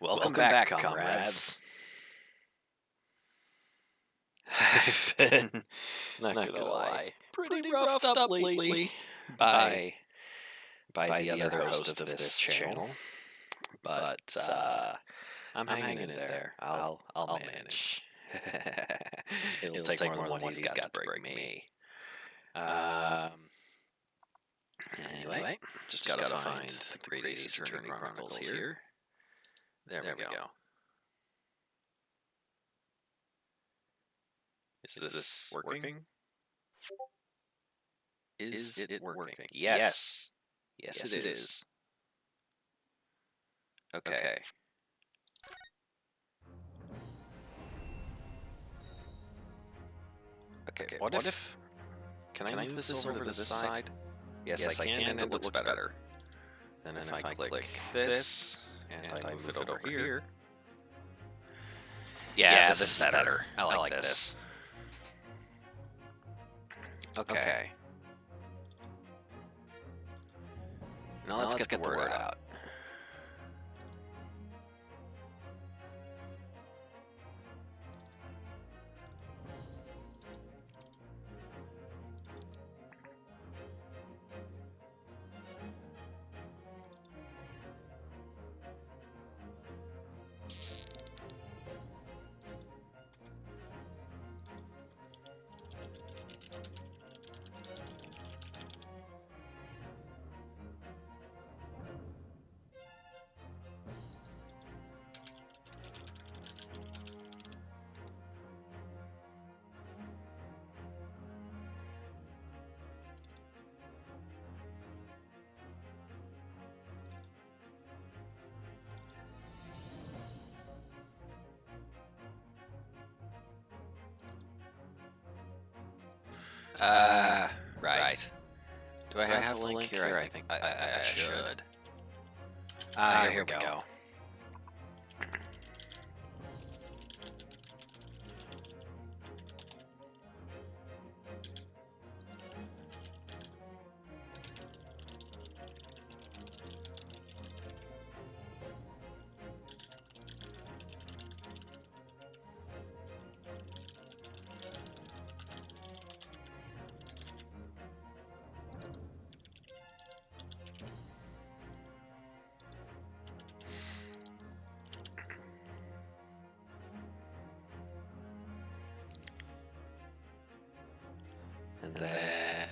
Welcome back, comrades. I've been, not gonna lie, pretty roughed up lately by the other host of this channel, but I'm hanging in there. I'll manage. It'll take more than one he's got to break me. Anyway, just gotta find the Great Ace Attorney Chronicles here. There we go. Is this working? Is it working? Yes. Yes, it is. Okay. Okay, what if... Can I move this over to this side? Yes, I can, and it looks better. Then if I click this, and I move it over here... Yeah, this is better. I like this. Okay. Now let's get the word out. Right. Do I have the link here? I think I should. Here we go. And then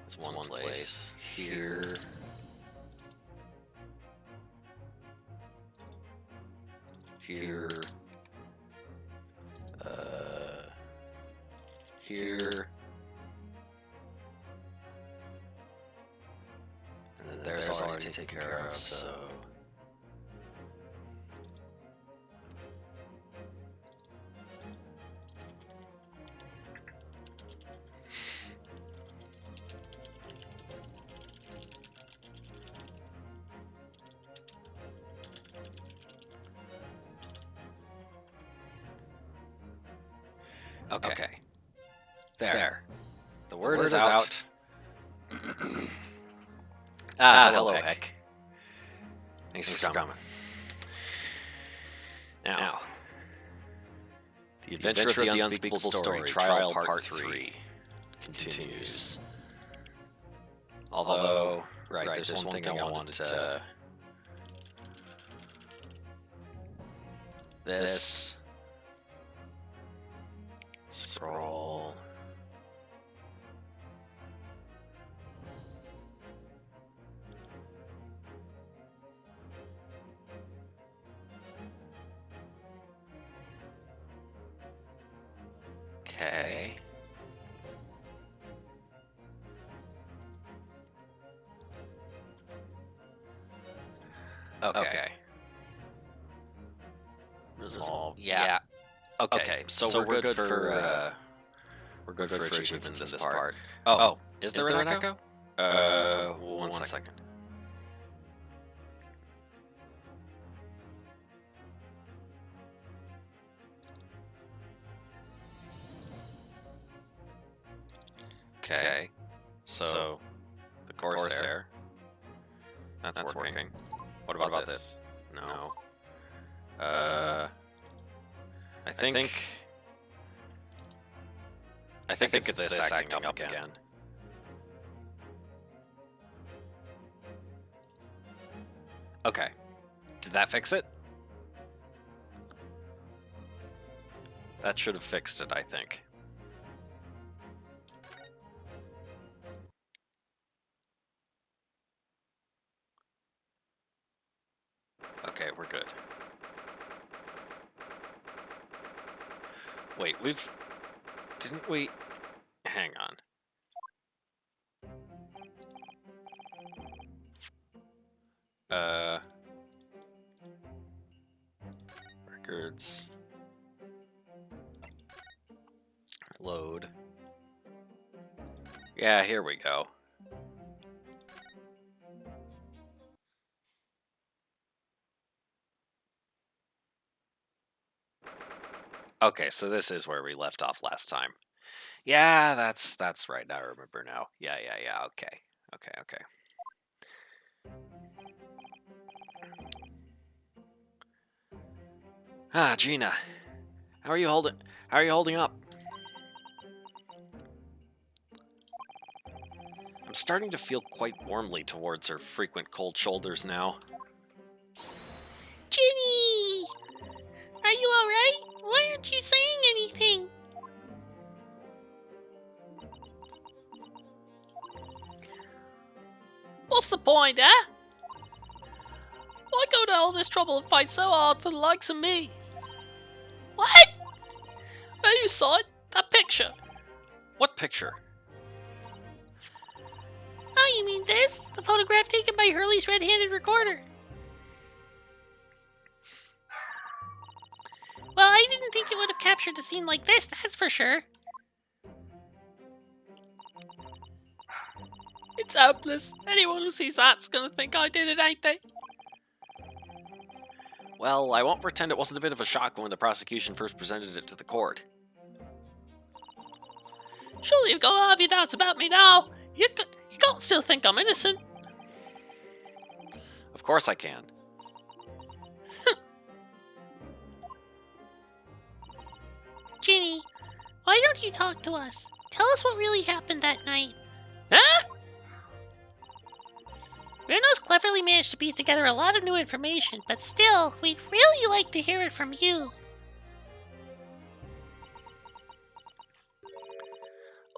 it's one place here. Here. Here. And then there's already taken care of, so... Okay. There. The word is out. Hello, Heck. Thanks for coming. Now, the adventure of the unspeakable story, trial part 3, continues. Although, there's one thing I wanted to... This... Scroll. Okay. Okay. Resolve. Yeah. Okay, so we're good for achievements in this part. Oh, is there an echo? One second. Okay, so the Corsair. That's working. What about this? No. I think it's this acting up again. Okay. Did that fix it? That should have fixed it, I think. Okay, we're good. Wait, didn't we... Hang on. Records. Load. Yeah, here we go. Okay, so this is where we left off last time. Yeah, that's right. I remember now. Yeah, okay. Okay. Ah, Gina. How are you holding up? I'm starting to feel quite warmly towards her frequent cold shoulders now. Ginny! Are you alright? Why aren't you saying anything? What's the point, eh? Why go to all this trouble and fight so hard for the likes of me? What? There you saw it, that picture. What picture? Oh, you mean this? The photograph taken by Hurley's red-handed recorder. Well, I didn't think it would have captured a scene like this, that's for sure. It's hopeless. Anyone who sees that's gonna think I did it, ain't they? Well, I won't pretend it wasn't a bit of a shock when the prosecution first presented it to the court. Surely you've got to have your doubts about me now. You can't still think I'm innocent. Of course I can. Ginny, why don't you talk to us? Tell us what really happened that night. Huh? Bruno's cleverly managed to piece together a lot of new information, but still, we'd really like to hear it from you.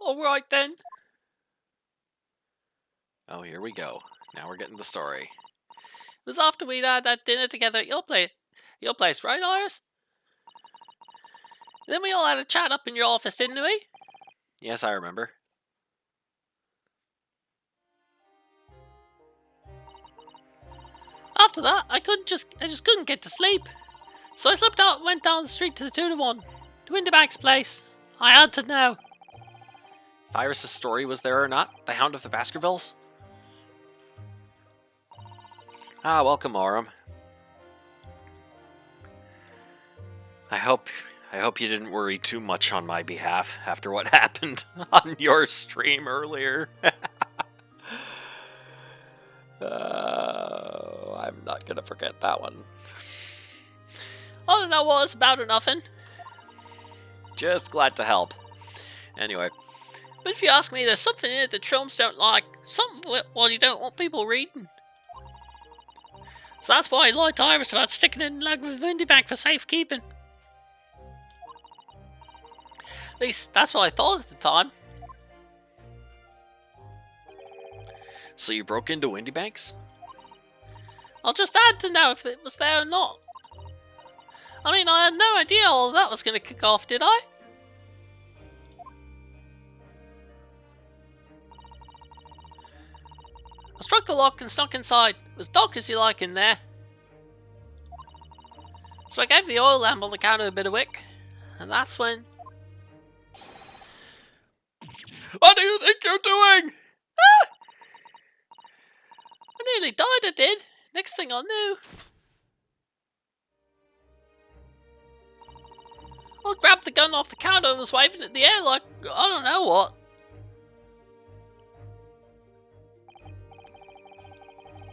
Alright then. Oh, here we go. Now we're getting the story. It was after we'd had that dinner together at your place, right, Iris? Then we all had a chat up in your office, didn't we? Yes, I remember. After that, I just couldn't get to sleep. So I slipped out and went down the street to the 2-to-1, to Winterbank's place. I had to know. If Iris' story was there or not, the Hound of the Baskervilles? Ah, welcome, Aurum. I hope you didn't worry too much on my behalf after what happened on your stream earlier. I'm not gonna forget that one. I don't know what it's about or nothing. Just glad to help. Anyway. But if you ask me, there's something in it that Sholmes don't like. Something well you don't want people reading. So that's why I lied to Iris about sticking it in the leg with Windybank for safekeeping. At least, that's what I thought at the time. So you broke into Windybank's? I just had to know if it was there or not. I mean, I had no idea all of that was going to kick off, did I? I struck the lock and snuck inside. It was dark as you like in there. So I gave the oil lamp on the counter a bit of wick. And that's when... What do you think you're doing? Ah! I nearly died, I did. Next thing I knew... I grabbed the gun off the counter and was waving it in the air like, I don't know what.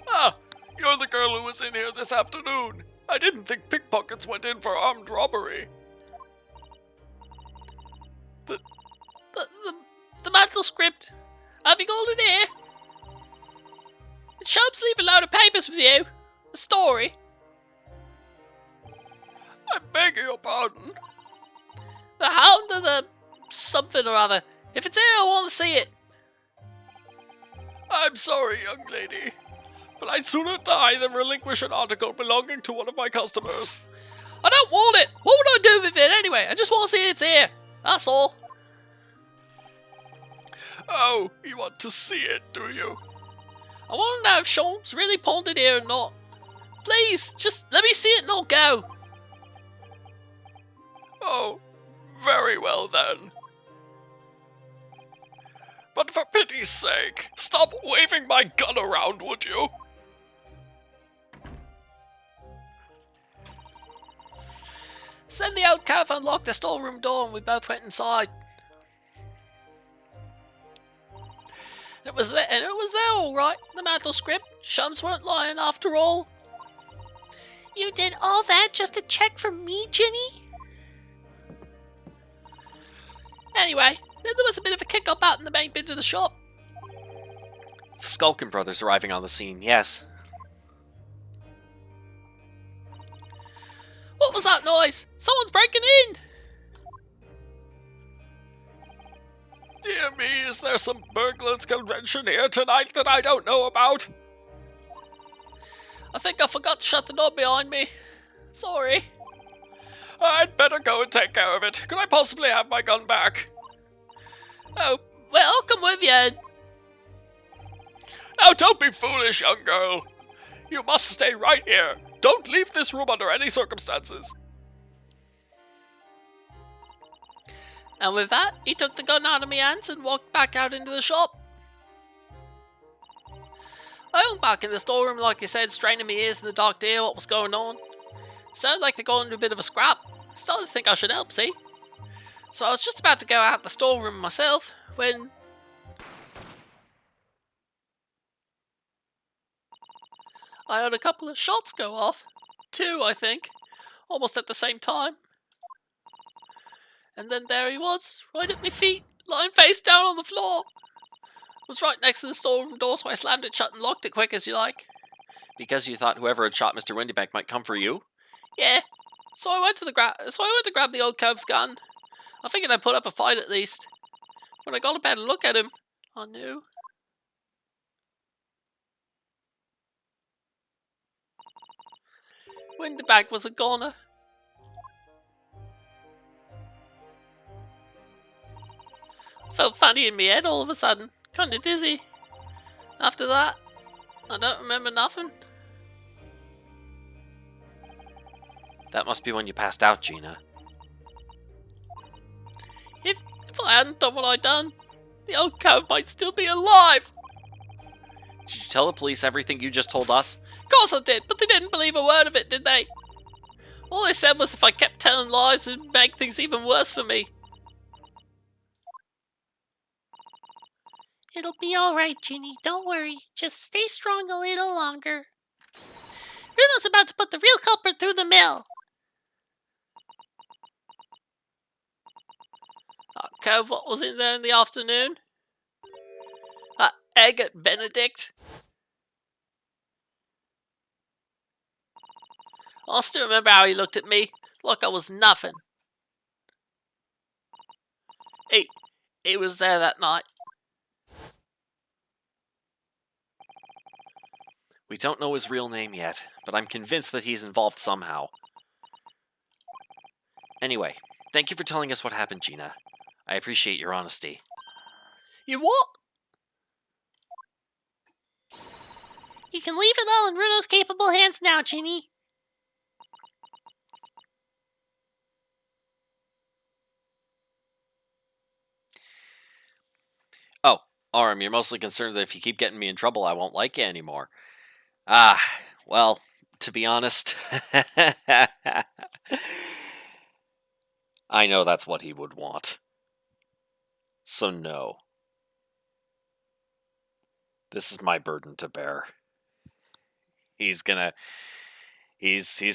Oh, You're the girl who was in here this afternoon. I didn't think pickpockets went in for armed robbery. The mantle script. Have you got it here? It shows leave a load of papers with you. A story. I beg your pardon. The Hound of the something or other. If it's here, I want to see it. I'm sorry, young lady, but I'd sooner die than relinquish an article belonging to one of my customers. I don't want it. What would I do with it anyway? I just want to see it's here. That's all. Oh, you want to see it, do you? I want to know if Sean's really pawned it here or not. Please, just let me see it and I'll go. Oh, very well then. But for pity's sake, stop waving my gun around, would you? Send the outcalf unlocked the storeroom door and we both went inside. It was there all right, the mantle script. Shums weren't lying after all. You did all that just to check for me, Ginny? Anyway, then there was a bit of a kick-up out in the main bit of the shop. The Skulkin brothers arriving on the scene, yes. What was that noise? Someone's breaking in! Dear me, is there some burglars' convention here tonight that I don't know about? I think I forgot to shut the door behind me. Sorry. I'd better go and take care of it. Could I possibly have my gun back? Oh, well, I'll come with you. Now don't be foolish, young girl. You must stay right here. Don't leave this room under any circumstances. And with that, he took the gun out of my hands and walked back out into the shop. I hung back in the storeroom like he said, straining my ears in the dark to hear what was going on. Sounded like they got into a bit of a scrap. Started to think I should help, see? So I was just about to go out the storeroom myself, when... I heard a couple of shots go off. 2, I think. Almost at the same time. And then there he was, right at my feet, lying face down on the floor. It was right next to the storeroom door, so I slammed it shut and locked it quick as you like. Because you thought whoever had shot Mr. Windybank might come for you? Yeah. So I went to grab the old cov's gun. I figured I'd put up a fight at least. When I got a better look at him, I knew. Windybank was a goner. I felt funny in my head all of a sudden, kinda dizzy. After that, I don't remember nothing. That must be when you passed out, Gina. If I hadn't done what I'd done, the old cove might still be alive. Did you tell the police everything you just told us? Of course I did, but they didn't believe a word of it, did they? All they said was if I kept telling lies, it'd make things even worse for me. It'll be alright, Ginny. Don't worry. Just stay strong a little longer. Bruno's about to put the real culprit through the mill. That cove what was in there in the afternoon? That egg at Benedict? I still remember how he looked at me, like I was nothing. He was there that night. We don't know his real name yet, but I'm convinced that he's involved somehow. Anyway, thank you for telling us what happened, Gina. I appreciate your honesty. You what? You can leave it all in Bruno's capable hands now, Ginny. Oh, Arm, you're mostly concerned that if you keep getting me in trouble, I won't like you anymore. Ah, well, to be honest, I know that's what he would want. So no. This is my burden to bear. he's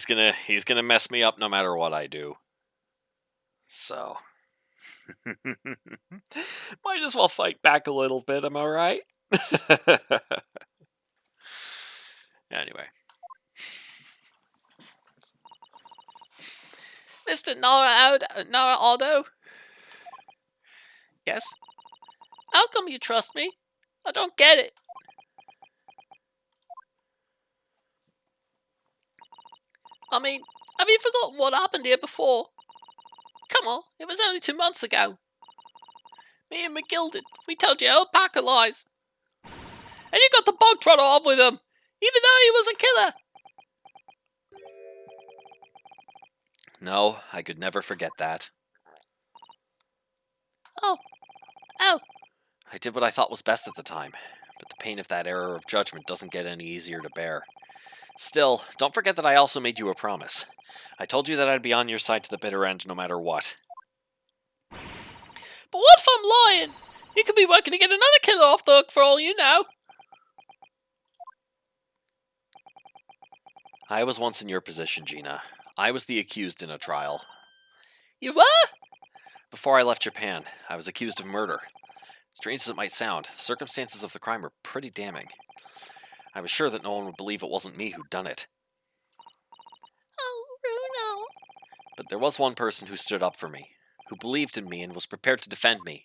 gonna mess me up no matter what I do. So might as well fight back a little bit, am I right? Anyway. Mr. Nara Aldo? Yes? How come you trust me? I don't get it. I mean, have you forgotten what happened here before? Come on, it was only 2 months ago. Me and McGilded, we told you a whole pack of lies. And you got the bog trotter off with him, even though he was a killer. No, I could never forget that. Oh. I did what I thought was best at the time, but the pain of that error of judgment doesn't get any easier to bear. Still, don't forget that I also made you a promise. I told you that I'd be on your side to the bitter end no matter what. But what if I'm lying? You could be working to get another killer off the hook for all you know. I was once in your position, Gina. I was the accused in a trial. You were? Before I left Japan, I was accused of murder. Strange as it might sound, the circumstances of the crime were pretty damning. I was sure that no one would believe it wasn't me who'd done it. Oh, Bruno. But there was one person who stood up for me, who believed in me and was prepared to defend me.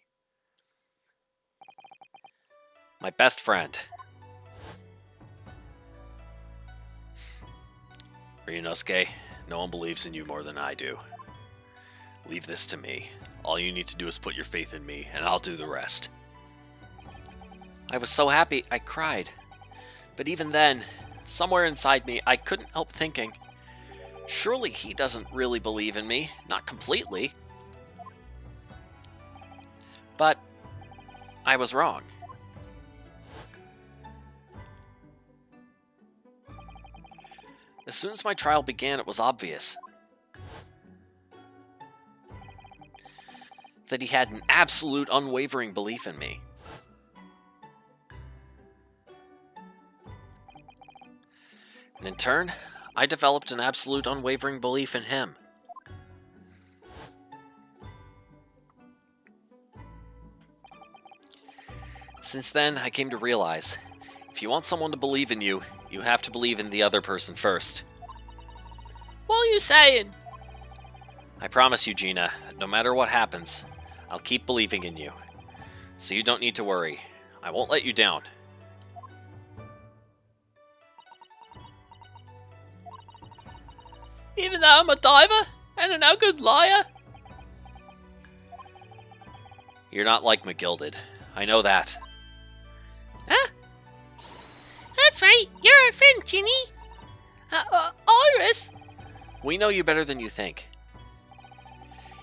My best friend. Ryunosuke, no one believes in you more than I do. Leave this to me. All you need to do is put your faith in me, and I'll do the rest. I was so happy, I cried. But even then, somewhere inside me, I couldn't help thinking, surely he doesn't really believe in me, not completely. But I was wrong. As soon as my trial began, it was obvious that he had an absolute unwavering belief in me. And in turn, I developed an absolute unwavering belief in him. Since then, I came to realize, if you want someone to believe in you, you have to believe in the other person first. What are you saying? I promise you, Gina, that no matter what happens, I'll keep believing in you. So you don't need to worry. I won't let you down. Even though I'm a diver and a no good liar? You're not like McGilded. I know that. Huh? That's right. You're our friend, Ginny. Iris? We know you better than you think.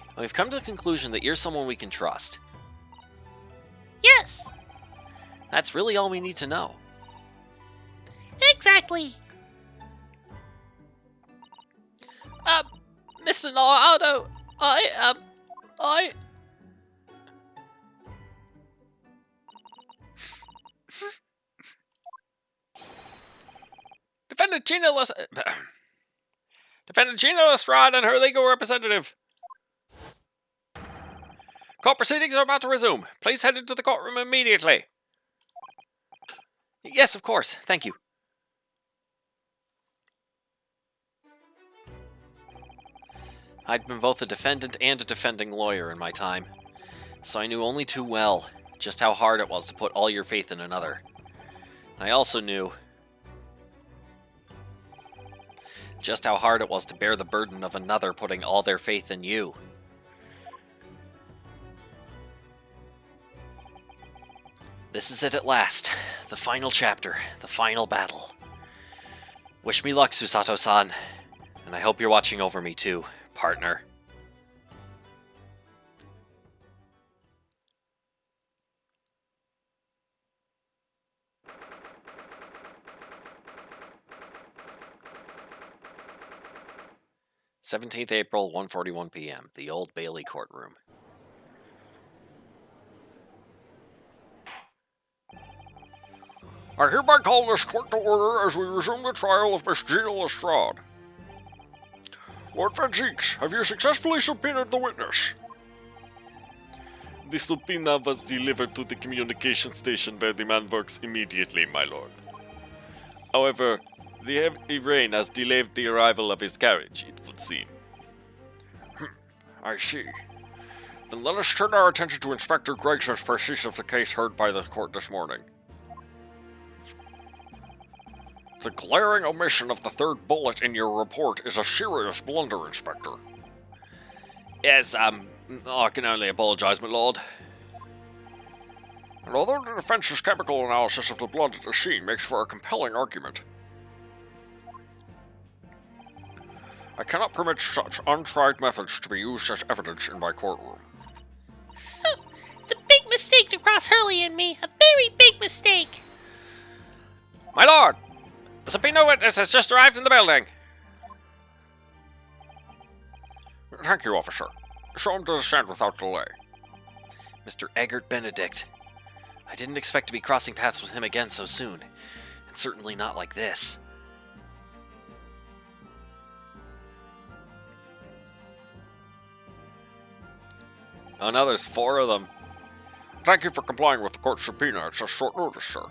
And we've come to the conclusion that you're someone we can trust. Yes, That's really all we need to know. exactly. Mr. Naraldo, I... Defendant Gina Lestrade and her legal representative. Court proceedings are about to resume. Please head into the courtroom immediately. Yes, of course. Thank you. I'd been both a defendant and a defending lawyer in my time, so I knew only too well just how hard it was to put all your faith in another. And I also knew just how hard it was to bear the burden of another putting all their faith in you. This is it at last. The final chapter. The final battle. Wish me luck, Susato-san. And I hope you're watching over me too, partner. "17th April, 1:41 p.m. The Old Bailey courtroom. I hereby call this court to order as we resume the trial of Miss Gina Lestrade. Lord Van Cheeks, have you successfully subpoenaed the witness? The subpoena was delivered to the communication station where the man works immediately, my lord. However, the heavy rain has delayed the arrival of his carriage, it would seem. I see. Then let us turn our attention to Inspector Gregson's pursuit of the case heard by the court this morning. The glaring omission of the third bullet in your report is a serious blunder, Inspector. Yes, I can only apologize, my lord. And although the defense's chemical analysis of the blood at the scene makes for a compelling argument, I cannot permit such untried methods to be used as evidence in my courtroom. It's a big mistake to cross Hurley and me. A very big mistake. My lord! The subpoena witness has just arrived in the building. Thank you, officer. Show him to the stand without delay. Mr. Eggert Benedict. I didn't expect to be crossing paths with him again so soon, and certainly not like this. Oh, now there's 4 of them. Thank you for complying with the court subpoena. It's just short notice, sir.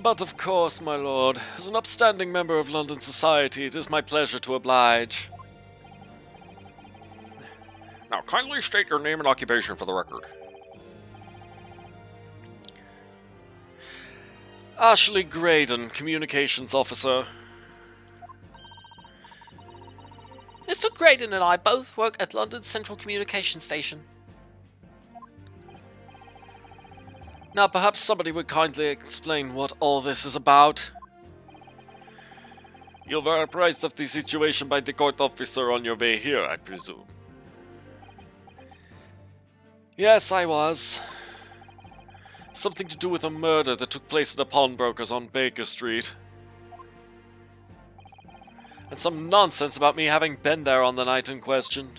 But of course, my lord, as an upstanding member of London society, it is my pleasure to oblige. Now, kindly state your name and occupation for the record. Ashley Graydon, Communications Officer. Mr. Graydon and I both work at London's Central Communication Station. Now, perhaps somebody would kindly explain what all this is about. You were apprised of the situation by the court officer on your way here, I presume. Yes, I was. Something to do with a murder that took place at a pawnbroker's on Baker Street. And some nonsense about me having been there on the night in question.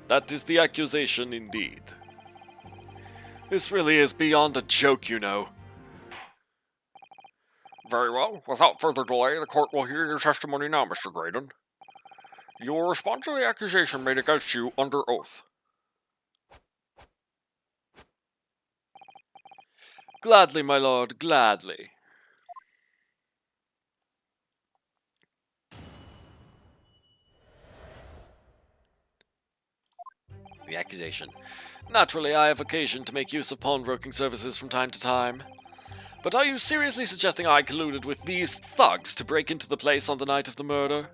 That is the accusation, indeed. This really is beyond a joke, you know. Very well. Without further delay, the court will hear your testimony now, Mr. Graydon. You will respond to the accusation made against you under oath. Gladly, my lord, gladly. The accusation. Naturally, I have occasion to make use of pawnbroking services from time to time. But are you seriously suggesting I colluded with these thugs to break into the place on the night of the murder?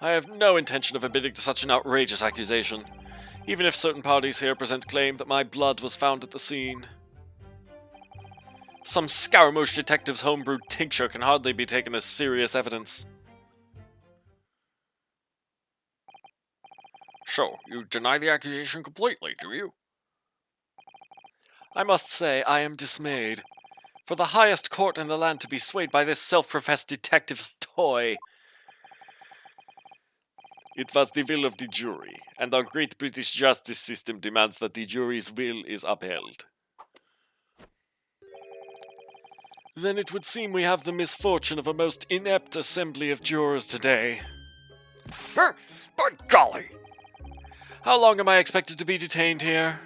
I have no intention of admitting to such an outrageous accusation, even if certain parties here present claim that my blood was found at the scene. Some Scaramouche detective's homebrewed tincture can hardly be taken as serious evidence. So, you deny the accusation completely, do you? I must say I am dismayed. For the highest court in the land to be swayed by this self-professed detective's toy. It was the will of the jury, and our great British justice system demands that the jury's will is upheld. Then it would seem we have the misfortune of a most inept assembly of jurors today. By golly! How long am I expected to be detained here?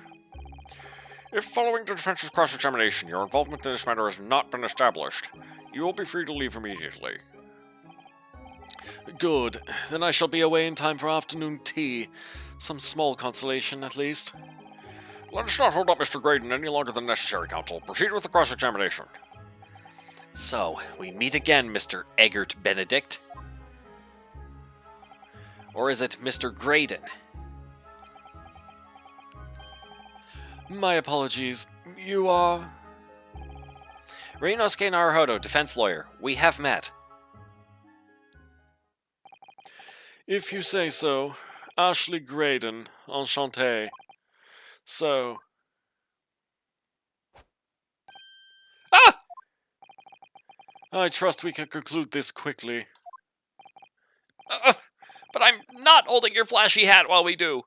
If following the defense's cross-examination your involvement in this matter has not been established, you will be free to leave immediately. Good. Then I shall be away in time for afternoon tea. Some small consolation, at least. Let us not hold up Mr. Graydon any longer than necessary, counsel. Proceed with the cross-examination. So, we meet again, Mr. Eggert Benedict. Or is it Mr. Graydon? My apologies. You are... Reinosuke Naruhodo, defense lawyer. We have met. If you say so. Ashley Graydon. Enchanté. So... Ah! I trust we can conclude this quickly. But I'm not holding your flashy hat while we do.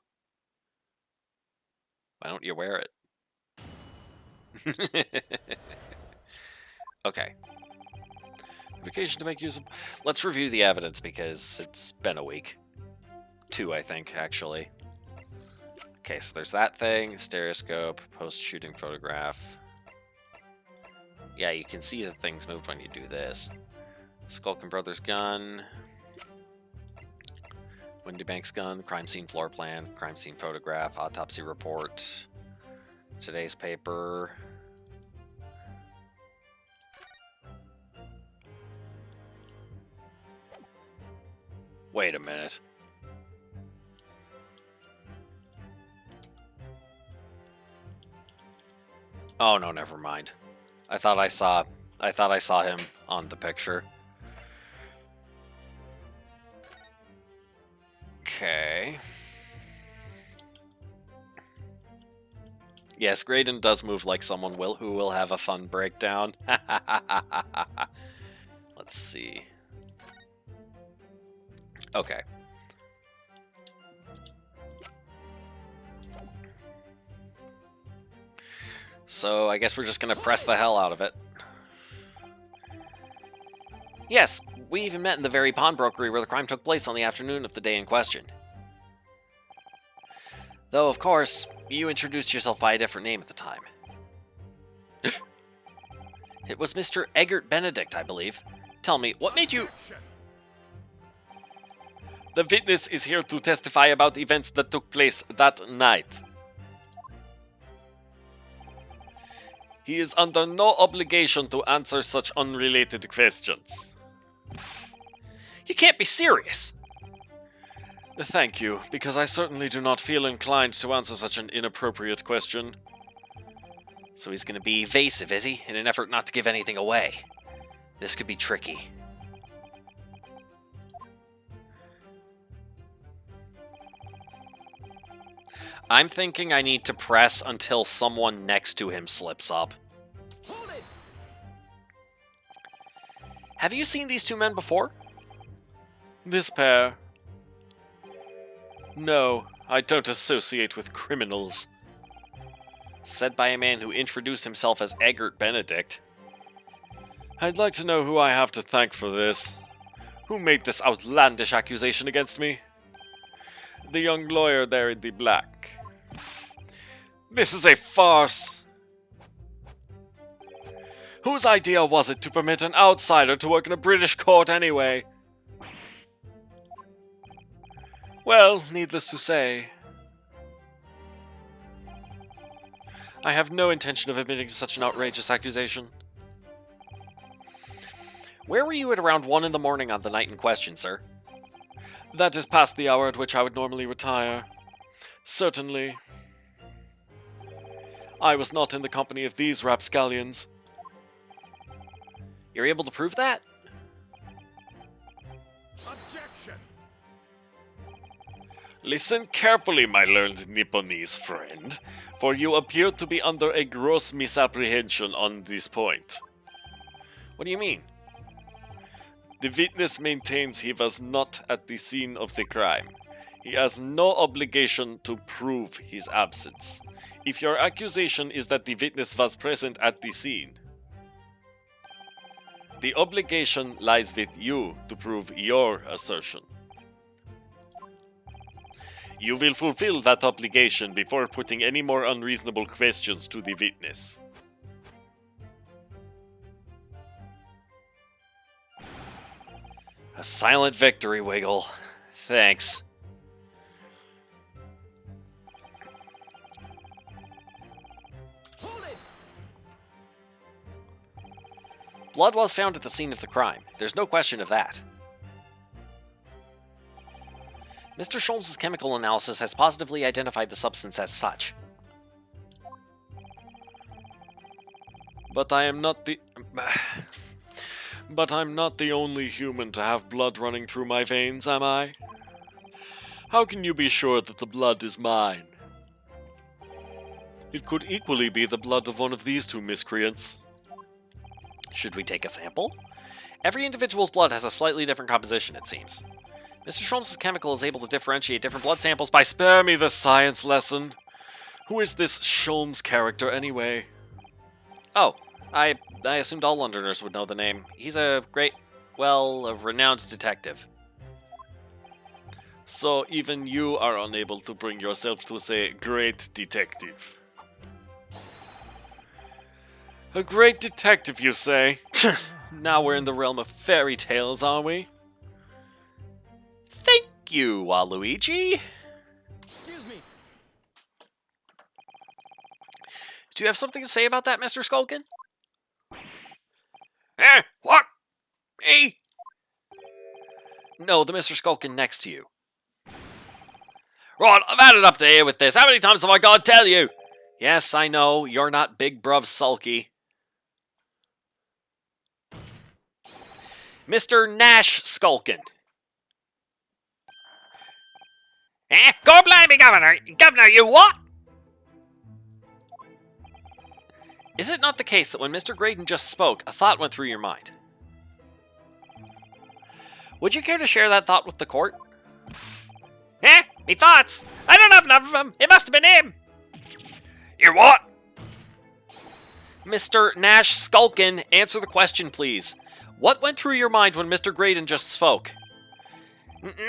Why don't you wear it? Okay. Vacation to make use of... Let's review the evidence, because it's been a week. 2, I think, actually. Okay, so there's that thing, stereoscope, post-shooting photograph. Yeah, you can see that things moved when you do this. Skulkin Brothers gun. Windy Bank's gun, crime scene floor plan, crime scene photograph, autopsy report, today's paper. Wait a minute. Oh no, never mind. I thought I saw him on the picture. Okay. Yes, Graydon does move like someone who will have a fun breakdown. Let's see. Okay. So I guess we're just gonna press the hell out of it. Yes, we even met in the very pawnbrokery where the crime took place on the afternoon of the day in question. Though, of course, you introduced yourself by a different name at the time. It was Mr. Eggert Benedict, I believe. Tell me, what made you... The witness is here to testify about events that took place that night. He is under no obligation to answer such unrelated questions. You can't be serious! Thank you, because I certainly do not feel inclined to answer such an inappropriate question. So he's going to be evasive, is he? In an effort not to give anything away. This could be tricky. I'm thinking I need to press until someone next to him slips up. Have you seen these 2 men before? This pair? No, I don't associate with criminals. Said by a man who introduced himself as Eggert Benedict. I'd like to know who I have to thank for this. Who made this outlandish accusation against me? The young lawyer there in the black. This is a farce. Whose idea was it to permit an outsider to work in a British court anyway? Well, needless to say, I have no intention of admitting to such an outrageous accusation. Where were you at around 1 in the morning on the night in question, sir? That is past the hour at which I would normally retire. Certainly. I was not in the company of these rapscallions. You're able to prove that? Objection! Listen carefully, my learned Nipponese friend, for you appear to be under a gross misapprehension on this point. What do you mean? The witness maintains he was not at the scene of the crime. He has no obligation to prove his absence. If your accusation is that the witness was present at the scene, the obligation lies with you to prove your assertion. You will fulfill that obligation before putting any more unreasonable questions to the witness. A silent victory, Wiggle. Thanks. Hold it! Blood was found at the scene of the crime. There's no question of that. Mr. Sholmes' chemical analysis has positively identified the substance as such. But I'm not the only human to have blood running through my veins, am I? How can you be sure that the blood is mine? It could equally be the blood of one of these 2 miscreants. Should we take a sample? Every individual's blood has a slightly different composition, it seems. Mr. Sholmes' chemical is able to differentiate different blood samples by... Spare me the science lesson. Who is this Sholmes character, anyway? Oh, I assumed all Londoners would know the name. He's a renowned detective. So even you are unable to bring yourself to say great detective. A great detective, you say? Now we're in the realm of fairy tales, are we? Thank you, Waluigi. Excuse me. Do you have something to say about that, Mr. Skulkin? What? Me? No, the Mr. Skulkin next to you. Right, I've had it up to here with this. How many times have I got to tell you? Yes, I know, you're not Big Bruv Sulky. Mr. Nash Skulkin. God blame me, Governor. Governor, you what? Is it not the case that when Mr. Graydon just spoke, a thought went through your mind? Would you care to share that thought with the court? Me thoughts? I don't have none of them. It must have been him. You what? Mr. Nash Skulkin, answer the question, please. What went through your mind when Mr. Graydon just spoke?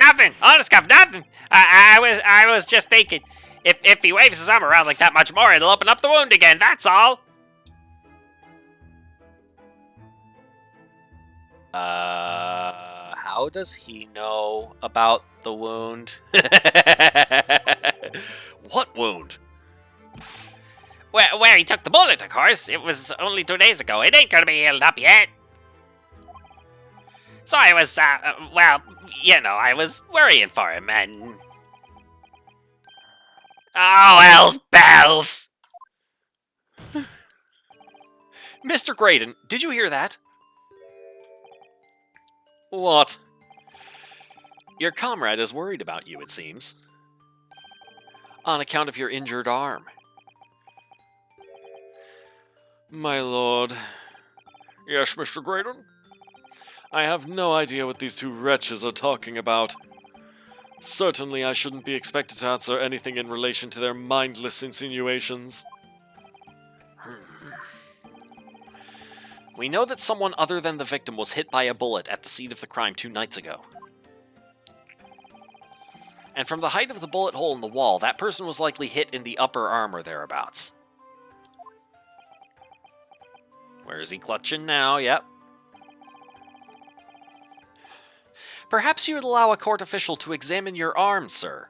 Nothing. Honest, Gov, nothing. I was just thinking, if he waves his arm around like that much more, it'll open up the wound again. That's all. How does he know about the wound? What wound? Where he took the bullet, of course. It was only 2 days ago. It ain't gonna be healed up yet. So I was, I was worrying for him, and... Oh, hell's bells! Mr. Graydon, did you hear that? What? Your comrade is worried about you, it seems. On account of your injured arm. My lord. Yes, Mr. Graydon? I have no idea what these two wretches are talking about. Certainly I shouldn't be expected to answer anything in relation to their mindless insinuations. We know that someone other than the victim was hit by a bullet at the scene of the crime 2 nights ago. And from the height of the bullet hole in the wall, that person was likely hit in the upper arm or thereabouts. Where is he clutching now? Yep. Perhaps you would allow a court official to examine your arm, sir.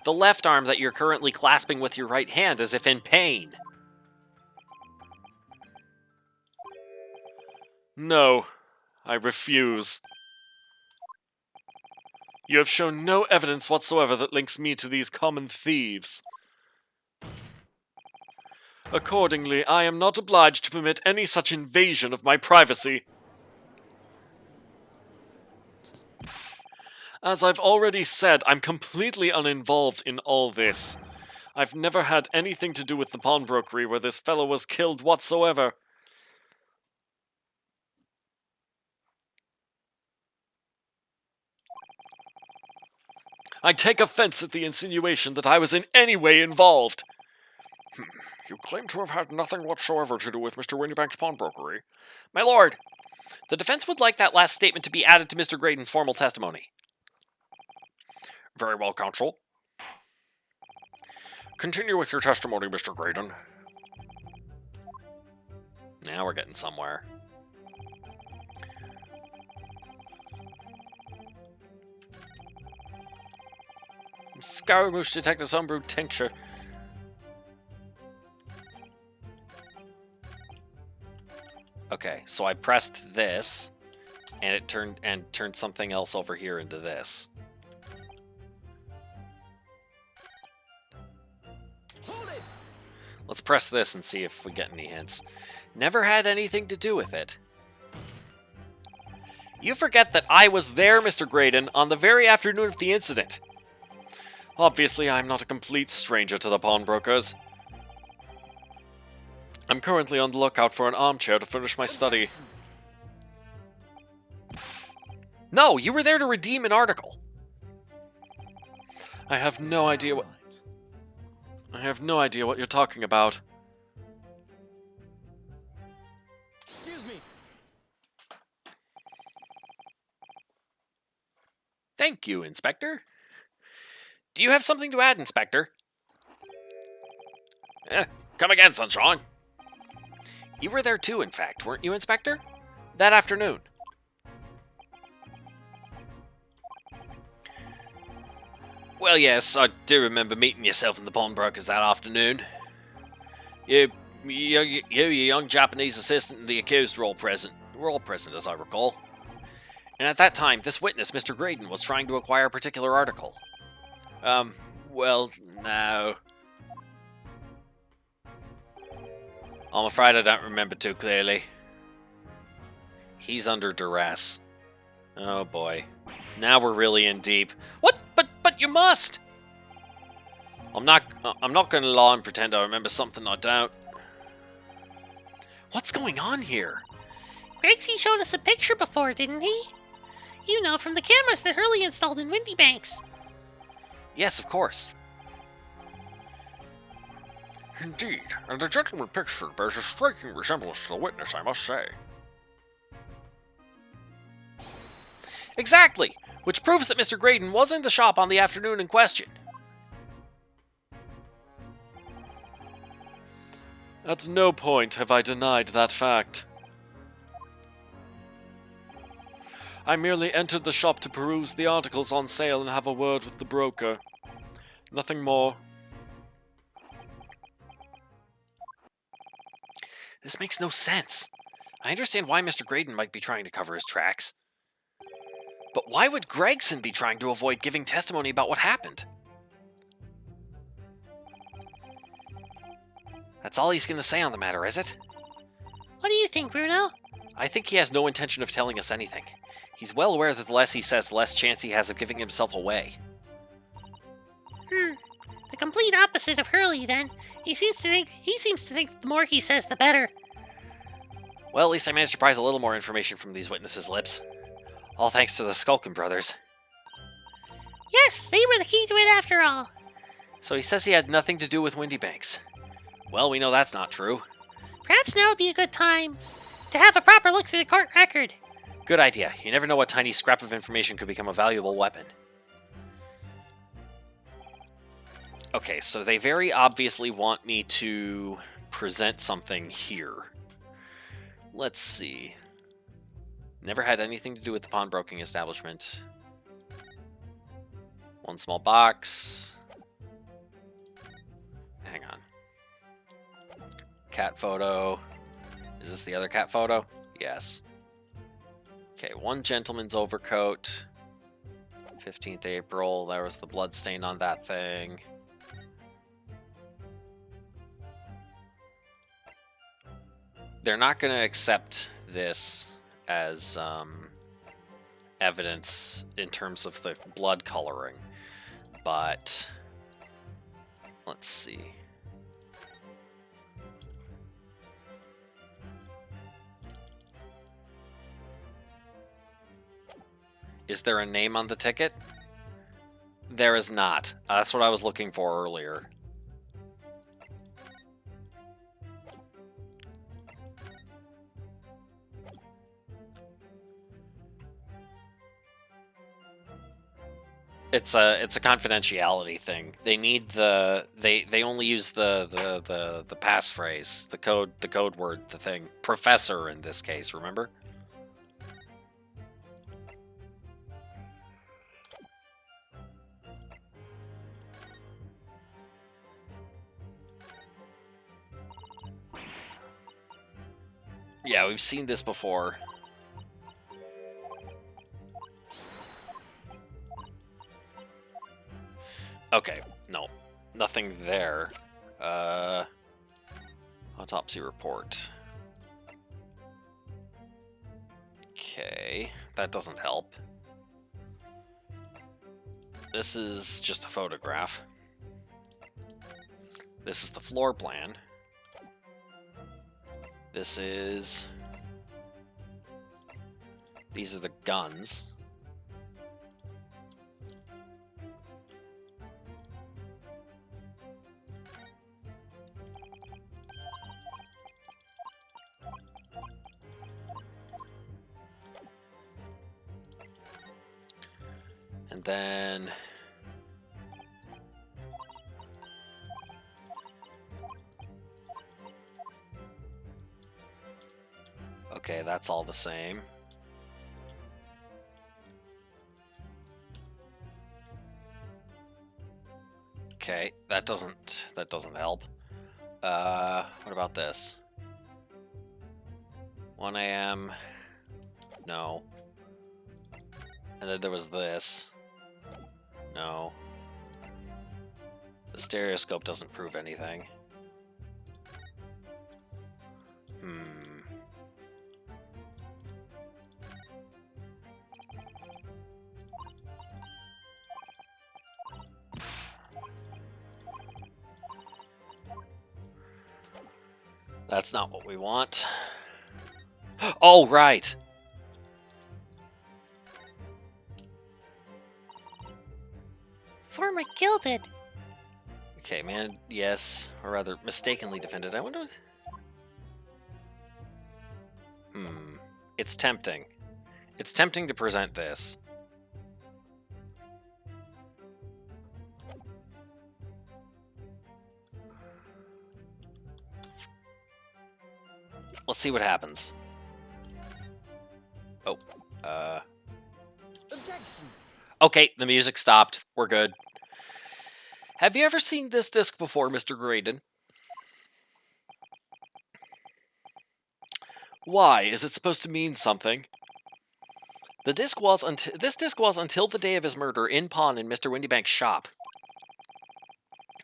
The left arm that you're currently clasping with your right hand as if in pain. No, I refuse. You have shown no evidence whatsoever that links me to these common thieves. Accordingly, I am not obliged to permit any such invasion of my privacy. As I've already said, I'm completely uninvolved in all this. I've never had anything to do with the pawnbrokery where this fellow was killed whatsoever. I take offense at the insinuation that I was in any way involved. You claim to have had nothing whatsoever to do with Mr. Windybank's pawnbrokery. My lord, the defense would like that last statement to be added to Mr. Graydon's formal testimony. Very well, counsel. Continue with your testimony, Mr. Graydon. Now we're getting somewhere. Scaramouche Detective's Homebrewed Tincture. Okay, so I pressed this, and it turned something else over here into this. Hold it! Let's press this and see if we get any hints. Never had anything to do with it. You forget that I was there, Mr. Graydon, on the very afternoon of the incident. Obviously, I'm not a complete stranger to the pawnbrokers. I'm currently on the lookout for an armchair to finish my study. No, you were there to redeem an article. I have no idea what... I have no idea what you're talking about. Excuse me. Thank you, Inspector. Do you have something to add, Inspector? Come again, Sunshine. You were there too, in fact, weren't you, Inspector? That afternoon. Well, yes, I do remember meeting yourself and the pawnbrokers that afternoon. You, your young Japanese assistant, and the accused were all present. Were all present, as I recall. And at that time, this witness, Mr. Graydon, was trying to acquire a particular article. Well, no. I'm afraid I don't remember too clearly. He's under duress. Oh boy. Now we're really in deep. What? But you must! I'm not gonna lie and pretend I remember something I don't. What's going on here? Gregsy showed us a picture before, didn't he? You know, from the cameras that Hurley installed in Windy Banks. Yes, of course. Indeed, and the gentleman pictured bears a striking resemblance to the witness, I must say. Exactly! Which proves that Mr. Graydon was in the shop on the afternoon in question. At no point have I denied that fact. I merely entered the shop to peruse the articles on sale and have a word with the broker. Nothing more. This makes no sense. I understand why Mr. Graydon might be trying to cover his tracks. But why would Gregson be trying to avoid giving testimony about what happened? That's all he's going to say on the matter, is it? What do you think, Bruno? I think he has no intention of telling us anything. He's well aware that the less he says, the less chance he has of giving himself away. The complete opposite of Hurley, then. He seems to think the more he says, the better. Well, at least I managed to prise a little more information from these witnesses' lips. All thanks to the Skulkin brothers. Yes, they were the key to it after all. So he says he had nothing to do with Windy Banks. Well, we know that's not true. Perhaps now would be a good time to have a proper look through the court record. Good idea. You never know what tiny scrap of information could become a valuable weapon. Okay, so they very obviously want me to present something here. Let's see. Never had anything to do with the pawnbroking establishment. One small box. Hang on. Cat photo. Is this the other cat photo? Yes. Okay, one gentleman's overcoat. 15th April. There was the blood stain on that thing. They're not going to accept this as evidence in terms of the blood coloring, but let's see. Is there a name on the ticket? There is not. That's what I was looking for earlier. It's a confidentiality thing. They need they only use the passphrase, the code word, the thing. Professor in this case, remember? Yeah, we've seen this before. Okay, no. Nothing there. Autopsy report. Okay, that doesn't help. This is just a photograph. This is the floor plan. This is... These are the guns. And then... Okay, that's all the same. Okay, that doesn't help. What about this? 1 a.m. No. And then there was this. No. The stereoscope doesn't prove anything. That's not what we want. Oh, right! Former gilded. Okay, man, yes. Or rather, mistakenly defended. I wonder... It's tempting. It's tempting to present this. Let's see what happens. Oh, Objection! Okay, the music stopped. We're good. Have you ever seen this disc before, Mr. Graydon? Why? Is it supposed to mean something? This disc was until the day of his murder in pawn in Mr. Windybank's shop.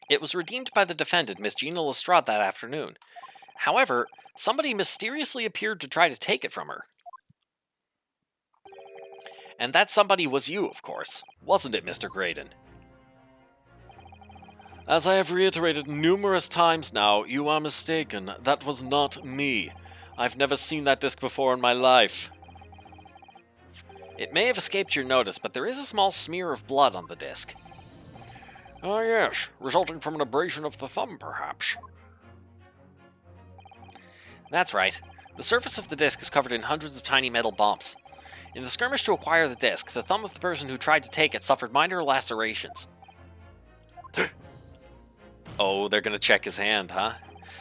It was redeemed by the defendant, Miss Gina Lestrade, that afternoon. However, somebody mysteriously appeared to try to take it from her. And that somebody was you, of course. Wasn't it, Mr. Graydon? As I have reiterated numerous times now, you are mistaken. That was not me. I've never seen that disc before in my life. It may have escaped your notice, but there is a small smear of blood on the disc. Ah, yes, resulting from an abrasion of the thumb, perhaps. That's right. The surface of the disc is covered in hundreds of tiny metal bumps. In the skirmish to acquire the disc, the thumb of the person who tried to take it suffered minor lacerations. Oh, they're gonna check his hand, huh?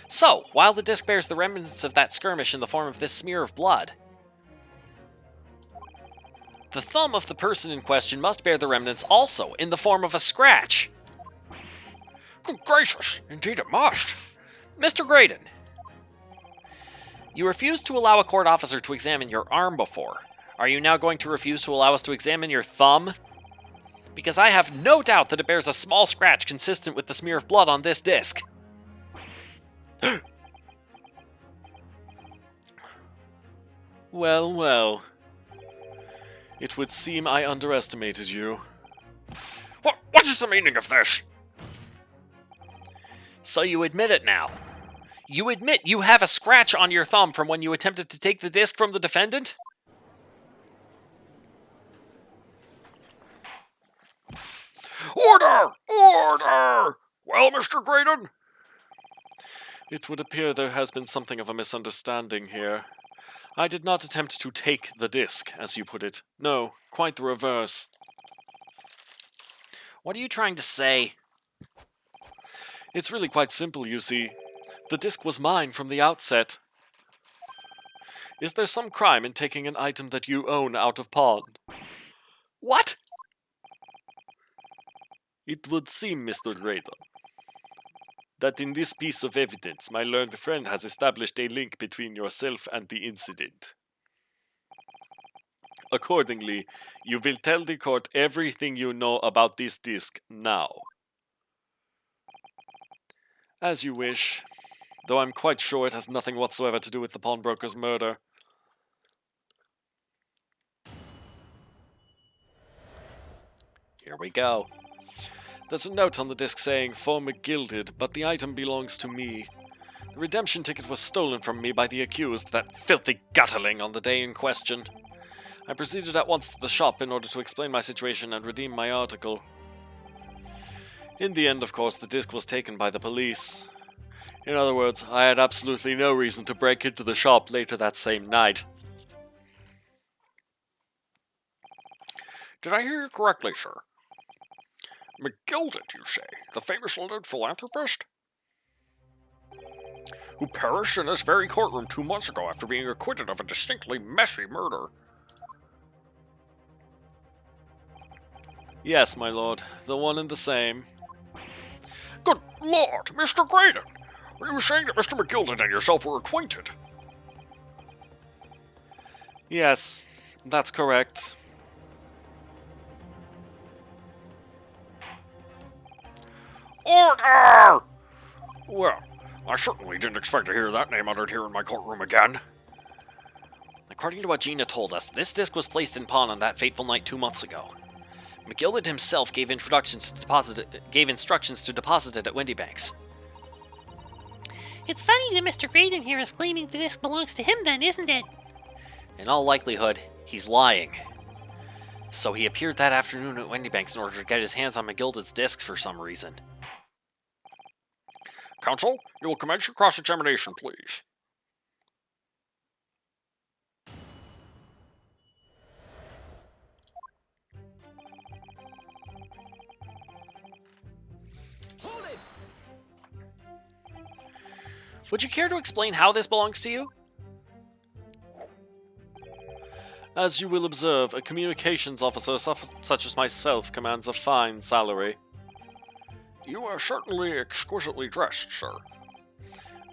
So, while the disc bears the remnants of that skirmish in the form of this smear of blood, the thumb of the person in question must bear the remnants also in the form of a scratch. Good gracious, indeed it must. Mr. Graydon, you refused to allow a court officer to examine your arm before. Are you now going to refuse to allow us to examine your thumb? Because I have no doubt that it bears a small scratch consistent with the smear of blood on this disc. Well, well. It would seem I underestimated you. What is the meaning of this? So you admit it now. You admit you have a scratch on your thumb from when you attempted to take the disc from the defendant? Order! Order! Well, Mr. Graydon? It would appear there has been something of a misunderstanding here. I did not attempt to take the disc, as you put it. No, quite the reverse. What are you trying to say? It's really quite simple, you see. The disc was mine from the outset. Is there some crime in taking an item that you own out of pawn? What? It would seem, Mr. Graydon, that in this piece of evidence my learned friend has established a link between yourself and the incident. Accordingly, you will tell the court everything you know about this disc now. As you wish, though I'm quite sure it has nothing whatsoever to do with the pawnbroker's murder. Here we go. There's a note on the disc saying, "Former gilded, but the item belongs to me. The redemption ticket was stolen from me by the accused, that filthy gutterling, on the day in question. I proceeded at once to the shop in order to explain my situation and redeem my article. In the end, of course, the disc was taken by the police. In other words, I had absolutely no reason to break into the shop later that same night. Did I hear you correctly, sir? McGilded, you say? The famous London philanthropist? Who perished in this very courtroom 2 months ago after being acquitted of a distinctly messy murder. Yes, my lord. The one and the same. Good lord, Mr. Graydon! Are you saying that Mr. McGilded and yourself were acquainted? Yes, that's correct. Order! Well, I certainly didn't expect to hear that name uttered here in my courtroom again. According to what Gina told us, this disc was placed in pawn on that fateful night 2 months ago. McGilded himself gave instructions to deposit it at Windybanks. It's funny that Mr. Graydon here is claiming the disc belongs to him then, isn't it? In all likelihood, he's lying. So he appeared that afternoon at Windybanks in order to get his hands on McGilded's disc for some reason. Counsel, you will commence your cross-examination, please. Hold it! Would you care to explain how this belongs to you? As you will observe, a communications officer such as myself commands a fine salary. You are certainly exquisitely dressed, sir.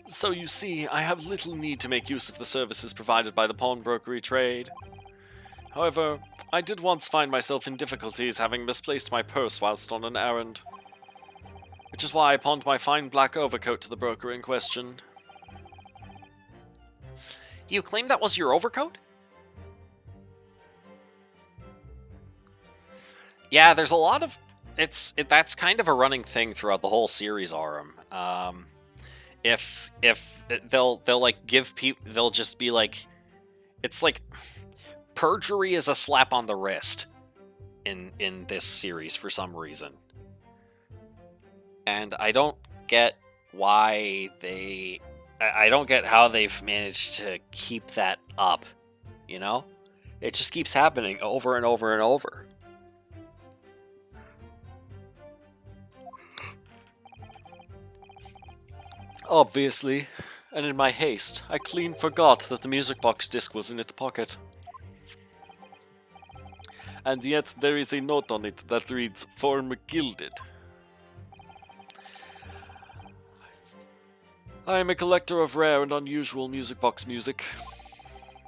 So you see, I have little need to make use of the services provided by the pawnbrokery trade. However, I did once find myself in difficulties having misplaced my purse whilst on an errand. Which is why I pawned my fine black overcoat to the broker in question. You claim that was your overcoat? Yeah, there's a lot of... That's kind of a running thing throughout the whole series, Arum. If they'll like give people, they'll just be like, it's like perjury is a slap on the wrist in this series for some reason, and I don't get why I don't get how they've managed to keep that up. You know, it just keeps happening over and over and over. Obviously, and in my haste, I clean forgot that the music box disc was in its pocket. And yet there is a note on it that reads, "For McGilded." I am a collector of rare and unusual music box music.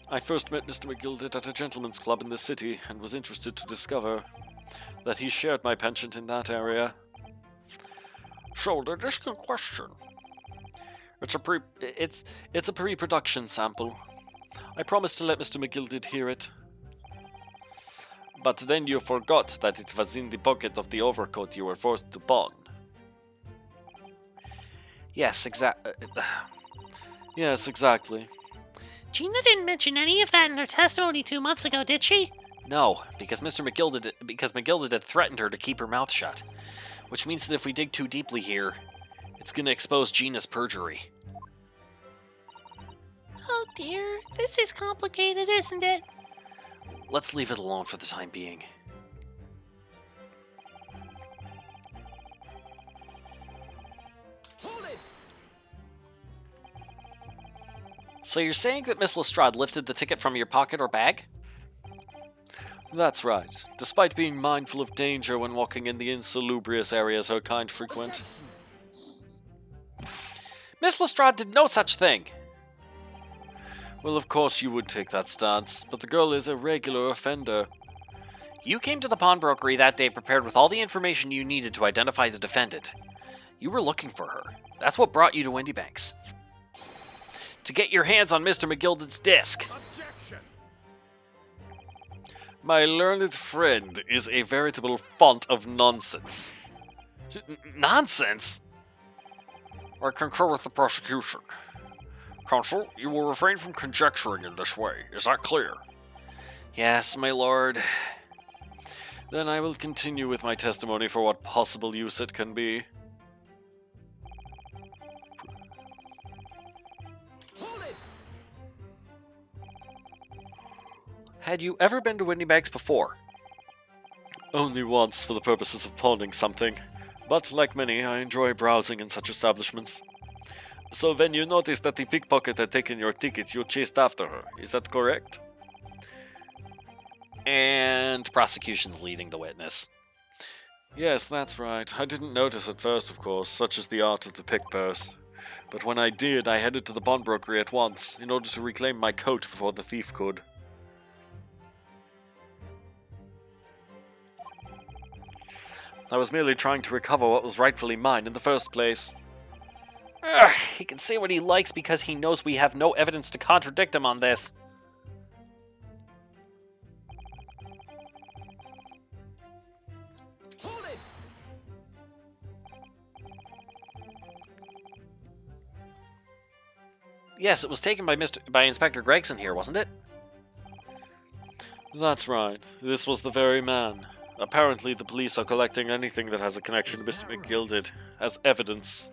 I first met Mr. McGilded at a gentleman's club in the city and was interested to discover that he shared my penchant in that area. So, the disc in question. It's a pre-production sample. I promised to let Mr. McGilded hear it. But then you forgot that it was in the pocket of the overcoat you were forced to pawn. Yes, Yes, exactly. Gina didn't mention any of that in her testimony 2 months ago, did she? No, because McGilded had threatened her to keep her mouth shut. Which means that if we dig too deeply here, it's gonna expose Gina's perjury. Oh dear, this is complicated, isn't it? Let's leave it alone for the time being. Hold it! So you're saying that Miss Lestrade lifted the ticket from your pocket or bag? That's right. Despite being mindful of danger when walking in the insalubrious areas her kind frequent. Miss Lestrade did no such thing! Well, of course you would take that stance, but the girl is a regular offender. You came to the pawnbrokery that day prepared with all the information you needed to identify the defendant. You were looking for her. That's what brought you to Windybanks. To get your hands on Mr. McGilded's disc. Objection! My learned friend is a veritable font of nonsense. Nonsense? I concur with the prosecution. Counsel, you will refrain from conjecturing in this way. Is that clear? Yes, my lord. Then I will continue with my testimony for what possible use it can be. Hold it! Had you ever been to Windybanks before? Only once for the purposes of pawning something, but like many, I enjoy browsing in such establishments. So when you noticed that the pickpocket had taken your ticket, you chased after her, is that correct? And prosecution's leading the witness. Yes, that's right. I didn't notice at first, of course, such is the art of the pick purse. But when I did, I headed to the pawnbrokery at once, in order to reclaim my coat before the thief could. I was merely trying to recover what was rightfully mine in the first place. Ugh, he can say what he likes because he knows we have no evidence to contradict him on this. Hold it! Yes, it was taken by Inspector Gregson here, wasn't it? That's right. This was the very man. Apparently, the police are collecting anything that has a connection to Mr. McGilded as evidence.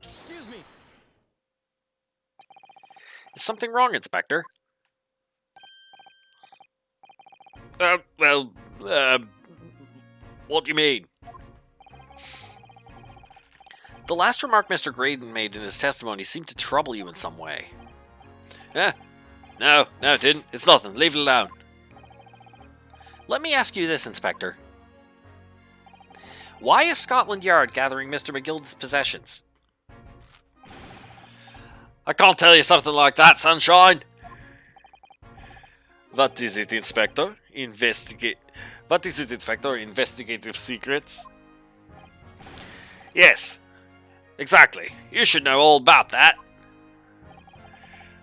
Excuse me. Is something wrong, Inspector? What do you mean? The last remark Mr. Graydon made in his testimony seemed to trouble you in some way. No, it didn't. It's nothing. Leave it alone. Let me ask you this, Inspector. Why is Scotland Yard gathering Mr. McGild's possessions? I can't tell you something like that, Sunshine. What is it, Inspector? What is it, Inspector? Investigative secrets? Yes, exactly. You should know all about that.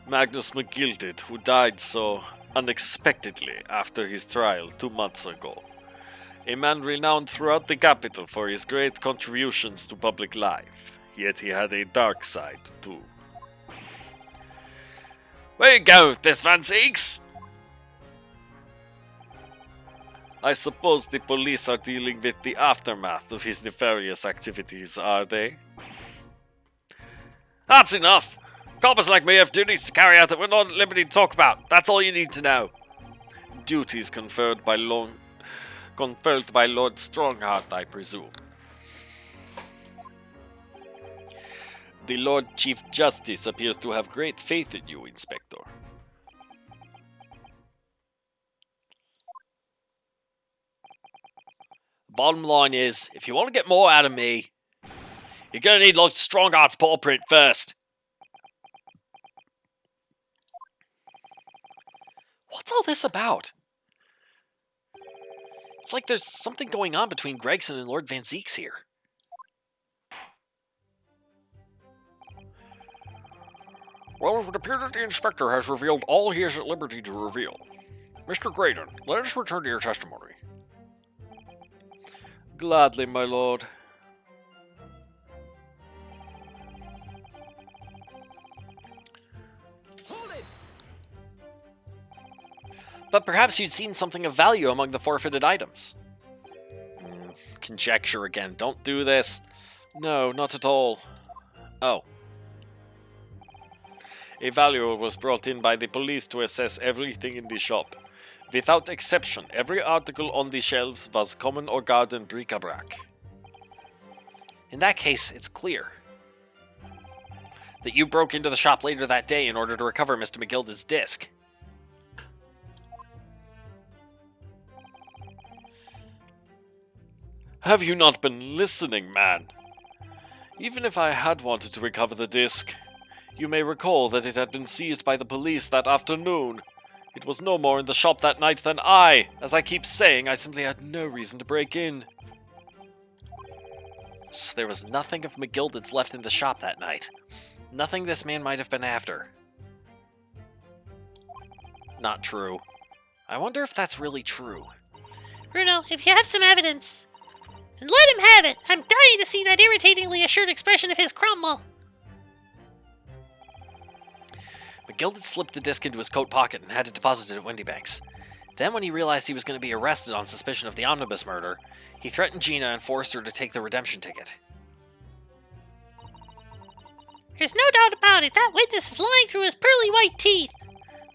Magnus McGilded, who died so unexpectedly after his trial 2 months ago. A man renowned throughout the capital for his great contributions to public life. Yet he had a dark side, too. Where you go with this, Van Zeeks? I suppose the police are dealing with the aftermath of his nefarious activities, are they? That's enough! Coppers like me have duties to carry out that we're not at liberty to talk about. That's all you need to know. Duties conferred by Lord Strongheart, I presume. The Lord Chief Justice appears to have great faith in you, Inspector. Bottom line is, if you want to get more out of me, you're going to need Lord Strongheart's paw print first. What's all this about? It's like there's something going on between Gregson and Lord Van Zeeks here. Well, it would appear that the Inspector has revealed all he is at liberty to reveal. Mr. Graydon, let us return to your testimony. Gladly, my lord. Hold it! But perhaps you'd seen something of value among the forfeited items. Conjecture again. Don't do this. No, not at all. Oh. A valuer was brought in by the police to assess everything in the shop. Without exception, every article on the shelves was common or garden bric-a-brac. In that case, it's clear that you broke into the shop later that day in order to recover Mr. McGilded's disc. Have you not been listening, man? Even if I had wanted to recover the disc, you may recall that it had been seized by the police that afternoon. It was no more in the shop that night than as I keep saying, I simply had no reason to break in. So there was nothing of McGilded's left in the shop that night. Nothing this man might have been after. Not true. I wonder if that's really true. Bruno, if you have some evidence, then let him have it. I'm dying to see that irritatingly assured expression of his crumble. McGilded slipped the disc into his coat pocket and had it deposited at Windybanks. Then when he realized he was going to be arrested on suspicion of the omnibus murder, he threatened Gina and forced her to take the redemption ticket. There's no doubt about it. That witness is lying through his pearly white teeth.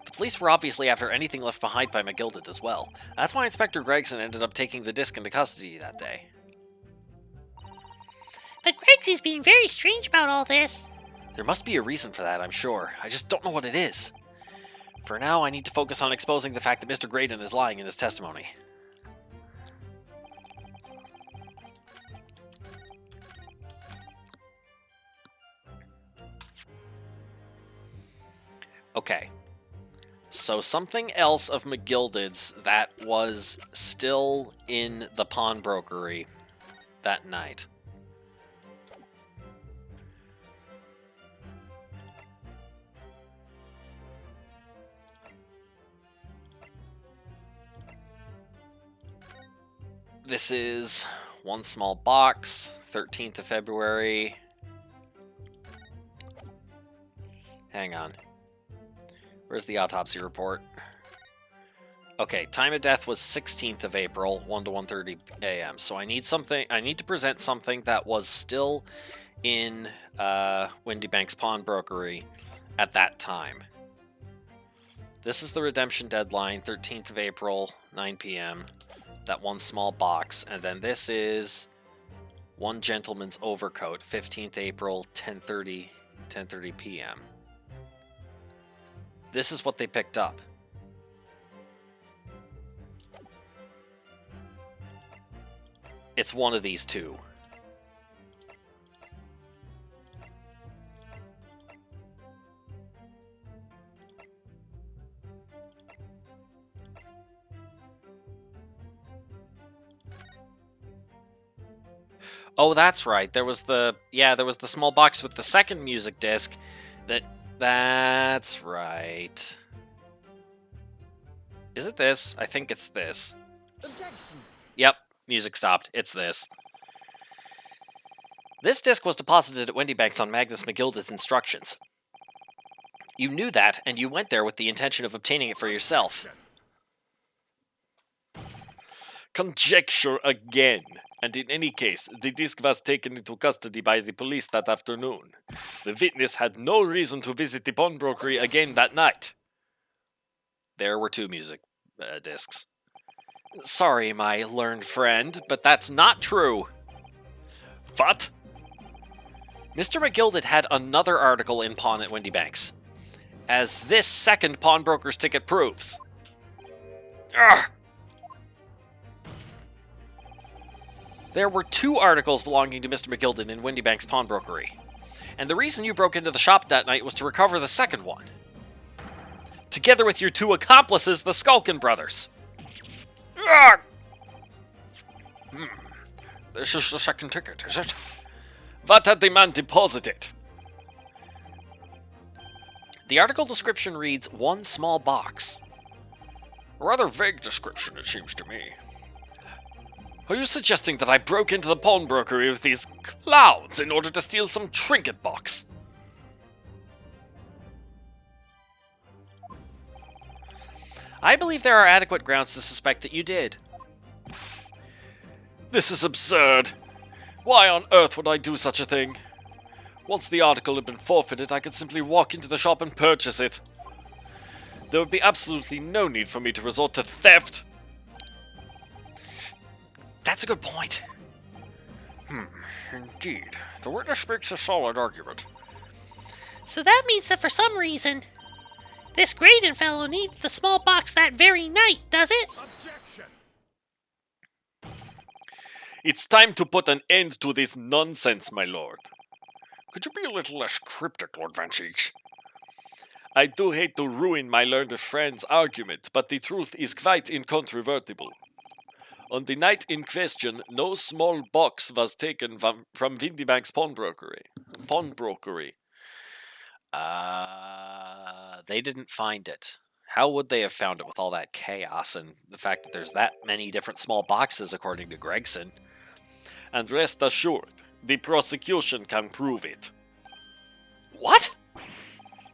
The police were obviously after anything left behind by McGilded as well. That's why Inspector Gregson ended up taking the disc into custody that day. But Gregsy's being very strange about all this. There must be a reason for that, I'm sure. I just don't know what it is. For now, I need to focus on exposing the fact that Mr. Graydon is lying in his testimony. Okay. So something else of McGilded's that was still in the pawnbrokery that night. This is one small box, 13th of February. Hang on. Where's the autopsy report? Okay, time of death was 16th of April, 1 to 1:30 a.m. So I need to present something that was still in Windy Bank's pawnbrokery at that time. This is the redemption deadline, 13th of April, 9 p.m. That one small box. And then this is one gentleman's overcoat, 15th April, 10:30 p.m. This is what they picked up. It's one of these two. Oh, that's right. There was the small box with the second music disc that's right. Is it this? I think it's this. Objection. Yep, music stopped. It's this. This disc was deposited at Windy Banks on Magnus McGilded's instructions. You knew that, and you went there with the intention of obtaining it for yourself. Conjecture again. And in any case, the disc was taken into custody by the police that afternoon. The witness had no reason to visit the pawnbrokery again that night. There were two music discs. Sorry, my learned friend, but that's not true. What? Mr. McGilded had another article in pawn at Windy Banks, as this second pawnbroker's ticket proves. Ugh! There were two articles belonging to Mr. McGilded in Windy Bank's pawnbrokery, and the reason you broke into the shop that night was to recover the second one, together with your two accomplices, the Skulkin brothers. Ugh! This is the second ticket, is it? What had the man deposited? The article description reads, one small box. A rather vague description, it seems to me. Are you suggesting that I broke into the pawnbrokery with these clowns in order to steal some trinket box? I believe there are adequate grounds to suspect that you did. This is absurd. Why on earth would I do such a thing? Once the article had been forfeited, I could simply walk into the shop and purchase it. There would be absolutely no need for me to resort to theft. That's a good point. Indeed. The witness makes a solid argument. So that means that for some reason, this Graydon fellow needs the small box that very night, does it? Objection. It's time to put an end to this nonsense, my lord. Could you be a little less cryptic, Lord Van Cheeks? I do hate to ruin my learned friend's argument, but the truth is quite incontrovertible. On the night in question, no small box was taken from Windy Bank's pawnbrokery. They didn't find it. How would they have found it with all that chaos and the fact that there's that many different small boxes, according to Gregson? And rest assured, the prosecution can prove it. What?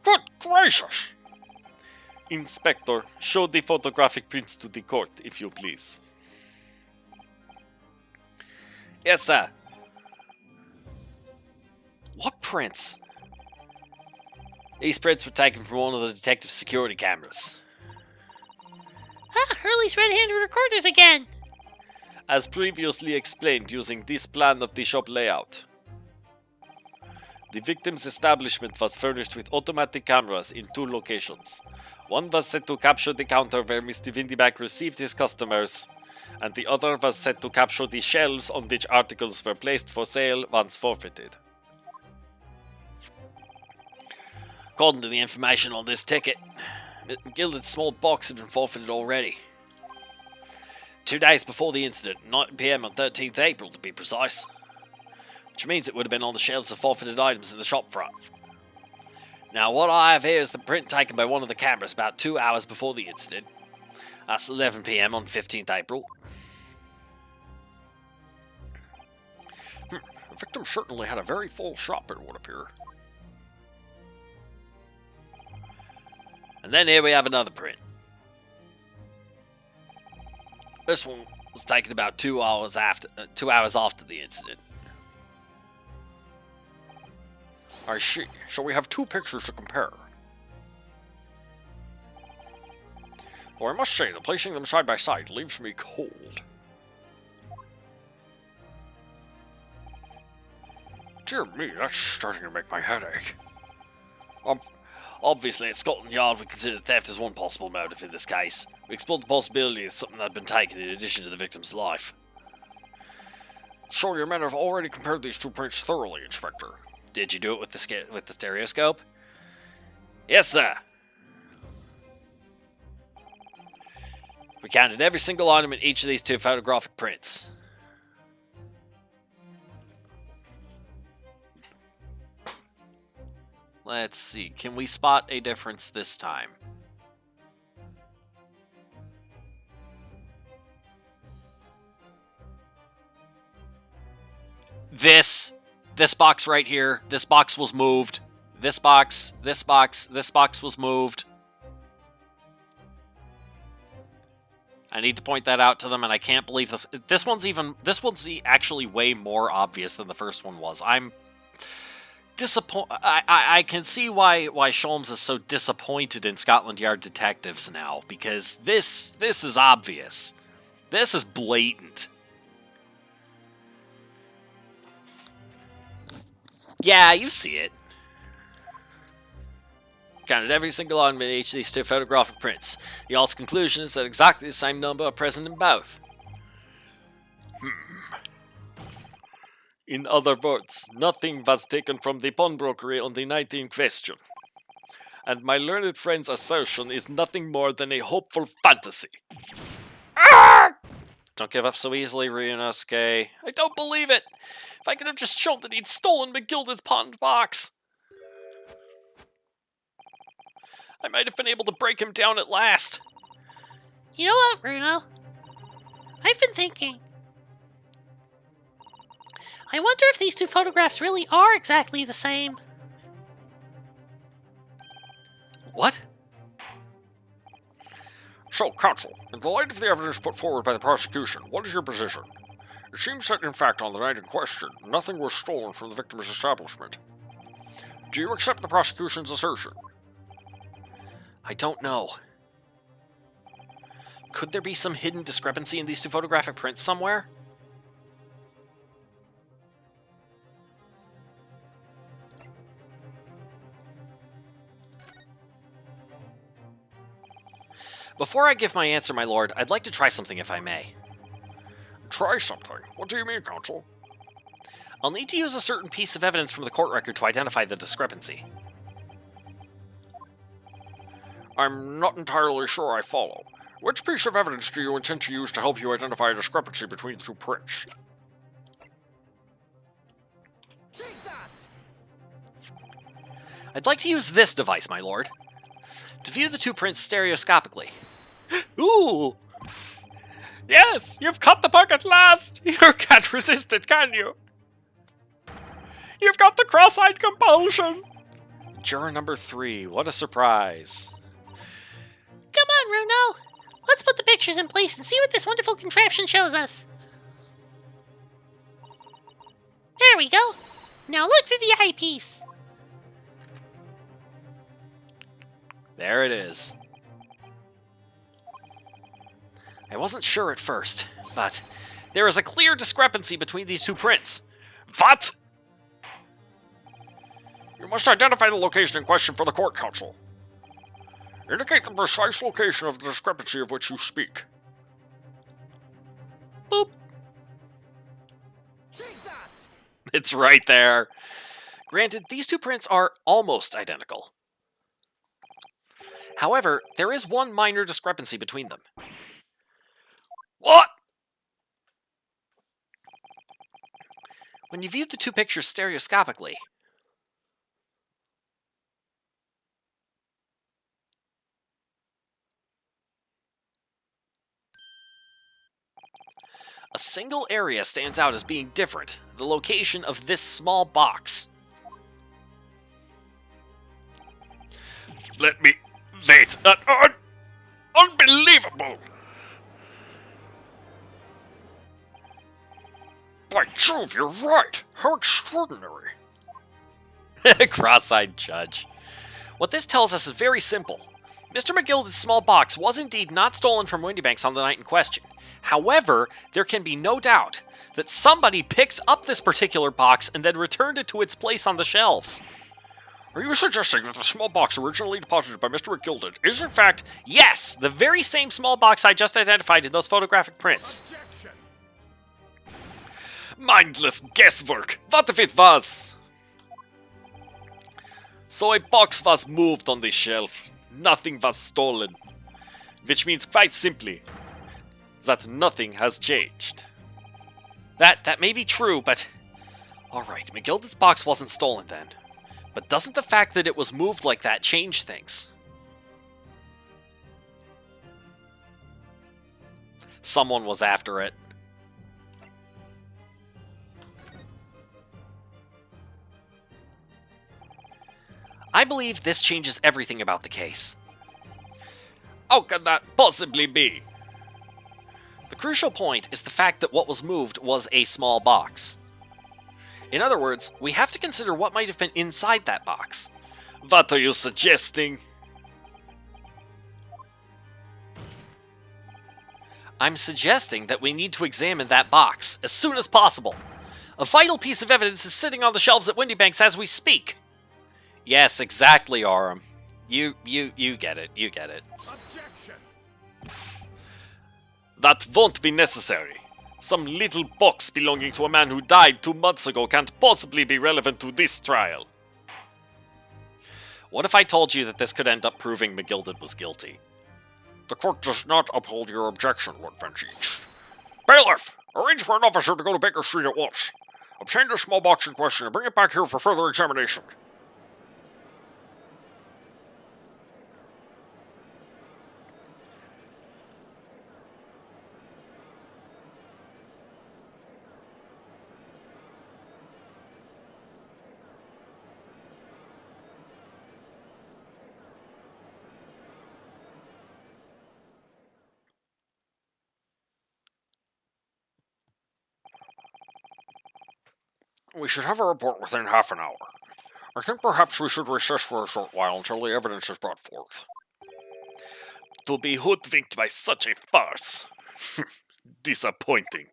Good gracious! Inspector, show the photographic prints to the court, if you please. Yes, sir. What prints? These prints were taken from one of the detective's security cameras. Ah, Hurley's red-handed recorders again. As previously explained using this plan of the shop layout. The victim's establishment was furnished with automatic cameras in 2 locations. One was set to capture the counter where Mr. Windyback received his customers, and the other was set to capture the shelves on which articles were placed for sale once forfeited. According to the information on this ticket, Gilded's small box had been forfeited already. 2 days before the incident, 9 PM on 13th April to be precise. Which means it would have been on the shelves of forfeited items in the shop front. Now what I have here is the print taken by one of the cameras about 2 hours before the incident. That's 11 PM on 15th April. The victim certainly had a very full shop, it would appear. And then here we have another print. This one was taken about 2 hours after the incident. I see. So we have 2 pictures to compare. Though I must say that placing them side by side leaves me cold. Dear me, that's starting to make my head ache. Obviously, at Scotland Yard, we consider theft as one possible motive in this case. We explored the possibility that something had been taken in addition to the victim's life. So your men have already compared these 2 prints thoroughly, Inspector. Did you do it with the stereoscope? Yes, sir. We counted every single item in each of these 2 photographic prints. Let's see. Can we spot a difference this time? This box right here, this box was moved. This box was moved. I need to point that out to them, and I can't believe this. This one's actually way more obvious than the first one was. I'm disappointed. I can see why Sholmes is so disappointed in Scotland Yard detectives now, because this is obvious. This is blatant. Yeah, you see it. Counted every single item in each of these 2 photographic prints. Y'all's conclusion is that exactly the same number are present in both. In other words, nothing was taken from the pawnbrokery on the night in question. And my learned friend's assertion is nothing more than a hopeful fantasy. Ah! Don't give up so easily, Ryunosuke. I don't believe it! If I could have just shown that he'd stolen McGilded's pawned box, I might have been able to break him down at last. You know what, Bruno? I've been thinking. I wonder if these 2 photographs really are exactly the same. What? So, counsel, in the light of the evidence put forward by the prosecution, what is your position? It seems that, in fact, on the night in question, nothing was stolen from the victim's establishment. Do you accept the prosecution's assertion? I don't know. Could there be some hidden discrepancy in these 2 photographic prints somewhere? Before I give my answer, my lord, I'd like to try something if I may. Try something? What do you mean, counsel? I'll need to use a certain piece of evidence from the court record to identify the discrepancy. I'm not entirely sure I follow. Which piece of evidence do you intend to use to help you identify a discrepancy between the 2 prints? Take that! I'd like to use this device, my lord, to view the 2 prints stereoscopically. Ooh! Yes, you've cut the bug at last! You can't resist it, can you? You've got the cross-eyed compulsion! Juror number 3, what a surprise. Come on, Bruno. Let's put the pictures in place and see what this wonderful contraption shows us. There we go. Now look through the eyepiece. There it is. I wasn't sure at first, but there is a clear discrepancy between these two prints. What? You must identify the location in question for the court counsel. Indicate the precise location of the discrepancy of which you speak. Boop. Take that! It's right there. Granted, these two prints are almost identical. However, there is one minor discrepancy between them. What? When you view the two pictures stereoscopically, a single area stands out as being different, the location of this small box. Let me... Wait, unbelievable! By Jove, you're right! How extraordinary! Cross-eyed judge. What this tells us is very simple. Mr. McGilda's small box was indeed not stolen from Windybanks on the night in question. However, there can be no doubt that somebody picked up this particular box and then returned it to its place on the shelves. Are you suggesting that the small box originally deposited by Mr. McGilded is in fact... Yes, the very same small box I just identified in those photographic prints. Objection! mindless guesswork? What if it was? So a box was moved on the shelf. Nothing was stolen. Which means quite simply that nothing has changed. That may be true, but... Alright, McGilded's box wasn't stolen then. But doesn't the fact that it was moved like that change things? Someone was after it. I believe this changes everything about the case. How can that possibly be? The crucial point is the fact that what was moved was a small box. In other words, we have to consider what might have been inside that box. What are you suggesting? I'm suggesting that we need to examine that box as soon as possible. A vital piece of evidence is sitting on the shelves at Windybanks as we speak. Yes, exactly, Aram. You get it. You get it. Objection! That won't be necessary. Some little box belonging to a man who died 2 months ago can't possibly be relevant to this trial. What if I told you that this could end up proving McGilded was guilty? The court does not uphold your objection, Lord Van Cheech. Bailiff, arrange for an officer to go to Baker Street at once. Obtain the small box in question and bring it back here for further examination. We should have a report within half an hour. I think perhaps we should recess for a short while until the evidence is brought forth. To be hoodwinked by such a farce. Disappointing.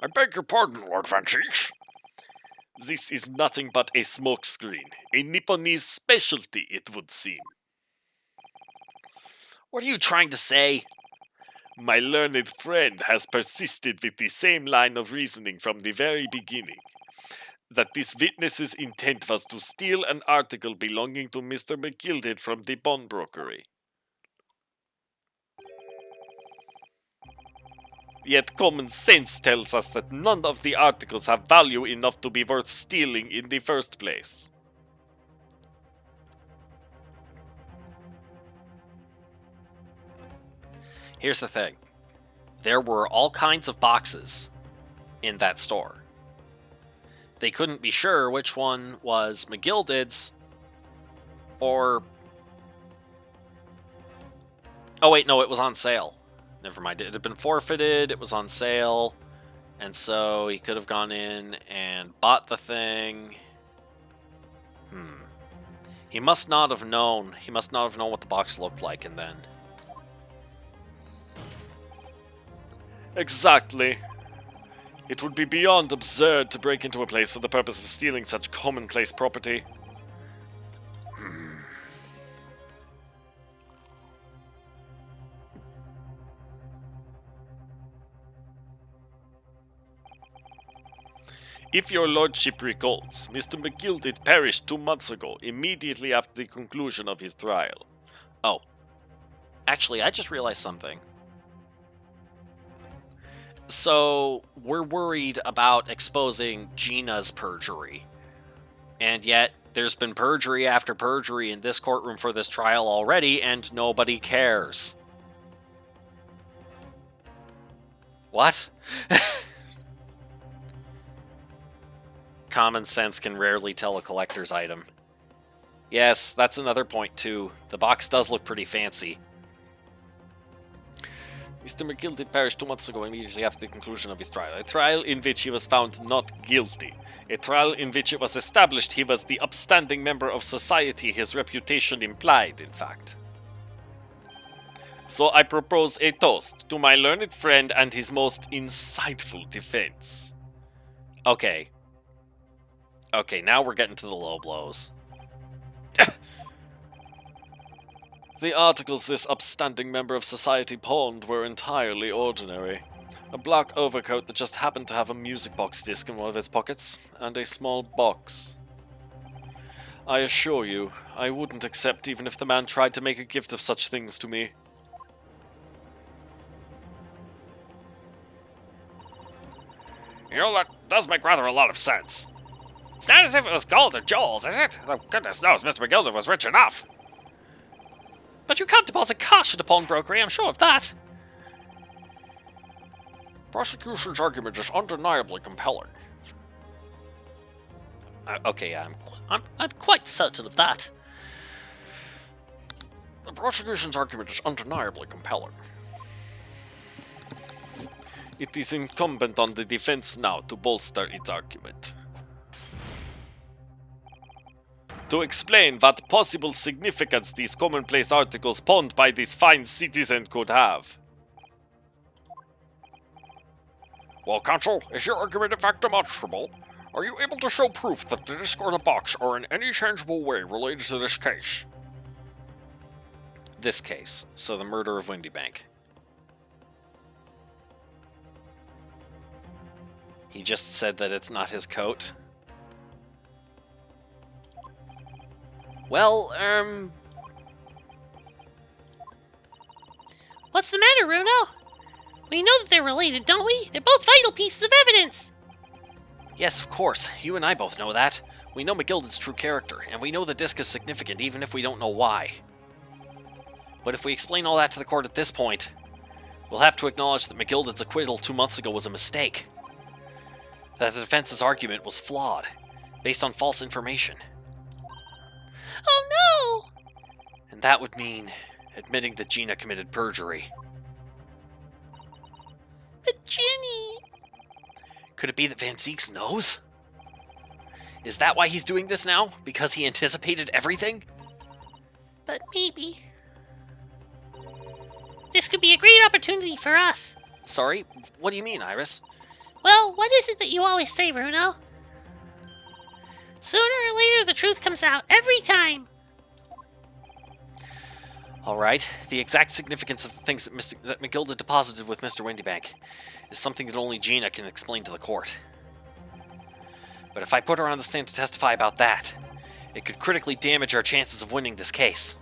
I beg your pardon, Lord Van Cheech. This is nothing but a smokescreen. A Nipponese specialty, it would seem. What are you trying to say? My learned friend has persisted with the same line of reasoning from the very beginning. That this witness's intent was to steal an article belonging to Mr. McGilded from the pawnbrokery. Yet common sense tells us that none of the articles have value enough to be worth stealing in the first place. Here's the thing. There were all kinds of boxes in that store. They couldn't be sure which one was McGilded's or... Oh wait, no, it was on sale. Never mind, it had been forfeited, it was on sale, and so he could have gone in and bought the thing. He must not have known. He must not have known what the box looked like, and then... Exactly. It would be beyond absurd to break into a place for the purpose of stealing such commonplace property. If your lordship recalls, Mr. McGilded perished 2 months ago, immediately after the conclusion of his trial. Oh. Actually, I just realized something. So, we're worried about exposing Gina's perjury. And yet, there's been perjury after perjury in this courtroom for this trial already, and nobody cares. What? Common sense can rarely tell a collector's item. Yes, that's another point, too. The box does look pretty fancy. Mr. McGilded perished 2 months ago, immediately after the conclusion of his trial. A trial in which he was found not guilty. A trial in which it was established he was the upstanding member of society his reputation implied, in fact. So I propose a toast to my learned friend and his most insightful defense. Okay. Okay, now we're getting to the low blows. The articles this upstanding member of society pawned were entirely ordinary. A black overcoat that just happened to have a music box disc in one of its pockets, and a small box. I assure you, I wouldn't accept even if the man tried to make a gift of such things to me. You know, that does make rather a lot of sense. It's not as if it was gold or jewels, is it? Though goodness knows Mr. McGilded was rich enough. But you can't deposit cash at a pawnbrokery, I'm sure of that. Prosecution's argument is undeniably compelling. Okay, yeah, I'm quite certain of that. The prosecution's argument is undeniably compelling. It is incumbent on the defense now to bolster its argument. To explain what possible significance these commonplace articles pawned by this fine citizen could have. Well, counsel, is your argument in fact demonstrable? Are you able to show proof that the disc or the box are in any tangible way related to this case? this case. So the murder of Windybank. He just said that it's not his coat. Well, What's the matter, Runo? We know that they're related, don't we? They're both vital pieces of evidence! yes, of course. You and I both know that. We know McGilded's true character, and we know the disc is significant even if we don't know why. But if we explain all that to the court at this point, we'll have to acknowledge that McGilded's acquittal 2 months ago was a mistake. That the defense's argument was flawed, based on false information. Oh no! And that would mean admitting that Gina committed perjury. But Jenny... Could it be that Van Zieks knows? Is that why he's doing this now? Because he anticipated everything? But maybe... This could be a great opportunity for us. Sorry, what do you mean, Iris? Well, what is it that you always say, Bruno? Sooner or later, the truth comes out, every time. Alright, the exact significance of the things that McGilded deposited with Mr. Windybank is something that only Gina can explain to the court. But if I put her on the stand to testify about that, it could critically damage our chances of winning this case.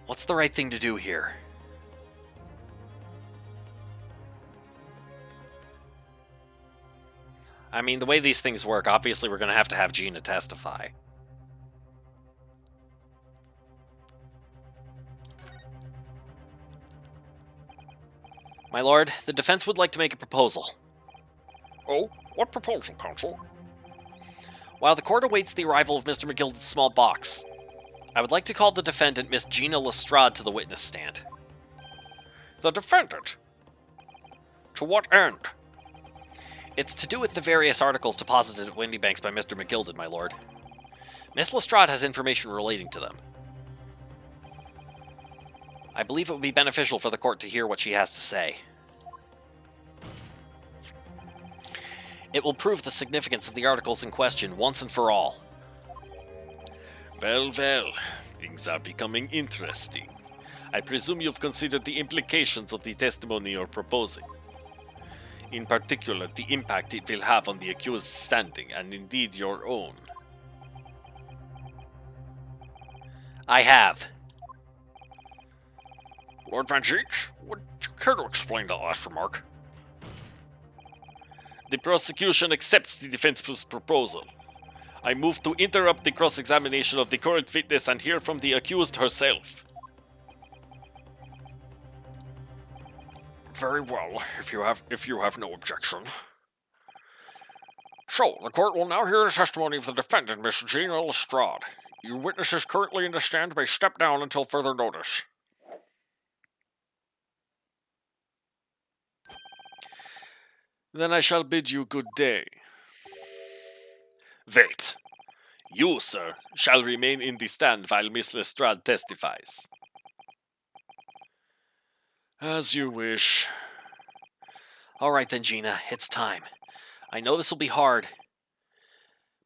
What's the right thing to do here? I mean, the way these things work, obviously we're going to have Gina testify. My lord, the defense would like to make a proposal. Oh, what proposal, counsel? While the court awaits the arrival of Mr. McGilded's small box, I would like to call the defendant, Miss Gina Lestrade, to the witness stand. The defendant? To what end? It's to do with the various articles deposited at Windybanks by Mr. McGilded, my lord. Miss Lestrade has information relating to them. I believe it would be beneficial for the court to hear what she has to say. It will prove the significance of the articles in question once and for all. Well, well, things are becoming interesting. I presume you've considered the implications of the testimony you're proposing. In particular, the impact it will have on the accused's standing, and indeed your own. I have. Lord Van Geeks, would you care to explain that last remark? The prosecution accepts the defense's proposal. I move to interrupt the cross-examination of the current witness and hear from the accused herself. Very well, if you have no objection. So, the court will now hear the testimony of the defendant, Miss Gina Lestrade. You witnesses currently in the stand may step down until further notice. Then I shall bid you good day. Wait. You, sir, shall remain in the stand while Miss Lestrade testifies. As you wish. All right then, Gina, it's time. I know this will be hard,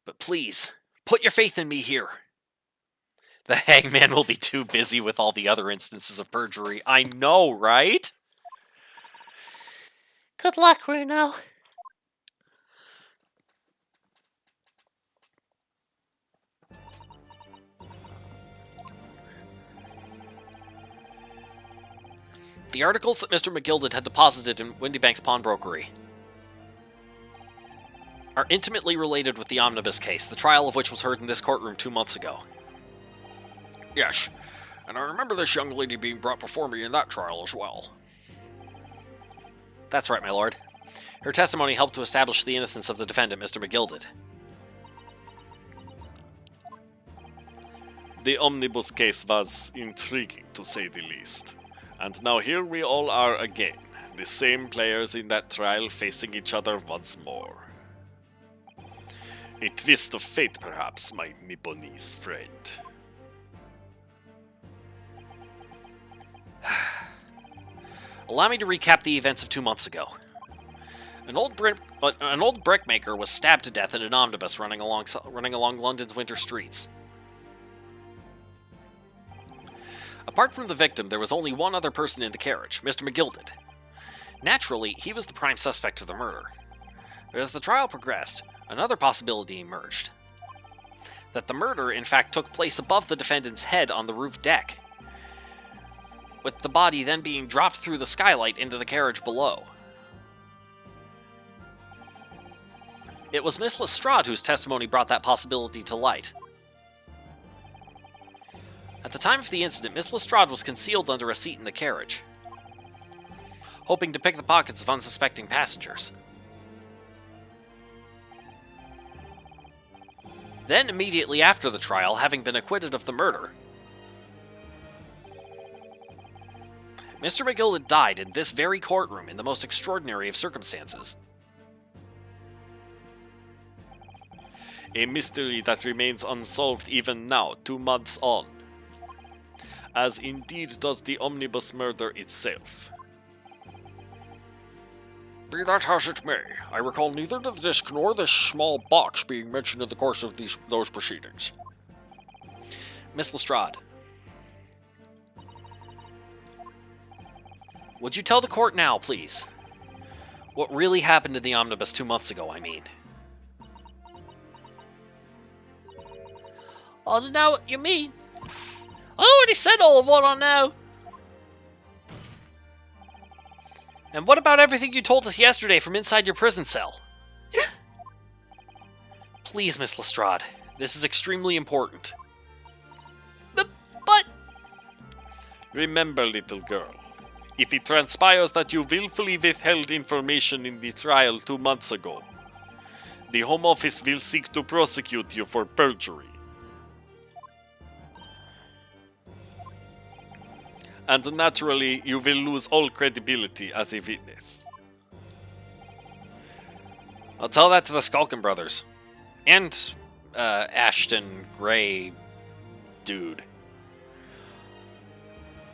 but please, put your faith in me here. The hangman will be too busy with all the other instances of perjury. I know, right? Good luck, Bruno. The articles that Mr. McGilded had deposited in Windybank's pawnbrokery are intimately related with the omnibus case, the trial of which was heard in this courtroom 2 months ago. Yes, and I remember this young lady being brought before me in that trial as well. That's right, my lord. Her testimony helped to establish the innocence of the defendant, Mr. McGilded. The omnibus case was intriguing, to say the least. And now here we all are again, the same players in that trial facing each other once more. A twist of fate, perhaps, my Nipponese friend. Allow me to recap the events of 2 months ago. An old brickmaker was stabbed to death in an omnibus running along London's winter streets. Apart from the victim, there was only one other person in the carriage, Mr. McGilded. Naturally, he was the prime suspect of the murder. But as the trial progressed, another possibility emerged. That the murder, in fact, took place above the defendant's head on the roof deck, with the body then being dropped through the skylight into the carriage below. It was Miss Lestrade whose testimony brought that possibility to light. At the time of the incident, Miss Lestrade was concealed under a seat in the carriage, hoping to pick the pockets of unsuspecting passengers. Then, immediately after the trial, having been acquitted of the murder, Mr. McGilded died in this very courtroom in the most extraordinary of circumstances. A mystery that remains unsolved even now, 2 months on. As indeed does the omnibus murder itself. Be that as it may, I recall neither the disc nor this small box being mentioned in the course of those proceedings. Miss Lestrade, would you tell the court now, please? What really happened in the omnibus 2 months ago, I mean. I don't know what you mean. I already said all of what I know. And what about everything you told us yesterday from inside your prison cell? Please, Miss Lestrade, this is extremely important. But... Remember, little girl, if it transpires that you willfully withheld information in the trial 2 months ago, the Home Office will seek to prosecute you for perjury. And naturally, you will lose all credibility as a witness. I'll tell that to the Skulkin brothers. And, Ashton Gray dude.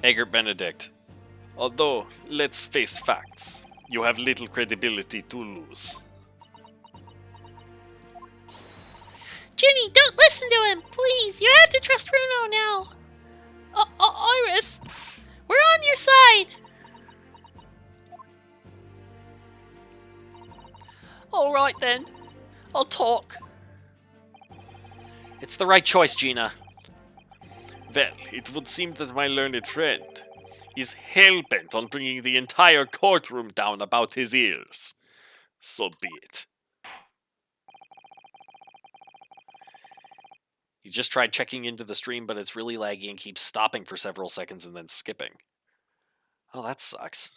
Egbert Benedict. Although, let's face facts. You have little credibility to lose. Ginny, don't listen to him, please. You have to trust Bruno now. Iris, we're on your side. All right then, I'll talk. It's the right choice, Gina. Well, it would seem that my learned friend is hell-bent on bringing the entire courtroom down about his ears. So be it. You just tried checking into the stream, but it's really laggy and keeps stopping for several seconds and then skipping. Oh, that sucks.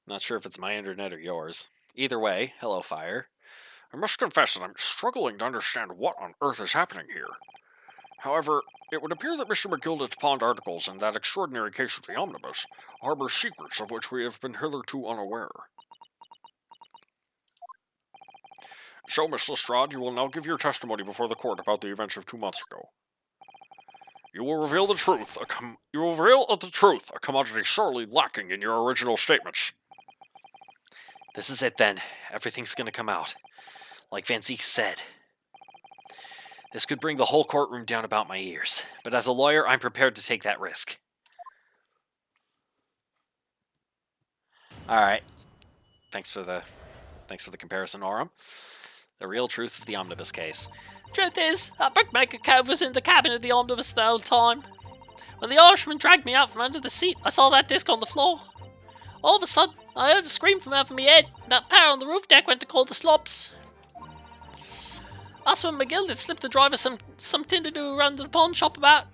Not sure if it's my internet or yours. Either way, hello, Fire. I must confess that I'm struggling to understand what on earth is happening here. However, it would appear that Mr. McGilded's pawned articles in that extraordinary case of the omnibus harbor secrets of which we have been hitherto unaware. So, Miss Lestrade, you will now give your testimony before the court about the events of 2 months ago. You will reveal the truth, a commodity sorely lacking in your original statements. This is it then. Everything's gonna come out. Like Van Ziek said. This could bring the whole courtroom down about my ears, but as a lawyer, I'm prepared to take that risk. Alright. Thanks for the comparison, Aurum. The real truth of the omnibus case. Truth is, that bookmaker cove was in the cabin of the omnibus the whole time. When the Irishman dragged me out from under the seat, I saw that disc on the floor. All of a sudden, I heard a scream from over my head, and that pair on the roof deck went to call the slops. That's when McGill had slipped the driver some tin to do around the pawn shop about.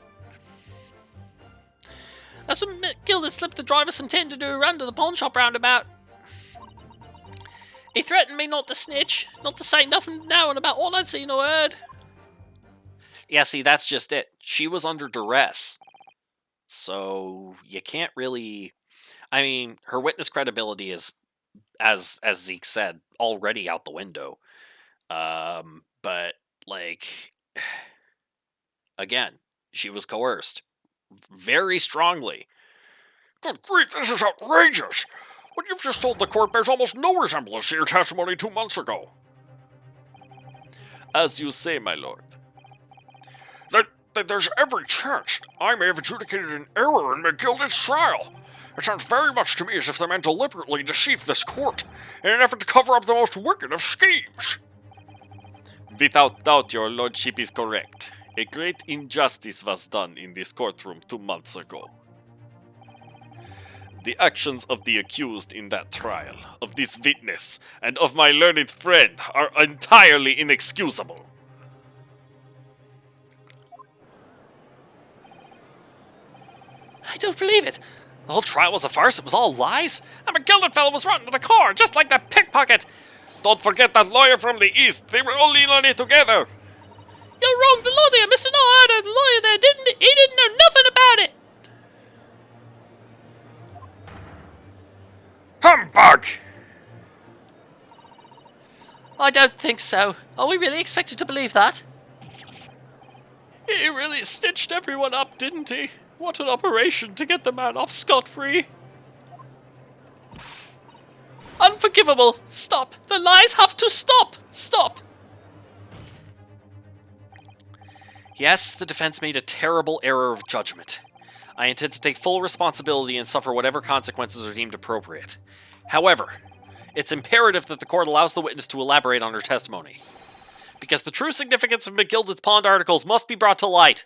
That's when McGill had slipped the driver some tin to do around the pawn shop roundabout. He threatened me not to snitch, not to say nothing now and about all I'd seen or heard. Yeah, see, that's just it. She was under duress. So, you can't really... I mean, her witness credibility is, as Zeke said, already out the window. But, like... Again, she was coerced. Very strongly. Good grief, this is outrageous! What you've just told the court bears almost no resemblance to your testimony 2 months ago. As you say, my lord. That there's every chance I may have adjudicated an error in McGilded's trial. It sounds very much to me as if the man deliberately deceived this court in an effort to cover up the most wicked of schemes. Without doubt, your lordship is correct. A great injustice was done in this courtroom 2 months ago. The actions of the accused in that trial, of this witness, and of my learned friend are entirely inexcusable. I don't believe it. The whole trial was a farce. It was all lies. That McGilded fellow was rotten to the core, just like that pickpocket. Don't forget that lawyer from the east. They were all in on it together. You're wrong. The lawyer, Mr. Norharder, the lawyer there, he didn't know nothing about it. Humbug! I don't think so. Are we really expected to believe that? He really stitched everyone up, didn't he? What an operation to get the man off scot-free. Unforgivable. Stop. The lies have to stop. Stop. Yes, the defense made a terrible error of judgment. I intend to take full responsibility and suffer whatever consequences are deemed appropriate. However, it's imperative that the court allows the witness to elaborate on her testimony. Because the true significance of McGilded's pawned articles must be brought to light.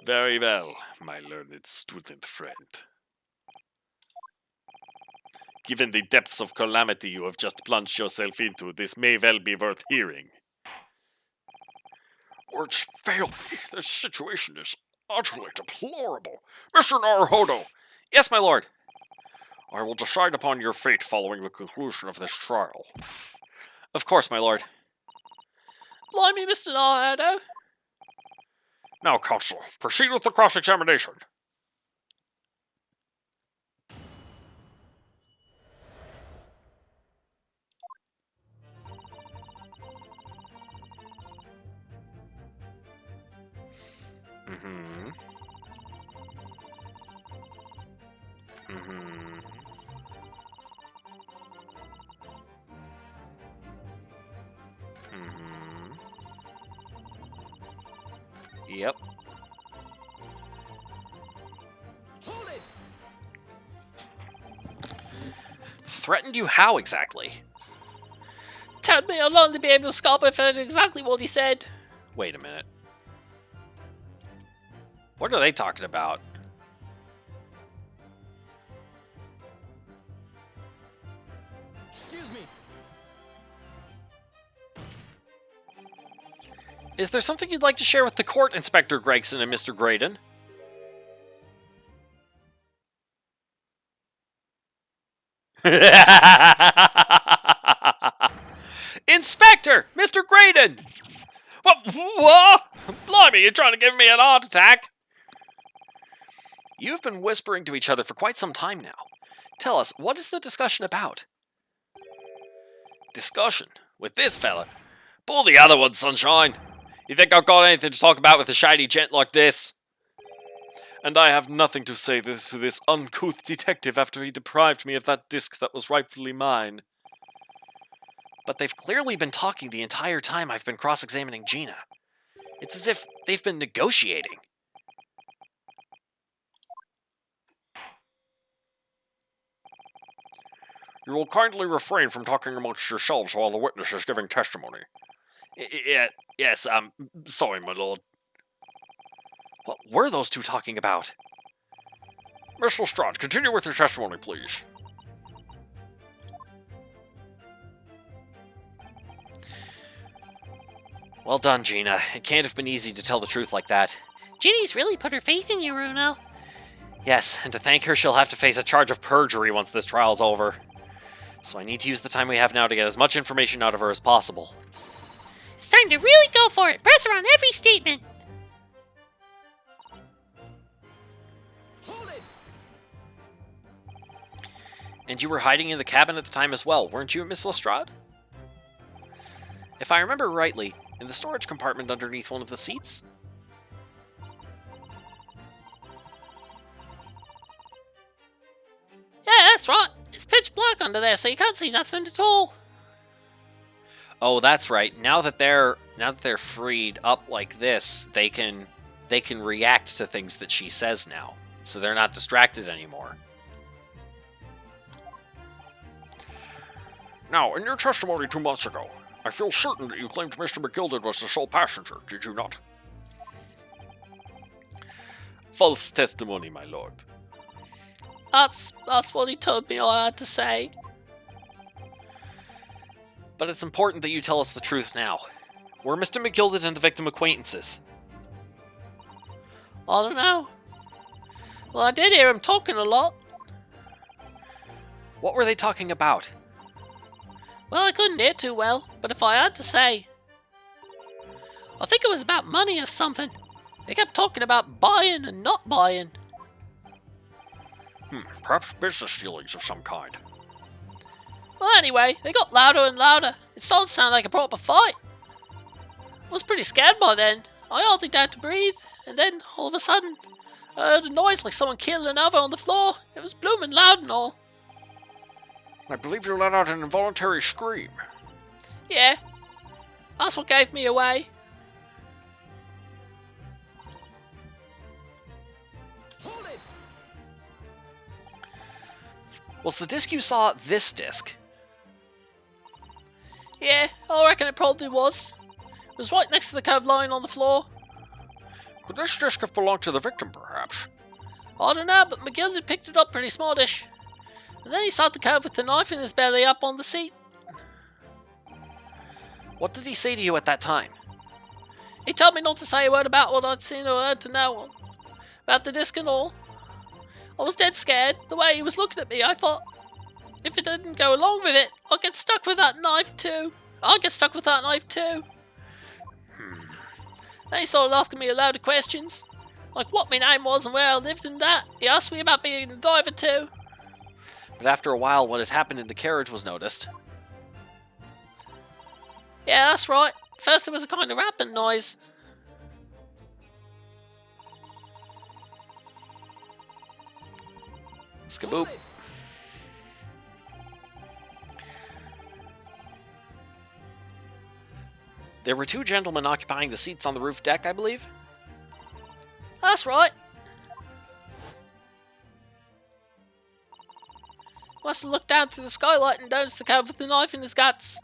Very well, my learned student friend. Given the depths of calamity you have just plunged yourself into, this may well be worth hearing. Words fail me. This situation is utterly deplorable. Mr. Naruhodo! Yes, my lord. I will decide upon your fate following the conclusion of this trial. Of course, my lord. Blimey, Mr. Nardo. Now, counsel, proceed with the cross-examination. Mm-hmm. Mm-hmm. Mm-hmm. Yep. Hold it! Threatened you how exactly? Told me I'd only be able to scalp if I did exactly what he said. Wait a minute. What are they talking about? Excuse me. Is there something you'd like to share with the court, Inspector Gregson and Mr. Graydon? Inspector! Mr. Graydon! What? Blimey, you're trying to give me an heart attack? You've been whispering to each other for quite some time now. Tell us, what is the discussion about? Discussion? With this fella? Pull the other one, sunshine. You think I've got anything to talk about with a shiny gent like this? And I have nothing to say to this uncouth detective after he deprived me of that disc that was rightfully mine. But they've clearly been talking the entire time I've been cross-examining Gina. It's as if they've been negotiating. You will kindly refrain from talking amongst yourselves while the witness is giving testimony. Yes, sorry, my lord. What were those two talking about? Miss Lestrade, continue with your testimony, please. Well done, Gina. It can't have been easy to tell the truth like that. Ginny's really put her faith in you, Runo. Yes, and to thank her, she'll have to face a charge of perjury once this trial's over. So I need to use the time we have now to get as much information out of her as possible. It's time to really go for it. Press her on every statement. Hold it! And you were hiding in the cabin at the time as well, weren't you, Miss Lestrade? If I remember rightly, in the storage compartment underneath one of the seats? Yeah, that's right. It's pitch black under there, so you can't see nothing at all. Oh, that's right. Now that they're freed up like this, they can react to things that she says now. So they're not distracted anymore. Now, in your testimony 2 months ago, I feel certain that you claimed Mr. McGilded was the sole passenger, did you not? False testimony, my lord. That's what he told me I had to say. But it's important that you tell us the truth now. Were Mr. McGilded and the victim acquaintances? I don't know. Well, I did hear him talking a lot. What were they talking about? Well, I couldn't hear too well, but if I had to say, I think it was about money or something. They kept talking about buying and not buying. Perhaps business dealings of some kind. Well, anyway, they got louder and louder. It started to sound like a proper fight. I was pretty scared by then. I hardly dared to breathe, and then, all of a sudden, I heard a noise like someone killed another on the floor. It was blooming loud and all. I believe you let out an involuntary scream. Yeah, that's what gave me away. Hold it! Was the disc you saw this disc? Yeah, I reckon it probably was. It was right next to the curve lying on the floor. Could this disc have belonged to the victim, perhaps? I don't know, but McGilded picked it up pretty smartish. And then he sat the curve with the knife in his belly up on the seat. What did he say to you at that time? He told me not to say a word about what I'd seen or heard to no one. About the disc and all. I was dead scared. The way he was looking at me, I thought, if it didn't go along with it, I'd get stuck with that knife too. I'd get stuck with that knife too. Then he started asking me a load of questions. Like what my name was and where I lived and that. He asked me about being a diver too. But after a while, what had happened in the carriage was noticed. Yeah, that's right. First there was a kind of rapping noise. Skaboop. There were 2 gentlemen occupying the seats on the roof deck, I believe. That's right. Must have looked down through the skylight and noticed the cab with the knife in his guts.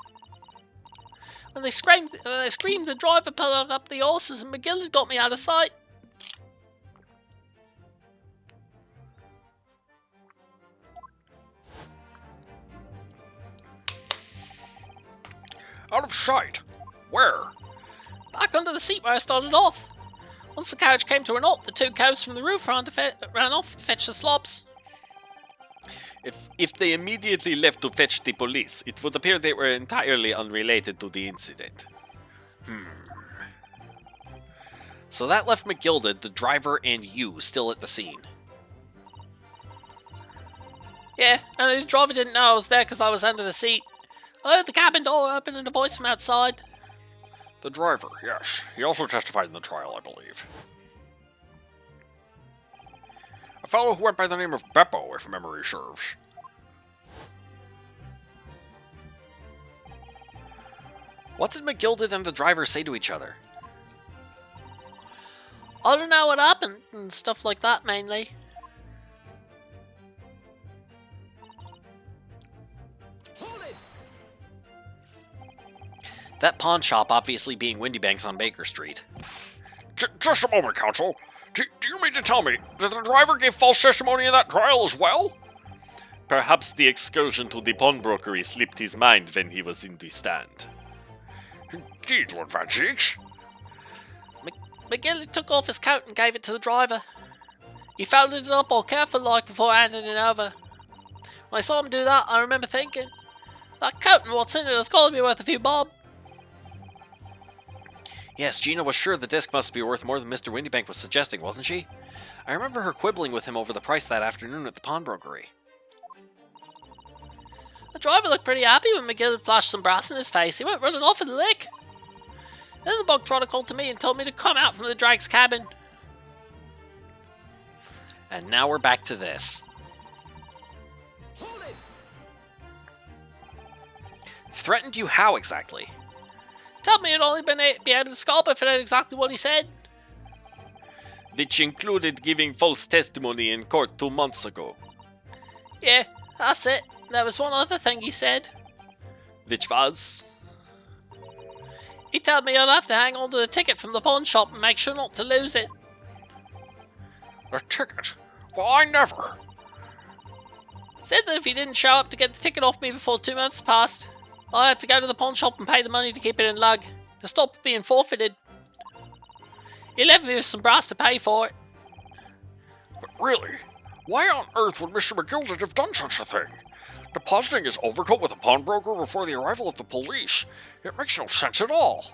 When they screamed, the driver pulled up the horses and McGill had got me out of sight. Out of sight. Where? Back under the seat where I started off. Once the carriage came to a halt, the 2 cows from the roof ran off to fetch the slobs. If they immediately left to fetch the police, it would appear they were entirely unrelated to the incident. So that left McGilded, the driver, and you still at the scene. Yeah, and the driver didn't know I was there because I was under the seat. I heard the cabin door open and a voice from outside. The driver, yes. He also testified in the trial, I believe. A fellow who went by the name of Beppo, if memory serves. What did McGilded and the driver say to each other? I don't know what happened and stuff like that mainly. Hold it! That pawn shop obviously being Windybanks on Baker Street. Just a moment, counsel. Do you mean to tell me that the driver gave false testimony in that trial as well? Perhaps the excursion to the pawnbrokery slipped his mind when he was in the stand. Indeed, Lord Van Zeeks. McGill took off his coat and gave it to the driver. He folded it up all careful like before handing it over. When I saw him do that, I remember thinking, that coat and what's in it has got to be worth a few bob. Yes, Gina was sure the disc must be worth more than Mr. Windybank was suggesting, wasn't she? I remember her quibbling with him over the price that afternoon at the pawnbrokery. The driver looked pretty happy when McGill had flashed some brass in his face. He went running off with a lick. Then the bog trotter called to me and told me to come out from the drag's cabin. And now we're back to this. Hold it! Threatened you how exactly? Told me he'd only be able to scalp if it had exactly what he said. Which included giving false testimony in court 2 months ago. Yeah, that's it. There was one other thing he said. Which was? He told me I'd have to hang on to the ticket from the pawn shop and make sure not to lose it. The ticket? Well, I never. Said that if he didn't show up to get the ticket off me before 2 months passed, I had to go to the pawn shop and pay the money to keep it in lug, to stop it being forfeited. He left me with some brass to pay for it. But really, why on earth would Mr. McGilded have done such a thing? Depositing his overcoat with a pawnbroker before the arrival of the police? It makes no sense at all.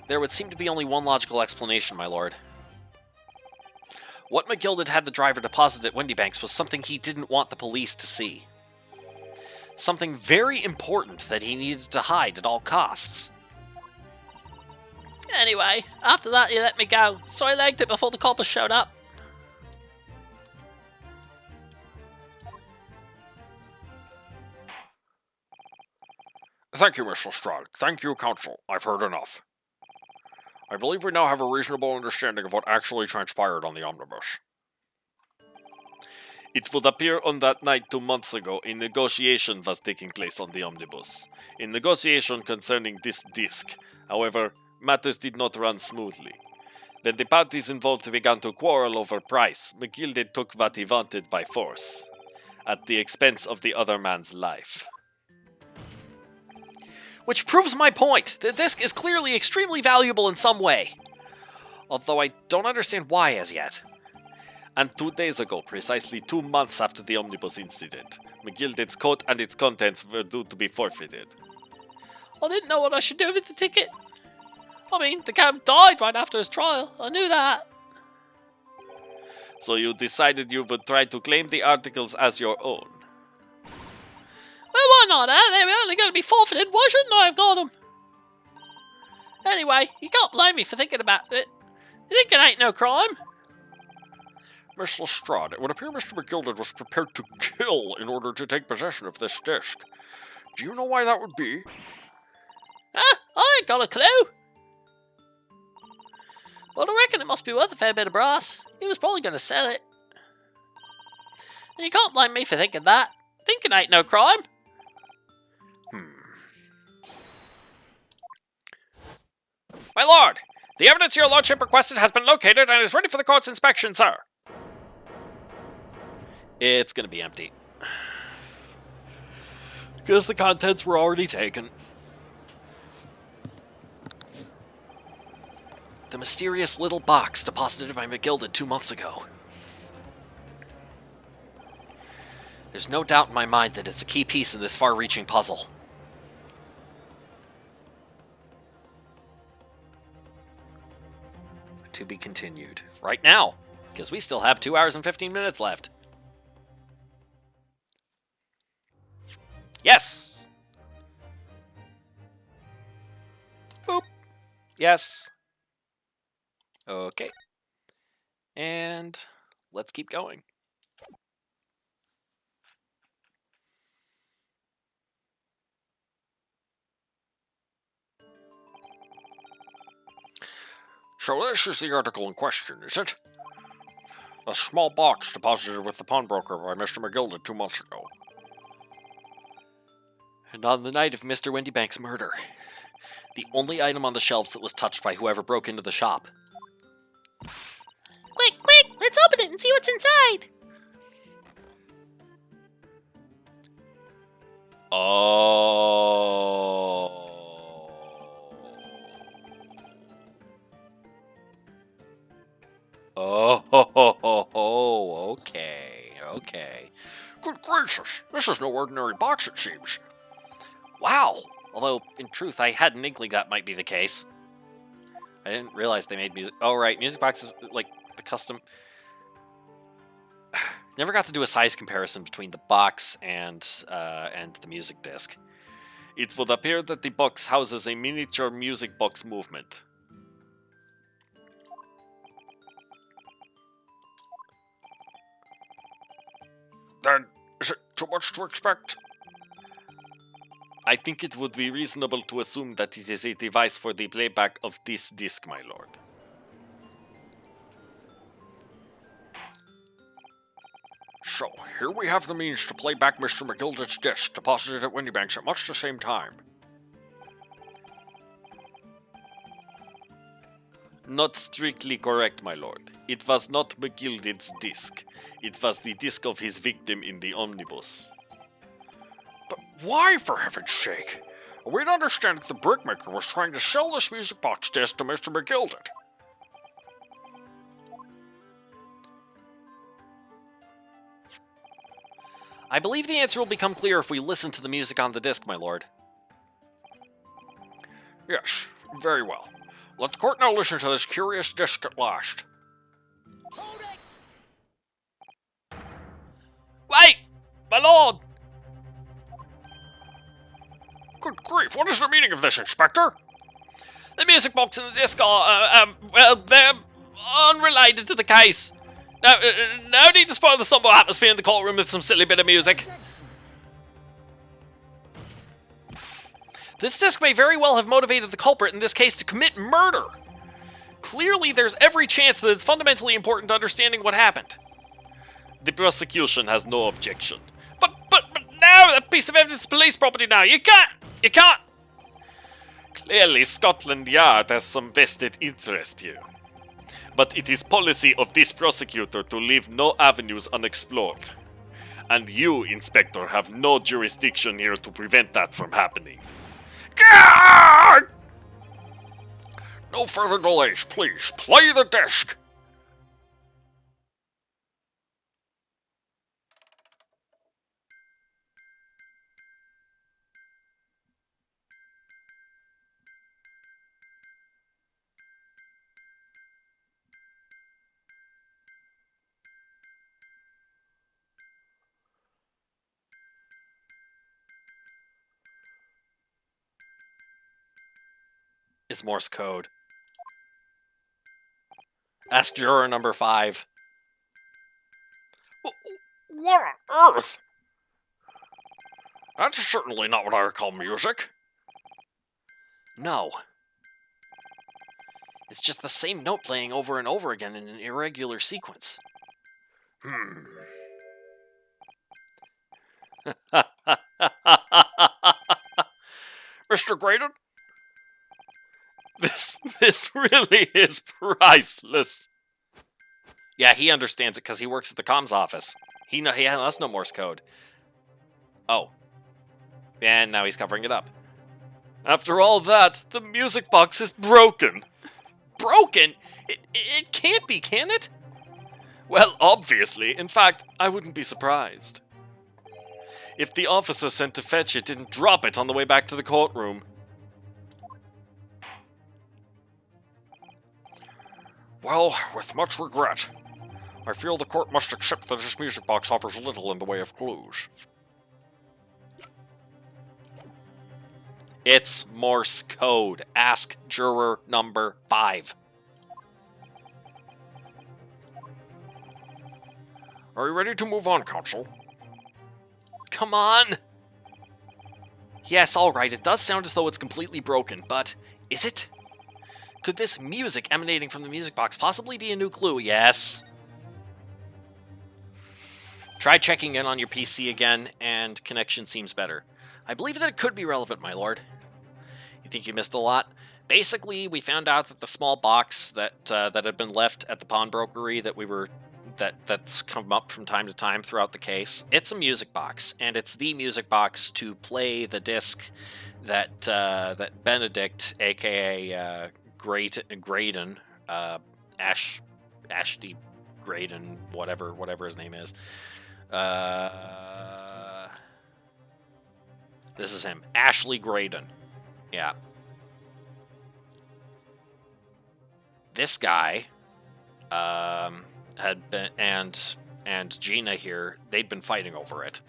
There would seem to be only one logical explanation, my lord. What McGilded had the driver deposit at Windybanks was something he didn't want the police to see. Something very important that he needed to hide at all costs. Anyway, after that he let me go, so I legged it before the coppers showed up. Thank you, Mr. Strad. Thank you, counsel. I've heard enough. I believe we now have a reasonable understanding of what actually transpired on the omnibus. It would appear on that night 2 months ago, a negotiation was taking place on the omnibus. A negotiation concerning this disc. However, matters did not run smoothly. When the parties involved began to quarrel over price, McGilded took what he wanted by force, at the expense of the other man's life. Which proves my point! The disc is clearly extremely valuable in some way. Although I don't understand why as yet. And 2 days ago, precisely 2 months after the omnibus incident, McGilded's coat and its contents were due to be forfeited. I didn't know what I should do with the ticket. I mean, the cab died right after his trial. I knew that. So you decided you would try to claim the articles as your own. Well, why not, eh? They were only going to be forfeited. Why shouldn't I have got them? Anyway, you can't blame me for thinking about it. You think it ain't no crime? Miss Lestrade, it would appear Mr. McGilded was prepared to kill in order to take possession of this disc. Do you know why that would be? I ain't got a clue. But I reckon it must be worth a fair bit of brass. He was probably going to sell it. And you can't blame me for thinking that. Thinking ain't no crime. My lord, the evidence your lordship requested has been located and is ready for the court's inspection, sir. It's gonna be empty. Because the contents were already taken. The mysterious little box deposited by McGilded 2 months ago. There's no doubt in my mind that it's a key piece in this far-reaching puzzle. To be continued. Right now, because we still have 2 hours and 15 minutes left. Yes! Boop. Yes. Okay. And let's keep going. So this is the article in question, is it? A small box deposited with the pawnbroker by Mr. McGilded 2 months ago. And on the night of Mr. Wendybank's murder, the only item on the shelves that was touched by whoever broke into the shop. Quick, quick! Let's open it and see what's inside! Oh. Oh, okay. Good gracious, this is no ordinary box, it seems. Wow. Although, in truth, I had an inkling that might be the case. I didn't realize they made music. Oh, right. Music boxes, like, the custom... Never got to do a size comparison between the box and the music disc. It would appear that the box houses a miniature music box movement. Then, is it too much to expect? I think it would be reasonable to assume that it is a device for the playback of this disc, my lord. So, here we have the means to play back Mr. McGilded's disc deposited at Windybanks at much the same time. Not strictly correct, my lord. It was not McGilded's disc. It was the disc of his victim in the omnibus. But why, for heaven's sake? We'd understand that the brickmaker was trying to sell this music box disc to Mr. McGilded. I believe the answer will become clear if we listen to the music on the disc, my lord. Yes, very well. Let the court now listen to this curious disc at last. Hold it! Wait! My lord! Good grief, what is the meaning of this, Inspector? The music box and the disc are, well, they're unrelated to the case. No need to spoil the somber atmosphere in the courtroom with some silly bit of music. This disc may very well have motivated the culprit in this case to commit murder. Clearly, there's every chance that it's fundamentally important to understanding what happened. The prosecution has no objection. But now that piece of evidence is police property now. You can't. Clearly, Scotland Yard has some vested interest here. But it is policy of this prosecutor to leave no avenues unexplored. And you, Inspector, have no jurisdiction here to prevent that from happening. God! No further delays, please. Play the disc. It's Morse code. Ask juror number 5. What on earth? That's certainly not what I would call music. No. It's just the same note playing over and over again in an irregular sequence. Mr. Graydon? This really is priceless. Yeah, he understands it because he works at the comms office. He has no Morse code. Oh. And now he's covering it up. After all that, the music box is broken. Broken? It can't be, can it? Well, obviously. In fact, I wouldn't be surprised if the officer sent to fetch it didn't drop it on the way back to the courtroom. Well, with much regret, I feel the court must accept that this music box offers little in the way of clues. It's Morse code. Ask juror number 5. Are you ready to move on, counsel? Come on! Yes, alright, it does sound as though it's completely broken, but is it? Could this music emanating from the music box possibly be a new clue? Yes. Try checking in on your PC again, and connection seems better. I believe that it could be relevant, my lord. You think you missed a lot? Basically, we found out that the small box that had been left at the pawnbrokery that's come up from time to time throughout the case. It's a music box, and it's the music box to play the disc that Benedict, aka Graydon, Ashty Graydon, whatever his name is. This is him, Ashley Graydon. Yeah. This guy, had been, and Gina here, they'd been fighting over it.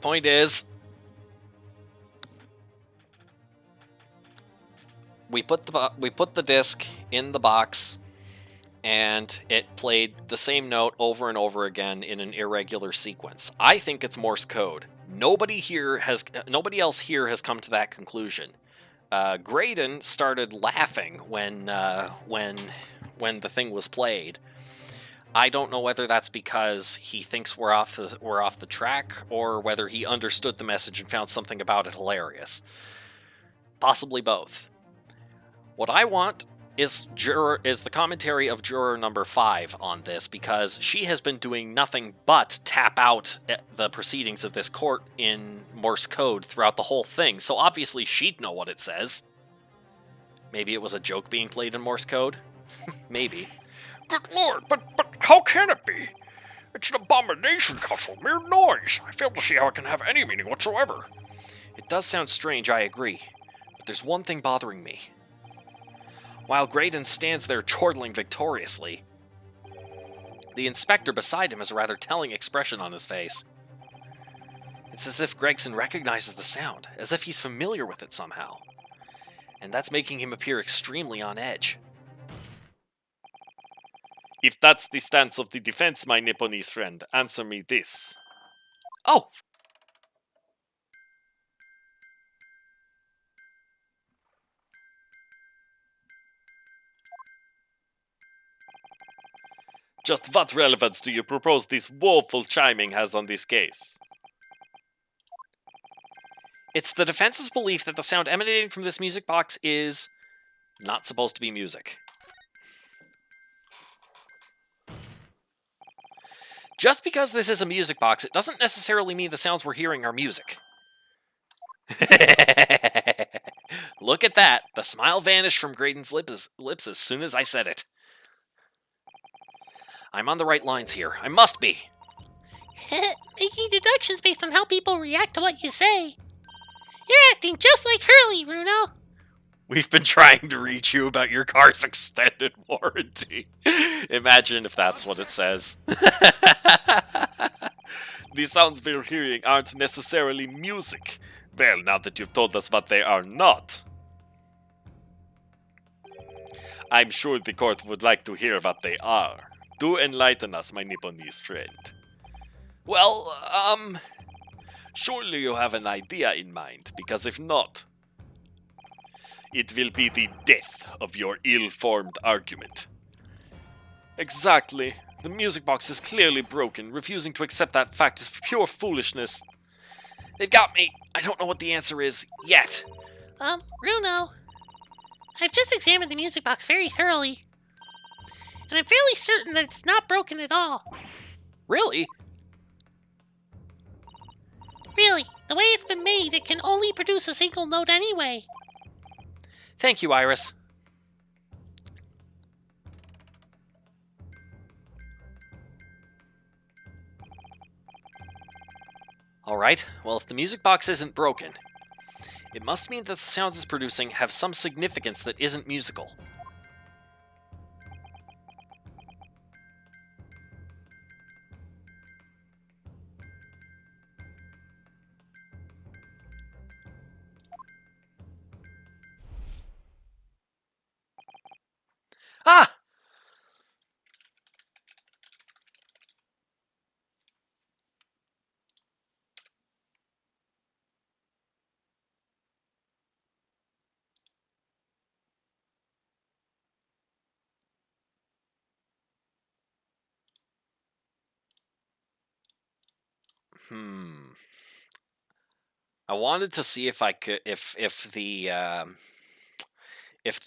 Point is, we put the disc in the box, and it played the same note over and over again in an irregular sequence. I think it's Morse code. Nobody else here has come to that conclusion. Graydon started laughing when the thing was played. I don't know whether that's because he thinks we're off the track, or whether he understood the message and found something about it hilarious. Possibly both. What I want is the commentary of juror number 5 on this, because she has been doing nothing but tap out the proceedings of this court in Morse code throughout the whole thing, so obviously she'd know what it says. Maybe it was a joke being played in Morse code? Maybe. Good lord, but how can it be? It's an abomination, counsel, mere noise. I fail to see how it can have any meaning whatsoever. It does sound strange, I agree, but there's one thing bothering me. While Graydon stands there chortling victoriously, the inspector beside him has a rather telling expression on his face. It's as if Gregson recognizes the sound, as if he's familiar with it somehow. And that's making him appear extremely on edge. If that's the stance of the defense, my Nipponese friend, answer me this. Oh! Just what relevance do you propose this woeful chiming has on this case? It's the defense's belief that the sound emanating from this music box is not supposed to be music. Just because this is a music box, it doesn't necessarily mean the sounds we're hearing are music. Look at that. The smile vanished from Graydon's lips as soon as I said it. I'm on the right lines here. I must be. Making deductions based on how people react to what you say. You're acting just like Hurley, Runo. We've been trying to reach you about your car's extended warranty. Imagine if that's what it says. The sounds we're hearing aren't necessarily music. Well, now that you've told us what they are not. I'm sure the court would like to hear what they are. Do enlighten us, my Nipponese friend. Well, surely you have an idea in mind, because if not, it will be the death of your ill-formed argument. Exactly. The music box is clearly broken. Refusing to accept that fact is pure foolishness. They've got me. I don't know what the answer is yet. Runo, I've just examined the music box very thoroughly, and I'm fairly certain that it's not broken at all. Really? Really, the way it's been made, it can only produce a single note anyway. Thank you, Iris. Alright, well, if the music box isn't broken, it must mean that the sounds it's producing have some significance that isn't musical. Ah! I wanted to see if I could, if the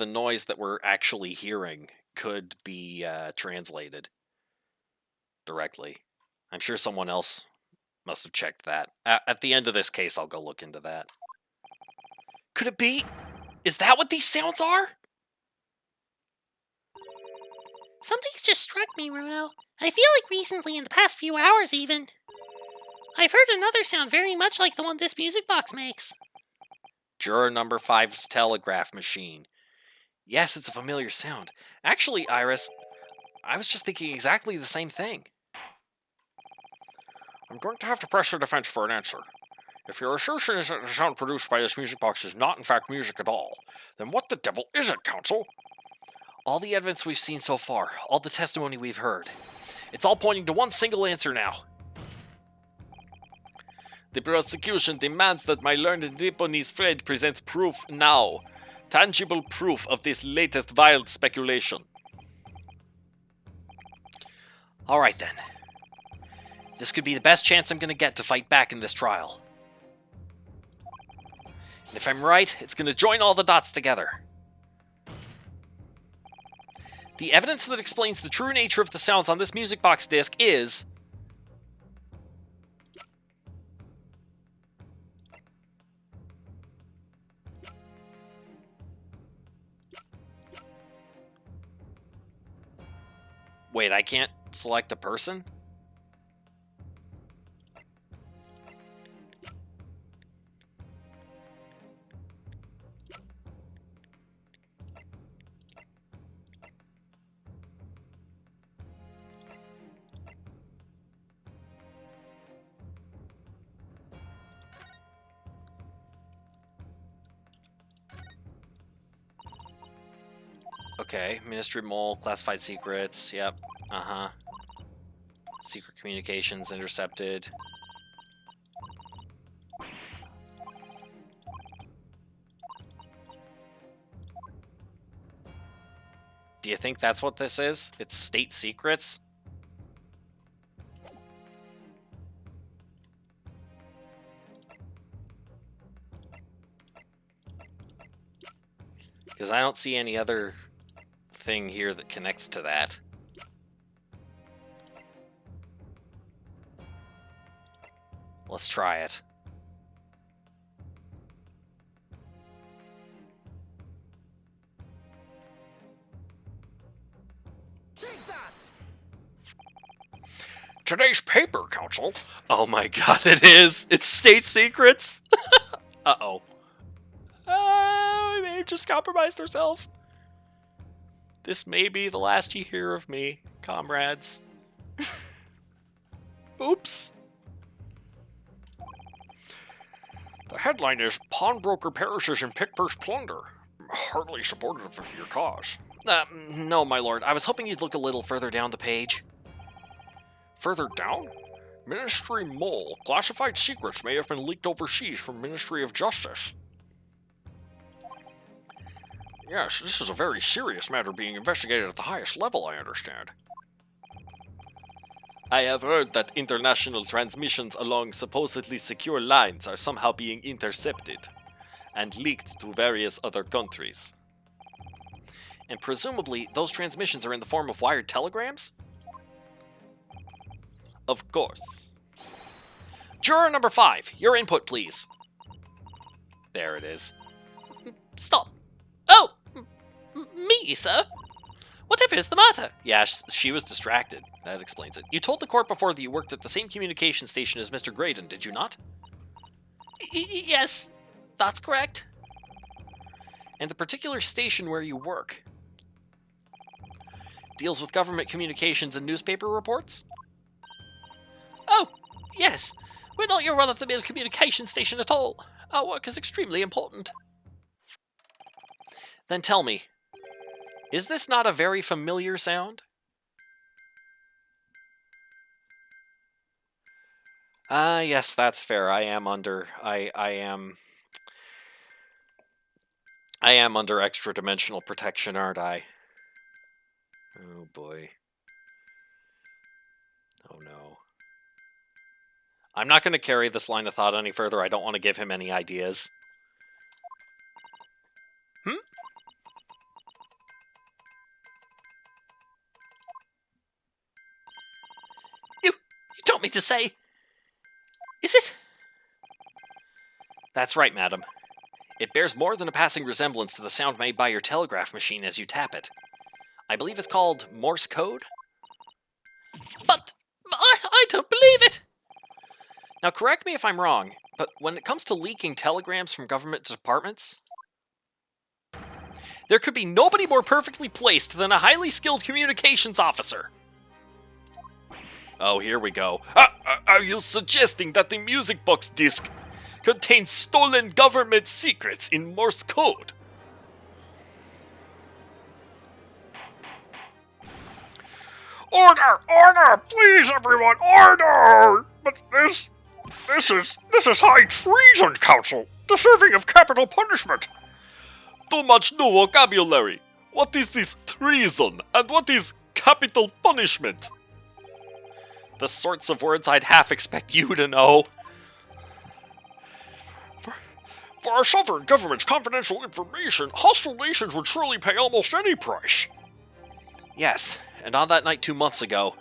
noise that we're actually hearing could be translated directly. I'm sure someone else must have checked that. At the end of this case, I'll go look into that. Could it be? Is that what these sounds are? Something's just struck me, Runo. I feel like recently, in the past few hours even, I've heard another sound very much like the one this music box makes. Juror number 5's telegraph machine. Yes, it's a familiar sound. Actually, Iris, I was just thinking exactly the same thing. I'm going to have to press your defense for an answer. If your assertion is that the sound produced by this music box is not in fact music at all, then what the devil is it, counsel? All the evidence we've seen so far, all the testimony we've heard, it's all pointing to one single answer now. The prosecution demands that my learned Nipponese friend presents proof now. Tangible proof of this latest wild speculation. Alright then. This could be the best chance I'm going to get to fight back in this trial. And if I'm right, it's going to join all the dots together. The evidence that explains the true nature of the sounds on this music box disc is... Wait, I can't select a person? Okay, Ministry Mole, classified secrets, yep, Secret communications intercepted. Do you think that's what this is? It's state secrets? Because I don't see any other thing here that connects to that. Let's try it. Take that! Today's paper, counsel. Oh my god, it is! It's state secrets! Uh-oh. We may have just compromised ourselves. This may be the last you hear of me, comrades. Oops. The headline is Pawnbroker Perishes in Pickpurse Plunder. Heartily supportive of your cause. No, my lord. I was hoping you'd look a little further down the page. Further down? Ministry Mole. Classified secrets may have been leaked overseas from Ministry of Justice. Yes, this is a very serious matter being investigated at the highest level, I understand. I have heard that international transmissions along supposedly secure lines are somehow being intercepted and leaked to various other countries. And presumably, those transmissions are in the form of wired telegrams? Of course. Juror number 5, your input, please. There it is. Stop. Oh! Me, sir? Whatever is the matter? Yeah, she was distracted. That explains it. You told the court before that you worked at the same communication station as Mr. Graydon, did you not? Yes, that's correct. And the particular station where you work deals with government communications and newspaper reports? Oh, yes. We're not your run-of-the-mill communication station at all. Our work is extremely important. Then tell me, is this not a very familiar sound? Yes, that's fair. I am under extra-dimensional protection, aren't I? Oh boy. Oh no. I'm not going to carry this line of thought any further. I don't want to give him any ideas. You don't mean to say... Is it? That's right, madam. It bears more than a passing resemblance to the sound made by your telegraph machine as you tap it. I believe it's called Morse code? But I don't believe it! Now, correct me if I'm wrong, but when it comes to leaking telegrams from government departments, there could be nobody more perfectly placed than a highly skilled communications officer. Oh, here we go. Are you suggesting that the music box disc contains stolen government secrets in Morse code? Order! Order! Please, everyone, order! But this is high treason, Council, deserving of capital punishment. Too much new vocabulary. What is this treason, and what is capital punishment? The sorts of words I'd half expect you to know. For our sovereign government's confidential information, hostile nations would surely pay almost any price. Yes, and on that night 2 months ago,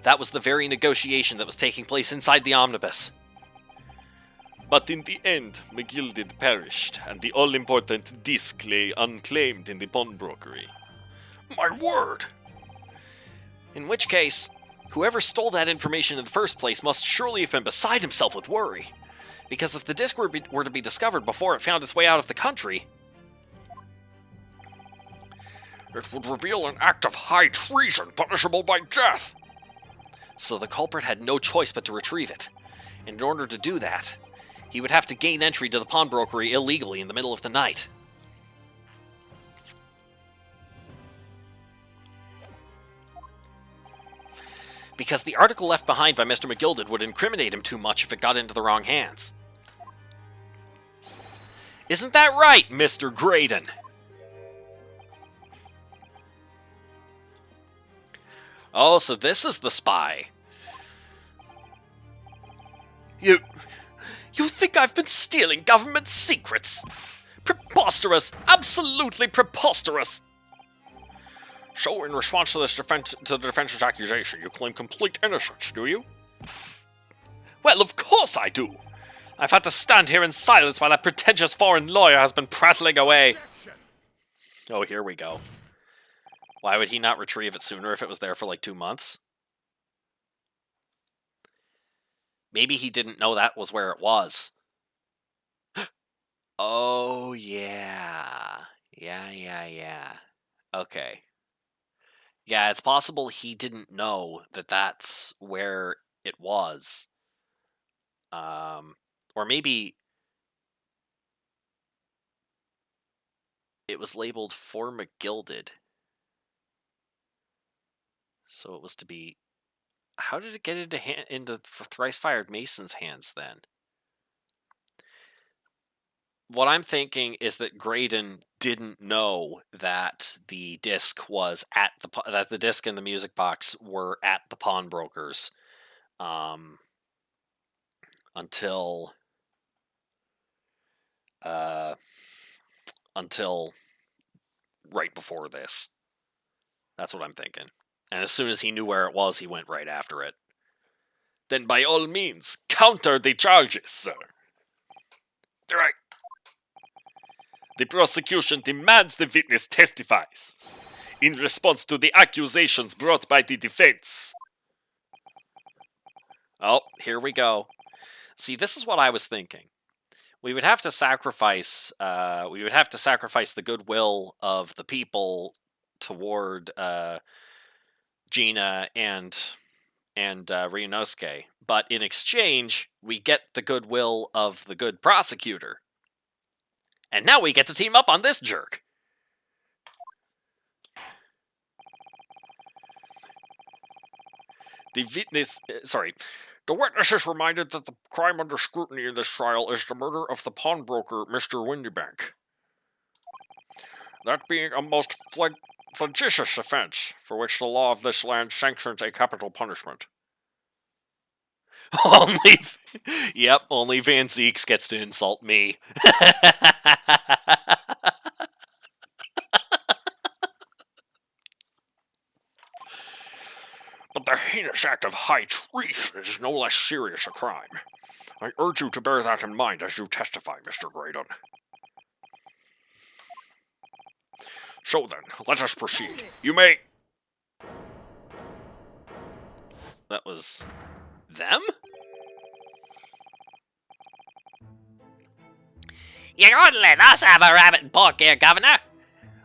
that was the very negotiation that was taking place inside the omnibus. But in the end, McGilded perished, and the all-important disc lay unclaimed in the pawnbrokery. My word! In which case, whoever stole that information in the first place must surely have been beside himself with worry. Because if the disc were to be discovered before it found its way out of the country, it would reveal an act of high treason punishable by death. So the culprit had no choice but to retrieve it. And in order to do that, he would have to gain entry to the pawnbrokery illegally in the middle of the night. Because the article left behind by Mr. McGilded would incriminate him too much if it got into the wrong hands. Isn't that right, Mr. Graydon? Oh, so this is the spy. You think I've been stealing government secrets? Preposterous! Absolutely preposterous! So, in response to the defense's accusation, you claim complete innocence, do you? Well, of course I do! I've had to stand here in silence while that pretentious foreign lawyer has been prattling away. Oh, here we go. Why would he not retrieve it sooner if it was there for like 2 months? Maybe he didn't know that was where it was. Oh, yeah. Yeah. Okay. Yeah, it's possible he didn't know that that's where it was. Or maybe it was labeled for McGilded. So it was to be... How did it get into Thrice-Fired Mason's hands, then? What I'm thinking is that Graydon didn't know that the disc was at that the disc and the music box were at the pawnbrokers, until right before this. That's what I'm thinking. And as soon as he knew where it was, he went right after it. Then by all means, counter the charges, sir. Right. The prosecution demands the witness testifies in response to the accusations brought by the defense. Oh, here we go. See, this is what I was thinking. We would have to sacrifice. We would have to sacrifice the goodwill of the people toward Gina and Ryunosuke, but in exchange, we get the goodwill of the good prosecutor. And now we get to team up on this jerk. The witness... The witness is reminded that the crime under scrutiny in this trial is the murder of the pawnbroker, Mr. Windybank. That being a most flagitious offense, for which the law of this land sanctions a capital punishment. Only Van Zeeks gets to insult me. But the heinous act of high treason is no less serious a crime. I urge you to bear that in mind as you testify, Mr. Graydon. So then, let us proceed. You may... That was... them? You gotta let us have a rabbit and pork here, Governor.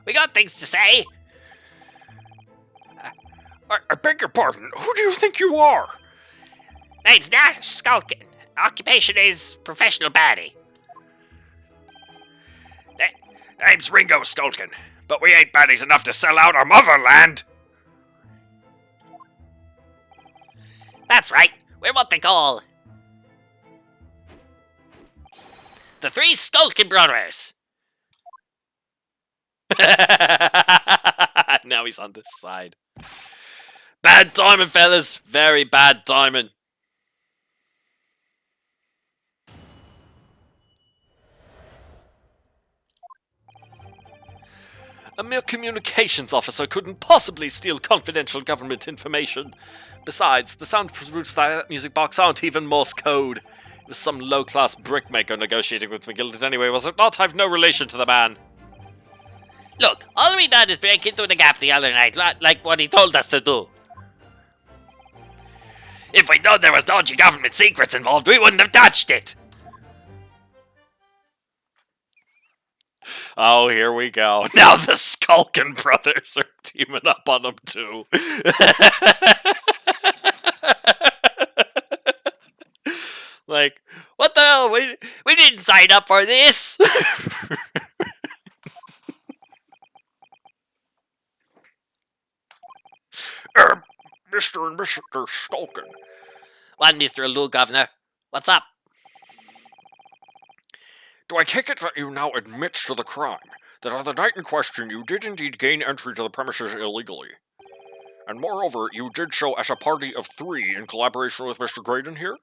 We got things to say. I beg your pardon. Who do you think you are? Name's Nash Skulkin. Occupation is professional baddie. Name's Ringo Skulkin, but we ain't baddies enough to sell out our motherland. That's right. We're what they call the Three Skulkin Brothers. Now he's on this side. Bad timing, fellas. Very bad timing. A mere communications officer couldn't possibly steal confidential government information. Besides, the sound produced by that music box aren't even Morse code. It was some low-class brickmaker negotiating with McGildet anyway, was it not? I've no relation to the man. Look, all we done is break into the gap the other night, like what he told us to do. If we'd known there was dodgy government secrets involved, we wouldn't have touched it. Oh, here we go. Now the Skulkin brothers are teaming up on him, too. Like, what the hell? We didn't sign up for this. Mr. and Mr. Skulkin. One Mr. Lou, Governor. What's up? Do I take it that you now admit to the crime, that on the night in question you did indeed gain entry to the premises illegally? And moreover, you did so as a party of 3 in collaboration with Mr. Graydon here?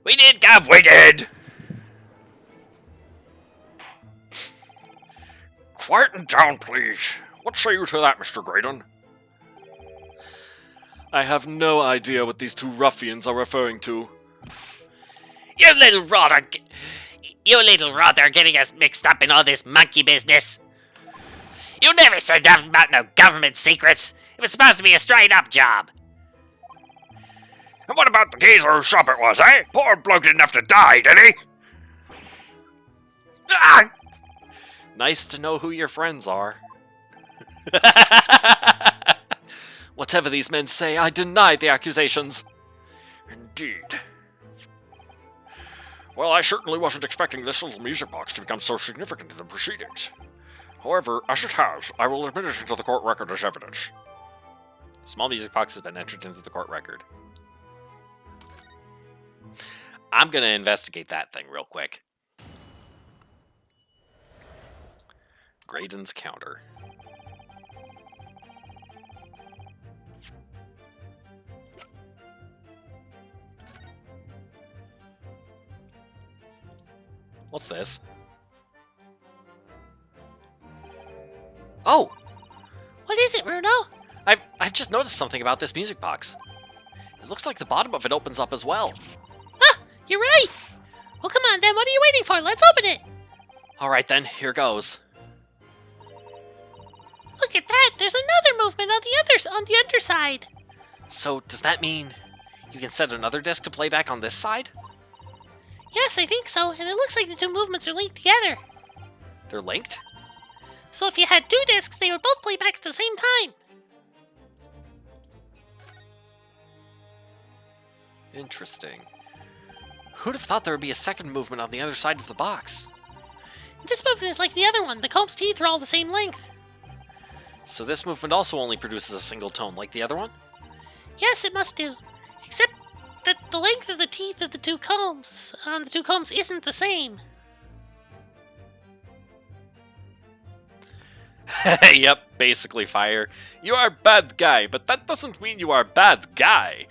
We did, Gov, we did! Quieten down, please. What say you to that, Mr. Graydon? I have no idea what these 2 ruffians are referring to. You little rotter getting us mixed up in all this monkey business. You never said nothing about no government secrets. It was supposed to be a straight-up job. And what about the geezer whose shop it was, eh? Poor bloke didn't have to die, did he? Ah! Nice to know who your friends are. Whatever these men say, I deny the accusations. Indeed. Well, I certainly wasn't expecting this little music box to become so significant in the proceedings. However, as it has, I will admit it into the court record as evidence. Small music box has been entered into the court record. I'm gonna investigate that thing real quick. Graydon's counter. What's this? Oh! What is it, Bruno? I've just noticed something about this music box. It looks like the bottom of it opens up as well. Ah, you're right. Well, come on then. What are you waiting for? Let's open it. Alright then, here goes. Look at that. There's another movement on the underside. So, does that mean you can set another disc to play back on this side? Yes, I think so. And it looks like the two movements are linked together. They're linked? So if you had two discs, they would both play back at the same time. Interesting. Who'd have thought there would be a second movement on the other side of the box? This movement is like the other one. The comb's teeth are all the same length. So this movement also only produces a single tone like the other one? Yes, it must do. Except that the length of the teeth of the two combs isn't the same. Yep, basically fire. You are a bad guy, but that doesn't mean you are a bad guy.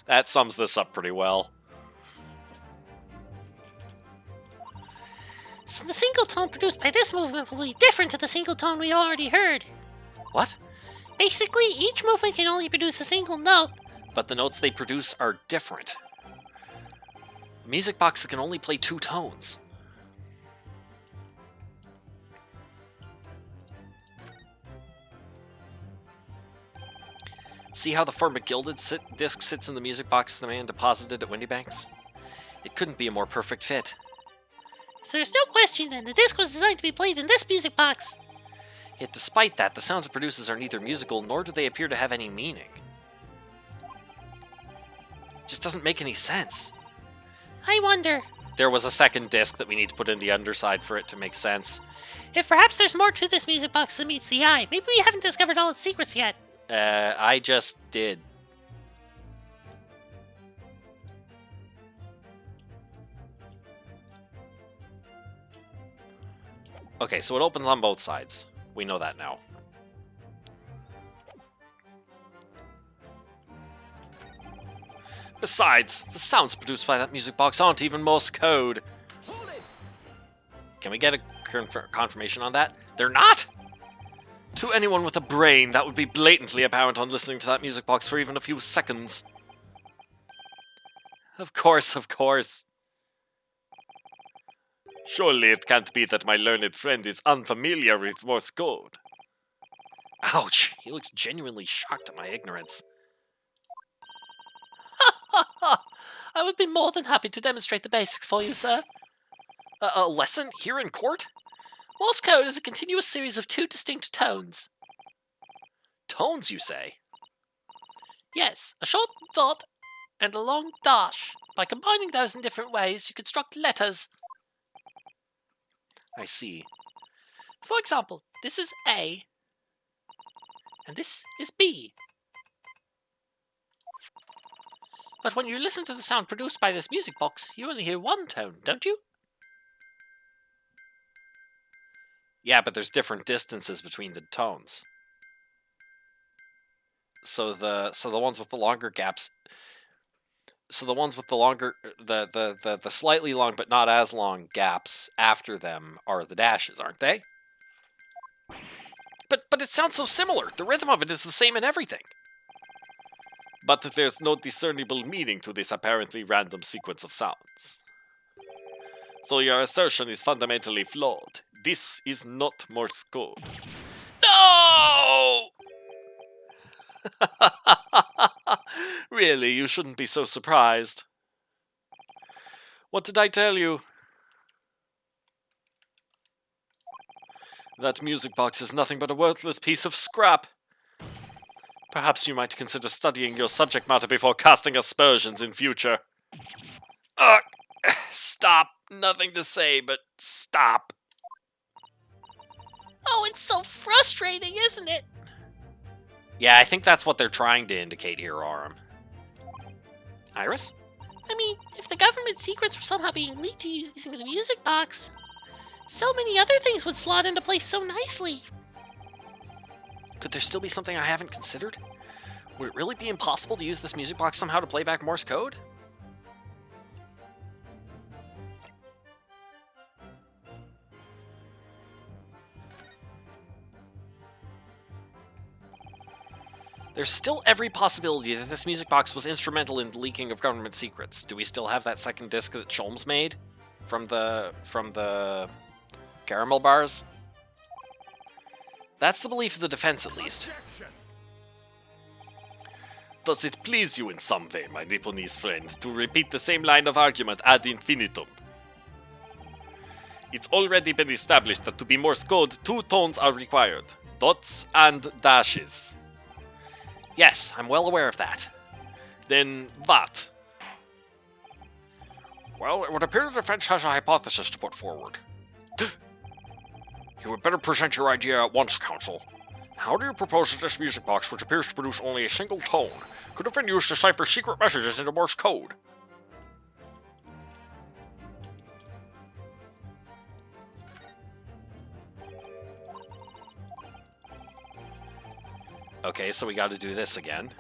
That sums this up pretty well. So the single tone produced by this movement will be different to the single tone we already heard. What? Basically, each movement can only produce a single note. But the notes they produce are different. A music box that can only play two tones. See how the Gilded disc sits in the music box the man deposited at Windybanks? It couldn't be a more perfect fit. So there's no question then, the disc was designed to be played in this music box. Yet despite that, the sounds it produces are neither musical nor do they appear to have any meaning. It just doesn't make any sense. I wonder There was a second disc that we need to put in the underside for it to make sense. if perhaps there's more to this music box than meets the eye. Maybe we haven't discovered all its secrets yet. I just did. Okay, so it opens on both sides. We know that now. Besides, the sounds produced by that music box aren't even Morse code. Hold it! Can we get a confirmation on that? They're not? To anyone with a brain, that would be blatantly apparent on listening to that music box for even a few seconds. Of course, of course. Surely it can't be that my learned friend is unfamiliar with Morse code. Ouch, he looks genuinely shocked at my ignorance. I would be more than happy to demonstrate the basics for you, sir. A lesson here in court? Morse code is a continuous series of two distinct tones. Tones, you say? Yes, a short dot and a long dash. By combining those in different ways, you construct letters. I see. For example, this is A, and this is B. But when you listen to the sound produced by this music box, you only hear one tone, don't you? Yeah, but there's different distances between the tones. So the ones with the longer gaps. So the ones with the longer, the slightly long but not as long gaps after them are the dashes, aren't they? But it sounds so similar. The rhythm of it is the same in everything. But there's no discernible meaning to this apparently random sequence of sounds. So your assertion is fundamentally flawed. This is not Morse code. No! Really, you shouldn't be so surprised. What did I tell you? That music box is nothing but a worthless piece of scrap. Perhaps you might consider studying your subject matter before casting aspersions in future. Stop. Nothing to say, but stop. Oh, it's so frustrating, isn't it? Yeah, I think that's what they're trying to indicate here, Aurum. Iris? I mean, if the government secrets were somehow being leaked using the music box, so many other things would slot into place so nicely. Could there still be something I haven't considered? Would it really be impossible to use this music box somehow to play back Morse code? There's still every possibility that this music box was instrumental in the leaking of government secrets. Do we still have that second disc that Sholmes made from the caramel bars? That's the belief of the defense, at least. Does it please you in some way, my Nipponese friend, to repeat the same line of argument ad infinitum? It's already been established that to be Morse code, 2 tones are required. Dots and dashes. Yes, I'm well aware of that. Then what? Well, it would appear the defense has a hypothesis to put forward. You would better present your idea at once, Counsel. How do you propose that this music box, which appears to produce only a single tone, could have been used to cipher secret messages into Morse code? Okay, so we gotta do this again.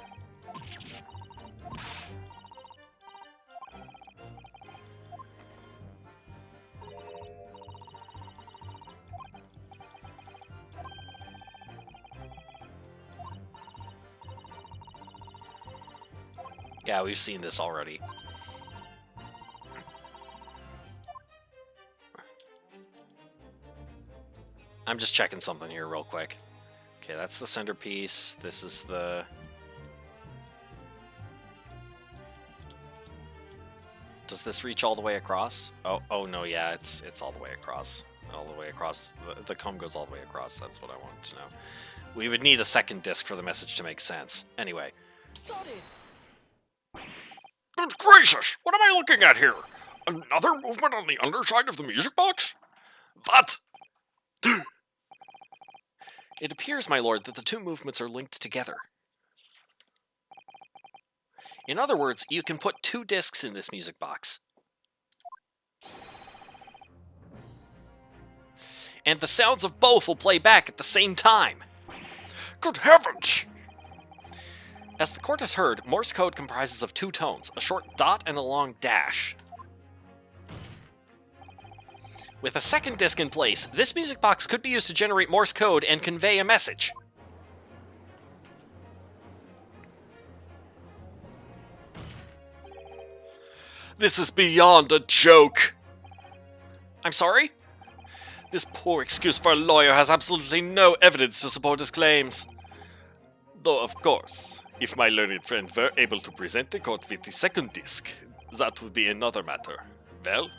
Yeah, we've seen this already. I'm just checking something here real quick. Okay, that's the centerpiece. This is the... Does this reach all the way across? Oh no, yeah, it's all the way across. All the way across. The comb goes all the way across. That's what I wanted to know. We would need a second disc for the message to make sense. Anyway. Got it! Good gracious! What am I looking at here? Another movement on the underside of the music box? What? It appears, my lord, that the 2 movements are linked together. In other words, you can put 2 discs in this music box. And the sounds of both will play back at the same time. Good heavens! As the court has heard, Morse code comprises of 2 tones, a short dot and a long dash. With a second disc in place, this music box could be used to generate Morse code and convey a message. This is beyond a joke! I'm sorry? This poor excuse for a lawyer has absolutely no evidence to support his claims. Though, of course, if my learned friend were able to present the court with the second disc, that would be another matter. Well?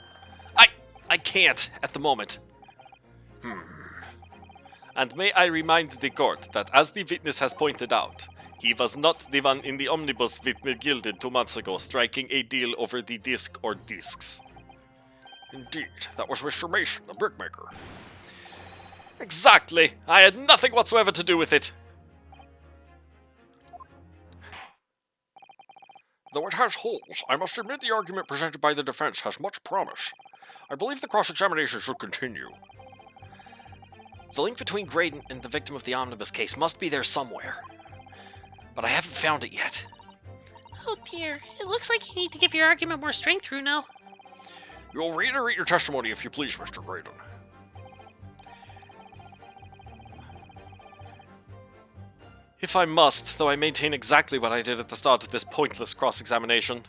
I can't, at the moment. And may I remind the court that, as the witness has pointed out, he was not the one in the omnibus with McGilded 2 months ago striking a deal over the disc or discs. Indeed, that was Mr. Mason, the brickmaker. Exactly! I had nothing whatsoever to do with it. Though it has holes, I must admit the argument presented by the defense has much promise. I believe the cross-examination should continue. The link between Graydon and the victim of the omnibus case must be there somewhere. But I haven't found it yet. Oh dear, it looks like you need to give your argument more strength, Runo. You'll reiterate your testimony if you please, Mr. Graydon. If I must, though I maintain exactly what I did at the start of this pointless cross-examination.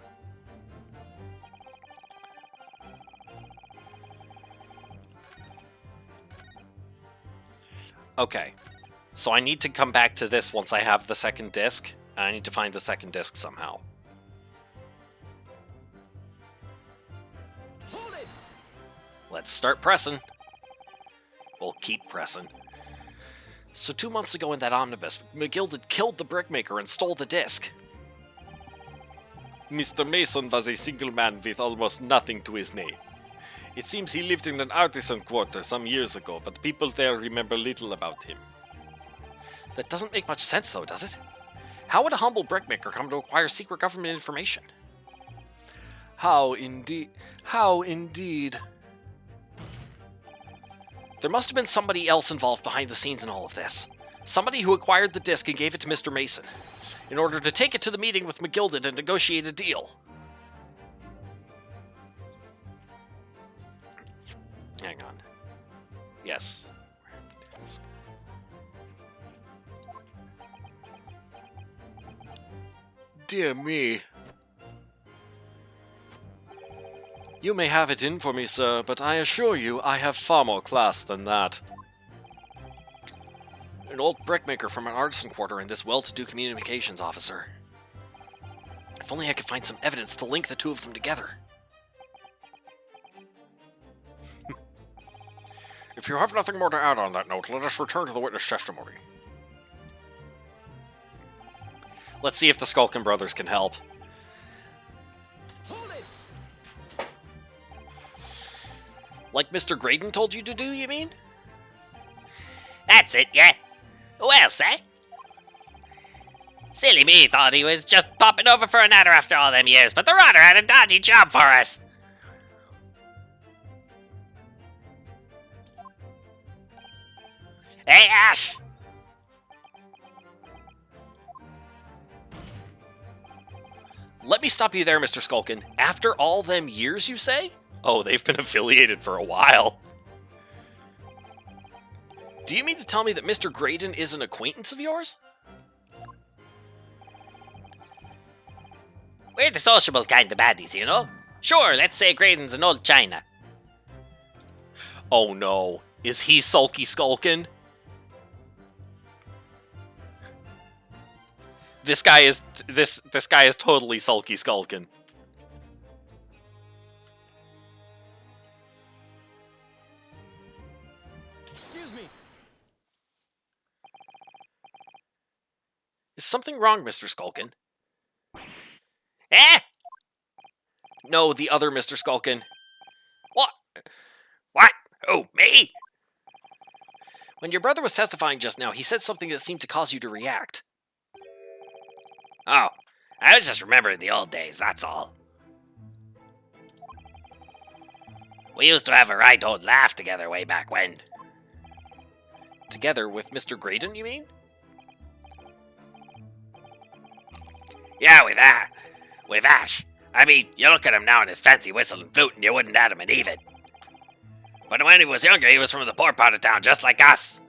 Okay, so I need to come back to this once I have the second disc, and I need to find the second disc somehow. Hold it! Let's start pressing. We'll keep pressing. So 2 months ago in that omnibus, McGilded killed the brickmaker and stole the disc. Mr. Mason was a single man with almost nothing to his name. It seems he lived in an artisan quarter some years ago, but people there remember little about him. That doesn't make much sense, though, does it? How would a humble brickmaker come to acquire secret government information? How indeed? How indeed? There must have been somebody else involved behind the scenes in all of this. Somebody who acquired the disc and gave it to Mr. Mason, in order to take it to the meeting with McGilded and negotiate a deal. Hang on. Yes. Dear me. You may have it in for me, sir, but I assure you I have far more class than that. An old brickmaker from an artisan quarter and this well-to-do communications officer. If only I could find some evidence to link the two of them together. If you have nothing more to add on that note, let us return to the witness testimony. Let's see if the Skulkin brothers can help. Hold it! Like Mr. Graydon told you to do, you mean? That's it, yeah. Well, say. Silly me thought he was just popping over for an adder after all them years, but the runner had a dodgy job for us. Hey, Ash! Let me stop you there, Mr. Skulkin. After all them years, you say? Oh, they've been affiliated for a while. Do you mean to tell me that Mr. Graydon is an acquaintance of yours? We're the sociable kind of baddies, you know? Sure, let's say Graydon's an old China. Oh no. Is he Sulky Skulkin? This guy is totally Sulky Skulkin. Excuse me. Is something wrong, Mr. Skulkin? Eh? No, the other Mr. Skulkin. What? What? Who, me? When your brother was testifying just now, he said something that seemed to cause you to react. Oh, I was just remembering the old days, that's all. We used to have a right old laugh together way back when. Together with Mr. Graydon, you mean? Yeah, with Ash. I mean, you look at him now in his fancy whistle and flute and you wouldn't add him an even. But when he was younger, he was from the poor part of town, just like us.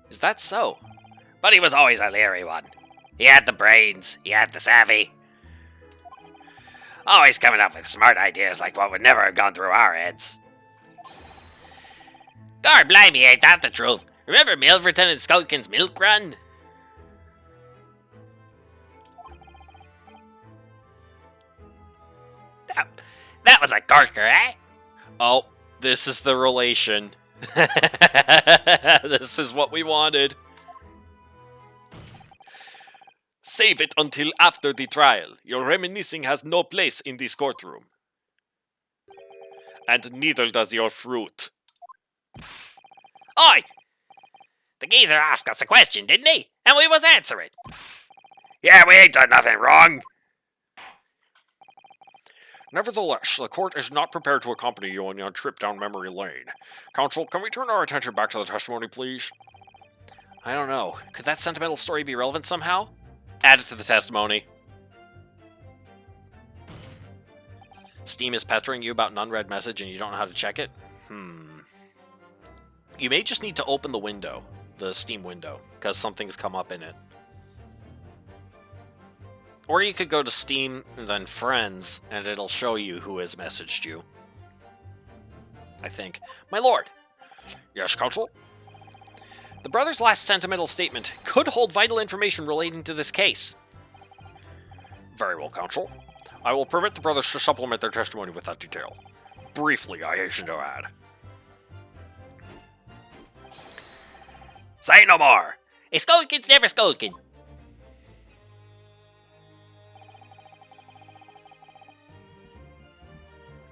Is that so? But he was always a leery one. He had the brains, he had the savvy. Always coming up with smart ideas like what would never have gone through our heads. God blimey, ain't that the truth? Remember Milverton and Skulkin's milk run? That was a corker, eh? Oh, this is the relation. This is what we wanted. Save it until after the trial. Your reminiscing has no place in this courtroom. And neither does your fruit. Oi! The geezer asked us a question, didn't he? And we was answer it. Yeah, we ain't done nothing wrong. Nevertheless, the court is not prepared to accompany you on your trip down memory lane. Counsel, can we turn our attention back to the testimony, please? I don't know. Could that sentimental story be relevant somehow? Add it to the testimony. Steam is pestering you about an unread message and you don't know how to check it? You may just need to open the window, the Steam window, because something's come up in it. Or you could go to Steam and then Friends, and it'll show you who has messaged you. I think. My lord! Yes, counsel? The brother's last sentimental statement could hold vital information relating to this case. Very well, counsel. I will permit the brothers to supplement their testimony with that detail. Briefly, I hasten to add. Say no more. A Skulkin's never Skulkin.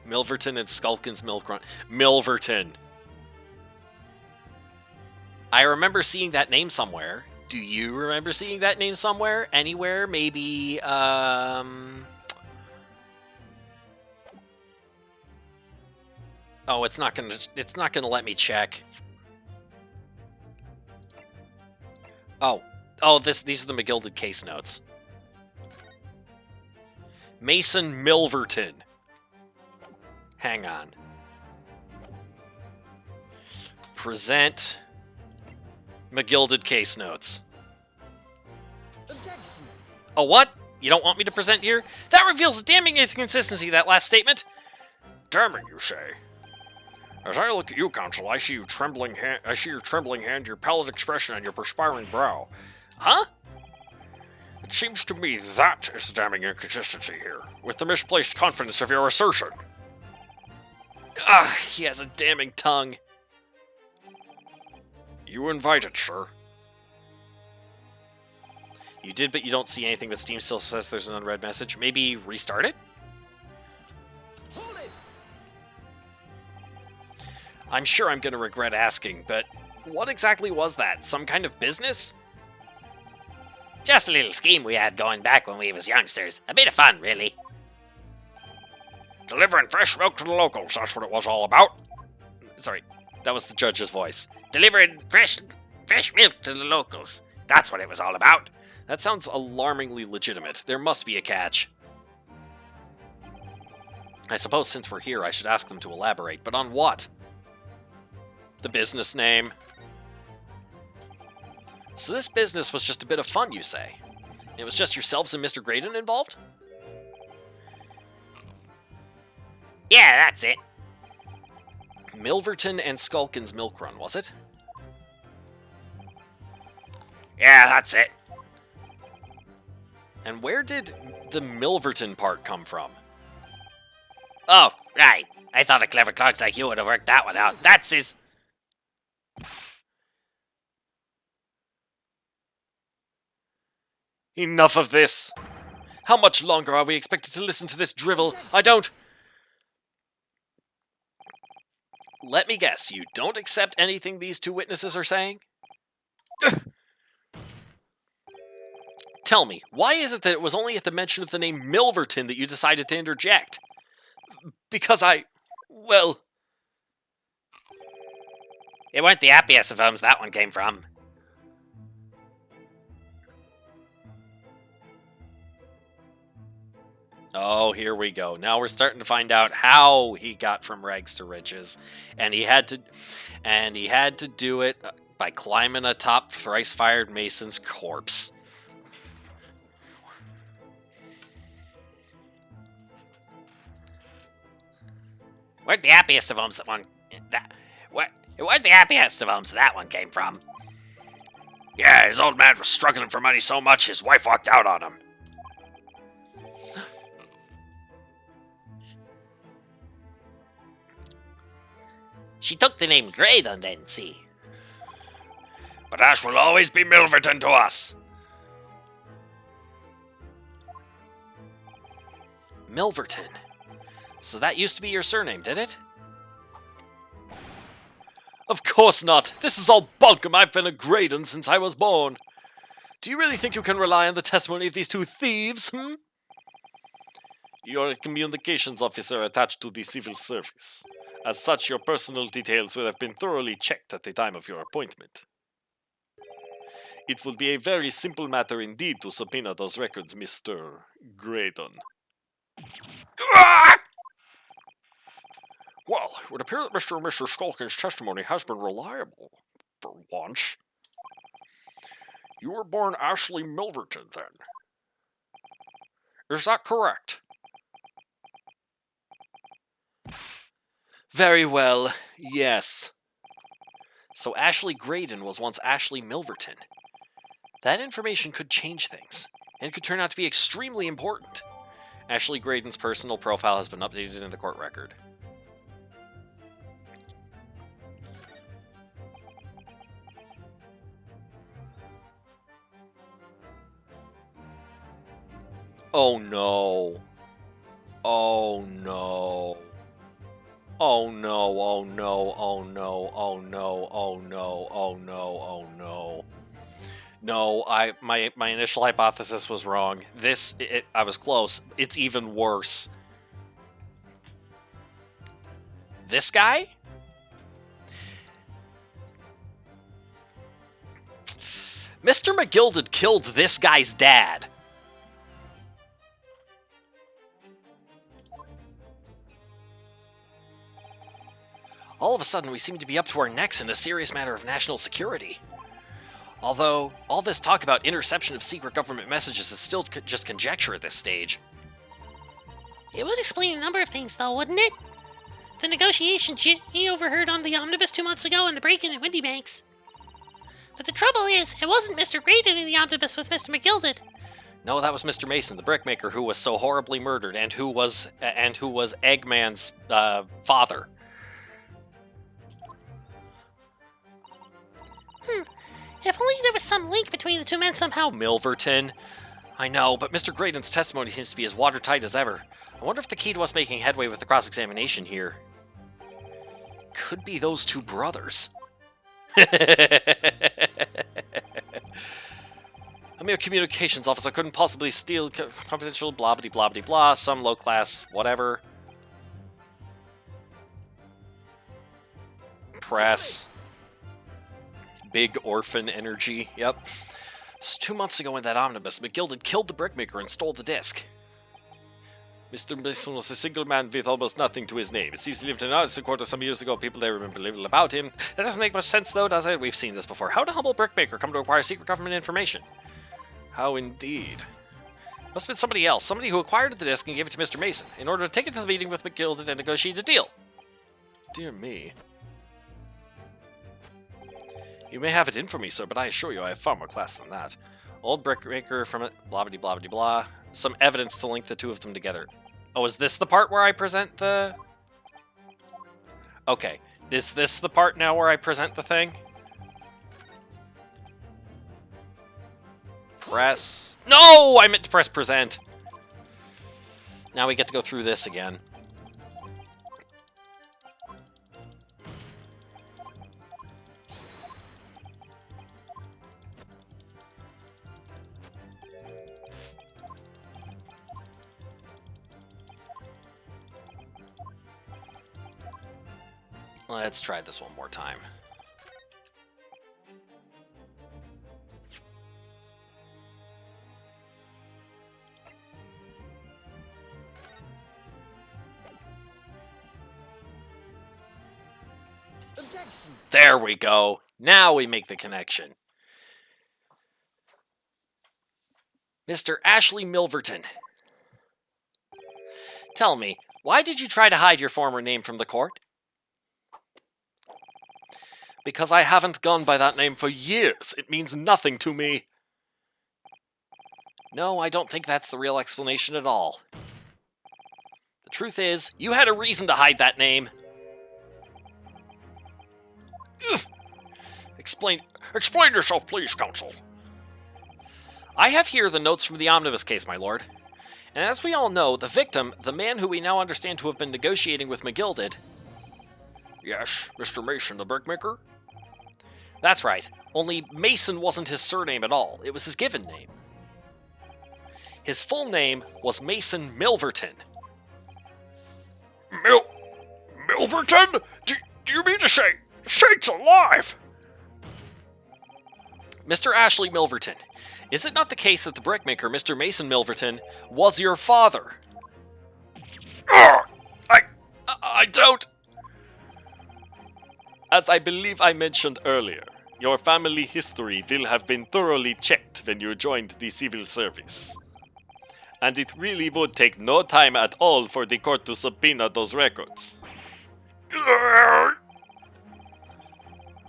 Milverton and Skulkin's Milk Run. Milverton. I remember seeing that name somewhere. Do you remember seeing that name somewhere? Anywhere? Maybe, Oh, it's not gonna let me check. Oh. Oh, these are the McGilded case notes. Mason Milverton. Hang on. Present McGilded case notes. Objection. Oh, what? You don't want me to present here? That reveals a damning inconsistency, that last statement. Damning, you say? As I look at you, Counsel, I see your trembling hand, your pallid expression, and your perspiring brow. Huh? It seems to me that is the damning inconsistency here, with the misplaced confidence of your assertion. Ah, he has a damning tongue. You invited, sir. You did, but you don't see anything, but Steam still says there's an unread message. Maybe restart it? Hold it. I'm sure I'm going to regret asking, but what exactly was that? Some kind of business? Just a little scheme we had going back when we was youngsters. A bit of fun, really. Delivering fresh milk to the locals, that's what it was all about. Sorry, that was the judge's voice. Delivering fresh milk to the locals. That's what it was all about. That sounds alarmingly legitimate. There must be a catch. I suppose since we're here, I should ask them to elaborate, but on what? The business name. So this business was just a bit of fun, you say? It was just yourselves and Mr. Graydon involved? Yeah, that's it. Milverton and Skulkin's Milk Run, was it? Yeah, that's it. And where did the Milverton part come from? Oh, right. I thought a clever clogs like you would have worked that one out. That's his... Enough of this! How much longer are we expected to listen to this drivel? I don't... Let me guess, you don't accept anything these two witnesses are saying? Tell me, why is it that it was only at the mention of the name Milverton that you decided to interject? Because well... It weren't the happiest of homes that one came from. Oh, here we go. Now we're starting to find out how he got from rags to riches. And he had to do it by climbing atop thrice-fired Mason's corpse. Weren't the happiest of homes that one... It weren't the happiest of homes that one came from. Yeah, his old man was struggling for money so much his wife walked out on him. She took the name Graydon then, see. But Ash will always be Milverton to us. Milverton. So that used to be your surname, did it? Of course not. This is all bunkum. I've been a Graydon since I was born. Do you really think you can rely on the testimony of these two thieves, You're a communications officer attached to the civil service. As such, your personal details will have been thoroughly checked at the time of your appointment. It will be a very simple matter indeed to subpoena those records, Mr. Graydon. Well, it would appear that Mr. and Mrs. Skulkin's testimony has been reliable, for once. You were born Ashley Milverton, then. Is that correct? Very well, yes. So Ashley Graydon was once Ashley Milverton. That information could change things, and could turn out to be extremely important. Ashley Graydon's personal profile has been updated in the court record. Oh no. Oh no. Oh no, oh no, oh no, oh no, oh no, oh no, oh no. No, my initial hypothesis was wrong. I was close. It's even worse. This guy? Mr. McGilded killed this guy's dad. All of a sudden, we seem to be up to our necks in a serious matter of national security. Although, all this talk about interception of secret government messages is still just conjecture at this stage. It would explain a number of things, though, wouldn't it? The negotiations you overheard on the omnibus 2 months ago and the break-in at Windy Banks. But the trouble is, it wasn't Mr. Graydon in the omnibus with Mr. McGilded. No, that was Mr. Mason, the brickmaker, who was so horribly murdered, and who was Eggman's father. If only there was some link between the two men somehow. Milverton. I know, but Mr. Graydon's testimony seems to be as watertight as ever. I wonder if the key to us making headway with the cross-examination here could be those two brothers. I'm your communications officer. Couldn't possibly steal confidential blah-blah-blah-blah, some low-class whatever. Press. Big orphan energy, yep. So 2 months ago in that omnibus, McGilded killed the brickmaker and stole the disc. Mr. Mason was a single man with almost nothing to his name. It seems he lived in an artist quarter some years ago. People there remember little about him. That doesn't make much sense, though, does it? We've seen this before. How did a humble brickmaker come to acquire secret government information? How indeed. Must have been somebody else. Somebody who acquired the disc and gave it to Mr. Mason in order to take it to the meeting with McGilded and negotiate a deal. Dear me. You may have it in for me, sir, but I assure you I have far more class than that. Old brickmaker from it, blah-blah-blah-blah-blah. Some evidence to link the two of them together. Oh, is this the part where I present the... Okay. Is this the part now where I present the thing? Press... No! I meant to press present. Now we get to go through this again. Let's try this one more time. Objection. There we go. Now we make the connection. Mr. Ashley Milverton. Tell me, why did you try to hide your former name from the court? Because I haven't gone by that name for years. It means nothing to me. No, I don't think that's the real explanation at all. The truth is, you had a reason to hide that name. Ugh. Explain yourself, please, counsel. I have here the notes from the omnibus case, my lord. And as we all know, the victim, the man who we now understand to have been negotiating with McGilded... Yes, Mr. Mason, the brickmaker? That's right. Only Mason wasn't his surname at all. It was his given name. His full name was Mason Milverton. Milverton? Do you mean to say Saints alive? Mr. Ashley Milverton, is it not the case that the brickmaker, Mr. Mason Milverton, was your father? I don't... As I believe I mentioned earlier, your family history will have been thoroughly checked when you joined the civil service. And it really would take no time at all for the court to subpoena those records.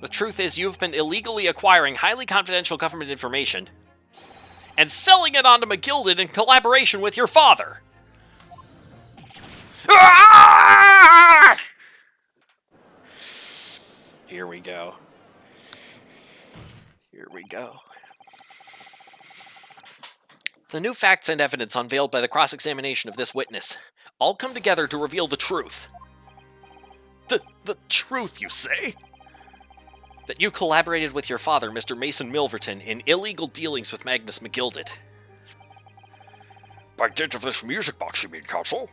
The truth is, you've been illegally acquiring highly confidential government information and selling it on to McGilded in collaboration with your father. Here we go. Here we go. The new facts and evidence unveiled by the cross-examination of this witness all come together to reveal the truth. The truth, you say? That you collaborated with your father, Mr. Mason Milverton, in illegal dealings with Magnus McGilded. By dint of this music box, you mean, Counsel?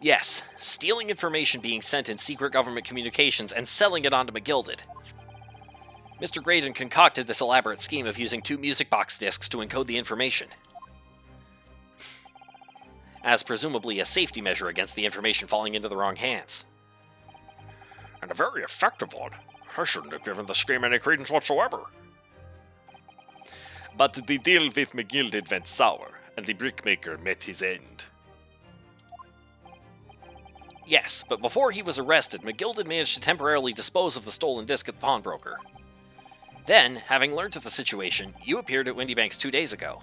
Yes, stealing information being sent in secret government communications and selling it on to McGilded. Mr. Graydon concocted this elaborate scheme of using 2 music box discs to encode the information, as presumably a safety measure against the information falling into the wrong hands. And a very effective one. I shouldn't have given the scheme any credence whatsoever. But the deal with McGilded went sour, and the brickmaker met his end. Yes, but before he was arrested, McGilded managed to temporarily dispose of the stolen disc at the pawnbroker. Then, having learned of the situation, you appeared at Windybanks 2 days ago.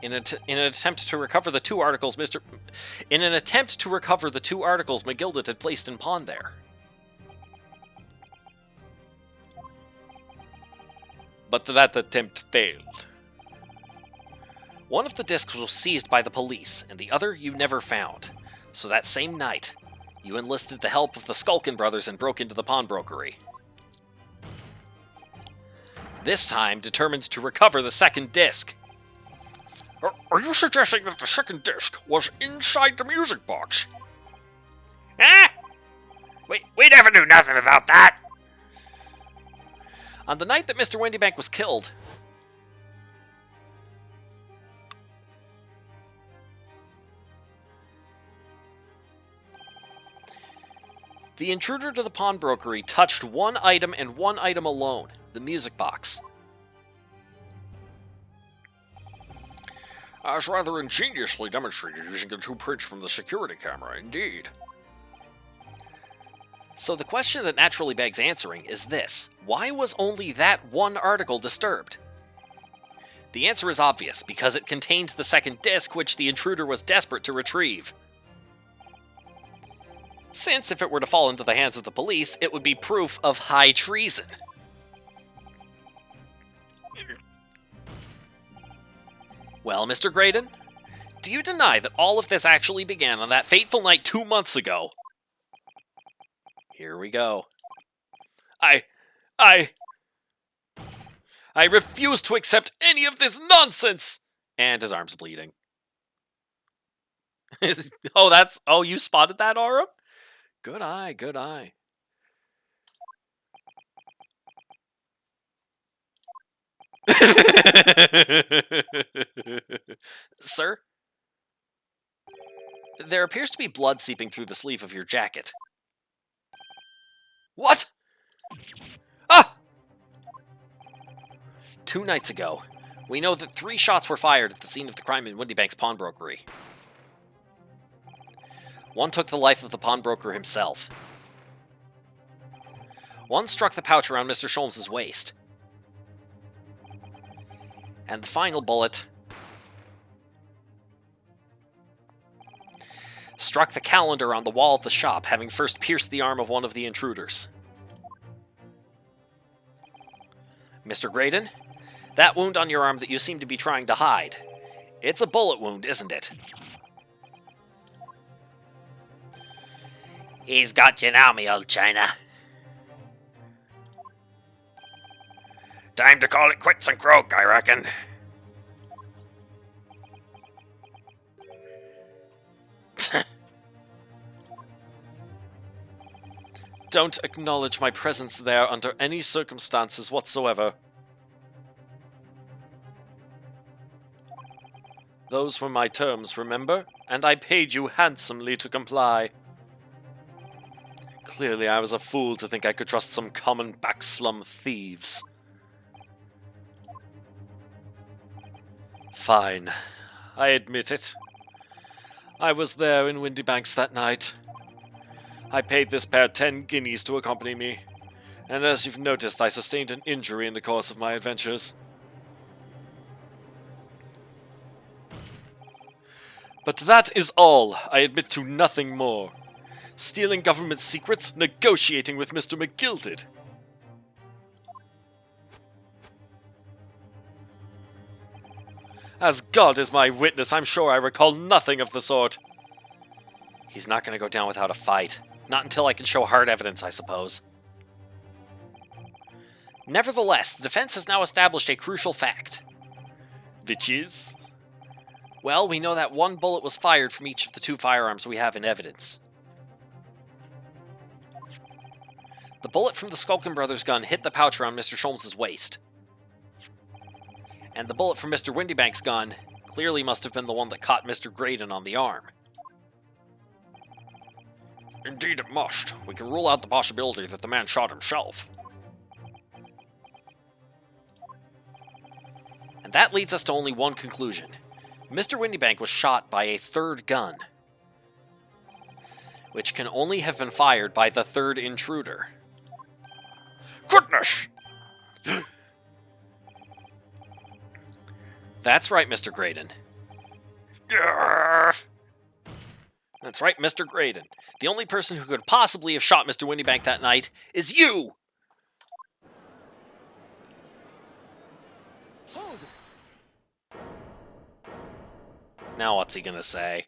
In an attempt to recover the 2 articles McGilded had placed in pawn there. But that attempt failed. One of the discs was seized by the police, and the other you never found. So that same night, you enlisted the help of the Skulkin brothers and broke into the pawnbrokery. This time, determined to recover the second disc. Are you suggesting that the second disc was inside the music box? Ah! We never knew nothing about that. On the night that Mr. Windybank was killed, the intruder to the pawnbrokery touched one item and one item alone, the music box. As rather ingeniously demonstrated using the 2 prints from the security camera, indeed. So the question that naturally begs answering is this: why was only that one article disturbed? The answer is obvious, because it contained the second disc, which the intruder was desperate to retrieve. Since, if it were to fall into the hands of the police, it would be proof of high treason. Well, Mr. Graydon, do you deny that all of this actually began on that fateful night 2 months ago? Here we go. I refuse to accept any of this nonsense! And his arm's bleeding. Oh, you spotted that, Arum? Good eye, good eye. Sir? There appears to be blood seeping through the sleeve of your jacket. What? Ah! 2 nights ago, we know that 3 shots were fired at the scene of the crime in Windybank's pawnbrokery. One took the life of the pawnbroker himself. One struck the pouch around Mr. Sholmes' waist. And the final bullet struck the calendar on the wall of the shop, having first pierced the arm of one of the intruders. Mr. Graydon, that wound on your arm that you seem to be trying to hide, it's a bullet wound, isn't it? He's got you now, me old China. Time to call it quits and croak, I reckon. Don't acknowledge my presence there under any circumstances whatsoever. Those were my terms, remember? And I paid you handsomely to comply. Clearly I was a fool to think I could trust some common backslum thieves. Fine. I admit it. I was there in Windybanks that night. I paid this pair 10 guineas to accompany me, and as you've noticed, I sustained an injury in the course of my adventures. But that is all. I admit to nothing more. Stealing government secrets, negotiating with Mr. McGilded. As God is my witness, I'm sure I recall nothing of the sort. He's not going to go down without a fight. Not until I can show hard evidence, I suppose. Nevertheless, the defense has now established a crucial fact. Which is? Well, we know that one bullet was fired from each of the 2 firearms we have in evidence. The bullet from the Skulkin Brothers gun hit the pouch around Mr. Sholmes' waist. And the bullet from Mr. Windybank's gun clearly must have been the one that caught Mr. Graydon on the arm. Indeed it must. We can rule out the possibility that the man shot himself. And that leads us to only one conclusion. Mr. Windybank was shot by a 3rd gun, which can only have been fired by the 3rd intruder. Goodness! That's right, Mr. Graydon. Yeah. That's right, Mr. Graydon. The only person who could possibly have shot Mr. Windybank that night is you! Hold it. Now what's he gonna say?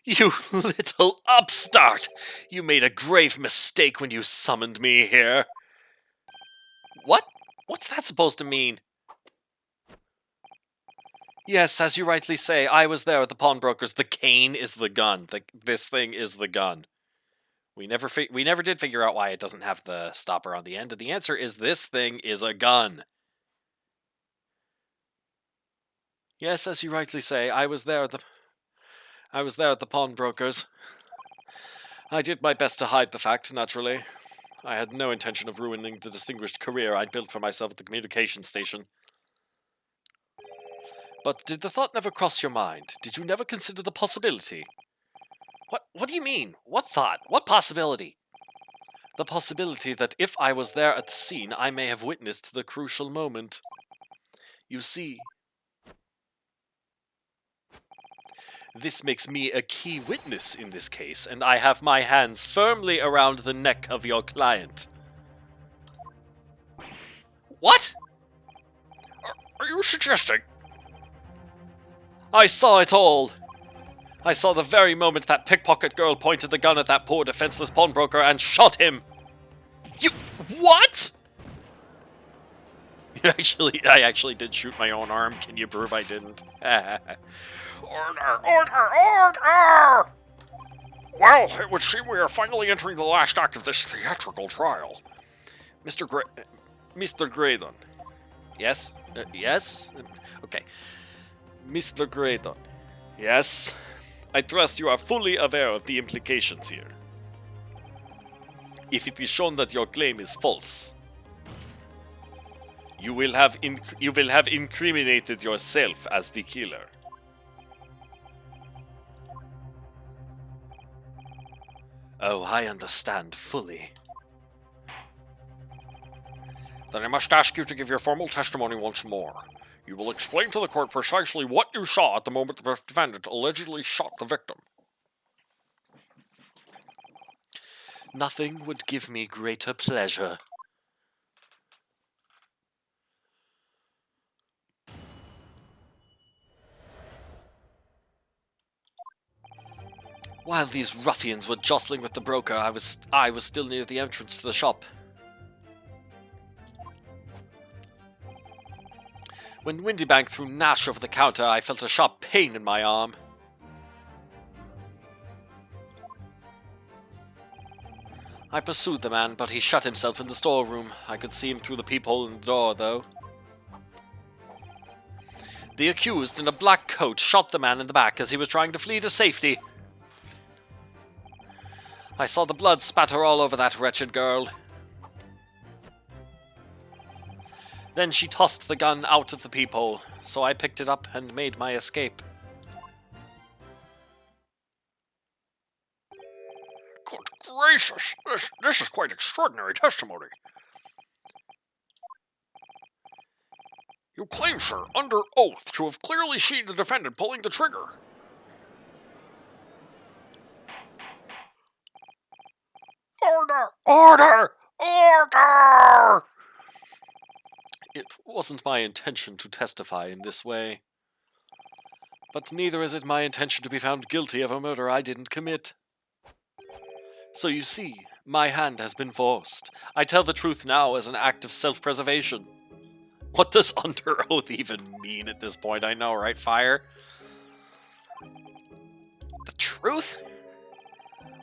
You little upstart! You made a grave mistake when you summoned me here. What? What's that supposed to mean? Yes, as you rightly say, I was there at the pawnbroker's. The cane is the gun. This thing is the gun. We never did figure out why it doesn't have the stopper on the end, and the answer is this thing is a gun. Yes, as you rightly say, I was there at the pawnbroker's. I did my best to hide the fact, naturally. I had no intention of ruining the distinguished career I'd built for myself at the communication station. But did the thought never cross your mind? Did you never consider the possibility? What do you mean? What thought? What possibility? The possibility that if I was there at the scene, I may have witnessed the crucial moment. You see, this makes me a key witness in this case, and I have my hands firmly around the neck of your client. What? Are you suggesting? I saw it all. I saw the very moment that pickpocket girl pointed the gun at that poor defenseless pawnbroker and shot him. You... what? I actually did shoot my own arm. Can you prove I didn't? Order! Order! Order! Well, it would seem we are finally entering the last act of this theatrical trial. Mr. Graydon. Yes? Yes? Okay. Mr. Graydon. Yes? I trust you are fully aware of the implications here. If it is shown that your claim is false, you will have incriminated yourself as the killer. Oh, I understand fully. Then I must ask you to give your formal testimony once more. You will explain to the court precisely what you saw at the moment the defendant allegedly shot the victim. Nothing would give me greater pleasure. While these ruffians were jostling with the broker, I was still near the entrance to the shop. When Windybank threw Nash over the counter, I felt a sharp pain in my arm. I pursued the man, but he shut himself in the storeroom. I could see him through the peephole in the door, though. The accused in a black coat shot the man in the back as he was trying to flee to safety. I saw the blood spatter all over that wretched girl. Then she tossed the gun out of the peephole, so I picked it up and made my escape. Good gracious! This is quite extraordinary testimony. You claim, sir, under oath, to have clearly seen the defendant pulling the trigger. Order! Order! Order! It wasn't my intention to testify in this way. But neither is it my intention to be found guilty of a murder I didn't commit. So you see, my hand has been forced. I tell the truth now as an act of self-preservation. What does under oath even mean at this point? I know, right, Fire? The truth?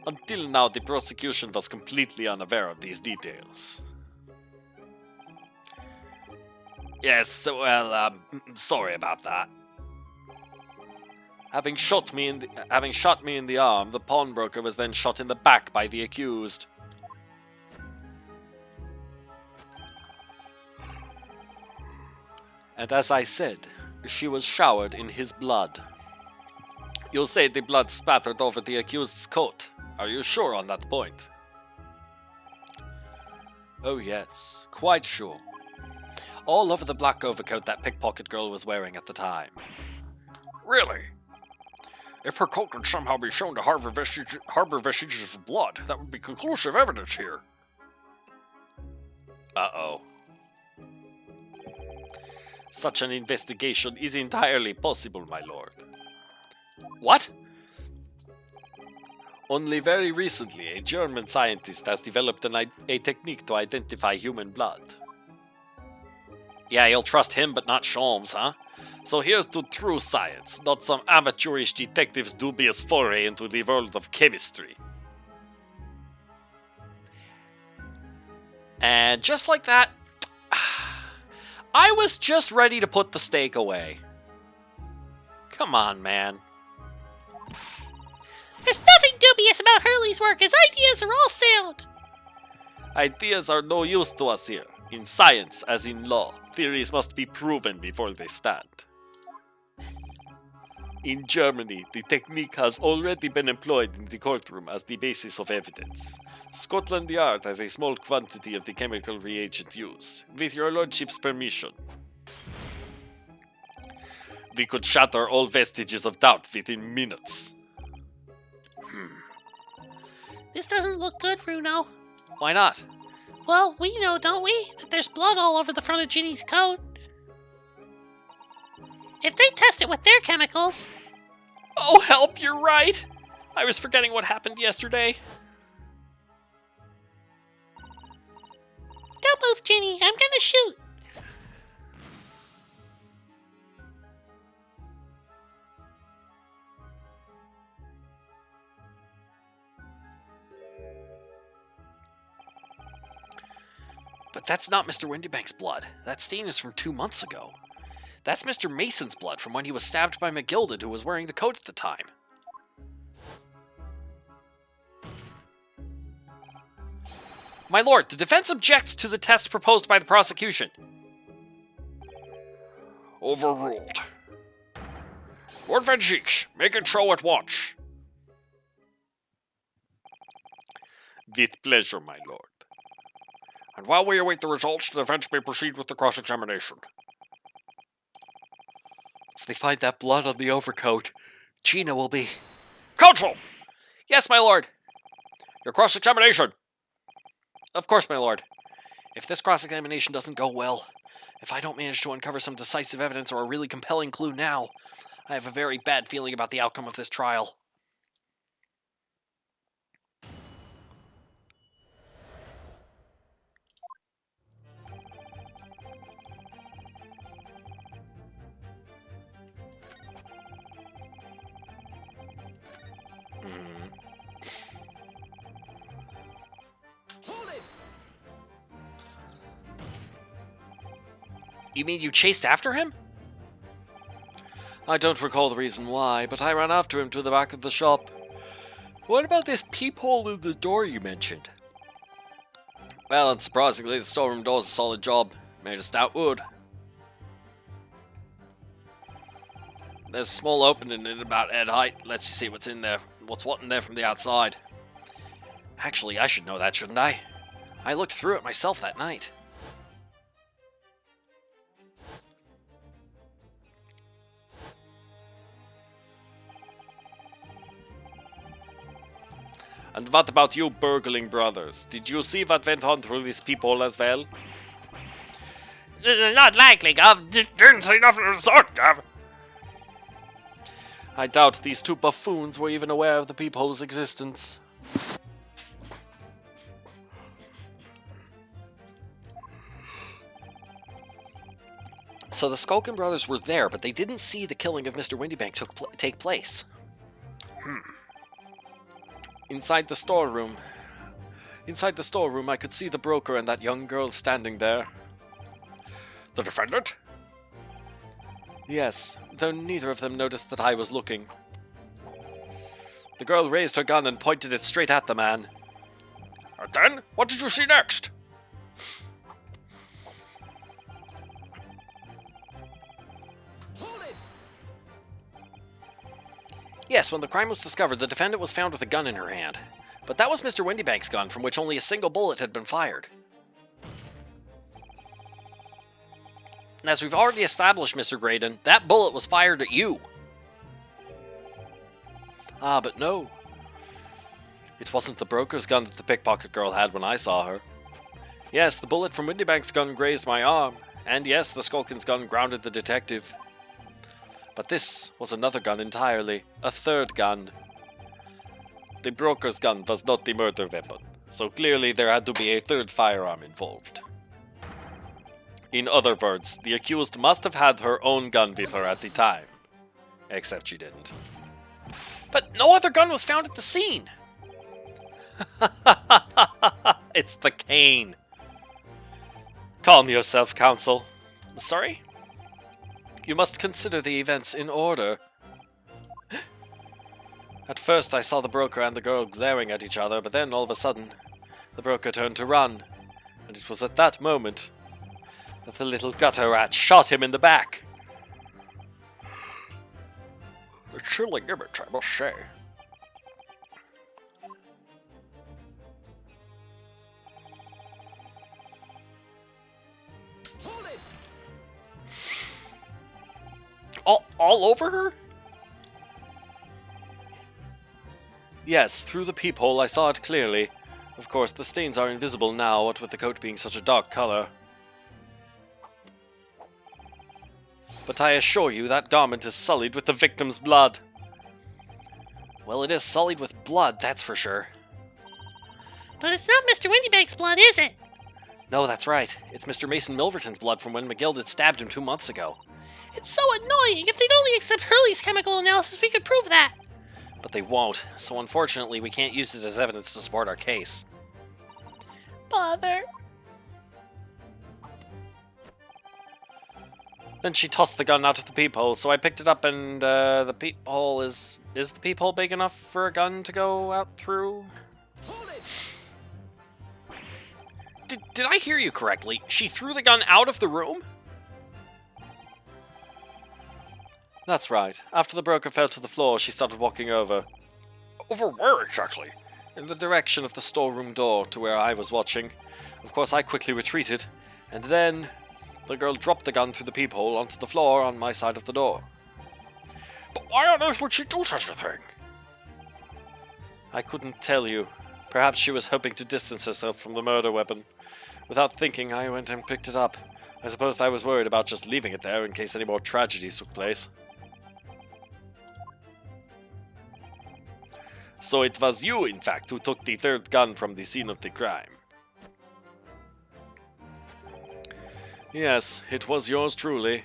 Until now, the prosecution was completely unaware of these details. Yes, well, sorry about that. Having shot me in the arm, the pawnbroker was then shot in the back by the accused. And as I said, she was showered in his blood. You'll say the blood spattered over the accused's coat. Are you sure on that point? Oh yes, quite sure. All over the black overcoat that pickpocket girl was wearing at the time. Really? If her coat could somehow be shown to harbor vestiges of blood, that would be conclusive evidence here. Uh-oh. Such an investigation is entirely possible, my lord. What? Only very recently, a German scientist has developed a technique to identify human blood. Yeah, you'll trust him, but not Sholmes, huh? So here's to true science, not some amateurish detective's dubious foray into the world of chemistry. And just like that, I was just ready to put the stake away. Come on, man. There's nothing dubious about Hurley's work. His ideas are all sound. Ideas are no use to us here. In science, as in law, theories must be proven before they stand. In Germany, the technique has already been employed in the courtroom as the basis of evidence. Scotland Yard has a small quantity of the chemical reagent used. With your lordship's permission, we could shatter all vestiges of doubt within minutes. This doesn't look good, Bruno. Why not? Well, we know, don't we, that there's blood all over the front of Ginny's coat. If they test it with their chemicals... Oh, help, you're right! I was forgetting what happened yesterday. Don't move, Ginny. I'm gonna shoot. But that's not Mr. Windybank's blood. That stain is from 2 months ago. That's Mr. Mason's blood from when he was stabbed by McGilded, who was wearing the coat at the time. My lord, the defense objects to the test proposed by the prosecution. Overruled. Lord Van Geeks, make it so at once. With pleasure, my lord. And while we await the results, the defense may proceed with the cross-examination. If they find that blood on the overcoat, Gina will be... Counsel! Yes, my lord. Your cross-examination! Of course, my lord. If this cross-examination doesn't go well, if I don't manage to uncover some decisive evidence or a really compelling clue now, I have a very bad feeling about the outcome of this trial. You mean you chased after him? I don't recall the reason why, but I ran after him to the back of the shop. What about this peephole in the door you mentioned? Well, unsurprisingly, the storeroom door's a solid job. Made of stout wood. There's a small opening in about head height. Lets you see what's in there. What's what in there from the outside. Actually, I should know that, shouldn't I? I looked through it myself that night. And what about you burgling brothers? Did you see what went on through this peephole as well? Not likely, Gov. Didn't say nothing of the sort, Gav. I doubt these two buffoons were even aware of the peephole's existence. So the Skulkin brothers were there, but they didn't see the killing of Mr. Windybank take place. Inside the storeroom, I could see the broker and that young girl standing there. The defendant? Yes, though neither of them noticed that I was looking. The girl raised her gun and pointed it straight at the man. And then, what did you see next? Yes, when the crime was discovered, the defendant was found with a gun in her hand. But that was Mr. Windybank's gun, from which only a single bullet had been fired. And as we've already established, Mr. Graydon, that bullet was fired at you. Ah, but no. It wasn't the broker's gun that the pickpocket girl had when I saw her. Yes, the bullet from Windybank's gun grazed my arm, and yes, the Skulkin's gun grounded the detective. But this was another gun entirely, a third gun. The broker's gun was not the murder weapon, so clearly there had to be a third firearm involved. In other words, the accused must have had her own gun with her at the time. Except she didn't. But no other gun was found at the scene! It's the cane. Calm yourself, counsel. Sorry? You must consider the events in order. At first I saw the broker and the girl glaring at each other, but then all of a sudden, the broker turned to run. And it was at that moment that the little gutter rat shot him in the back. A chilling image, I must say. All over her? Yes, through the peephole I saw it clearly. Of course, the stains are invisible now, what with the coat being such a dark color. But I assure you that garment is sullied with the victim's blood. Well, it is sullied with blood, that's for sure. But it's not Mr. Windybank's blood, is it? No, that's right. It's Mr. Mason Milverton's blood from when McGill stabbed him 2 months ago. It's so annoying. If they'd only accept Hurley's chemical analysis, we could prove that. But they won't, so unfortunately we can't use it as evidence to support our case. Bother. Then she tossed the gun out of the peephole, so I picked it up and, the peephole is the peephole big enough for a gun to go out through? Did I hear you correctly? She threw the gun out of the room? That's right. After the broker fell to the floor, she started walking over. Over where exactly? In the direction of the storeroom door, to where I was watching. Of course, I quickly retreated, and then the girl dropped the gun through the peephole onto the floor on my side of the door. But why on earth would she do such a thing? I couldn't tell you. Perhaps she was hoping to distance herself from the murder weapon. Without thinking, I went and picked it up. I suppose I was worried about just leaving it there in case any more tragedies took place. So it was you, in fact, who took the third gun from the scene of the crime. Yes, it was yours truly.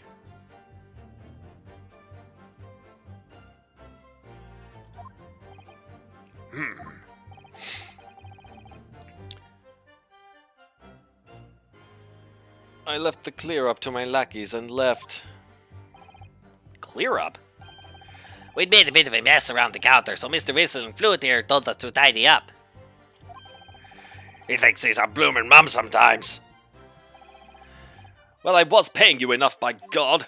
I left the clear up to my lackeys and left. Clear up? We'd made a bit of a mess around the counter, so Mr. Whistle and Fluid here told us to tidy up. He thinks he's a bloomin' mum sometimes. Well, I was paying you enough, by God.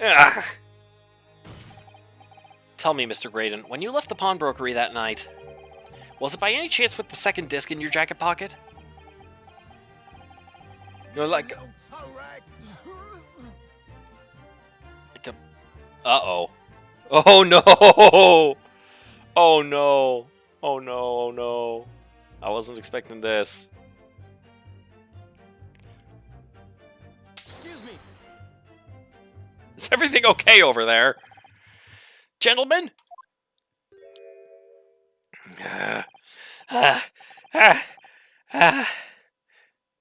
Ugh. Tell me, Mr. Graydon, when you left the pawnbrokery that night, was it by any chance with the second disc in your jacket pocket? You're like... Uh-oh. Oh no! Oh no! Oh no, oh no. I wasn't expecting this. Is everything okay over there? Gentlemen?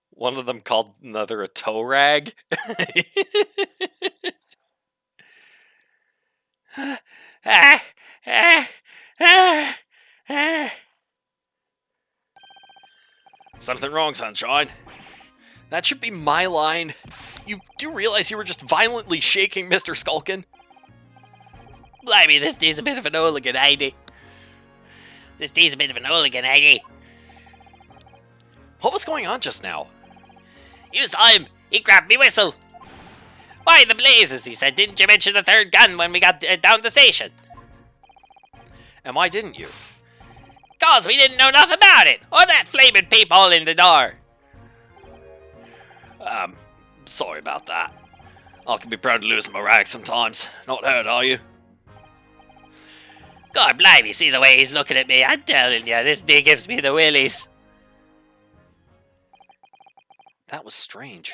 One of them called another a toe rag. Something wrong, sunshine. That should be my line. You do realize you were just violently shaking Mr. Skulkin? Blimey, this dude's a bit of an hooligan, ain't he? This dude's a bit of an hooligan, ain't he? What was going on just now? You saw him. He grabbed me whistle. Why the blazes, he said. Didn't you mention the third gun when we got down the station? And why didn't you? 'Cause we didn't know nothing about it. Or that flaming peephole in the door. Sorry about that. I can be proud of losing my rag sometimes. Not hurt, are you? God blimey, see the way he's looking at me. I'm telling you, this dude gives me the willies. That was strange.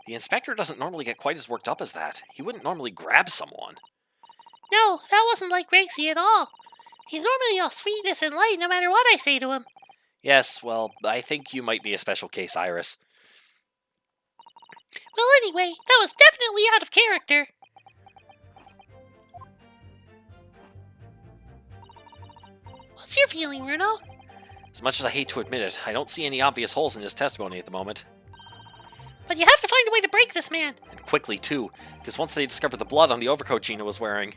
The inspector doesn't normally get quite as worked up as that. He wouldn't normally grab someone. No, that wasn't like Gracie at all. He's normally all sweetness and light no matter what I say to him. Yes, well, I think you might be a special case, Iris. Well, anyway, that was definitely out of character. What's your feeling, Bruno? As much as I hate to admit it, I don't see any obvious holes in his testimony at the moment. But you have to find a way to break this man. And quickly, too, because once they discovered the blood on the overcoat Gina was wearing...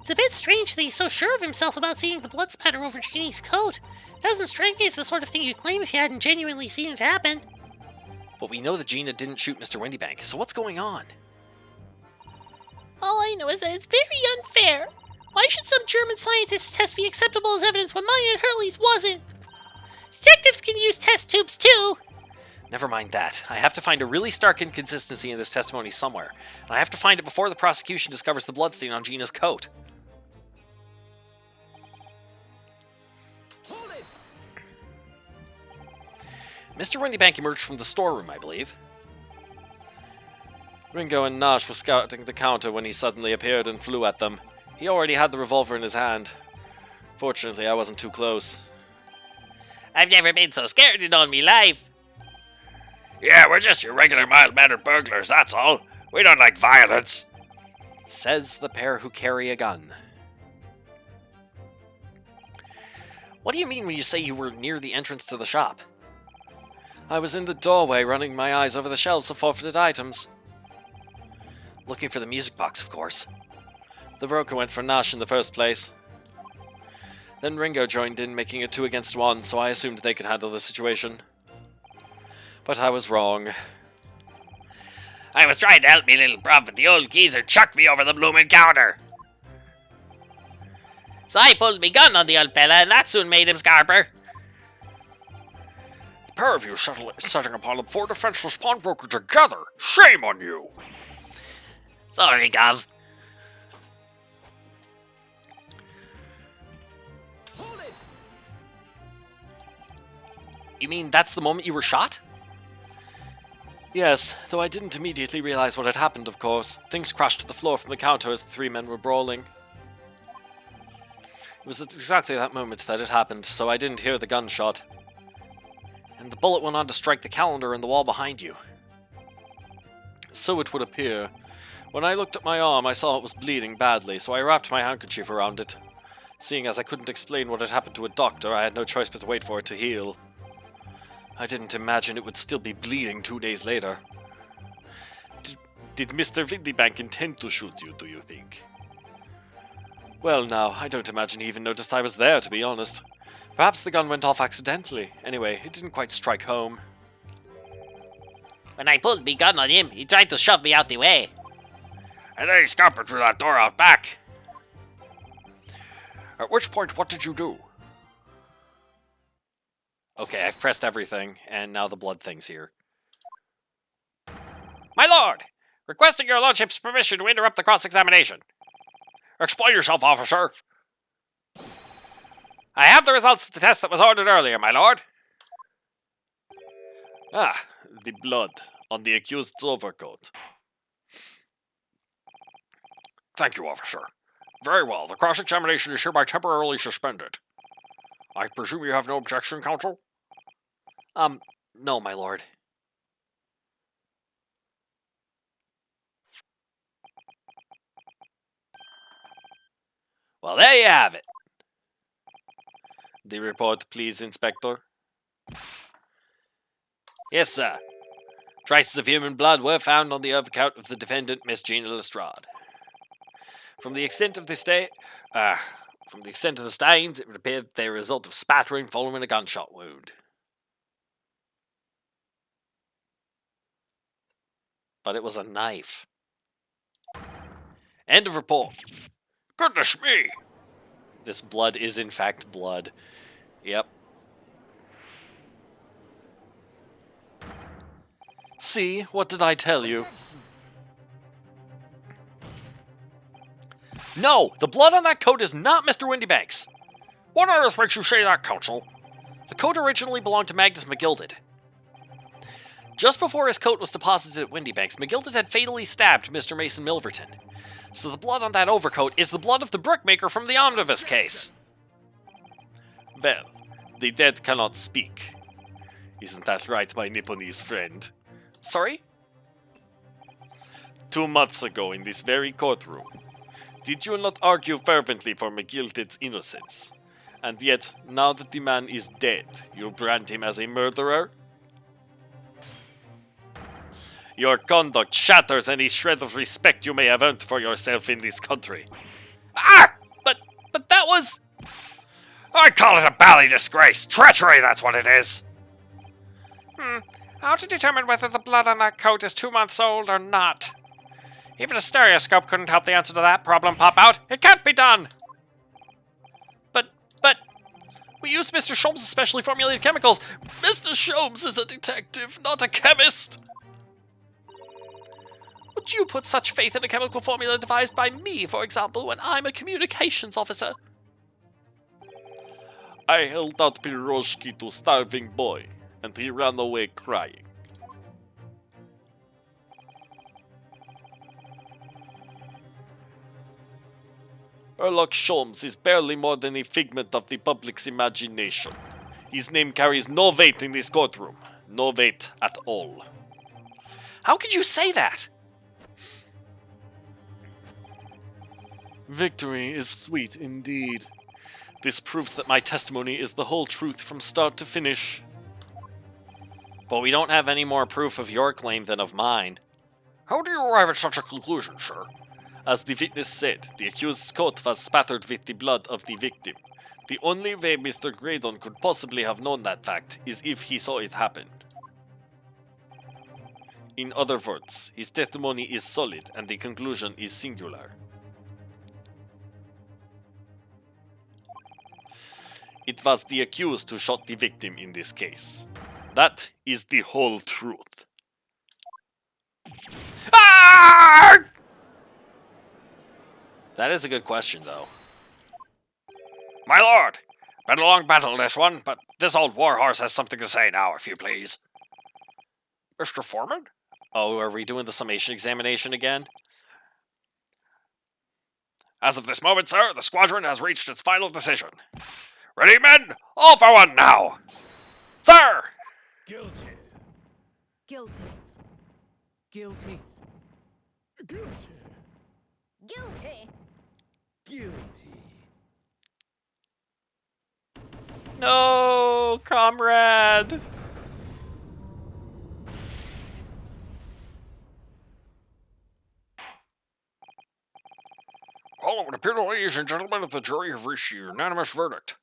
It's a bit strange that he's so sure of himself about seeing the blood spatter over Jeannie's coat. Doesn't strike me as the sort of thing you'd claim if you hadn't genuinely seen it happen. But we know that Gina didn't shoot Mr. Windybank, so what's going on? All I know is that it's very unfair. Why should some German scientist's test be acceptable as evidence when mine and Hurley's wasn't? Detectives can use test tubes too. Never mind that. I have to find a really stark inconsistency in this testimony somewhere, and I have to find it before the prosecution discovers the bloodstain on Gina's coat. Mr. Windybank emerged from the storeroom, I believe. Ringo and Nash were scouting the counter when he suddenly appeared and flew at them. He already had the revolver in his hand. Fortunately, I wasn't too close. I've never been so scared in all me life. Yeah, we're just your regular mild-mannered burglars, that's all. We don't like violence. Says the pair who carry a gun. What do you mean when you say you were near the entrance to the shop? I was in the doorway running my eyes over the shelves of forfeited items. Looking for the music box, of course. The broker went for Nash in the first place. Then Ringo joined in, making it 2 against 1, so I assumed they could handle the situation. But I was wrong. I was trying to help me little bruv, but the old geezer chucked me over the bloomin' counter. So I pulled me gun on the old fella, and that soon made him scarper. The pair of you setting upon a poor defenseless pawnbroker together. Shame on you. Sorry, Gov. You mean that's the moment you were shot? Yes, though I didn't immediately realize what had happened, of course. Things crashed to the floor from the counter as the 3 men were brawling. It was at exactly that moment that it happened, so I didn't hear the gunshot. And the bullet went on to strike the calendar in the wall behind you. So it would appear. When I looked at my arm, I saw it was bleeding badly, so I wrapped my handkerchief around it. Seeing as I couldn't explain what had happened to a doctor, I had no choice but to wait for it to heal. I didn't imagine it would still be bleeding 2 days later. Did Mr. Windybank intend to shoot you, do you think? Well, now, I don't imagine he even noticed I was there, to be honest. Perhaps the gun went off accidentally. Anyway, it didn't quite strike home. When I pulled me gun on him, he tried to shove me out the way. And then he scampered through that door out back. At which point, what did you do? Okay, I've pressed everything, and now the blood thing's here. My lord! Requesting your lordship's permission to interrupt the cross-examination. Explain yourself, officer. I have the results of the test that was ordered earlier, my lord. Ah, the blood on the accused's overcoat. Thank you, officer. Very well. The cross-examination is hereby temporarily suspended. I presume you have no objection, counsel? No, my lord. Well, there you have it. The report, please, Inspector. Yes, sir. Traces of human blood were found on the overcoat of the defendant, Miss Gina Lestrade. From the extent of the stains, it would appear that they are a result of spattering following a gunshot wound. But it was a knife. End of report. Goodness me! This blood is in fact blood. Yep. See, what did I tell you? No, the blood on that coat is not Mr. Windybanks. What on earth makes you say that, counsel? The coat originally belonged to Magnus McGilded. Just before his coat was deposited at Windybanks, McGilded had fatally stabbed Mr. Mason Milverton. So the blood on that overcoat is the blood of the brickmaker from the omnibus case. Well, the dead cannot speak. Isn't that right, my Nipponese friend? Sorry? 2 months ago in this very courtroom, did you not argue fervently for McGilded's innocence? And yet, now that the man is dead, you brand him as a murderer? Your conduct shatters any shred of respect you may have earned for yourself in this country. Ah! But that was... I call it a bally disgrace! Treachery, that's what it is! How to determine whether the blood on that coat is 2 months old or not? Even a stereoscope couldn't help the answer to that problem pop out. It can't be done! But... We used Mr. Sholmes' specially formulated chemicals. Mr. Sholmes is a detective, not a chemist! Would you put such faith in a chemical formula devised by me, for example, when I'm a communications officer? I held out piroshki to a starving boy, and he ran away crying. Sherlock Sholmes is barely more than a figment of the public's imagination. His name carries no weight in this courtroom. No weight at all. How could you say that? Victory is sweet indeed. This proves that my testimony is the whole truth from start to finish. But we don't have any more proof of your claim than of mine. How do you arrive at such a conclusion, sir? As the witness said, the accused's coat was spattered with the blood of the victim. The only way Mr. Graydon could possibly have known that fact is if he saw it happen. In other words, his testimony is solid and the conclusion is singular. It was the accused who shot the victim in this case. That is the whole truth. Ah! That is a good question, though. My lord, been a long battle this one, but this old warhorse has something to say now, if you please. Mr. Foreman? Oh, are we doing the summation examination again? As of this moment, sir, the squadron has reached its final decision. Ready, men? All for one now! Sir! Guilty. Guilty. Guilty. Guilty. Guilty. Guilty. No, comrade! Well, it would appear, ladies and gentlemen, that the jury have reached a unanimous verdict.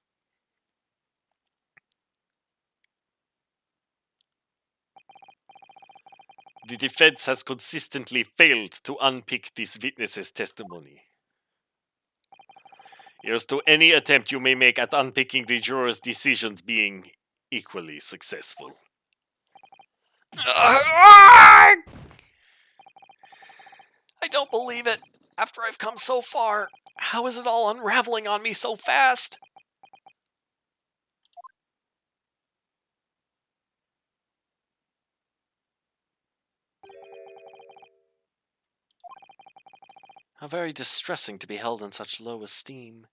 The defense has consistently failed to unpick this witness's testimony. Here's to any attempt you may make at unpicking the jurors' decisions being equally successful. I don't believe it. After I've come so far, how is it all unraveling on me so fast? How very distressing to be held in such low esteem.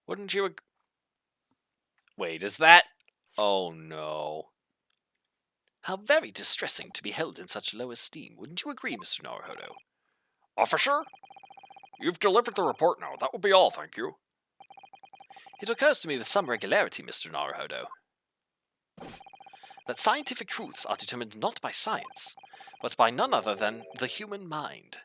Wouldn't you Wait, is that... Oh no. How very distressing to be held in such low esteem. Wouldn't you agree, Mr. Naruhodo? Officer? You've delivered the report now. That will be all, thank you. It occurs to me with some regularity, Mr. Naruhodo, that scientific truths are determined not by science, but by none other than the human mind.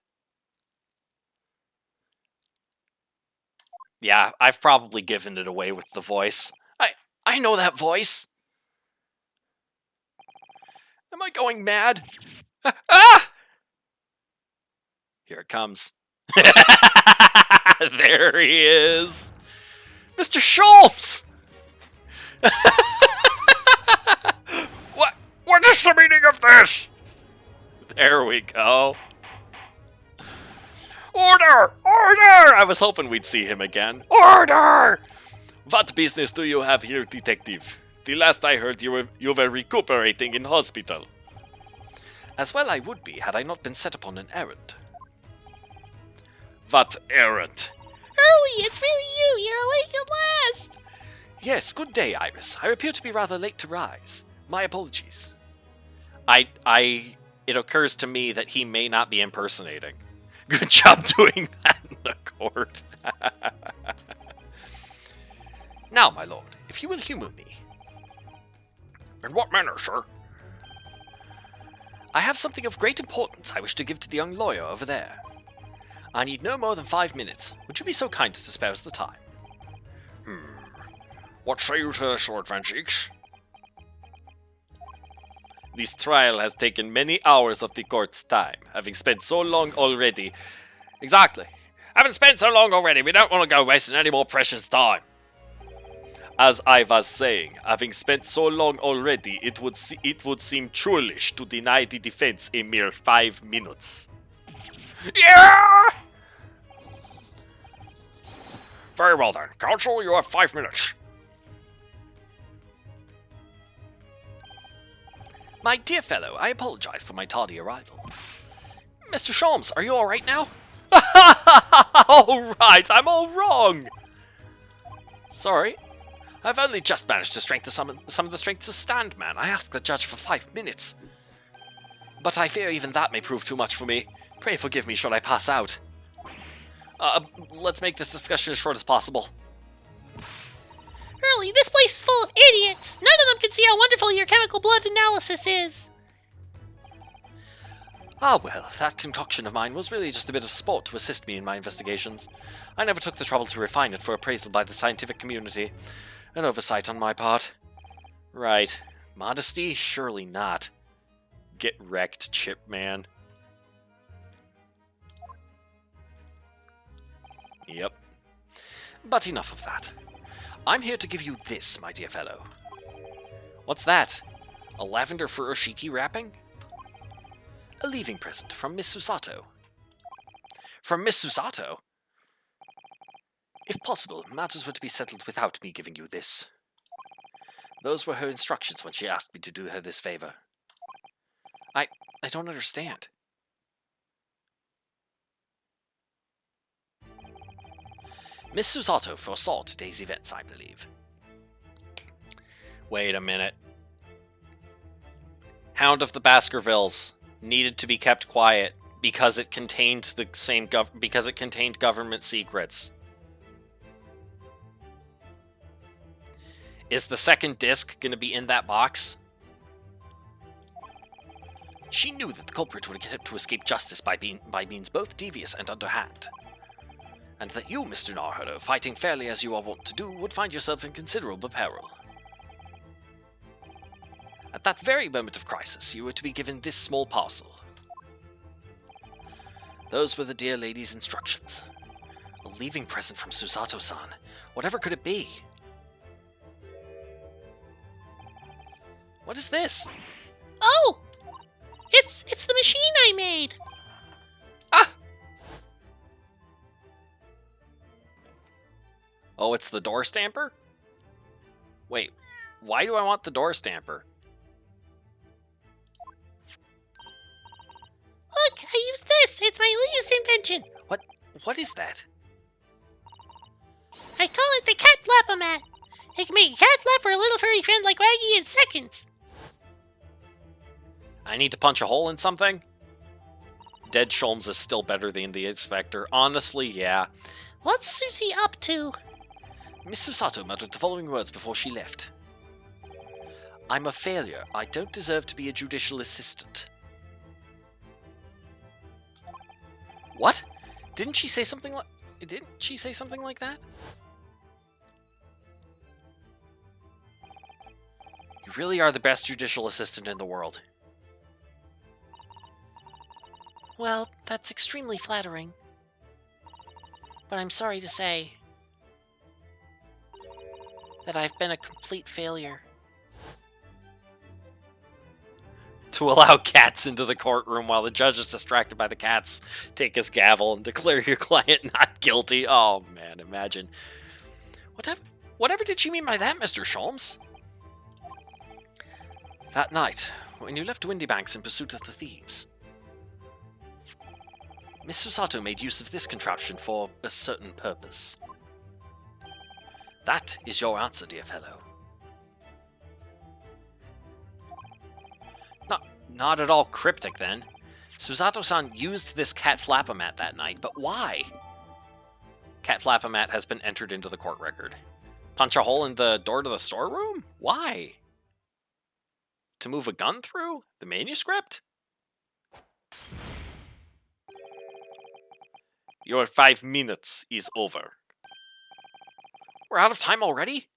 Yeah, I've probably given it away with the voice. I know that voice. Am I going mad? Ah! Here it comes. There he is. Mr. Schultz! What is the meaning of this? There we go. Order! I was hoping we'd see him again. Order! What business do you have here, detective? The last I heard, you were recuperating in hospital. As well I would be, had I not been set upon an errand. What errand? Hurley, it's really you. You're awake at last. Yes, good day, Iris. I appear to be rather late to rise. My apologies. It occurs to me that he may not be impersonating. Good job doing that in the court. Now, my lord, if you will humor me. In what manner, sir? I have something of great importance I wish to give to the young lawyer over there. I need no more than 5 minutes. Would you be so kind as to spare us the time? What say you to this, Lord Van Zeeks? This trial has taken many hours of the court's time, having spent so long already. Exactly. Haven't spent so long already, we don't want to go wasting any more precious time. As I was saying, having spent so long already, it would seem churlish to deny the defense a mere 5 minutes. Yeah! Very well then. Counsel, you have 5 minutes. My dear fellow, I apologize for my tardy arrival. Mr. Sholmes, are you alright now? Alright, I'm all wrong! Sorry. I've only just managed to strengthen some of the strength to stand, man. I asked the judge for 5 minutes. But I fear even that may prove too much for me. Pray forgive me should I pass out. Let's make this discussion as short as possible. Hurley, this place is full of idiots. None of them can see how wonderful your chemical blood analysis is. Ah well, that concoction of mine was really just a bit of sport to assist me in my investigations. I never took the trouble to refine it for appraisal by the scientific community. An oversight on my part. Right. Modesty? Surely not. Get wrecked, Chip Man. Yep. But enough of that. I'm here to give you this, my dear fellow. What's that? A lavender furoshiki wrapping? A leaving present from Miss Susato. From Miss Susato? If possible, matters were to be settled without me giving you this. Those were her instructions when she asked me to do her this favor. I don't understand. Miss Susato foresaw today's events, I believe. Wait a minute. Hound of the Baskervilles needed to be kept quiet because it contained government secrets. Is the second disc going to be in that box? She knew that the culprit would get to escape justice by means both devious and underhand. And that you, Mr. Naruhodo, fighting fairly as you are wont to do, would find yourself in considerable peril. At that very moment of crisis, you were to be given this small parcel. Those were the dear lady's instructions. A leaving present from Susato-san. Whatever could it be? What is this? Oh! It's the machine I made. Ah! Oh, it's the door stamper? Wait, why do I want the door stamper? It's my latest invention. What is that? I call it the cat flap-o-mat. It can make a cat flap for a little furry friend like Waggy in seconds. I need to punch a hole in something? Dead Sholmes is still better than the Inspector. Honestly, yeah. What's Susie up to? Miss Susato muttered the following words before she left. I'm a failure. I don't deserve to be a judicial assistant. What? Didn't she say something like that? You really are the best judicial assistant in the world. Well, that's extremely flattering. But I'm sorry to say that I've been a complete failure. To allow cats into the courtroom while the judge is distracted by the cats, take his gavel and declare your client not guilty. Oh man, imagine. Whatever did you mean by that, Mr. Sholmes? That night, when you left Windybanks in pursuit of the thieves, Miss Susato made use of this contraption for a certain purpose. That is your answer, dear fellow. Not at all cryptic, then. Susato-san used this cat flap-o-mat that night, but why? Cat flap-o-mat has been entered into the court record. Punch a hole in the door to the storeroom? Why? To move a gun through? The manuscript? Your 5 minutes is over. We're out of time already?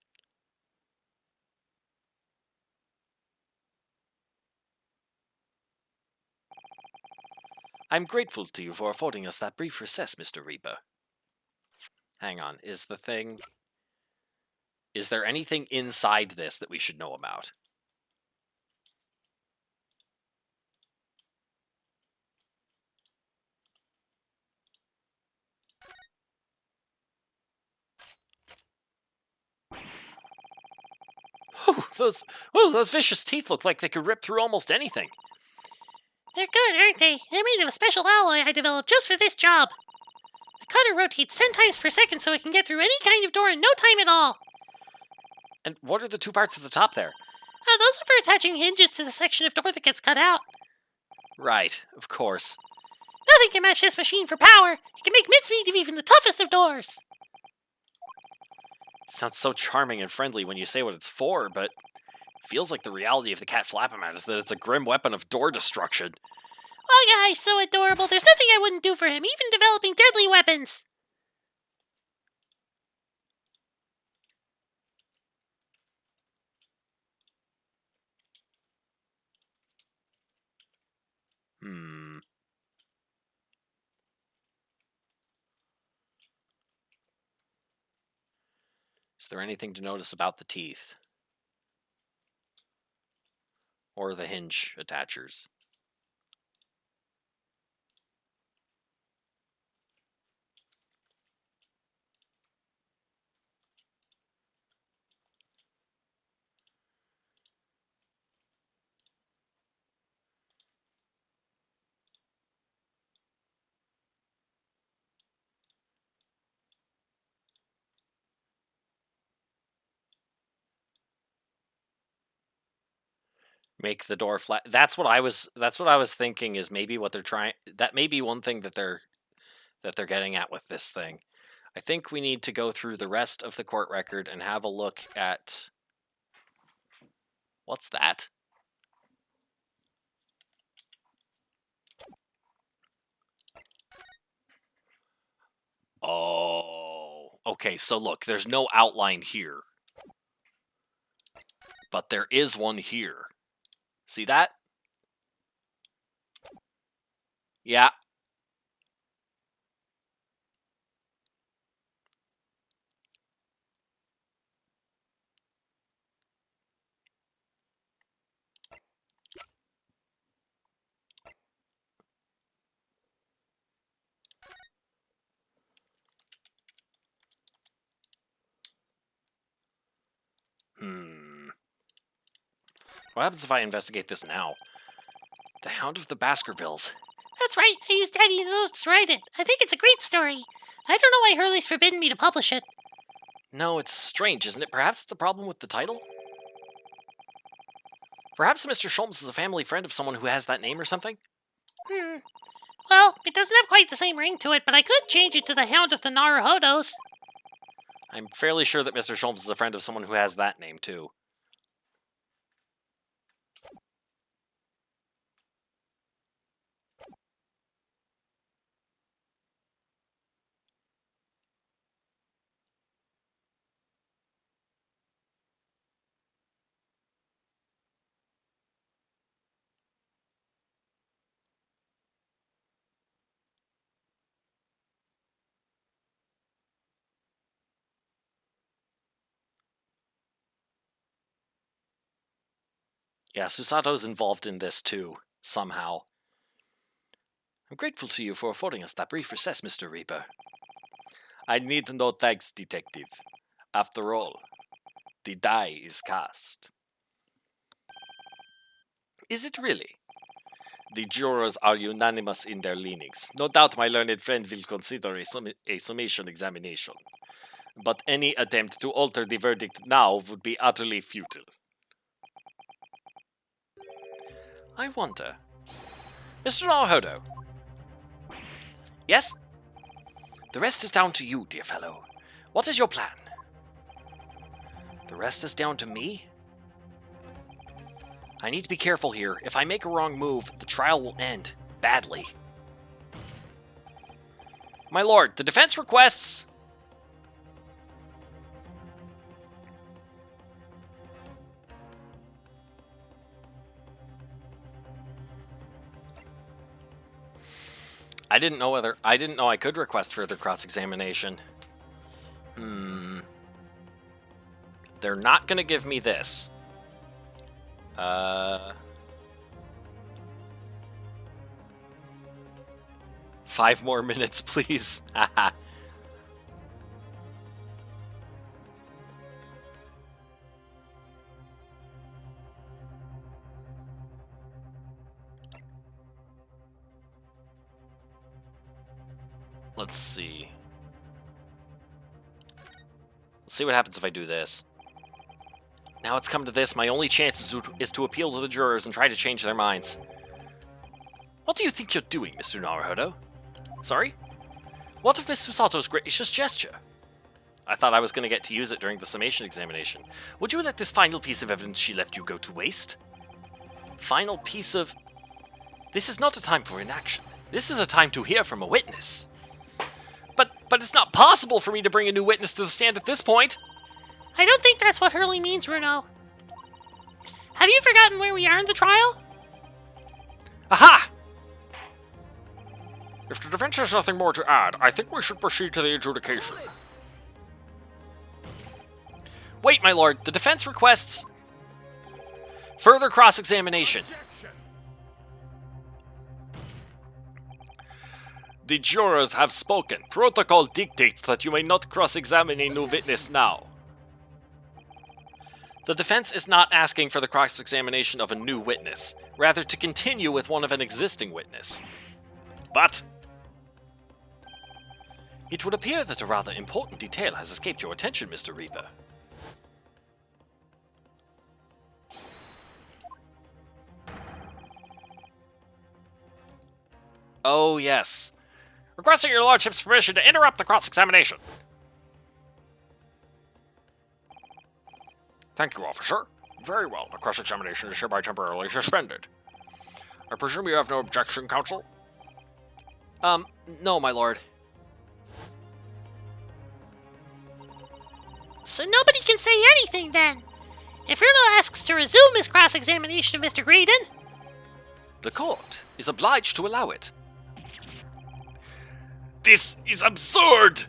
I'm grateful to you for affording us that brief recess, Mr. Reaper. Hang on, is there anything inside this that we should know about? Those vicious teeth look like they could rip through almost anything. They're good, aren't they? They're made of a special alloy I developed just for this job. The cutter rotates 10 times per second so it can get through any kind of door in no time at all. And what are the 2 parts at the top there? Those are for attaching hinges to the section of door that gets cut out. Right, of course. Nothing can match this machine for power. It can make mincemeat of even the toughest of doors. It sounds so charming and friendly when you say what it's for, but it feels like the reality of the cat flap-o-mat is that it's a grim weapon of door destruction. Oh, guy's so adorable. There's nothing I wouldn't do for him, even developing deadly weapons. Is there anything to notice about the teeth? Or the hinge attachers? Make the door flat. That's what I was thinking, is maybe what they're trying, that may be one thing that they're getting at with this thing. I think we need to go through the rest of the court record and have a look at, what's that? Oh, okay, so look, there's no outline here. But there is one here. See that? Yeah. What happens if I investigate this now? The Hound of the Baskervilles. That's right, I used Daddy's notes to write it. I think it's a great story. I don't know why Hurley's forbidden me to publish it. No, it's strange, isn't it? Perhaps it's a problem with the title? Perhaps Mr. Sholmes is a family friend of someone who has that name or something? Well, it doesn't have quite the same ring to it, but I could change it to the Hound of the Naruhodos. I'm fairly sure that Mr. Sholmes is a friend of someone who has that name, too. Yeah, Susato's involved in this, too. Somehow. I'm grateful to you for affording us that brief recess, Mr. Reaper. I need no thanks, Detective. After all, the die is cast. Is it really? The jurors are unanimous in their leanings. No doubt my learned friend will consider a summation examination. But any attempt to alter the verdict now would be utterly futile. I wonder. Mr. Naruhodo. Yes? The rest is down to you, dear fellow. What is your plan? The rest is down to me? I need to be careful here. If I make a wrong move, the trial will end badly. My lord, the defense requests... I didn't know I could request further cross-examination. They're not gonna give me this. 5 more minutes, please. Let's see. Let's see what happens if I do this. Now it's come to this, my only chance is to appeal to the jurors and try to change their minds. What do you think you're doing, Mr. Naruhodo? Sorry? What of Miss Susato's gracious gesture? I thought I was going to get to use it during the summation examination. Would you let this final piece of evidence she left you go to waste? Final piece of... This is not a time for inaction. This is a time to hear from a witness. But it's not possible for me to bring a new witness to the stand at this point. I don't think that's what Hurley means, Runo. Have you forgotten where we are in the trial? Aha! If the defense has nothing more to add, I think we should proceed to the adjudication. Wait, my lord, the defense requests further cross-examination. The jurors have spoken. Protocol dictates that you may not cross-examine a new witness now. The defense is not asking for the cross-examination of a new witness, rather to continue with one of an existing witness. But it would appear that a rather important detail has escaped your attention, Mr. Reaper. Oh, yes. Requesting your lordship's permission to interrupt the cross-examination. Thank you, officer. Very well. The cross-examination is hereby temporarily suspended. I presume you have no objection, counsel? No, my lord. So nobody can say anything then. If Runo asks to resume his cross-examination of Mr. Graydon... The court is obliged to allow it. This is absurd!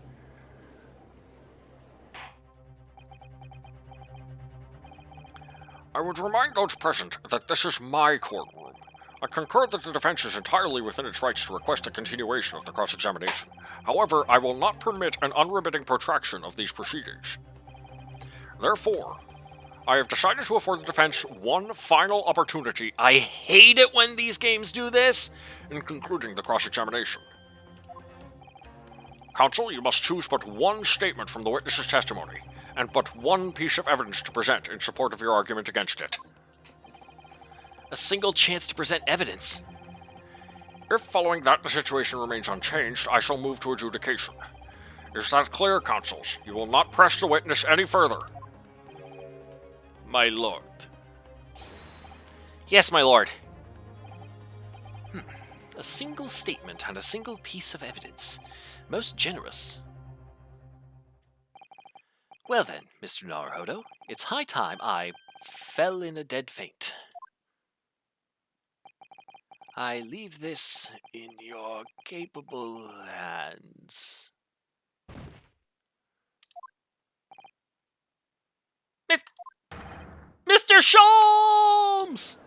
I would remind those present that this is my courtroom. I concur that the defense is entirely within its rights to request a continuation of the cross-examination. However, I will not permit an unremitting protraction of these proceedings. Therefore, I have decided to afford the defense one final opportunity. I hate it when these games do this, in concluding the cross-examination. Counsel, you must choose but one statement from the witness's testimony, and but one piece of evidence to present in support of your argument against it. A single chance to present evidence. If following that the situation remains unchanged, I shall move to adjudication. Is that clear, counsels? You will not press the witness any further. My lord. Yes, my lord. A single statement and a single piece of evidence. Most generous. Well then, Mr. Naruhodo, it's high time I fell in a dead faint. I leave this in your capable hands. Mr. Sholmes!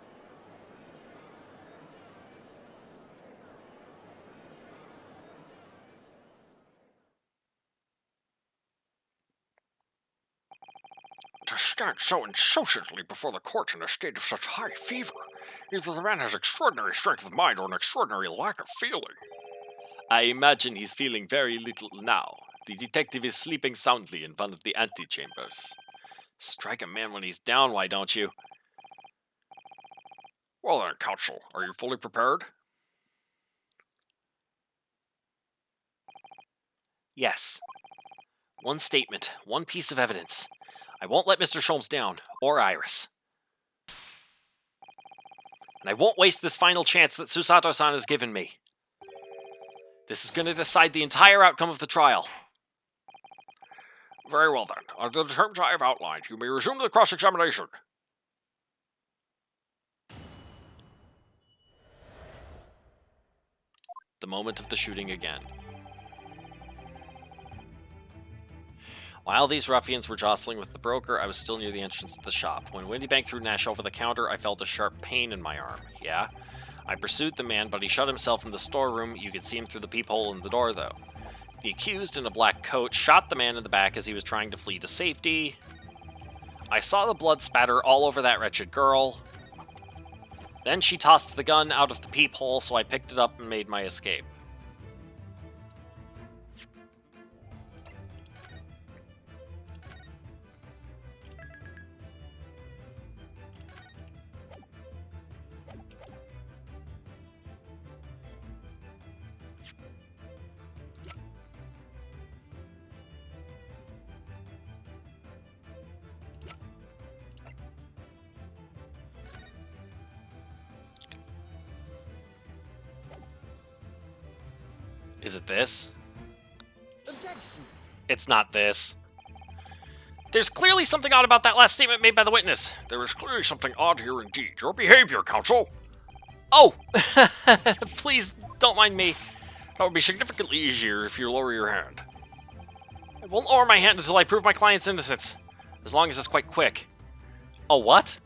To stand so insouciantly before the court in a state of such high fever, either the man has extraordinary strength of mind or an extraordinary lack of feeling. I imagine he's feeling very little now. The detective is sleeping soundly in one of the antechambers. Strike a man when he's down, why don't you? Well then, counsel, are you fully prepared? Yes. One statement, one piece of evidence. I won't let Mr. Sholmes down, or Iris. And I won't waste this final chance that Susato-san has given me. This is going to decide the entire outcome of the trial. Very well then. Under the terms I have outlined, you may resume the cross-examination. The moment of the shooting again. While these ruffians were jostling with the broker, I was still near the entrance to the shop. When Windybank threw Nash over the counter, I felt a sharp pain in my arm. Yeah? I pursued the man, but he shut himself in the storeroom. You could see him through the peephole in the door, though. The accused, in a black coat, shot the man in the back as he was trying to flee to safety. I saw the blood spatter all over that wretched girl. Then she tossed the gun out of the peephole, so I picked it up and made my escape. Is it this? Objection. It's not this. There's clearly something odd about that last statement made by the witness. There is clearly something odd here indeed. Your behavior, counsel. Oh! Please, don't mind me. That would be significantly easier if you lower your hand. I won't lower my hand until I prove my client's innocence. As long as it's quite quick. Oh, what?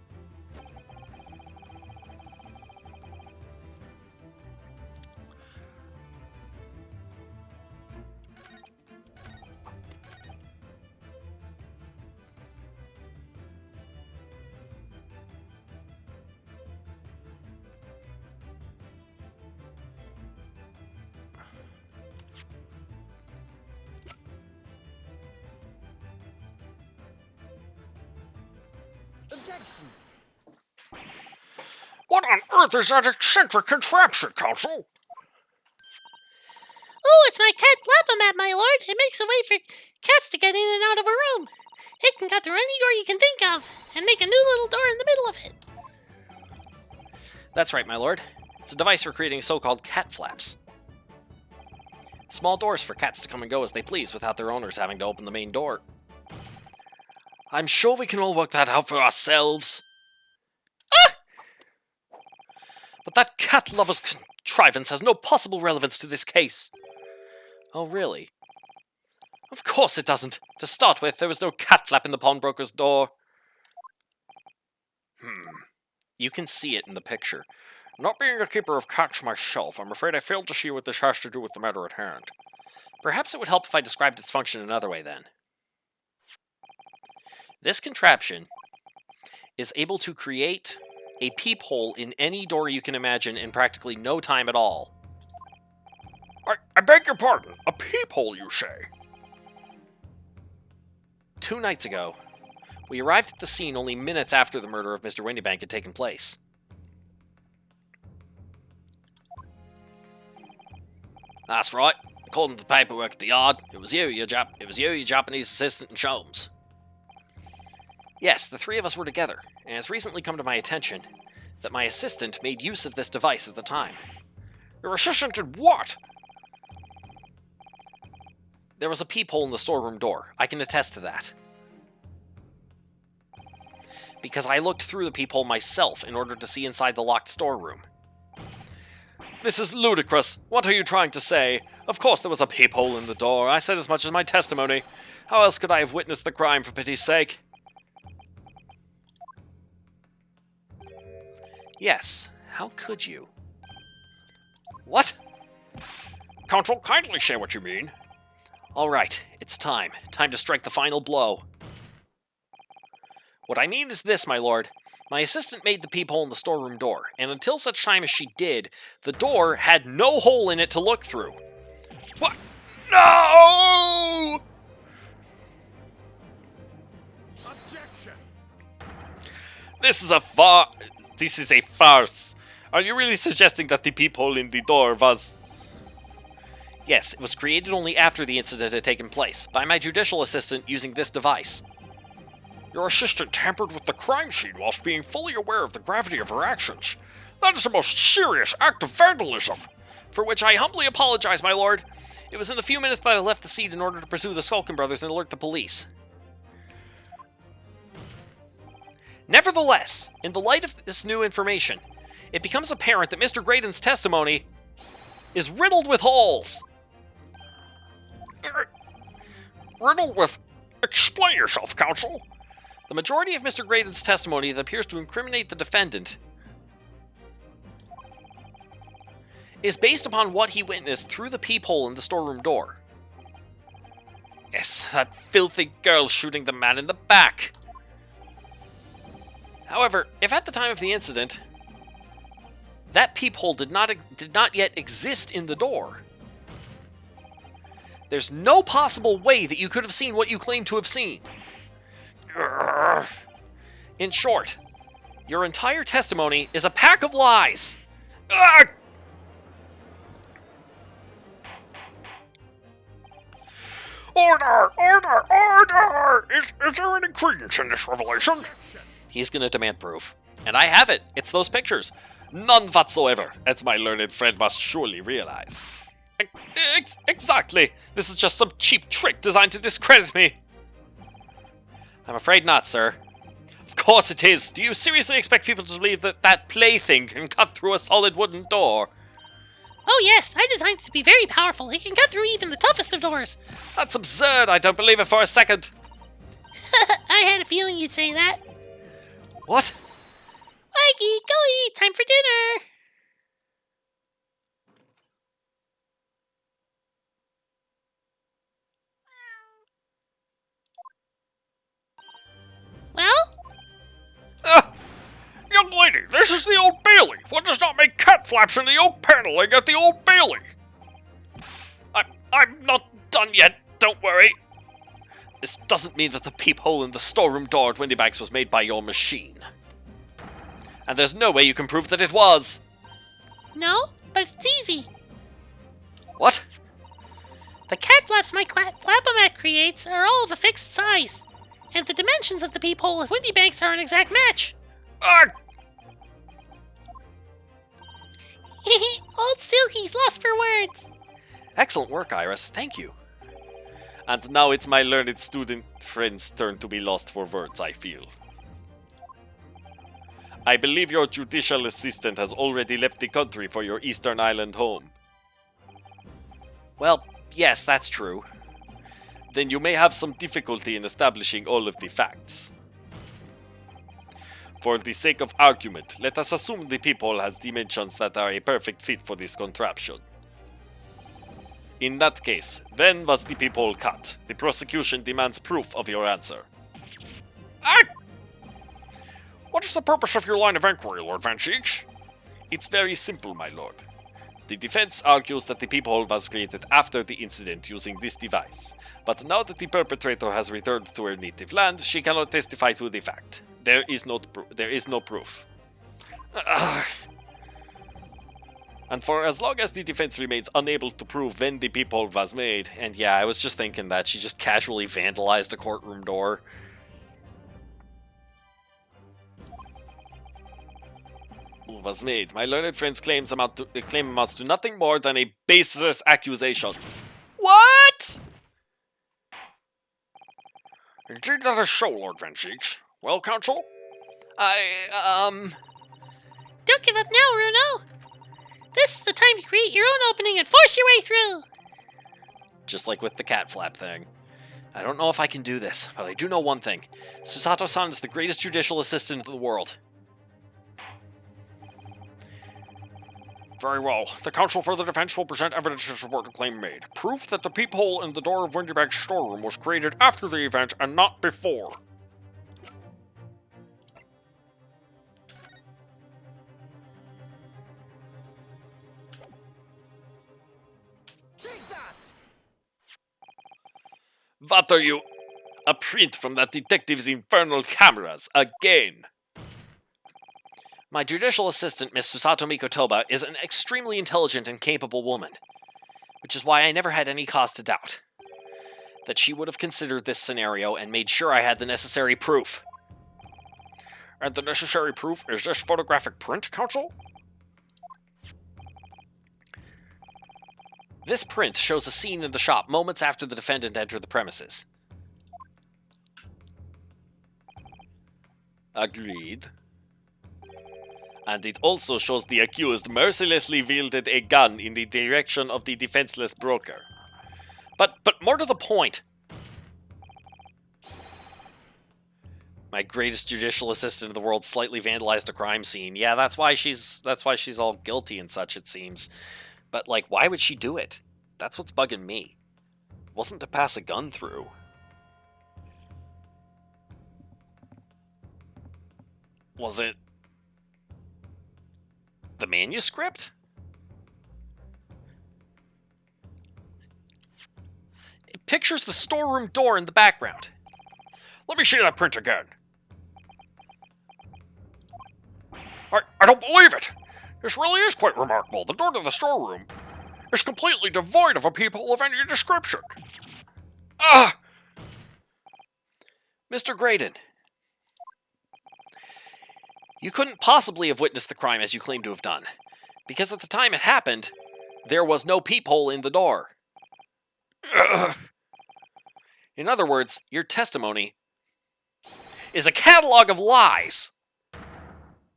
Objection. What on earth is that eccentric contraption, counsel? Oh, it's my cat Flap-O-Mat, my lord. It makes a way for cats to get in and out of a room. It can cut through any door you can think of, and make a new little door in the middle of it. That's right, my lord. It's a device for creating so-called cat flaps. Small doors for cats to come and go as they please without their owners having to open the main door. I'm sure we can all work that out for ourselves. Ah! But that cat lover's contrivance has no possible relevance to this case. Oh, really? Of course it doesn't. To start with, there was no cat flap in the pawnbroker's door. You can see it in the picture. Not being a keeper of cats myself, I'm afraid I failed to see what this has to do with the matter at hand. Perhaps it would help if I described its function another way, then. This contraption is able to create a peephole in any door you can imagine in practically no time at all. I beg your pardon. A peephole, you say? 2 nights ago, we arrived at the scene only minutes after the murder of Mr. Windybank had taken place. That's right. According to the paperwork at the yard, it was you, your Japanese assistant, and Sholmes. Yes, the 3 of us were together, and it's recently come to my attention that my assistant made use of this device at the time. Your assistant did what? There was a peephole in the storeroom door. I can attest to that. Because I looked through the peephole myself in order to see inside the locked storeroom. This is ludicrous. What are you trying to say? Of course there was a peephole in the door. I said as much as my testimony. How else could I have witnessed the crime, for pity's sake? Yes, how could you? What? Counsel, kindly say what you mean. All right, it's time. Time to strike the final blow. What I mean is this, my lord. My assistant made the peephole in the storeroom door, and until such time as she did, the door had no hole in it to look through. What? No! Objection! This is a farce. Are you really suggesting that the peephole in the door was... Yes, it was created only after the incident had taken place, by my judicial assistant using this device. Your assistant tampered with the crime scene whilst being fully aware of the gravity of her actions. That is the most serious act of vandalism. For which I humbly apologize, my lord. It was in the few minutes that I left the scene in order to pursue the Skulkin brothers and alert the police. Nevertheless, in the light of this new information, it becomes apparent that Mr. Graydon's testimony is riddled with holes. Riddled with... Explain yourself, counsel. The majority of Mr. Graydon's testimony that appears to incriminate the defendant is based upon what he witnessed through the peephole in the storeroom door. Yes, that filthy girl shooting the man in the back. However, if at the time of the incident, that peephole did not yet exist in the door, there's no possible way that you could have seen what you claim to have seen. In short, your entire testimony is a pack of lies. Order! Order! Order! Is there any credence in this revelation? He's gonna demand proof. And I have it. It's those pictures. None whatsoever, as my learned friend must surely realize. Exactly. This is just some cheap trick designed to discredit me. I'm afraid not, sir. Of course it is. Do you seriously expect people to believe that that plaything can cut through a solid wooden door? Oh yes, I designed it to be very powerful. It can cut through even the toughest of doors. That's absurd. I don't believe it for a second. I had a feeling you'd say that. What? Waggy, go eat. Time for dinner. Well? Young lady, this is the Old Bailey. What does not make cat flaps in the oak paneling at the Old Bailey? I'm not done yet. Don't worry. This doesn't mean that the peephole in the storeroom door at Windybanks was made by your machine. And there's no way you can prove that it was. No, but it's easy. What? The cat flaps my Flapomat creates are all of a fixed size. And the dimensions of the peephole at Windybanks are an exact match. Old Silky's lost for words. Excellent work, Iris. Thank you. And now it's my learned student friend's turn to be lost for words, I feel. I believe your judicial assistant has already left the country for your Eastern Island home. Well, yes, that's true. Then you may have some difficulty in establishing all of the facts. For the sake of argument, let us assume the peephole has dimensions that are a perfect fit for this contraption. In that case, when was the peephole cut? The prosecution demands proof of your answer. What is the purpose of your line of inquiry, Lord Van Cheeks? It's very simple, my lord. The defense argues that the peephole was created after the incident using this device. But now that the perpetrator has returned to her native land, she cannot testify to the fact. There is no proof. And for as long as the defense remains unable to prove when the peephole was made, and yeah, I was just thinking that she just casually vandalized a courtroom door. Was made. My learned friend's claim amounts to nothing more than a baseless accusation. What? Indeed that is so, Lord Van Cheeks. Well, counsel? Don't give up now, Runo! This is the time to create your own opening and force your way through! Just like with the cat flap thing. I don't know if I can do this, but I do know one thing. Susato-san is the greatest judicial assistant in the world. Very well. The counsel for the defense will present evidence to support the claim made. Proof that the peephole in the door of Windybank's storeroom was created after the event and not before. Take that! What are you? A print from that detective's infernal cameras, again! My judicial assistant, Miss Susato Mikotoba, is an extremely intelligent and capable woman, which is why I never had any cause to doubt that she would have considered this scenario and made sure I had the necessary proof. And the necessary proof is this photographic print, counsel? This print shows a scene in the shop moments after the defendant entered the premises. Agreed. And it also shows the accused mercilessly wielded a gun in the direction of the defenseless broker. But more to the point, my greatest judicial assistant in the world slightly vandalized a crime scene. Yeah, that's why she's all guilty and such, it seems. But like, why would she do it? That's what's bugging me. It wasn't to pass a gun through. Was it the manuscript? It pictures the storeroom door in the background. Let me see that print again. I don't believe it. This really is quite remarkable. The door to the storeroom is completely devoid of a peephole of any description. Ah! Mr. Graydon, you couldn't possibly have witnessed the crime as you claim to have done, because at the time it happened, there was no peephole in the door. In other words, your testimony is a catalog of lies.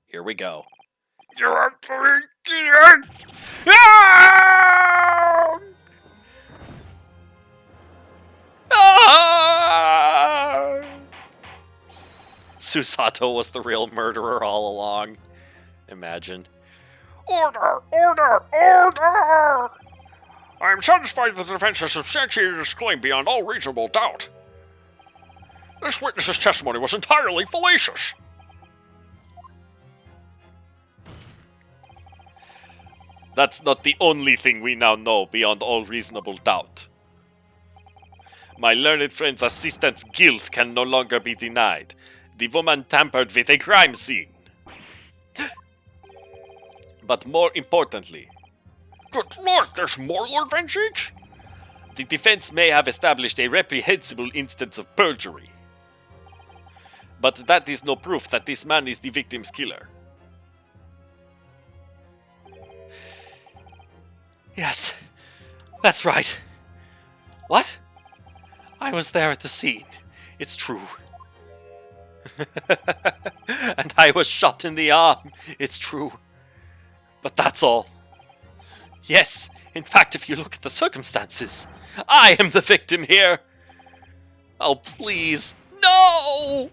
Here we go. You're thinking. Ah! Ah! Susato was the real murderer all along. Imagine. Order! Order! Order! I am satisfied that the defense has substantiated its claim beyond all reasonable doubt. This witness's testimony was entirely fallacious. That's not the only thing we now know beyond all reasonable doubt. My learned friend's assistant's guilt can no longer be denied. The woman tampered with a crime scene. But more importantly, Good Lord, there's more, Lord Van Cheeks? the defense may have established a reprehensible instance of perjury. But that is no proof that this man is the victim's killer. Yes, that's right. What? I was there at the scene. It's true. And I was shot in the arm. It's true. But that's all. Yes, in fact, if you look at the circumstances, I am the victim here. Oh, please. No!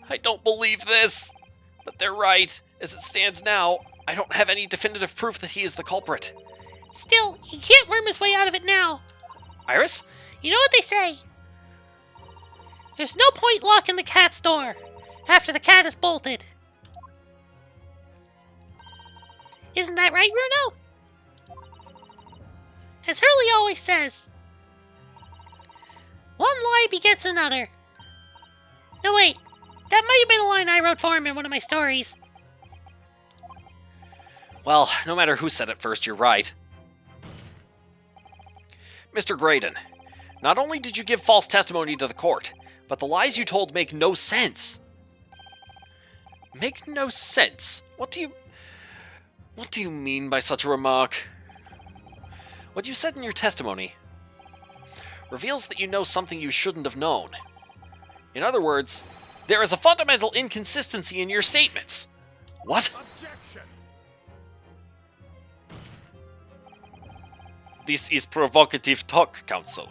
I don't believe this. But they're right. As it stands now, I don't have any definitive proof that he is the culprit. Still, he can't worm his way out of it now. Iris? You know what they say? There's no point locking the cat's door. after the cat is bolted. Isn't that right, Bruno? As Hurley always says, one lie begets another. No, wait. That might have been a line I wrote for him in one of my stories. Well, no matter who said it first, you're right. Mr. Graydon, not only did you give false testimony to the court, but the lies you told make no sense. Make no sense? What do you mean by such a remark? What you said in your testimony reveals that you know something you shouldn't have known. In other words, there is a fundamental inconsistency in your statements. What? Objection! This is provocative talk, counsel.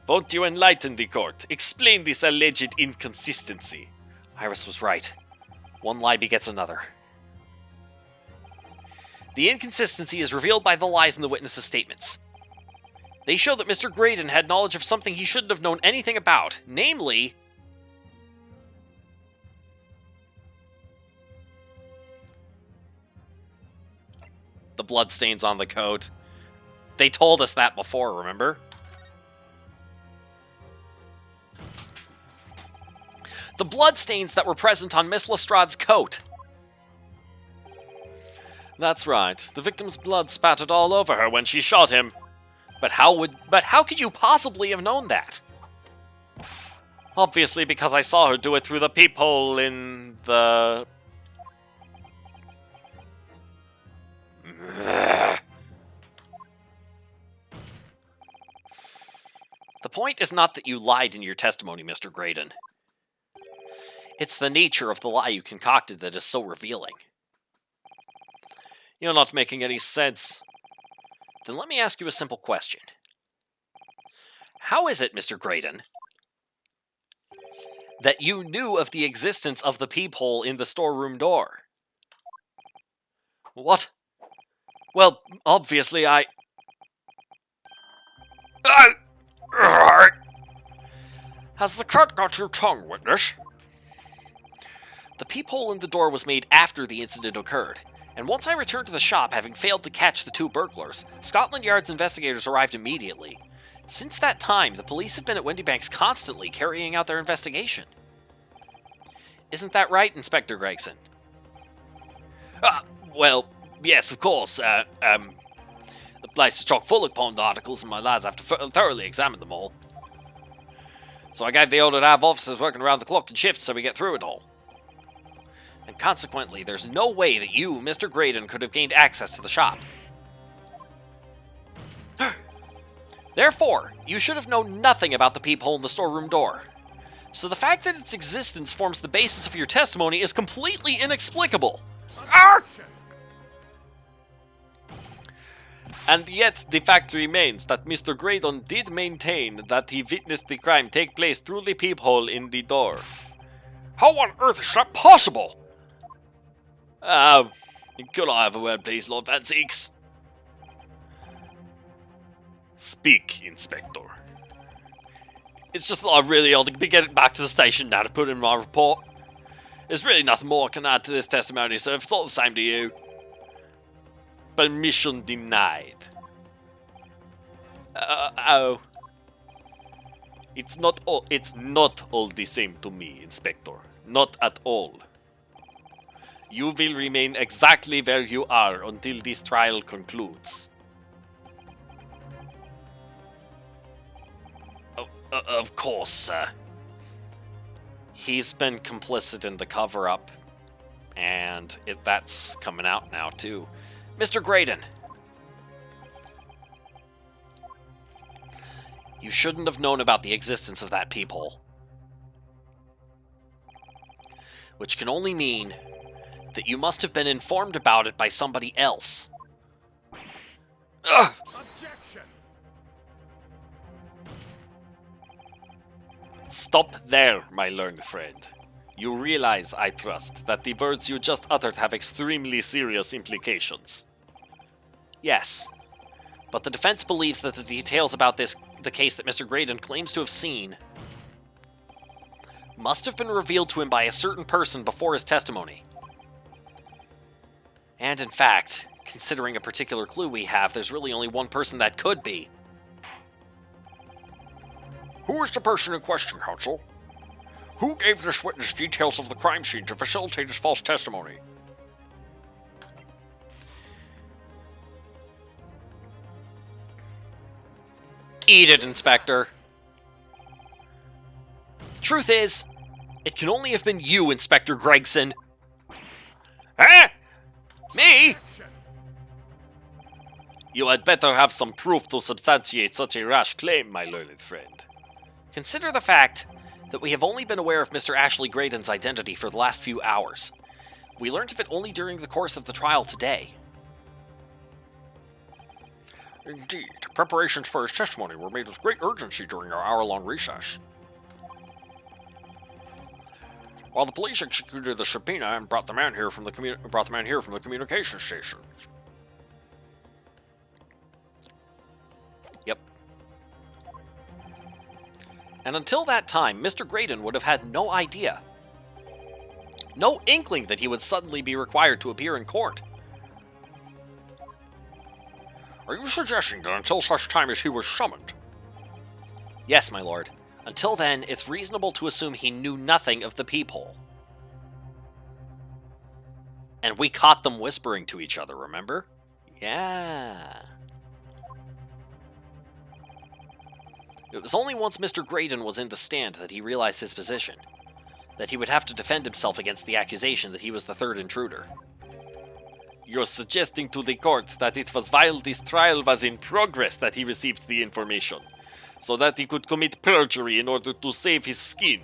Won't you enlighten the court? Explain this alleged inconsistency. Iris was right. One lie begets another. The inconsistency is revealed by the lies in the witnesses' statements. They show that Mr. Graydon had knowledge of something he shouldn't have known anything about, namely, the bloodstains on the coat. They told us that before, remember? The bloodstains that were present on Miss Lestrade's coat. That's right. The victim's blood spattered all over her when she shot him. But how could you possibly have known that? Obviously because I saw her do it through the peephole in the... The point is not that you lied in your testimony, Mr. Graydon. It's the nature of the lie you concocted that is so revealing. You're not making any sense. Then let me ask you a simple question. How is it, Mr. Graydon, that you knew of the existence of the peephole in the storeroom door? What? Well, obviously I... Has the cat got your tongue, witness? The peephole in the door was made after the incident occurred, and once I returned to the shop having failed to catch the two burglars, Scotland Yard's investigators arrived immediately. Since that time, the police have been at Windybanks constantly carrying out their investigation. Isn't that right, Inspector Gregson? Well, yes, of course. The place is chock full of pawned articles, and my lads have to thoroughly examine them all. So I gave the order to have officers working around the clock in shifts so we get through it all. And consequently, there's no way that you, Mr. Graydon, could have gained access to the shop. Therefore, you should have known nothing about the peephole in the storeroom door. So the fact that its existence forms the basis of your testimony is completely inexplicable. Objection! And yet, the fact remains that Mr. Graydon did maintain that he witnessed the crime take place through the peephole in the door. How on earth is that possible? Could I have a word, please, Lord Van Zeeks? Speak, Inspector. It's just that I really ought to be getting back to the station now to put in my report. There's really nothing more I can add to this testimony, so if it's all the same to you. Permission denied. It's not all the same to me, Inspector. Not at all. You will remain exactly where you are until this trial concludes. Of course, sir. He's been complicit in the cover-up, and that's coming out now, too. Mr. Graydon, you shouldn't have known about the existence of that peephole. Which can only mean that you must have been informed about it by somebody else. Objection! Stop there, my learned friend. You realize, I trust, that the words you just uttered have extremely serious implications. Yes, but the defense believes that the details about the case that Mr. Graydon claims to have seen, must have been revealed to him by a certain person before his testimony. And in fact, considering a particular clue we have, there's really only one person that could be. Who is the person in question, Counsel? Who gave this witness details of the crime scene to facilitate his false testimony? Eat it, Inspector. The truth is, it can only have been you, Inspector Gregson. Huh? Me? Objection. You had better have some proof to substantiate such a rash claim, my learned friend. Consider the fact that we have only been aware of Mr. Ashley Graydon's identity for the last few hours. We learned of it only during the course of the trial today. Indeed, preparations for his testimony were made with great urgency during our hour-long recess. While the police executed the subpoena and brought the man here from the communication station. Yep. And until that time, Mr. Graydon would have had no idea. No inkling that he would suddenly be required to appear in court. Are you suggesting that until such time as he was summoned? Yes, my lord. Until then, it's reasonable to assume he knew nothing of the peephole. And we caught them whispering to each other, remember? Yeah. It was only once Mr. Graydon was in the stand that he realized his position. That he would have to defend himself against the accusation that he was the third intruder. You're suggesting to the court that it was while this trial was in progress that he received the information, so that he could commit perjury in order to save his skin.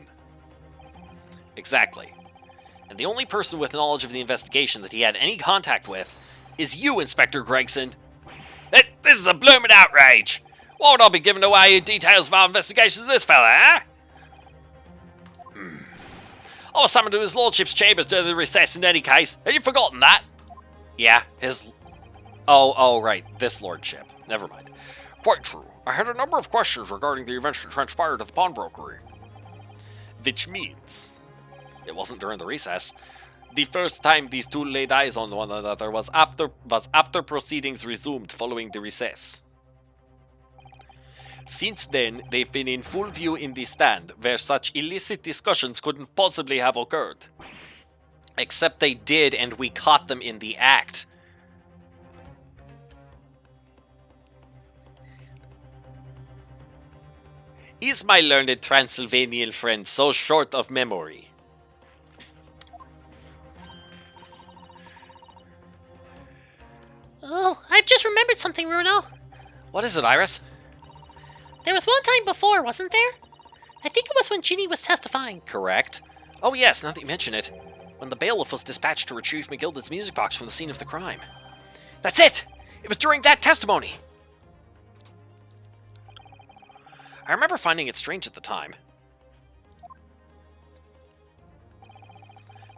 Exactly. And the only person with knowledge of the investigation that he had any contact with is you, Inspector Gregson. This is a blooming outrage! Why would I be giving away details of our investigations of this fella, eh? I was summoned to his lordship's chambers during the recess in any case. Have you forgotten that? Yeah, his... Oh, right. This lordship. Never mind. Quite true. I had a number of questions regarding the events that transpired at the pawnbrokery. Which means It wasn't during the recess. the first time these two laid eyes on one another was after proceedings resumed following the recess. Since then, they've been in full view in the stand, where such illicit discussions couldn't possibly have occurred. Except they did, and we caught them in the act. Is my learned Transylvanian friend so short of memory? Oh, I've just remembered something, Bruno. What is it, Iris? There was one time before, wasn't there? I think it was when Ginny was testifying. Correct. Oh yes, now that you mention it. When the bailiff was dispatched to retrieve McGilded's music box from the scene of the crime. That's it! It was during that testimony! I remember finding it strange at the time.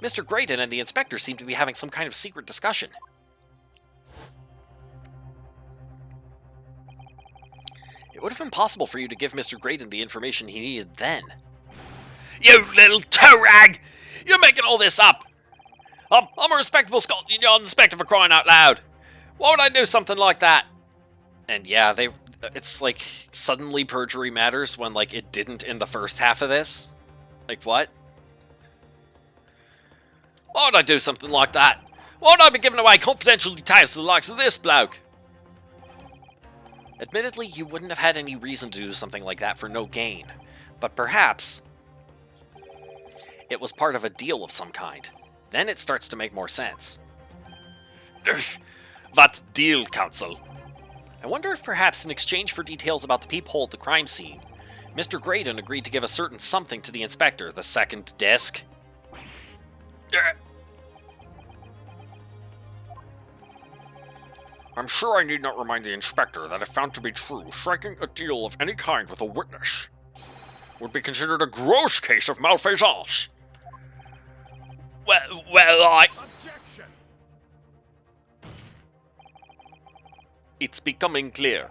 Mr. Graydon and the inspector seemed to be having some kind of secret discussion. It would have been possible for you to give Mr. Graydon the information he needed then. You little toe rag! You're making all this up! I'm a respectable Scotland Yard inspector for crying out loud! Why would I do something like that? And yeah, it's like suddenly perjury matters when like it didn't in the first half of this. Like what? Why would I do something like that? Why would I be giving away confidential details to the likes of this bloke? Admittedly, you wouldn't have had any reason to do something like that for no gain. But perhaps it was part of a deal of some kind. Then it starts to make more sense. What deal, Counsel? I wonder if perhaps in exchange for details about the peephole at the crime scene, Mr. Graydon agreed to give a certain something to the inspector, the second desk. I'm sure I need not remind the inspector that if found to be true, striking a deal of any kind with a witness would be considered a gross case of malfeasance. Well, I... Objection. It's becoming clear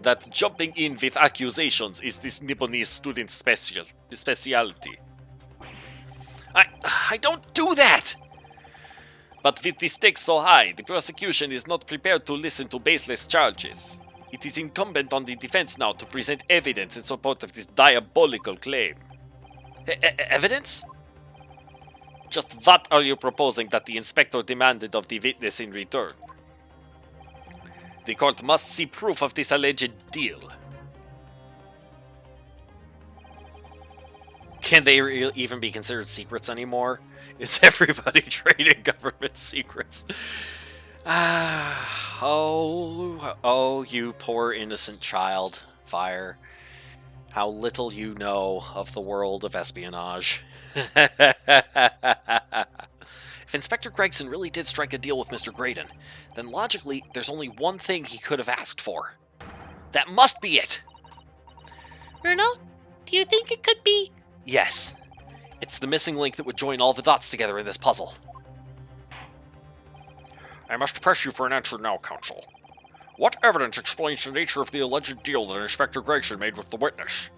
that jumping in with accusations is this Nibonese student's specialty. I don't do that! But with the stakes so high, the prosecution is not prepared to listen to baseless charges. It is incumbent on the defense now to present evidence in support of this diabolical claim. Evidence? Just what are you proposing that the inspector demanded of the witness in return? The court must see proof of this alleged deal. Can they even be considered secrets anymore? Is everybody trading government secrets? Oh, you poor innocent child, Fire. How little you know of the world of espionage. If Inspector Gregson really did strike a deal with Mr. Graydon, then logically, there's only one thing he could have asked for. That must be it! Bruno, do you think it could be? Yes. It's the missing link that would join all the dots together in this puzzle. I must press you for an answer now, Counsel. What evidence explains the nature of the alleged deal that Inspector Gregson made with the witness?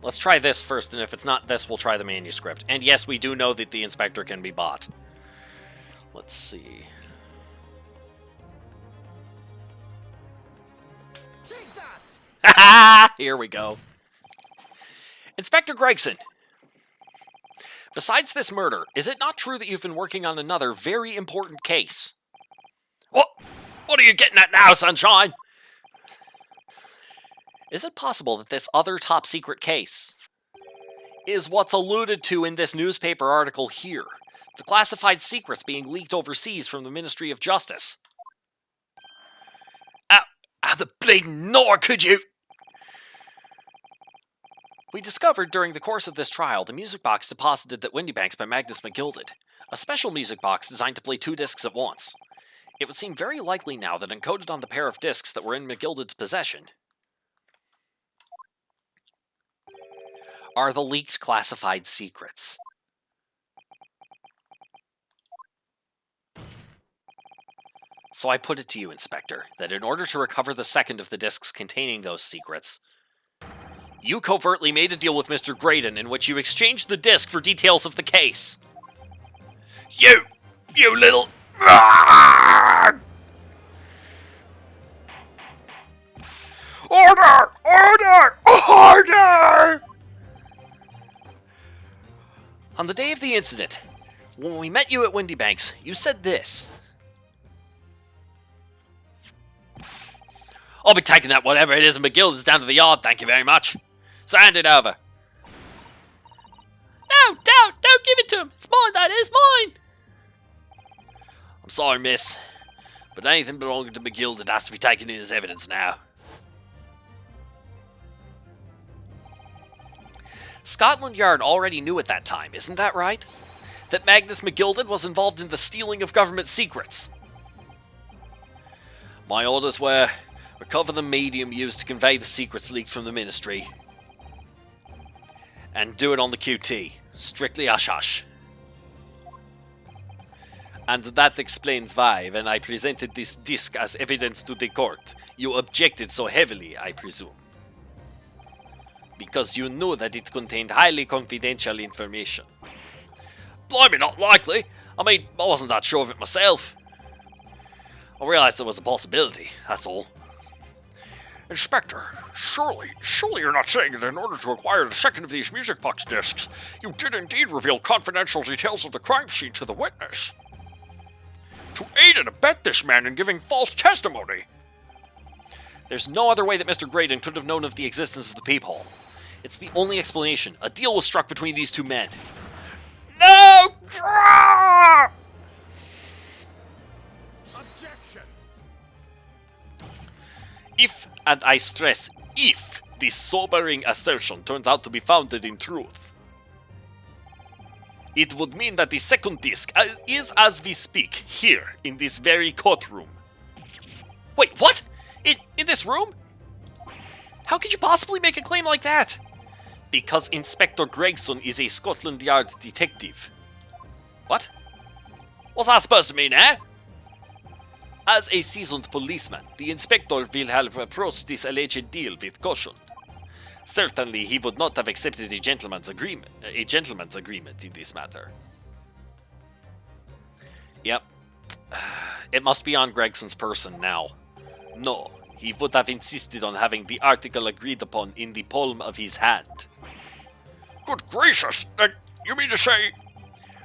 Let's try this first, and if it's not this, we'll try the manuscript. And yes, we do know that the inspector can be bought. Let's see. Take that! Ha! Here we go. Inspector Gregson. Besides this murder, is it not true that you've been working on another very important case? What are you getting at now, Sunshine? Is it possible that this other top-secret case is what's alluded to in this newspaper article here? The classified secrets being leaked overseas from the Ministry of Justice. How the bleeding nor could you? We discovered during the course of this trial the music box deposited at Windybanks by Magnus McGilded, a special music box designed to play 2 discs at once. It would seem very likely now that encoded on the pair of discs that were in McGilded's possession are the leaked classified secrets. So I put it to you, Inspector, that in order to recover the second of the discs containing those secrets, you covertly made a deal with Mr. Graydon in which you exchanged the disc for details of the case. You little... Order! Order! Order! On the day of the incident, when we met you at Windybanks, you said this. I'll be taking that whatever it is in McGilded's down to the yard, thank you very much. So hand it over. No, don't give it to him. It's mine, that is mine. I'm sorry, miss, but anything belonging to McGilded has to be taken in as evidence now. Scotland Yard already knew at that time, isn't that right? That Magnus McGilded was involved in the stealing of government secrets. My orders were, recover the medium used to convey the secrets leaked from the Ministry, and do it on the QT, strictly hush-hush. And that explains why, when I presented this disc as evidence to the court, you objected so heavily, I presume. Because you knew that it contained highly confidential information. Blimey, not likely. I mean, I wasn't that sure of it myself. I realized there was a possibility, that's all. Inspector, surely you're not saying that in order to acquire the second of these music box discs, you did indeed reveal confidential details of the crime scene to the witness? To aid and abet this man in giving false testimony? There's no other way that Mr. Graydon could have known of the existence of the peephole. It's the only explanation. A deal was struck between these two men. No! Objection! If, and I stress, if, this sobering assertion turns out to be founded in truth, it would mean that the second disc is, as we speak, here, in this very courtroom. Wait, what? In this room? How could you possibly make a claim like that? Because Inspector Gregson is a Scotland Yard detective. What? What's that supposed to mean, eh? As a seasoned policeman, the inspector will have approached this alleged deal with caution. Certainly, he would not have accepted a gentleman's agreement in this matter. Yep. It must be on Gregson's person now. No, he would have insisted on having the article agreed upon in the palm of his hand. Good gracious! Then you mean to say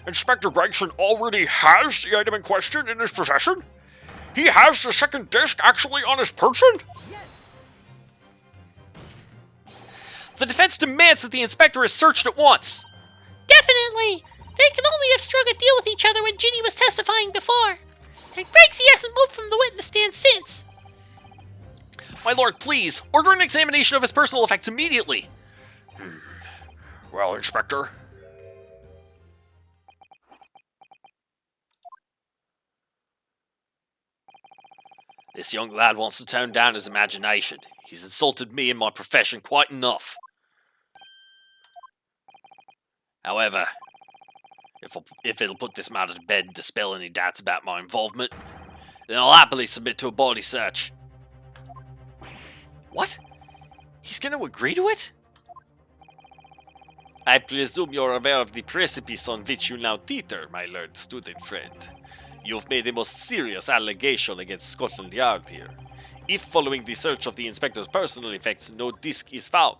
Inspector Gregson already has the item in question in his possession? He has the second disc actually on his person? Yes! The defense demands that the inspector is searched at once. Definitely! They can only have struck a deal with each other when Ginny was testifying before. And Gregsy hasn't moved from the witness stand since. My lord, please, order an examination of his personal effects immediately. Well, Inspector. This young lad wants to tone down his imagination. He's insulted me and my profession quite enough. However, if it'll put this matter to bed and dispel any doubts about my involvement, then I'll happily submit to a body search. What? He's going to agree to it? I presume you're aware of the precipice on which you now teeter, my learned student friend. You've made a most serious allegation against Scotland Yard here. If following the search of the inspector's personal effects no disc is found,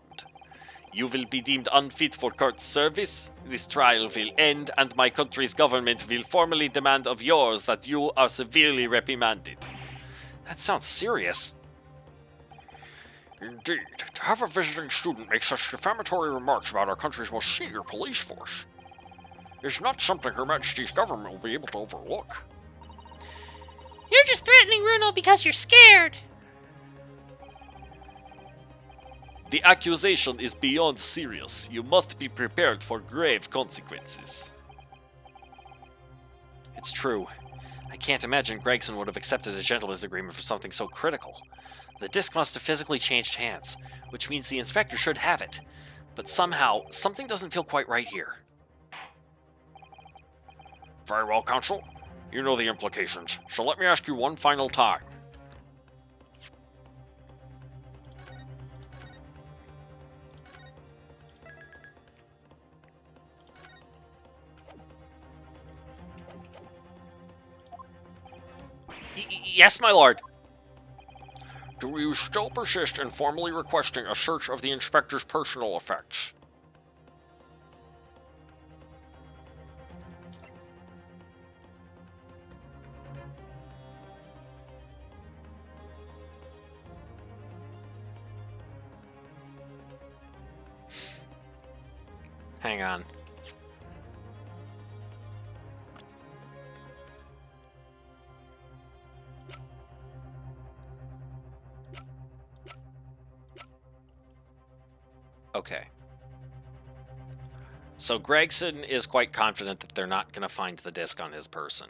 you will be deemed unfit for court service, this trial will end, and my country's government will formally demand of yours that you are severely reprimanded. That sounds serious. Indeed, to have a visiting student make such defamatory remarks about our country's most senior police force is not something Her Majesty's government will be able to overlook. You're just threatening Bruno because you're scared. The accusation is beyond serious. You must be prepared for grave consequences. It's true. I can't imagine Gregson would have accepted a gentleman's agreement for something so critical. The disc must have physically changed hands, which means the inspector should have it. But somehow, something doesn't feel quite right here. Very well, Counsel. You know the implications, so let me ask you one final time. Yes, my lord. Do you still persist in formally requesting a search of the inspector's personal effects? Hang on. Okay. So Gregson is quite confident that they're not going to find the disc on his person.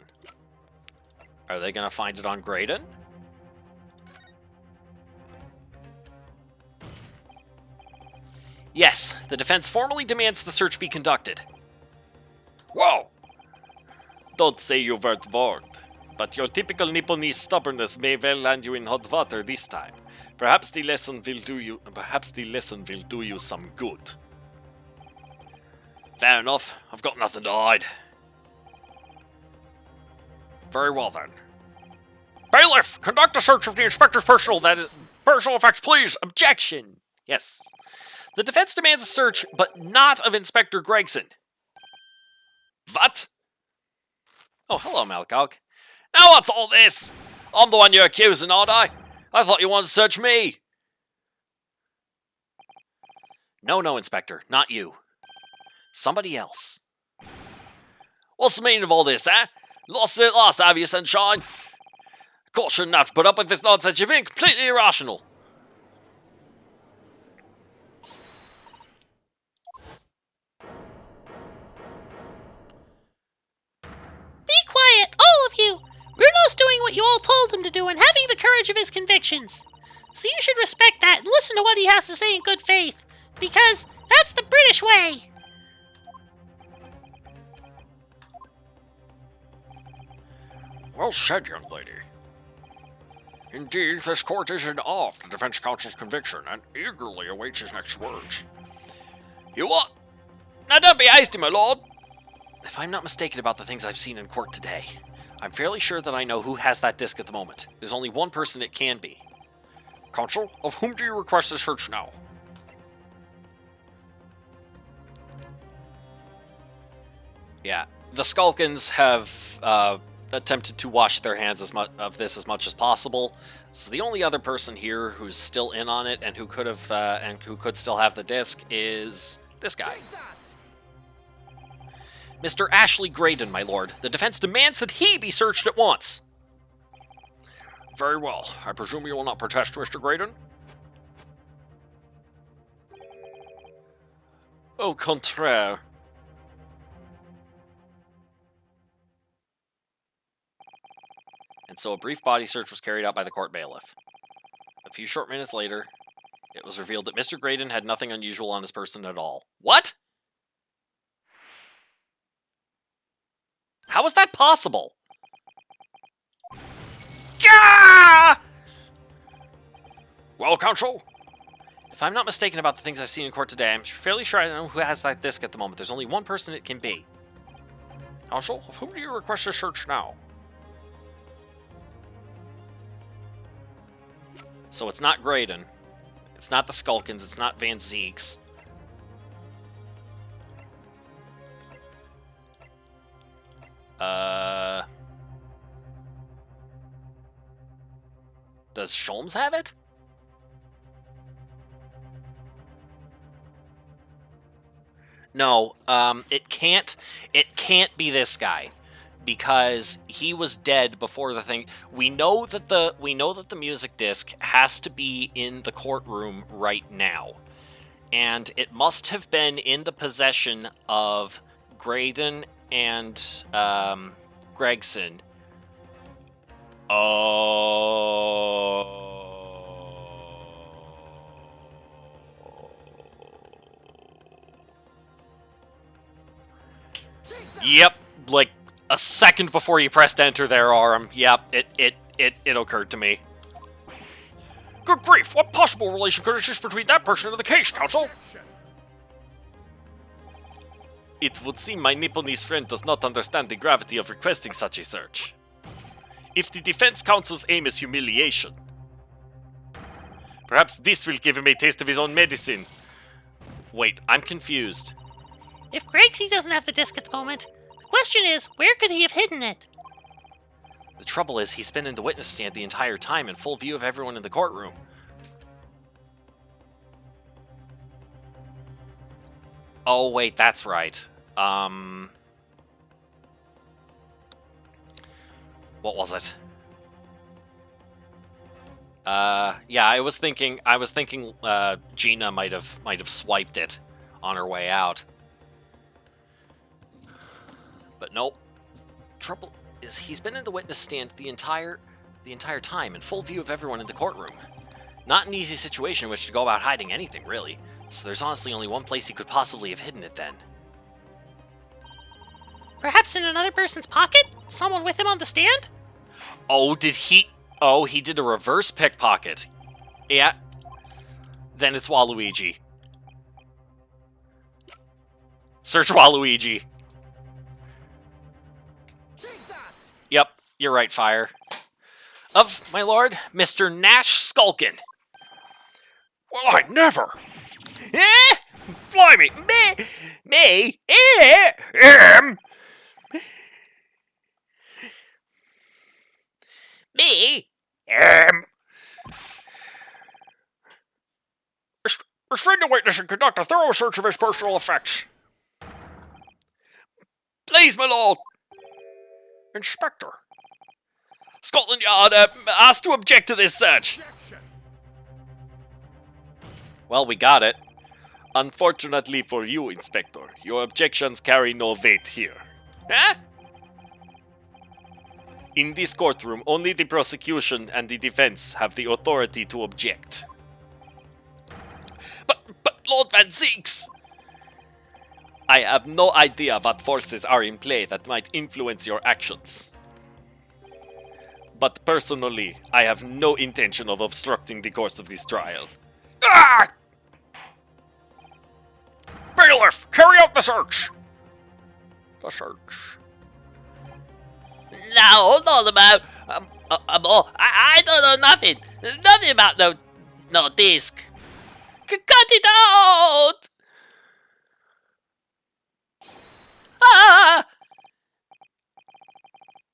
Are they going to find it on Graydon? Yes, the defense formally demands the search be conducted. Whoa! Don't say you weren't warned, but your typical Nipponese stubbornness may well land you in hot water this time. Perhaps the lesson will do you some good. Fair enough. I've got nothing to hide. Very well then. Bailiff, conduct a search of the inspector's personal effects, please. Objection! Yes. The defense demands a search, but not of Inspector Gregson. What? Oh, hello, Malcolm. Now what's all this? I'm the one you're accusing, aren't I? I thought you wanted to search me. No, Inspector, not you. Somebody else. What's the meaning of all this, eh? Lost it at last, have you, sunshine? Of course, shouldn't have to put up with this nonsense. You're being completely irrational. Be quiet, all of you! Bruno's doing what you all told him to do and having the courage of his convictions. So you should respect that and listen to what he has to say in good faith. Because That's the British way! Well said, young lady. Indeed, this court is in awe of the defense counsel's conviction and eagerly awaits his next words. You what? Now don't be hasty, my lord. If I'm not mistaken about the things I've seen in court today, I'm fairly sure that I know who has that disc at the moment. There's only one person it can be. Counsel, of whom do you request a search now? Yeah, the Skulkins have attempted to wash their hands as much as much as possible. So the only other person here who's still in on it and who could have and who could still have the disc is this guy, Take that! Mr. Ashley Graydon, my lord. The defense demands that he be searched at once. Very well. I presume you will not protest, Mr. Graydon? Au contraire. And so a brief body search was carried out by the court bailiff. A few short minutes later, it was revealed that Mr. Graydon had nothing unusual on his person at all. What? How is that possible? Gah! Well, counsel? If I'm not mistaken about the things I've seen in court today, I'm fairly sure I know who has that disc at the moment. There's only one person it can be. Counsel, of whom do you request a search now? So it's not Graydon. It's not the Skulkins. It's not Van Zeeks. Does Sholmes have it? No, it can't be this guy, because he was dead before the thing. We know that the music disc has to be in the courtroom right now, and it must have been in the possession of Graydon and Gregson. Oh. Yep, like a second before you pressed enter there, Aram. Yep, it occurred to me. Good grief, what possible relation could exist between that person and the case, counsel? Objection. It would seem my Nipponese friend does not understand the gravity of requesting such a search. If the defense counsel's aim is humiliation, perhaps this will give him a taste of his own medicine. Wait, I'm confused. If Gregsy doesn't have the disc at the moment, the question is, where could he have hidden it? The trouble is, he's been in the witness stand the entire time in full view of everyone in the courtroom. Oh, wait, that's right. What was it? Yeah, I was thinking Gina might have swiped it on her way out. But nope. Trouble is, he's been in the witness stand the entire time in full view of everyone in the courtroom. Not an easy situation in which to go about hiding anything, really. So there's honestly only one place he could possibly have hidden it then. Perhaps in another person's pocket? Someone with him on the stand? Oh, did he... Oh, he did a reverse pickpocket. Yeah. Then it's Waluigi. Search Waluigi. Take that! Yep, you're right, Fire. Of, my lord, Mr. Nash Skulkin. Well, I never! Eh? Blimey! Me? Me? Restrain the witness and conduct a thorough search of his personal effects. Please, my lord! Inspector. Scotland Yard, asked to object to this search. Objection. Well, we got it. Unfortunately for you, Inspector, your objections carry no weight here. Huh? In this courtroom, only the prosecution and the defense have the authority to object. But Lord Van Zeeks! I have no idea what forces are in play that might influence your actions. But personally, I have no intention of obstructing the course of this trial. Ah! Bailiff, carry out the search! The search. Now, hold on about. I don't know nothing. Nothing about no disc. Cut it out! Ah!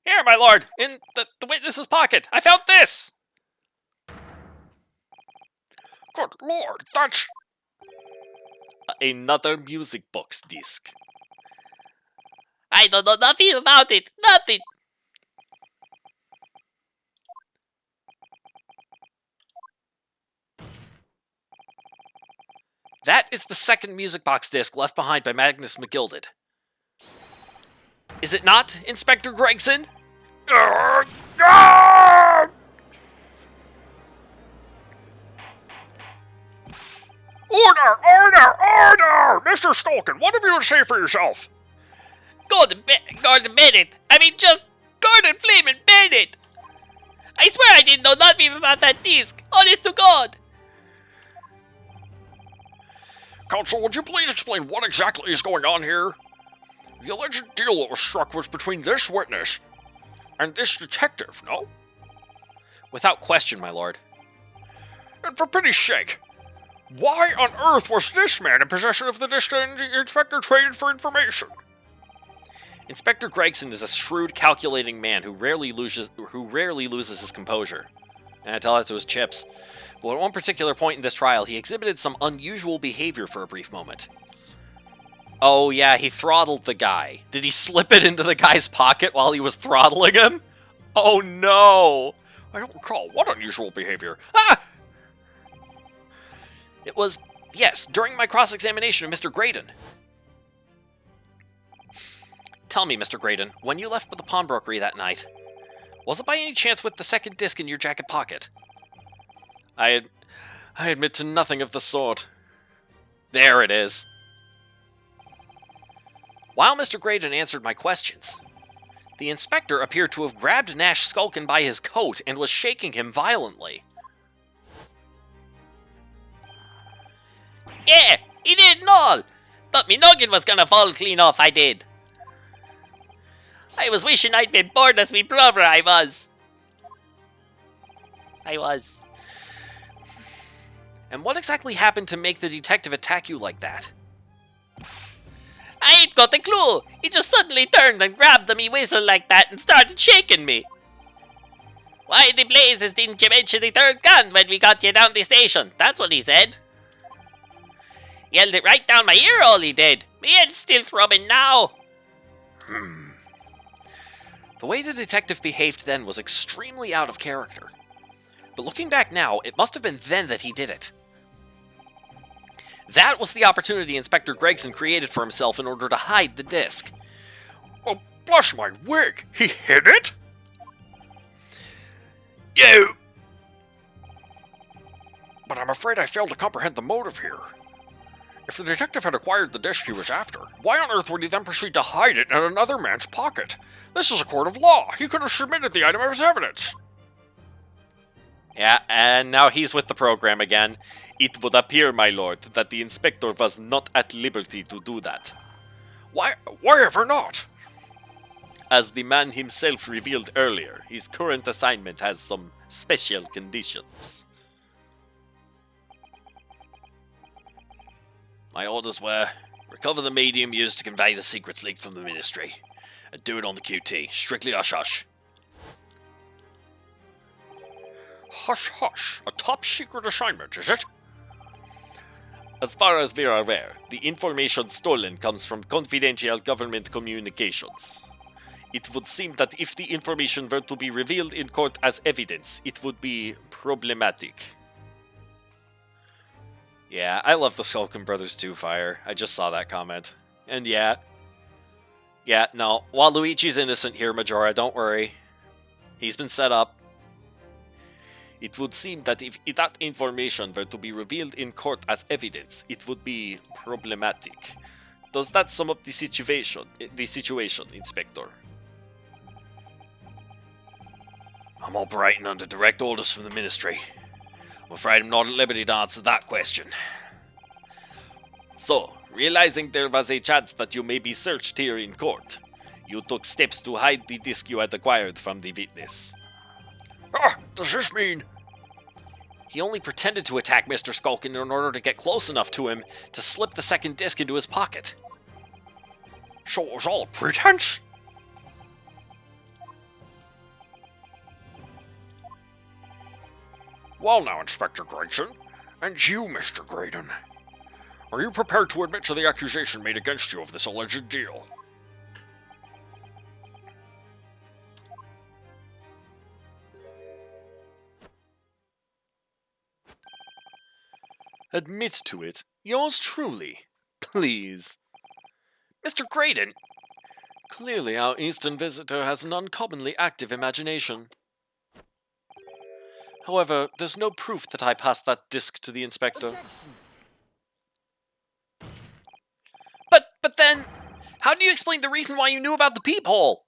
Here, my lord, in the witness's pocket, I found this! Good lord, that's... Another music box disc. I don't know nothing about it. Nothing. That is the second music box disc left behind by Magnus McGilded. Is it not, Inspector Gregson? Ah! Order! Order! Order! Mr. Skulkin, what have you to say for yourself? Gordon Bennett. I mean, just Gordon Flamin' Bennett. I swear I didn't know nothing about that disc. Honest to God. Counsel, would you please explain what exactly is going on here? The alleged deal that was struck was between this witness and this detective, no? Without question, my lord. And for pity's sake, why on earth was this man in possession of the disc and the inspector traded for information? Inspector Gregson is a shrewd, calculating man who rarely loses his composure. And I tell that to his chips. But at one particular point in this trial, he exhibited some unusual behavior for a brief moment. Oh yeah, he throttled the guy. Did he slip it into the guy's pocket while he was throttling him? Oh no! I don't recall. What unusual behavior? Ah! It was, yes, during my cross-examination of Mr. Graydon. Tell me, Mr. Graydon, when you left for the pawnbrokery that night, was it by any chance with the second disc in your jacket pocket? I admit to nothing of the sort. There it is. While Mr. Graydon answered my questions, the inspector appeared to have grabbed Nash Skulkin by his coat and was shaking him violently. Yeah, he did it all. Thought me noggin was gonna fall clean off, I did. I was wishing I'd been born as me brother, I was. And what exactly happened to make the detective attack you like that? I ain't got a clue. He just suddenly turned and grabbed me whistle like that and started shaking me. Why the blazes didn't you mention the third gun when we got you down the station? That's what he said. Yelled it right down my ear hole, he did. Me head's still throbbing now. The way the detective behaved then was extremely out of character. But looking back now, it must have been then that he did it. That was the opportunity Inspector Gregson created for himself in order to hide the disc. Oh, bless my wig! He hid it? You! But I'm afraid I failed to comprehend the motive here. If the detective had acquired the disc he was after, why on earth would he then proceed to hide it in another man's pocket? This is a court of law. He could have submitted the item as evidence. Yeah, and now he's with the program again. It would appear, my lord, that the inspector was not at liberty to do that. Why ever not? As the man himself revealed earlier, his current assignment has some special conditions. My orders were, recover the medium used to convey the secrets leaked from the ministry, and do it on the QT, strictly hush-hush. Hush-hush, a top-secret assignment, is it? As far as we are aware, the information stolen comes from confidential government communications. It would seem that if the information were to be revealed in court as evidence, it would be problematic. Yeah, I love the Skulkin Brothers 2 fire. I just saw that comment. And yeah, no, Waluigi's innocent here, Majora, don't worry. He's been set up. It would seem that if that information were to be revealed in court as evidence, it would be problematic. Does that sum up the situation, Inspector? I'm operating under direct orders from the Ministry. I'm afraid I'm not at liberty to answer that question. So, realizing there was a chance that you may be searched here in court, you took steps to hide the disc you had acquired from the witness. Does this mean... He only pretended to attack Mr. Skulkin in order to get close enough to him to slip the second disc into his pocket. So it was all a pretense? Well now, Inspector Gregson, and you, Mr. Graydon. Are you prepared to admit to the accusation made against you of this alleged deal? Admit to it. Yours truly. Please. Mr. Graydon! Clearly our eastern visitor has an uncommonly active imagination. However, there's no proof that I passed that disc to the inspector. Objection. But then, how do you explain the reason why you knew about the peephole?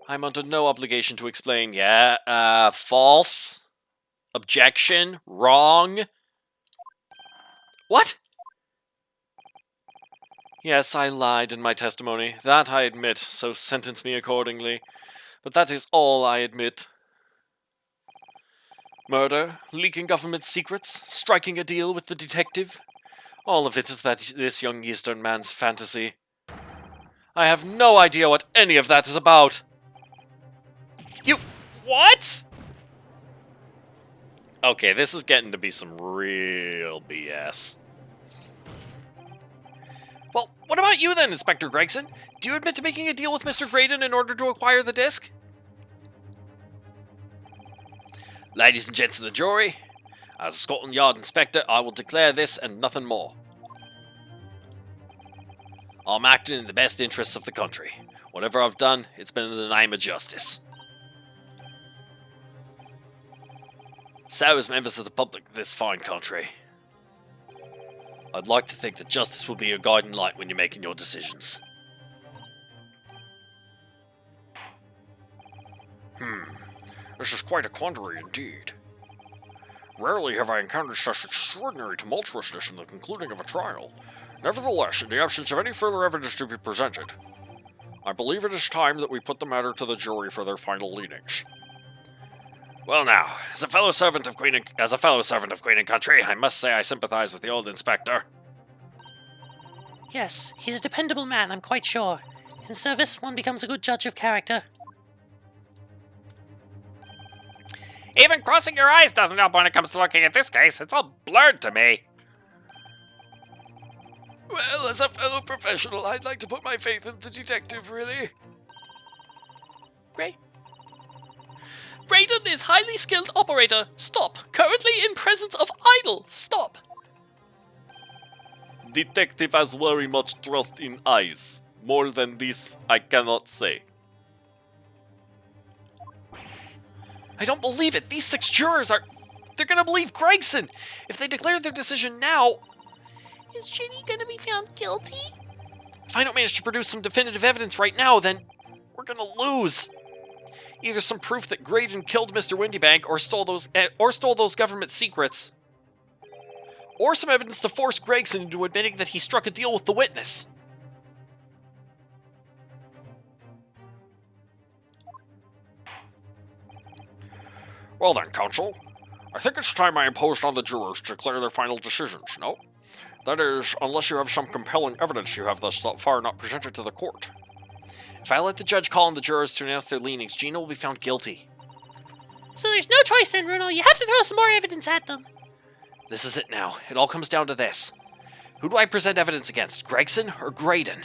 I'm under no obligation to explain. Yeah, false. Objection. Wrong. What? Yes, I lied in my testimony. That I admit, so sentence me accordingly. But that is all I admit. Murder, leaking government secrets, striking a deal with the detective. All of it is this young Eastern man's fantasy. I have no idea what any of that is about. You... what? Okay, this is getting to be some real BS. Well, what about you then, Inspector Gregson? Do you admit to making a deal with Mr. Graydon in order to acquire the disc? Ladies and gents of the jury, as a Scotland Yard inspector, I will declare this and nothing more. I'm acting in the best interests of the country. Whatever I've done, it's been in the name of justice. So, as members of the public of this fine country, I'd like to think that justice will be your guiding light when you're making your decisions. This is quite a quandary indeed. Rarely have I encountered such extraordinary tumultuousness in the concluding of a trial. Nevertheless, in the absence of any further evidence to be presented, I believe it is time that we put the matter to the jury for their final leanings. Well now, as a fellow servant of Queen and Country, I must say I sympathize with the old inspector. Yes, he's a dependable man, I'm quite sure. In service, one becomes a good judge of character. Even crossing your eyes doesn't help when it comes to looking at this case. It's all blurred to me. Well, as a fellow professional, I'd like to put my faith in the detective, really. Graydon is highly skilled operator. Stop. Currently in presence of idol. Stop. Detective has very much trust in eyes. More than this, I cannot say. I don't believe it. These 6 jurors are... they're gonna believe Gregson. If they declare their decision now... Is Ginny gonna be found guilty? If I don't manage to produce some definitive evidence right now, then we're gonna lose. Either some proof that Graydon killed Mr. Windybank or stole those government secrets. Or some evidence to force Gregson into admitting that he struck a deal with the witness. Well then, counsel, I think it's time I imposed on the jurors to declare their final decisions, no? That is, unless you have some compelling evidence you have thus far not presented to the court. If I let the judge call on the jurors to announce their leanings, Gina will be found guilty. So there's no choice then, Bruno. You have to throw some more evidence at them. This is it now. It all comes down to this. Who do I present evidence against, Gregson or Graydon?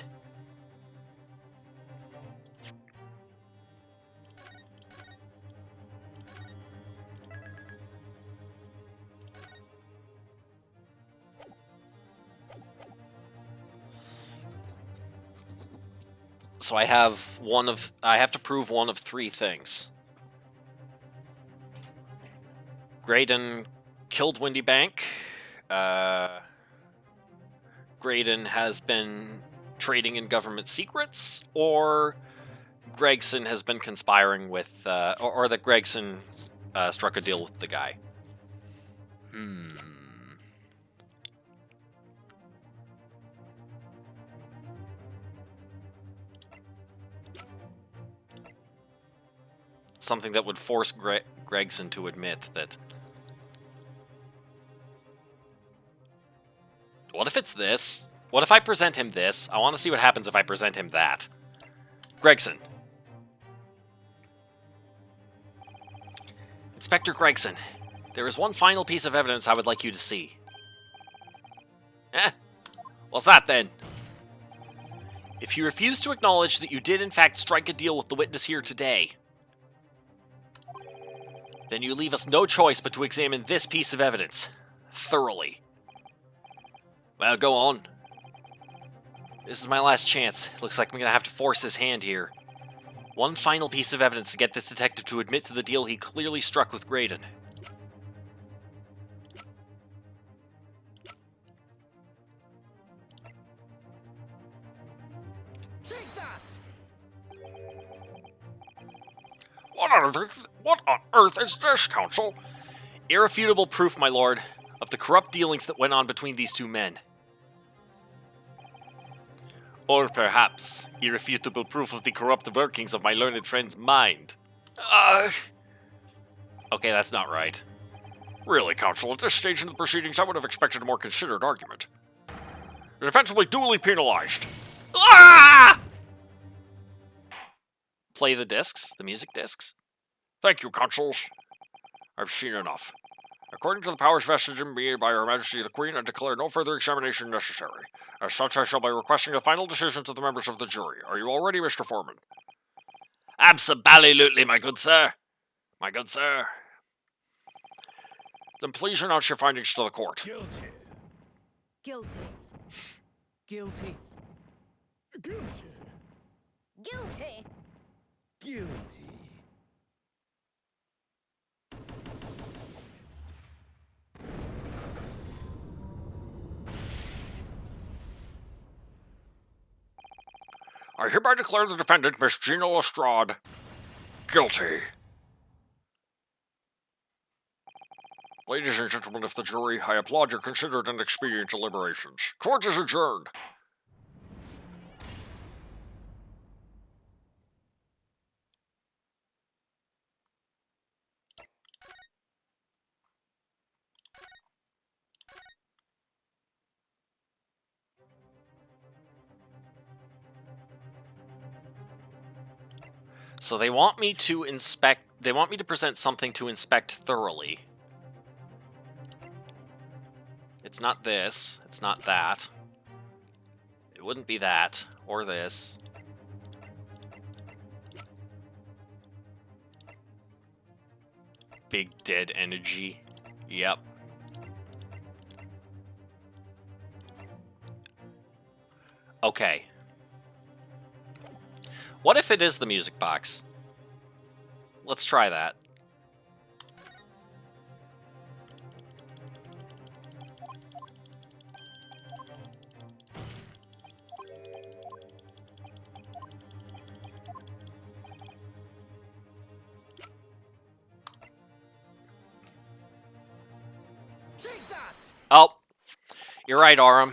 So I have to prove one of 3 things. Graydon killed Windybank. Graydon has been trading in government secrets, or Gregson has been conspiring with, or that Gregson struck a deal with the guy. Something that would force Gregson to admit that. What if it's this? What if I present him this? I want to see what happens if I present him that. Gregson. Inspector Gregson, there is one final piece of evidence I would like you to see. What's that then? If you refuse to acknowledge that you did in fact strike a deal with the witness here today, then you leave us no choice but to examine this piece of evidence thoroughly. Well, go on. This is my last chance. Looks like I'm gonna have to force his hand here. One final piece of evidence to get this detective to admit to the deal he clearly struck with Graydon. Take that! What on earth is this, Counsel? Irrefutable proof, my lord, of the corrupt dealings that went on between these two men. Or perhaps, irrefutable proof of the corrupt workings of my learned friend's mind. Okay, that's not right. Really, Counsel, at this stage in the proceedings, I would have expected a more considered argument. The defense will be duly penalized. Ah! Play the discs, the music discs. Thank you, Consuls. I've seen enough. According to the powers vested in me by Her Majesty the Queen, I declare no further examination necessary. As such, I shall be requesting the final decisions of the members of the jury. Are you all ready, Mr. Foreman? Absolutely, my good sir. My good sir. Then please announce your findings to the court. Guilty. Guilty. Guilty. Guilty. Guilty. Guilty. I hereby declare the defendant, Miss Gina Lestrade, guilty. Ladies and gentlemen of the jury, I applaud your considered and expedient deliberations. Court is adjourned. So they want me to inspect, they want me to present something to inspect thoroughly. It's not this, it's not that. It wouldn't be that, or this. Big dead energy. Yep. Okay. What if it is the music box? Let's try that. Take that! Oh, you're right, Aram.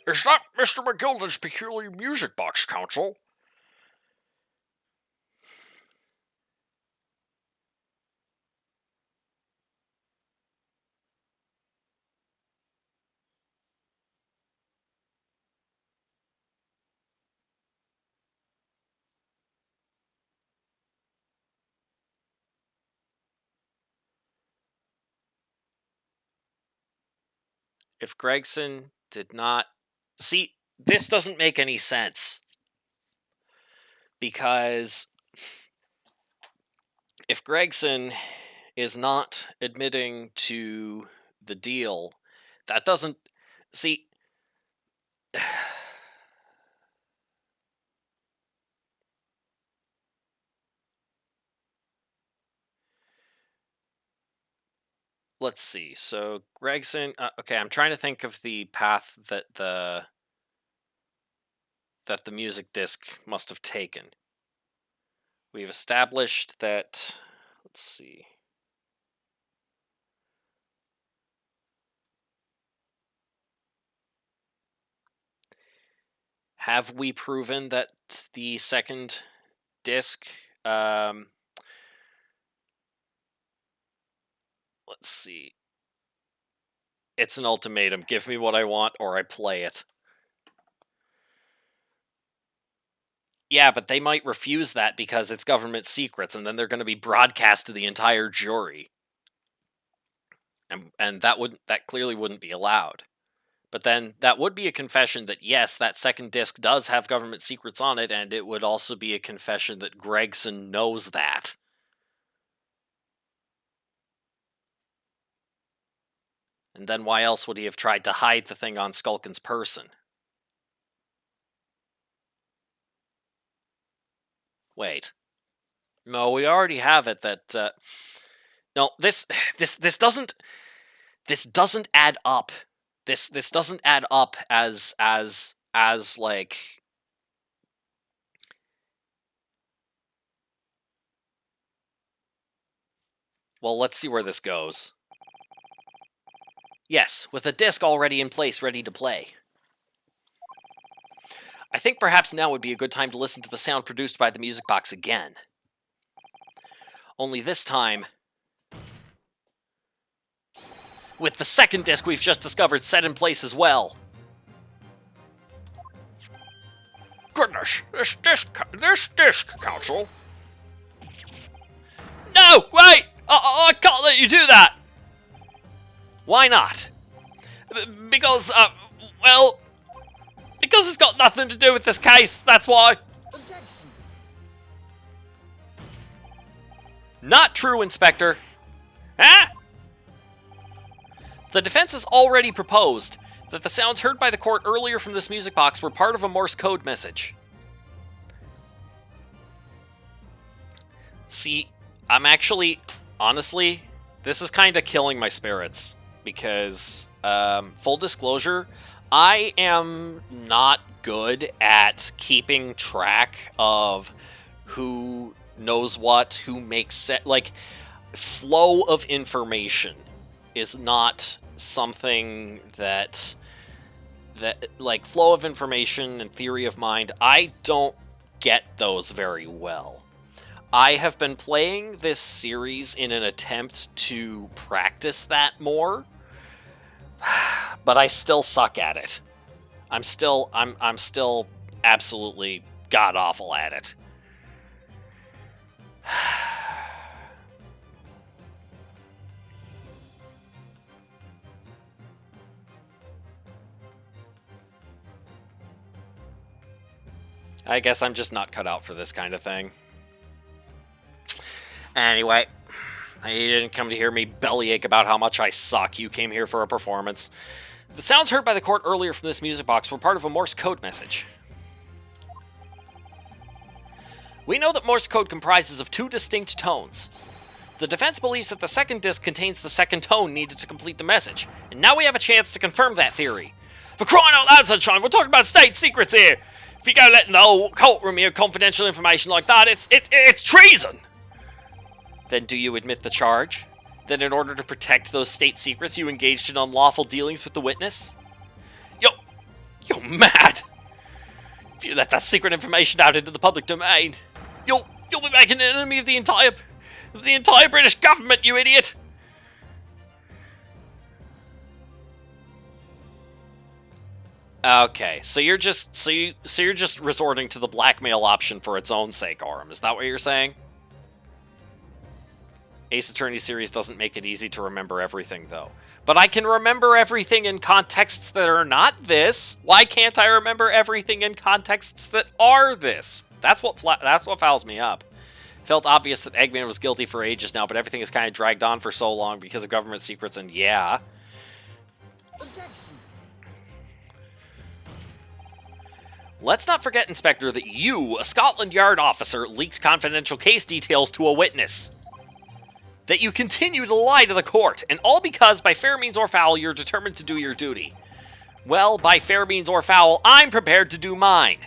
Is that Mr. McGilden's peculiar music box, Counsel? If Gregson did not... See, this doesn't make any sense. Because if Gregson is not admitting to the deal, that doesn't... See... let's see. So Gregson. Okay, I'm trying to think of the path that the music disc must have taken. We've established that. Let's see. Have we proven that the second disc? Let's see. It's an ultimatum. Give me what I want, or I play it. Yeah, but they might refuse that because it's government secrets, and then they're going to be broadcast to the entire jury, and that clearly wouldn't be allowed. But then that would be a confession that yes, that second disc does have government secrets on it, and it would also be a confession that Gregson knows that. And then why else would he have tried to hide the thing on Skulkin's person? Wait. No, we already have it that no, this doesn't add up. This doesn't add up as like well, let's see where this goes. Yes, with a disc already in place, ready to play. I think perhaps now would be a good time to listen to the sound produced by the music box again. Only this time, with the second disc we've just discovered set in place as well. Goodness, this disc, Council. No, wait! I can't let you do that! Why not? Because, well, because it's got nothing to do with this case, that's why. Objection. Not true, Inspector. Huh? The defense has already proposed that the sounds heard by the court earlier from this music box were part of a Morse code message. See, I'm actually, honestly, this is kind of killing my spirits because, full disclosure, I am not good at keeping track of who knows what, who makes sense. Like, flow of information is not something that like flow of information and theory of mind, I don't get those very well. I have been playing this series in an attempt to practice that more, but I still suck at it. I'm still absolutely god awful at it. I guess I'm just not cut out for this kind of thing. Anyway, you didn't come to hear me bellyache about how much I suck. You came here for a performance. The sounds heard by the court earlier from this music box were part of a Morse code message. We know that Morse code comprises of two distinct tones. The defense believes that the second disc contains the second tone needed to complete the message, and now we have a chance to confirm that theory. For crying out loud, Sunshine, we're talking about state secrets here! If you go letting the whole courtroom hear confidential information like that, it's treason! Then do you admit the charge? That in order to protect those state secrets, you engaged in unlawful dealings with the witness? You're mad! If you let that secret information out into the public domain, you'll be making an enemy of the entire British government, you idiot! Okay, so you're just resorting to the blackmail option for its own sake, Orm. Is that what you're saying? Ace Attorney series doesn't make it easy to remember everything, though. But I can remember everything in contexts that are not this. Why can't I remember everything in contexts that are this? That's what fouls me up. Felt obvious that Eggman was guilty for ages now, but everything is kind of dragged on for so long because of government secrets, and yeah. Objection. Let's not forget, Inspector, that you, a Scotland Yard officer, leaked confidential case details to a witness. that you continue to lie to the court, and all because, by fair means or foul, you're determined to do your duty. Well, by fair means or foul, I'm prepared to do mine.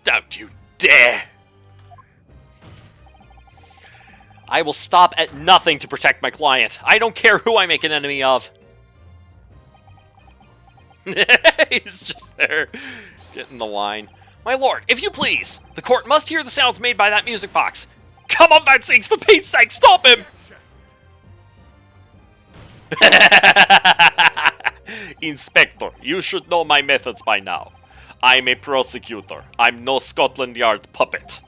Don't you dare! I will stop at nothing to protect my client. I don't care who I make an enemy of. He's just there, getting the line. My lord, if you please, the court must hear the sounds made by that music box. Come on, Van Sinks, for Pete's sake, stop him! Inspector, you should know my methods by now. I'm a prosecutor. I'm no Scotland Yard puppet.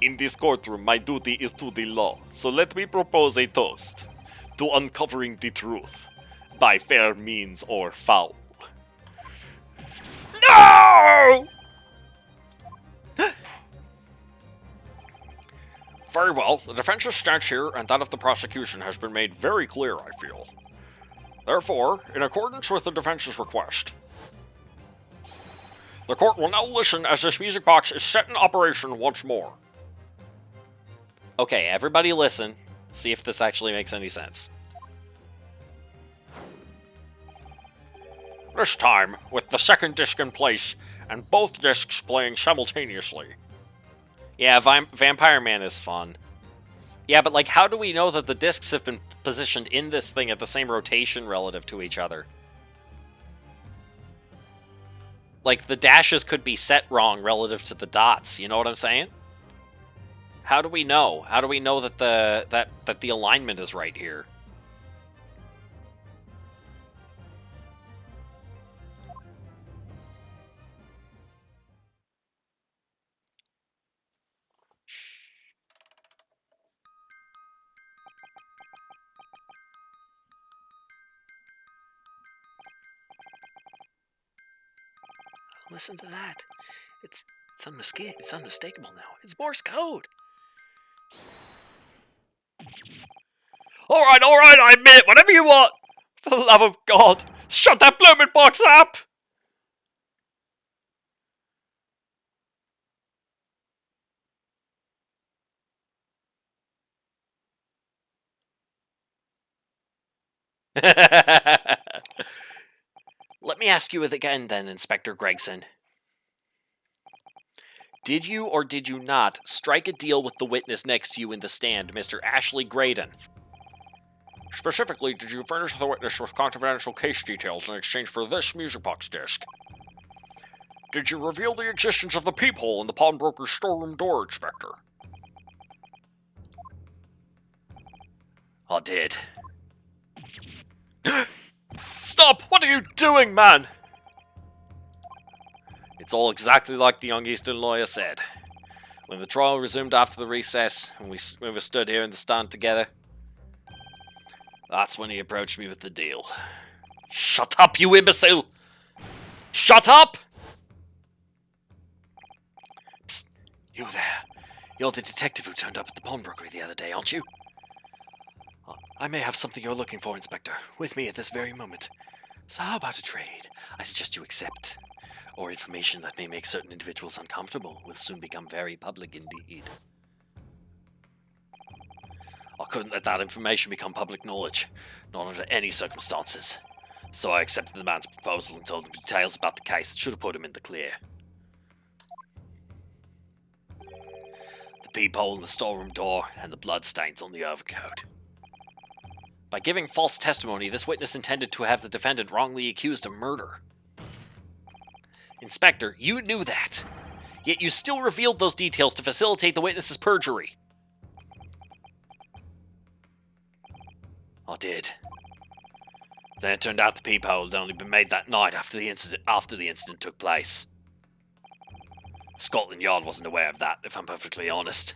In this courtroom, my duty is to the law, so let me propose a toast to uncovering the truth, by fair means or foul. No! Very well, the defense's stance here and that of the prosecution has been made very clear, I feel. Therefore, in accordance with the defense's request, the court will now listen as this music box is set in operation once more. Okay, everybody listen. See if this actually makes any sense. This time, with the second disc in place, and both discs playing simultaneously. Yeah, Vampire Man is fun. Yeah, but like, how do we know that the discs have been positioned in this thing at the same rotation relative to each other? Like, the dashes could be set wrong relative to the dots, you know what I'm saying? How do we know? How do we know that the alignment is right here? Listen to that. It's unmistakable now. It's Morse code. Alright, I admit it, whatever you want! For the love of God, shut that blooming box up! Let me ask you it again then, Inspector Gregson. Did you or did you not strike a deal with the witness next to you in the stand, Mr. Ashley Graydon? Specifically, did you furnish the witness with confidential case details in exchange for this music box disc? Did you reveal the existence of the peephole in the pawnbroker's storeroom door, Inspector? I did. Stop! What are you doing, man? It's all exactly like the young Eastern lawyer said. When the trial resumed after the recess, and we were stood here in the stand together, that's when he approached me with the deal. Shut up, you imbecile! Shut up! Psst, you there. You're the detective who turned up at the pawnbrokery the other day, aren't you? I may have something you're looking for, Inspector, with me at this very moment. So how about a trade? I suggest you accept. Or information that may make certain individuals uncomfortable will soon become very public indeed. I couldn't let that information become public knowledge, not under any circumstances. So I accepted the man's proposal and told him details about the case that should have put him in the clear. The peephole in the storeroom door and the bloodstains on the overcoat. By giving false testimony, this witness intended to have the defendant wrongly accused of murder. Inspector, you knew that, yet you still revealed those details to facilitate the witness's perjury. I did. Then it turned out the peephole had only been made that night after the incident took place. Scotland Yard wasn't aware of that, if I'm perfectly honest.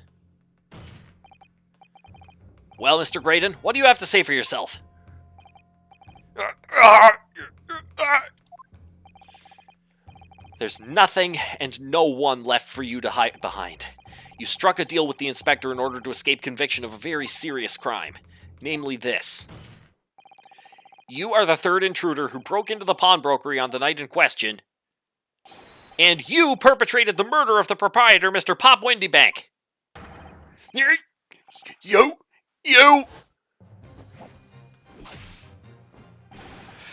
Well, Mr. Graydon, what do you have to say for yourself? There's nothing and no one left for you to hide behind. You struck a deal with the inspector in order to escape conviction of a very serious crime, namely this. You are the third intruder who broke into the pawnbrokery on the night in question, and you perpetrated the murder of the proprietor, Mr. Pop Windybank. You! You!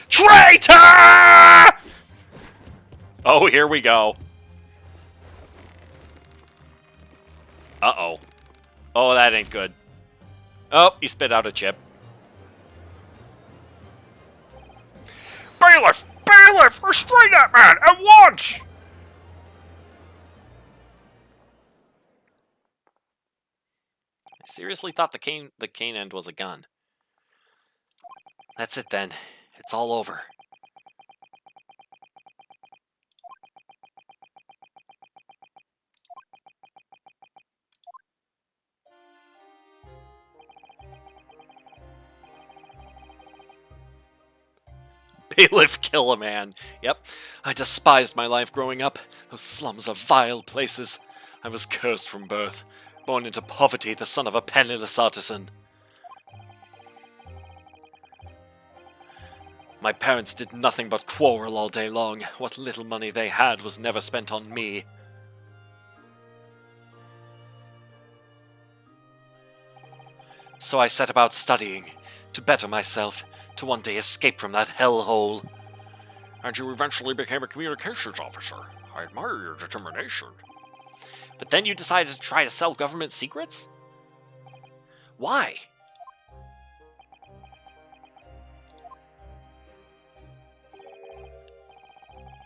Traitor! Oh, here we go. Uh-oh. Oh, that ain't good. Oh, he spit out a chip. Bailiff! Bailiff! Restrain that man at once! I seriously thought the cane end was a gun. That's it then. It's all over. Bailiff kill a man. Yep. I despised my life growing up. Those slums are vile places. I was cursed from birth. Born into poverty, the son of a penniless artisan. My parents did nothing but quarrel all day long. What little money they had was never spent on me. So I set about studying, to better myself, to one day escape from that hellhole. And you eventually became a communications officer. I admire your determination. But then you decided to try to sell government secrets? Why?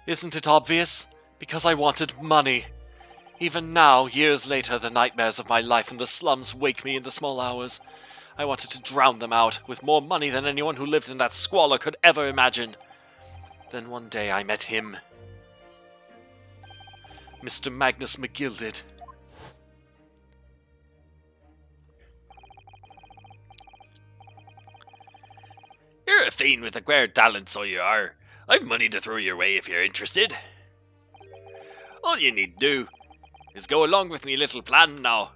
Isn't it obvious? Because I wanted money. Even now, years later, the nightmares of my life in the slums wake me in the small hours. I wanted to drown them out, with more money than anyone who lived in that squalor could ever imagine. Then one day I met him. Mr. Magnus McGilded. You're a fiend with a queer talent, so you are. I've money to throw your way if you're interested. All you need to do is go along with me little plan now.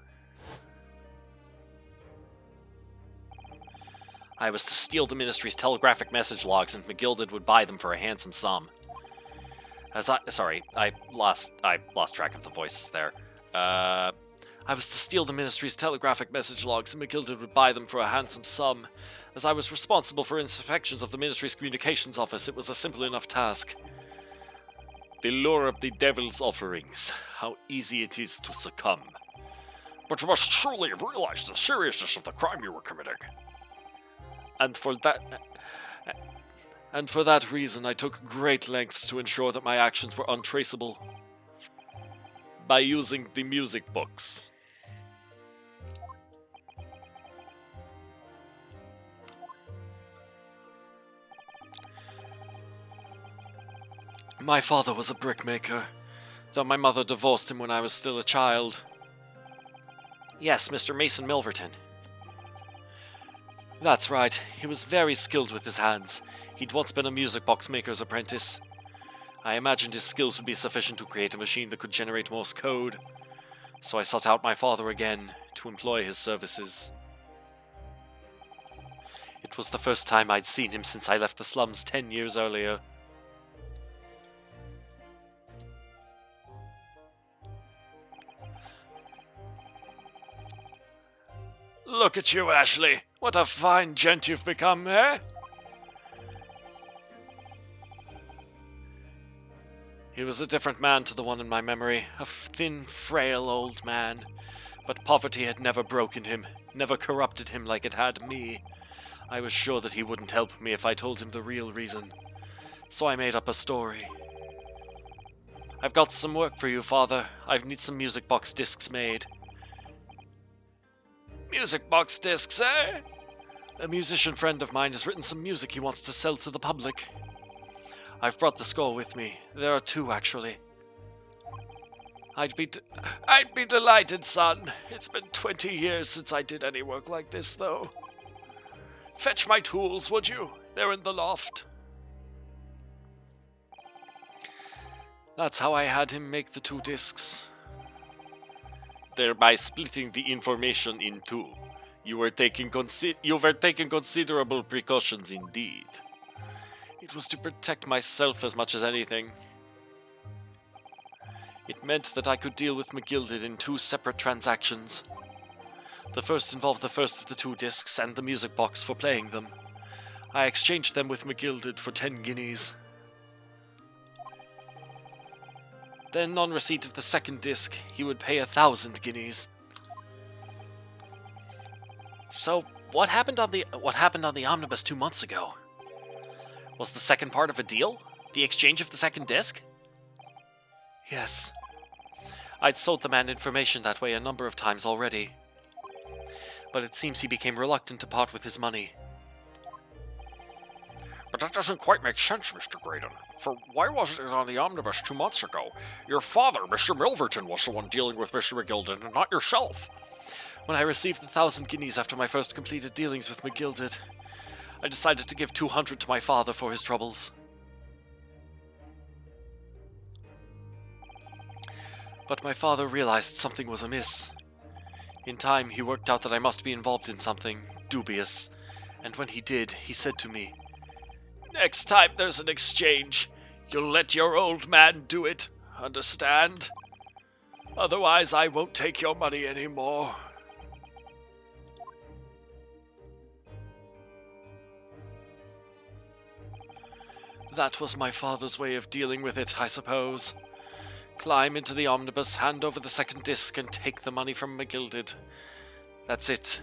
I was to steal the Ministry's telegraphic message logs, and McGilded would buy them for a handsome sum. I lost track of the voices there. I was to steal the Ministry's telegraphic message logs, and McGilded would buy them for a handsome sum. As I was responsible for inspections of the Ministry's communications office, it was a simple enough task. The lure of the devil's offerings. How easy it is to succumb. But you must truly have realized the seriousness of the crime you were committing. And for that reason, I took great lengths to ensure that my actions were untraceable. By using the music books. My father was a brickmaker, though my mother divorced him when I was still a child. Yes, Mr. Mason Milverton. That's right, he was very skilled with his hands. He'd once been a music box maker's apprentice. I imagined his skills would be sufficient to create a machine that could generate Morse code. So I sought out my father again, to employ his services. It was the first time I'd seen him since I left the slums 10 years earlier. Look at you, Ashley. What a fine gent you've become, eh? He was a different man to the one in my memory, a thin, frail old man. But poverty had never broken him, never corrupted him like it had me. I was sure that he wouldn't help me if I told him the real reason. So I made up a story. I've got some work for you, Father. I need some music box discs made. Music box discs, eh? A musician friend of mine has written some music he wants to sell to the public. I've brought the score with me. There are 2, actually. I'd be delighted, son. It's been 20 years since I did any work like this, though. Fetch my tools, would you? They're in the loft. That's how I had him make the 2 discs. Thereby splitting the information in 2. You were taking considerable precautions indeed. It was to protect myself as much as anything. It meant that I could deal with McGilded in 2 separate transactions. The first involved the first of the 2 discs and the music box for playing them. I exchanged them with McGilded for 10 guineas. Then, on receipt of the second disc, he would pay 1,000 guineas. So, what happened on the omnibus 2 months ago? Was the second part of a deal? The exchange of the second disc? Yes. I'd sold the man information that way a number of times already. But it seems he became reluctant to part with his money. But that doesn't quite make sense, Mr. Graydon. For why wasn't it on the omnibus 2 months ago? Your father, Mr. Milverton, was the one dealing with Mr. McGilded, and not yourself. When I received the 1,000 guineas after my first completed dealings with McGilded, I decided to give 200 to my father for his troubles. But my father realized something was amiss. In time, he worked out that I must be involved in something dubious, and when he did, he said to me, "Next time there's an exchange, you'll let your old man do it, understand? Otherwise, I won't take your money anymore." That was my father's way of dealing with it, I suppose. Climb into the omnibus, hand over the second disc, and take the money from McGilded. That's it.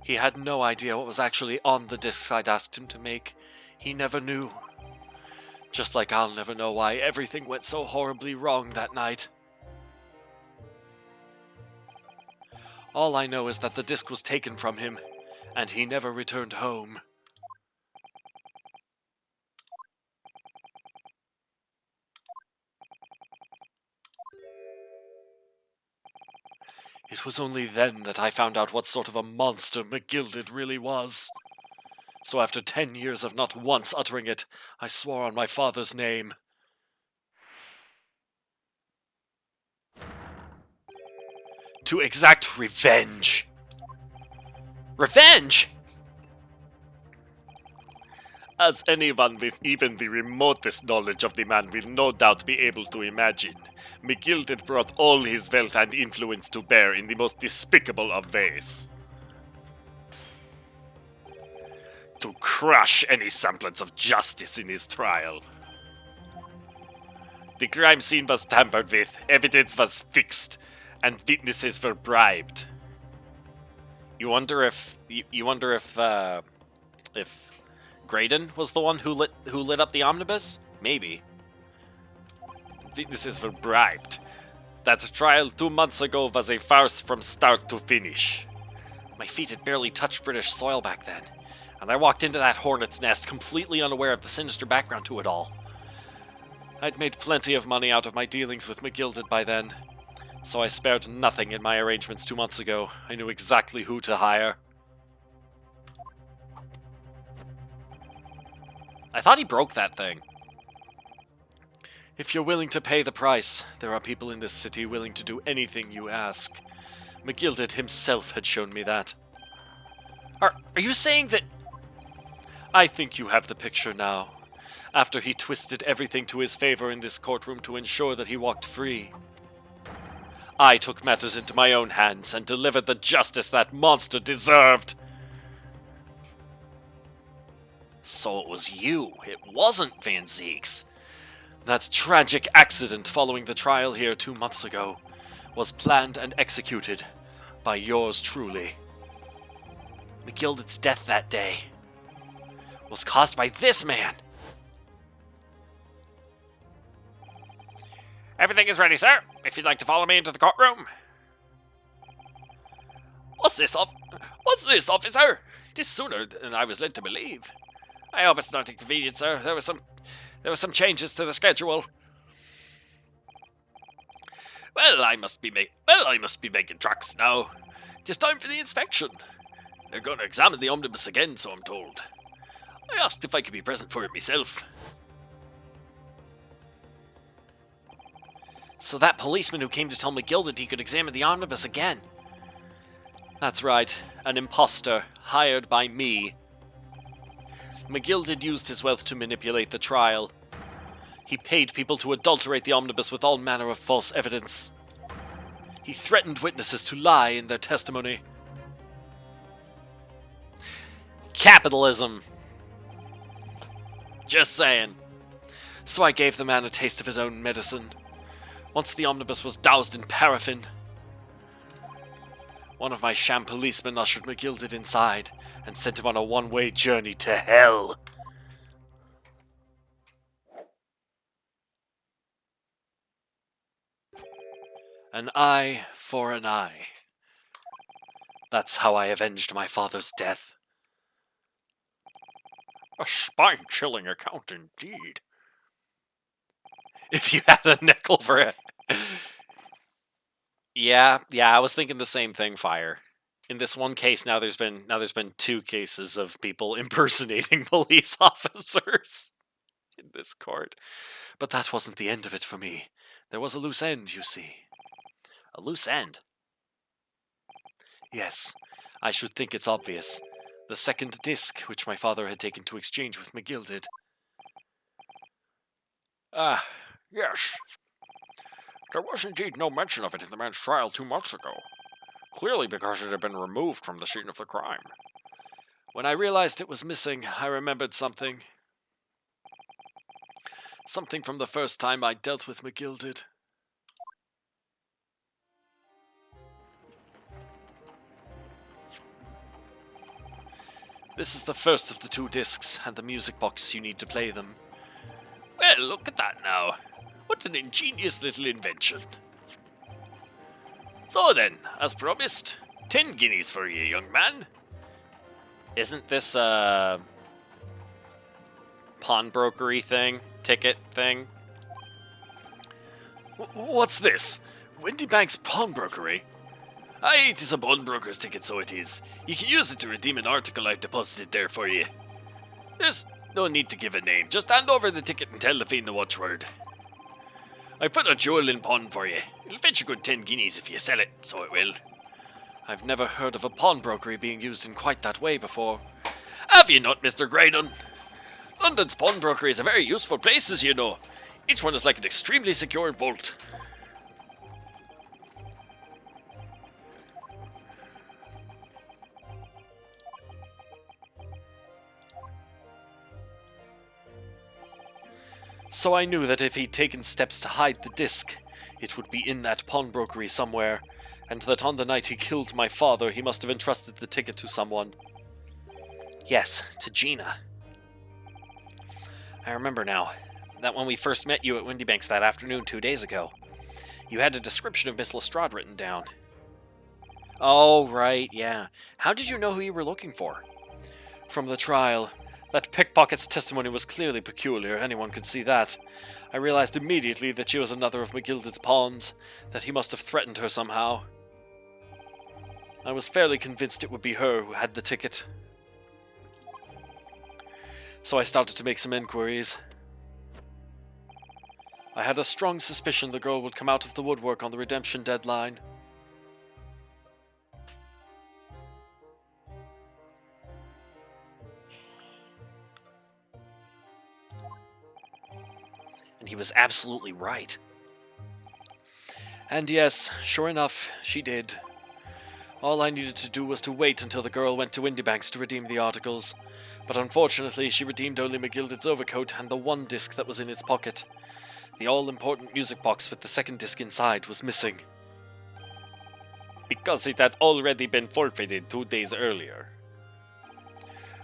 He had no idea what was actually on the discs I'd asked him to make. He never knew. Just like I'll never know why everything went so horribly wrong that night. All I know is that the disc was taken from him, and he never returned home. It was only then that I found out what sort of a monster McGilded really was. So after 10 years of not once uttering it, I swore on my father's name. To exact revenge. Revenge! As anyone with even the remotest knowledge of the man will no doubt be able to imagine, McGilded brought all his wealth and influence to bear in the most despicable of ways. To crush any semblance of justice in his trial. The crime scene was tampered with, evidence was fixed, and witnesses were bribed. You wonder if Graydon was the one who lit up the omnibus? Maybe. Witnesses were bribed. That trial 2 months ago was a farce from start to finish. My feet had barely touched British soil back then, and I walked into that hornet's nest completely unaware of the sinister background to it all. I'd made plenty of money out of my dealings with McGilded by then, so I spared nothing in my arrangements 2 months ago. I knew exactly who to hire. I thought he broke that thing. If you're willing to pay the price, there are people in this city willing to do anything you ask. McGilded himself had shown me that. Are you saying that... I think you have the picture now. After he twisted everything to his favor in this courtroom to ensure that he walked free. I took matters into my own hands and delivered the justice that monster deserved. So it was you. It wasn't Van Zeeks. That tragic accident following the trial here 2 months ago was planned and executed by yours truly. McGilded's death that day was caused by this man. Everything is ready, sir. If you'd like to follow me into the courtroom. What's this, officer? This sooner than I was led to believe. I hope it's not inconvenient, sir. There were some changes to the schedule. Well, I must be making tracks now. It's time for the inspection. They're going to examine the omnibus again, so I'm told. I asked if I could be present for it myself. So that policeman who came to tell McGilded he could examine the omnibus again. That's right, an imposter, hired by me. McGilded used his wealth to manipulate the trial. He paid people to adulterate the omnibus with all manner of false evidence. He threatened witnesses to lie in their testimony. Capitalism. Just saying. So I gave the man a taste of his own medicine. Once the omnibus was doused in paraffin, one of my sham policemen ushered McGilded inside and sent him on a one-way journey to hell. An eye for an eye. That's how I avenged my father's death. A spine-chilling account indeed. If you had a nickel for it. Yeah, I was thinking the same thing, Fire. In this one case, now there's been 2 cases of people impersonating police officers in this court. But that wasn't the end of it for me. There was a loose end, you see. A loose end? Yes, I should think it's obvious. The second disc, which my father had taken to exchange with McGilded. Ah, yes. There was indeed no mention of it in the man's trial 2 months ago. Clearly because it had been removed from the scene of the crime. When I realized it was missing, I remembered something. Something from the first time I dealt with McGilded. This is the first of the 2 discs, and the music box you need to play them. Well, look at that now. What an ingenious little invention. So then, as promised, 10 guineas for you, young man. Isn't this a pawnbrokery thing? Ticket thing? What's this? Windy Bank's pawnbrokery? Aye, it is a pawnbroker's ticket, so it is. You can use it to redeem an article I've deposited there for you. There's no need to give a name, just hand over the ticket and tell the fiend the watchword. I put a jewel in pawn for you. It'll fetch a good 10 guineas if you sell it, so it will. I've never heard of a pawnbrokery being used in quite that way before. Have you not, Mr. Graydon? London's pawnbrokery is a very useful place, as you know. Each one is like an extremely secure vault. So I knew that if he'd taken steps to hide the disc, it would be in that pawnbrokery somewhere, and that on the night he killed my father, he must have entrusted the ticket to someone. Yes, to Gina. I remember now, that when we first met you at Windybanks that afternoon 2 days ago, you had a description of Miss Lestrade written down. Oh, right, yeah. How did you know who you were looking for? From the trial. That pickpocket's testimony was clearly peculiar, anyone could see that. I realized immediately that she was another of McGilded's pawns, that he must have threatened her somehow. I was fairly convinced it would be her who had the ticket. So I started to make some inquiries. I had a strong suspicion the girl would come out of the woodwork on the redemption deadline. And he was absolutely right. And yes, sure enough, she did. All I needed to do was to wait until the girl went to Windybanks to redeem the articles. But unfortunately, she redeemed only McGilded's overcoat and the one disc that was in its pocket. The all-important music box with the second disc inside was missing. Because it had already been forfeited 2 days earlier.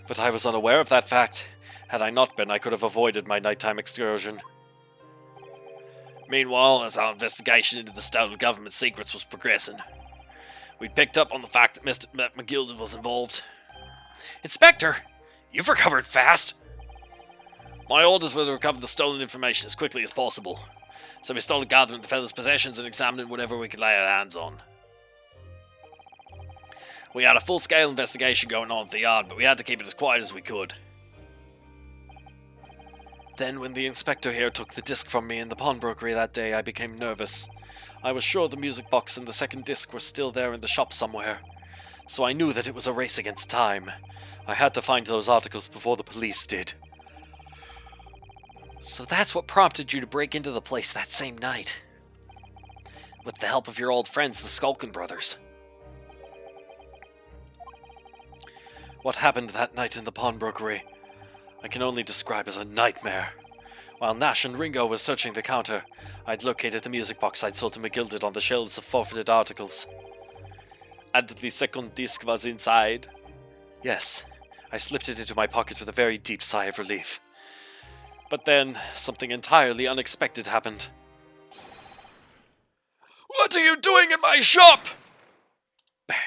But I was unaware of that fact. Had I not been, I could have avoided my nighttime excursion. Meanwhile, as our investigation into the stolen government secrets was progressing, we picked up on the fact that Mr. McGilded was involved. Inspector, you've recovered fast. My orders were to recover the stolen information as quickly as possible, so we started gathering the fella's possessions and examining whatever we could lay our hands on. We had a full-scale investigation going on at the yard, but we had to keep it as quiet as we could. Then, when the inspector here took the disc from me in the pawnbrokery that day, I became nervous. I was sure the music box and the second disc were still there in the shop somewhere, so I knew that it was a race against time. I had to find those articles before the police did. So that's what prompted you to break into the place that same night. With the help of your old friends, the Skulkin brothers. What happened that night in the pawnbrokery, I can only describe as a nightmare. While Nash and Ringo was searching the counter, I'd located the music box I'd sold to McGilded on the shelves of forfeited articles. And the second disc was inside. Yes, I slipped it into my pocket with a very deep sigh of relief. But then, something entirely unexpected happened. What are you doing in my shop? Bang.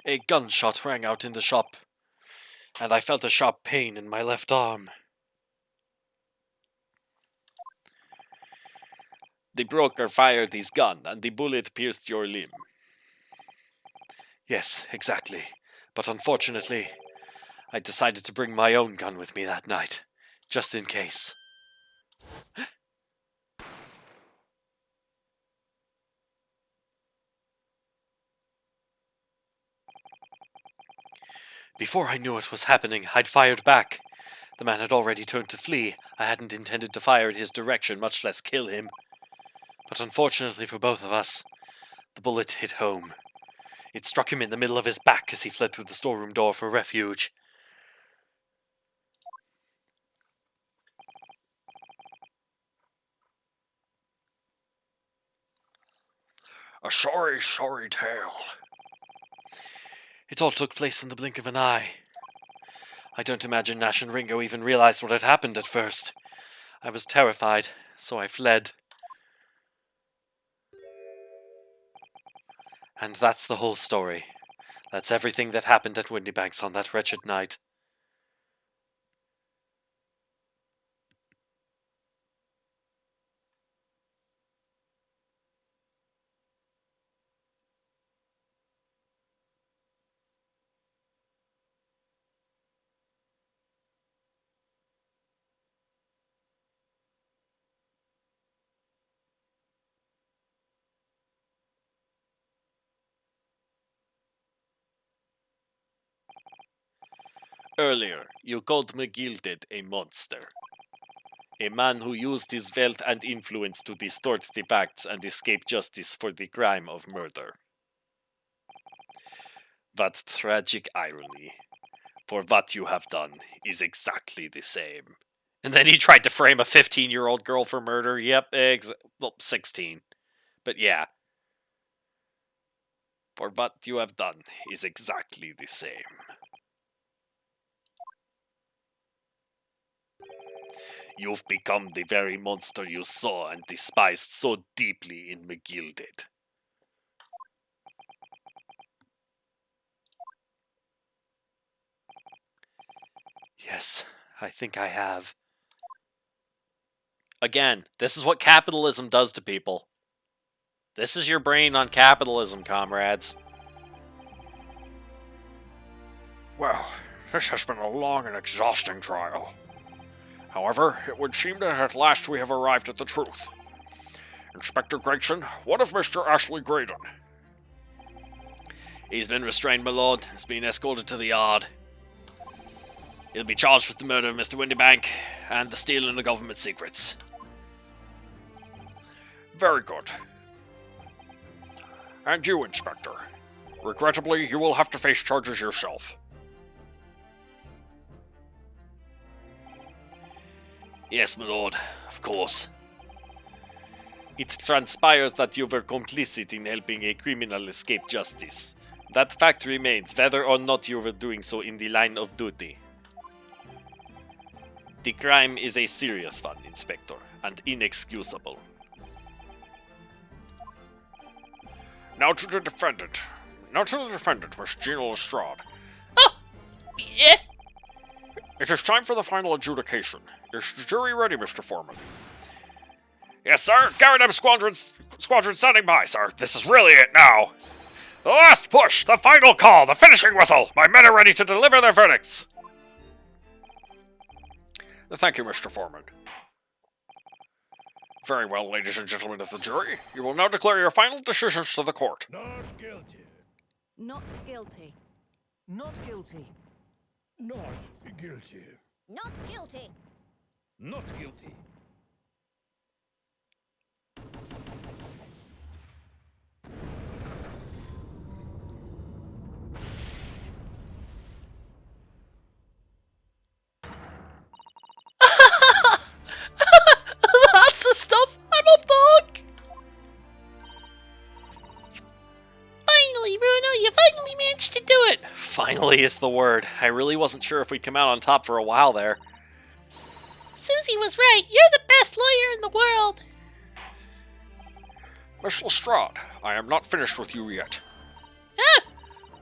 A gunshot rang out in the shop, and I felt a sharp pain in my left arm. The broker fired his gun, and the bullet pierced your limb. Yes, exactly. But unfortunately, I decided to bring my own gun with me that night, just in case. Before I knew what was happening, I'd fired back. The man had already turned to flee. I hadn't intended to fire in his direction, much less kill him. But unfortunately for both of us, the bullet hit home. It struck him in the middle of his back as he fled through the storeroom door for refuge. A sorry, sorry tale. It all took place in the blink of an eye. I don't imagine Nash and Ringo even realized what had happened at first. I was terrified, so I fled. And that's the whole story. That's everything that happened at Windybanks on that wretched night. Earlier, you called McGilded a monster. A man who used his wealth and influence to distort the facts and escape justice for the crime of murder. What tragic irony. For what you have done is exactly the same. And then he tried to frame a 15-year-old girl for murder. Yep, well, 16. But yeah. For what you have done is exactly the same. You've become the very monster you saw and despised so deeply in McGilded. Yes, I think I have. Again, this is what capitalism does to people. This is your brain on capitalism, comrades. Well, this has been a long and exhausting trial. However, it would seem that at last we have arrived at the truth. Inspector Gregson, what of Mr. Ashley Graydon? He's been restrained, my lord. He's been escorted to the yard. He'll be charged with the murder of Mr. Windybank and the stealing of government secrets. Very good. And you, Inspector. Regrettably, you will have to face charges yourself. Yes, my lord, of course. It transpires that you were complicit in helping a criminal escape justice. That fact remains, whether or not you were doing so in the line of duty. The crime is a serious one, Inspector, and inexcusable. Now to the defendant, Miss Gina Lestrade. Oh! Yeah? It is time for the final adjudication. Is the jury ready, Mr. Foreman? Yes, sir. Garradam Squadron standing by, sir. This is really it now. The last push, the final call, the finishing whistle. My men are ready to deliver their verdicts. Thank you, Mr. Foreman. Very well, ladies and gentlemen of the jury. You will now declare your final decisions to the court. Not guilty. Not guilty. Not guilty. Not guilty. Not guilty. Not guilty. That's the stuff! I'm off the hook! Finally, Bruno, you finally managed to do it! Finally is the word. I really wasn't sure if we'd come out on top for a while there. Susie was right. You're the best lawyer in the world. Miss Lestrade, I am not finished with you yet. Huh?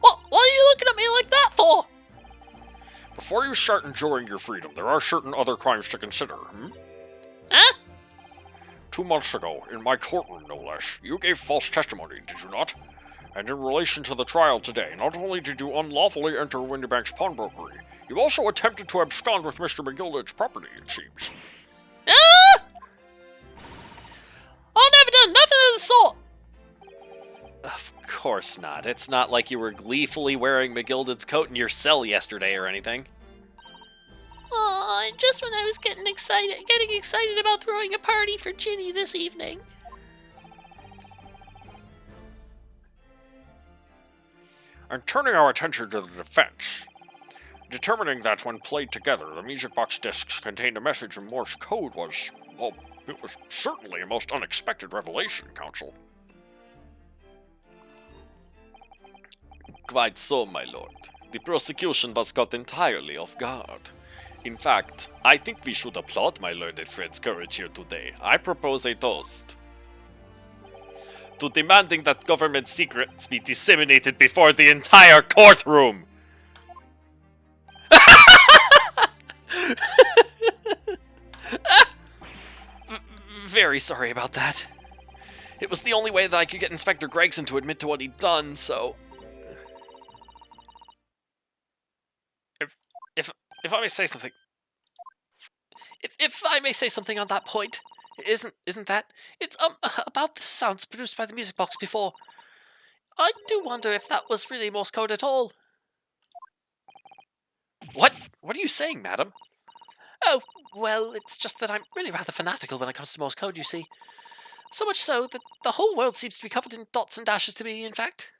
What are you looking at me like that for? Before you start enjoying your freedom, there are certain other crimes to consider. Huh? 2 months ago, in my courtroom no less, you gave false testimony, did you not? And in relation to the trial today, not only did you unlawfully enter Windybank's pawnbrokery, you also attempted to abscond with Mr. McGilded's property, it seems. Ah! I never done nothing of the sort. Of course not. It's not like you were gleefully wearing McGilded's coat in your cell yesterday or anything. Aw, just when I was getting excited about throwing a party for Ginny this evening. And turning our attention to the defense, determining that when played together, the music box discs contained a message in Morse code was, well, it was certainly a most unexpected revelation, Counsel. Quite so, my lord. The prosecution was caught entirely off guard. In fact, I think we should applaud my learned friend's courage here today. I propose a toast to demanding that government secrets be disseminated before the entire courtroom. Very sorry about that. It was the only way that I could get Inspector Gregson to admit to what he'd done, so... If I may say something... If I may say something on that point, isn't that? It's, about the sounds produced by the music box before. I do wonder if that was really Morse code at all. What? What are you saying, madam? Oh, well, it's just that I'm really rather fanatical when it comes to Morse code, you see. So much so that the whole world seems to be covered in dots and dashes to me, in fact.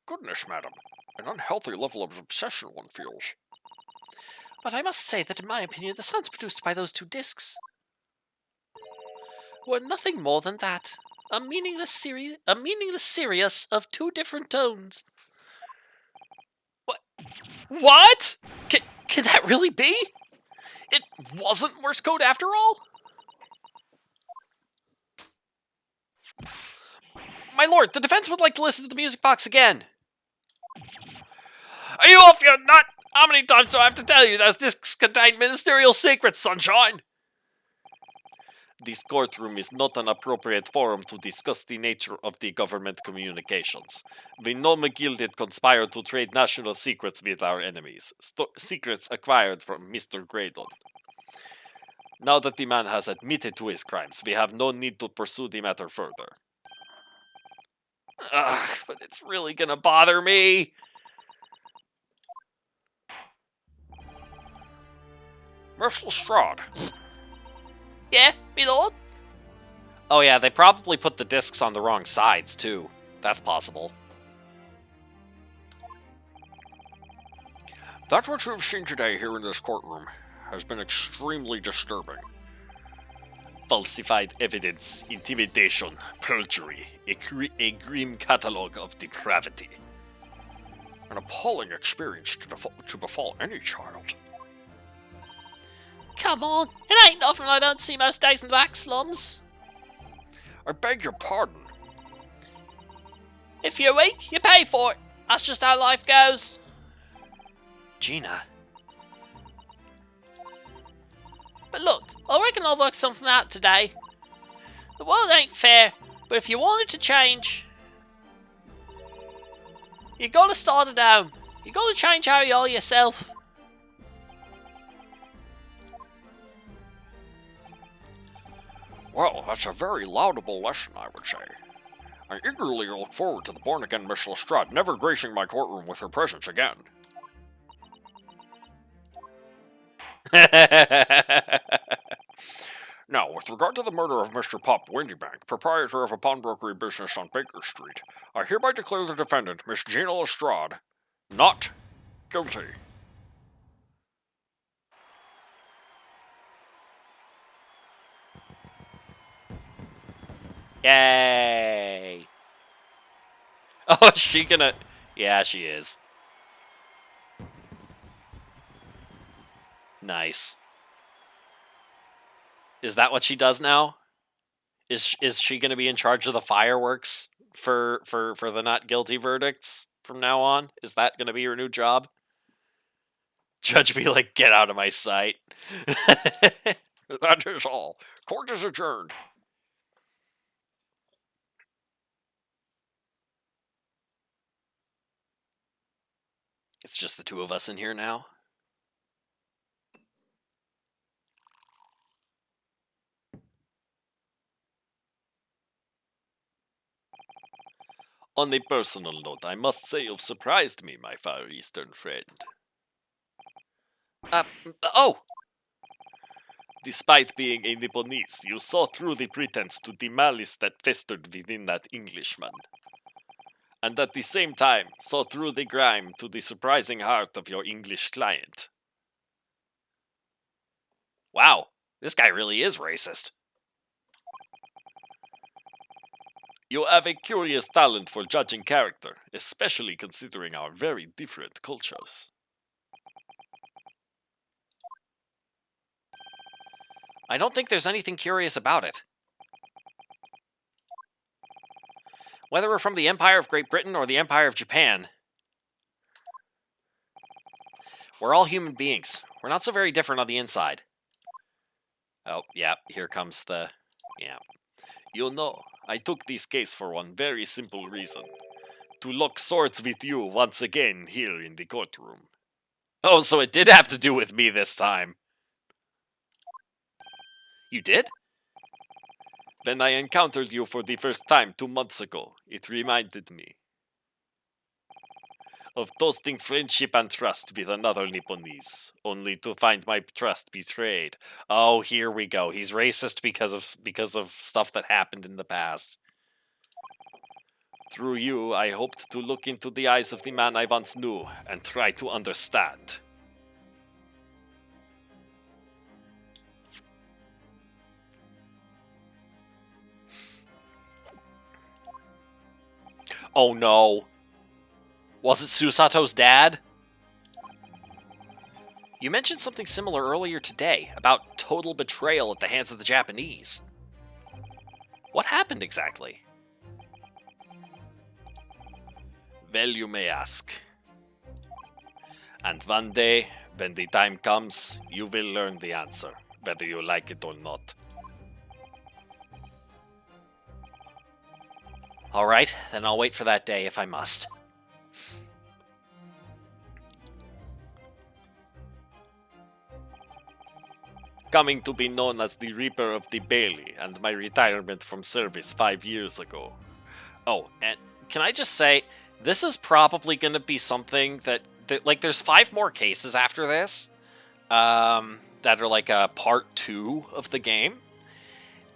Goodness, madam. An unhealthy level of obsession one feels. But I must say that in my opinion, the sounds produced by those 2 discs were nothing more than that. A meaningless series of 2 different tones. What? Can that really be? It wasn't Morse code after all? My lord, the defense would like to listen to the music box again. Are you off your nut? How many times do I have to tell you those discs contain ministerial secrets, sunshine? This courtroom is not an appropriate forum to discuss the nature of the government communications. We know McGilded conspired to trade national secrets with our enemies, secrets acquired from Mr. Graydon. Now that the man has admitted to his crimes, we have no need to pursue the matter further. Ugh, but it's really gonna bother me. Miss Lestrade. Yeah, me lord? Oh yeah, they probably put the discs on the wrong sides, too. That's possible. That which you have seen today here in this courtroom has been extremely disturbing. Falsified evidence, intimidation, perjury, a grim catalogue of depravity. An appalling experience to befall any child. Come on, it ain't nothing I don't see most days in the back slums. I beg your pardon. If you're weak, you pay for it. That's just how life goes. Gina. But look, I reckon I'll work something out today. The world ain't fair, but if you want it to change, you gotta start it down. You gotta change how you are yourself. Well, that's a very laudable lesson, I would say. I eagerly look forward to the born-again Miss Lestrade never gracing my courtroom with her presence again. Now, with regard to the murder of Mr. Pop Windybank, proprietor of a pawnbrokery business on Baker Street, I hereby declare the defendant, Miss Gina Lestrade, not guilty. Yay! Oh, is she gonna... Yeah, she is. Nice. Is that what she does now? Is she gonna be in charge of the fireworks for the not guilty verdicts from now on? Is that gonna be her new job? Judge be like, get out of my sight. That is all. Court is adjourned. It's just the two of us in here now. On a personal note, I must say you've surprised me, my Far Eastern friend. Oh! Despite being a Nipponese, you saw through the pretense to the malice that festered within that Englishman. And at the same time, saw through the grime to the surprising heart of your English client. Wow, this guy really is racist. You have a curious talent for judging character, especially considering our very different cultures. I don't think there's anything curious about it. Whether we're from the Empire of Great Britain or the Empire of Japan, we're all human beings. We're not so very different on the inside. Oh, yeah, here comes the... Yeah. You know, I took this case for one very simple reason. To lock swords with you once again here in the courtroom. Oh, so it did have to do with me this time. You did? When I encountered you for the first time 2 months ago, it reminded me of toasting friendship and trust with another Nipponese, only to find my trust betrayed. Oh, here we go. He's racist because of stuff that happened in the past. Through you, I hoped to look into the eyes of the man I once knew and try to understand. Oh no. Was it Susato's dad? You mentioned something similar earlier today about total betrayal at the hands of the Japanese. What happened exactly? Well, you may ask. And one day, when the time comes, you will learn the answer, whether you like it or not. Alright, then I'll wait for that day if I must. Coming to be known as the Reaper of the Bailey, and my retirement from service 5 years ago. Oh, and can I just say, this is probably going to be something that like, there's 5 more cases after this, that are like a part 2 of the game,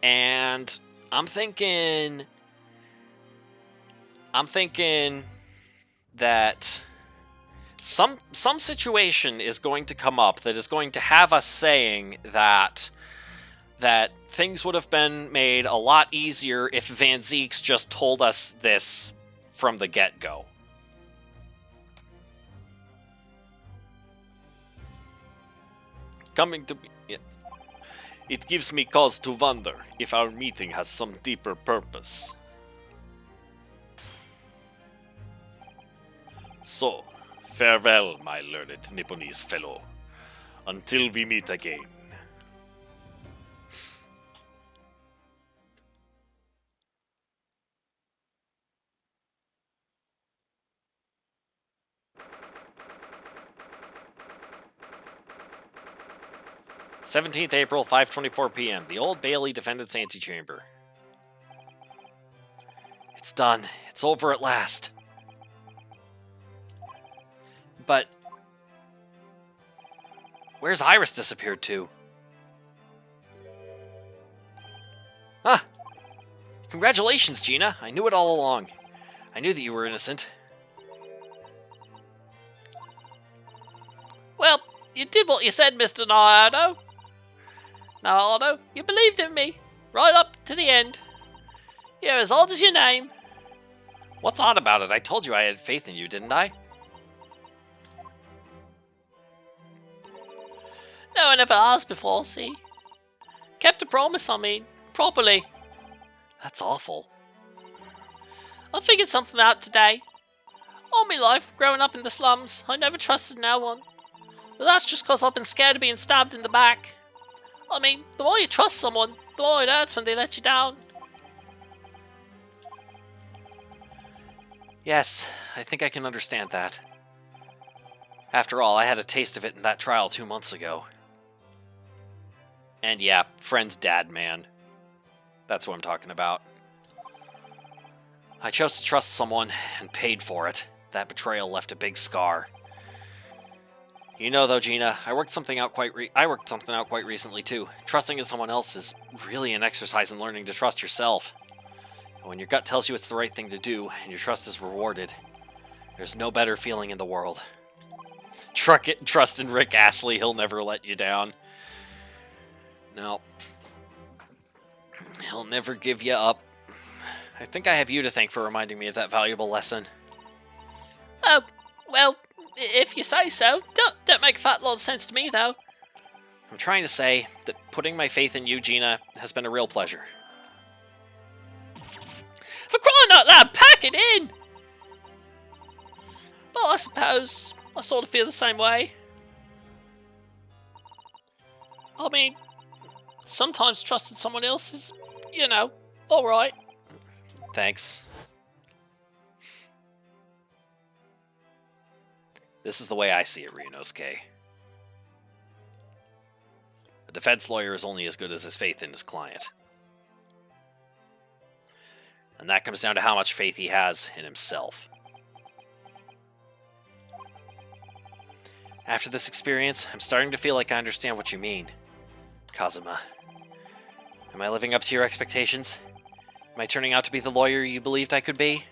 and I'm thinking that some situation is going to come up that is going to have us saying that things would have been made a lot easier if Van Zeeks just told us this from the get-go. Coming to be... It gives me cause to wonder if our meeting has some deeper purpose. So, farewell, my learned Nipponese fellow. Until we meet again. "17th April, 5:24 p.m. The Old Bailey Defendant's Antechamber. It's done. It's over at last. But where's Iris disappeared to? Huh. Congratulations, Gina. I knew it all along. I knew that you were innocent. Well, you did what you said, Mr. Nardo. Nardo, you believed in me. Right up to the end. You're as old as your name. What's odd about it? I told you I had faith in you, didn't I? No one ever asked before, see? Kept a promise, I mean. Properly. That's awful. I figured something out today. All my life, growing up in the slums, I never trusted no one. But that's just because I've been scared of being stabbed in the back. I mean, the more you trust someone, the more it hurts when they let you down. Yes, I think I can understand that. After all, I had a taste of it in that trial 2 months ago. And yeah, friend's dad, man. That's what I'm talking about. I chose to trust someone and paid for it. That betrayal left a big scar. You know, though, Gina, I worked something out quite recently too. Trusting in someone else is really an exercise in learning to trust yourself. And when your gut tells you it's the right thing to do and your trust is rewarded, there's no better feeling in the world. Trust in Rick Astley, he'll never let you down. No. He'll never give you up. I think I have you to thank for reminding me of that valuable lesson. Oh, well, if you say so. Don't make a fat lot of sense to me, though. I'm trying to say that putting my faith in you, Gina, has been a real pleasure. For crying out loud, pack it in! But I suppose I sort of feel the same way. I mean, sometimes trusting someone else is, alright. Thanks. This is the way I see it, Ryunosuke. A defense lawyer is only as good as his faith in his client. And that comes down to how much faith he has in himself. After this experience, I'm starting to feel like I understand what you mean, Kazuma. Am I living up to your expectations? Am I turning out to be the lawyer you believed I could be?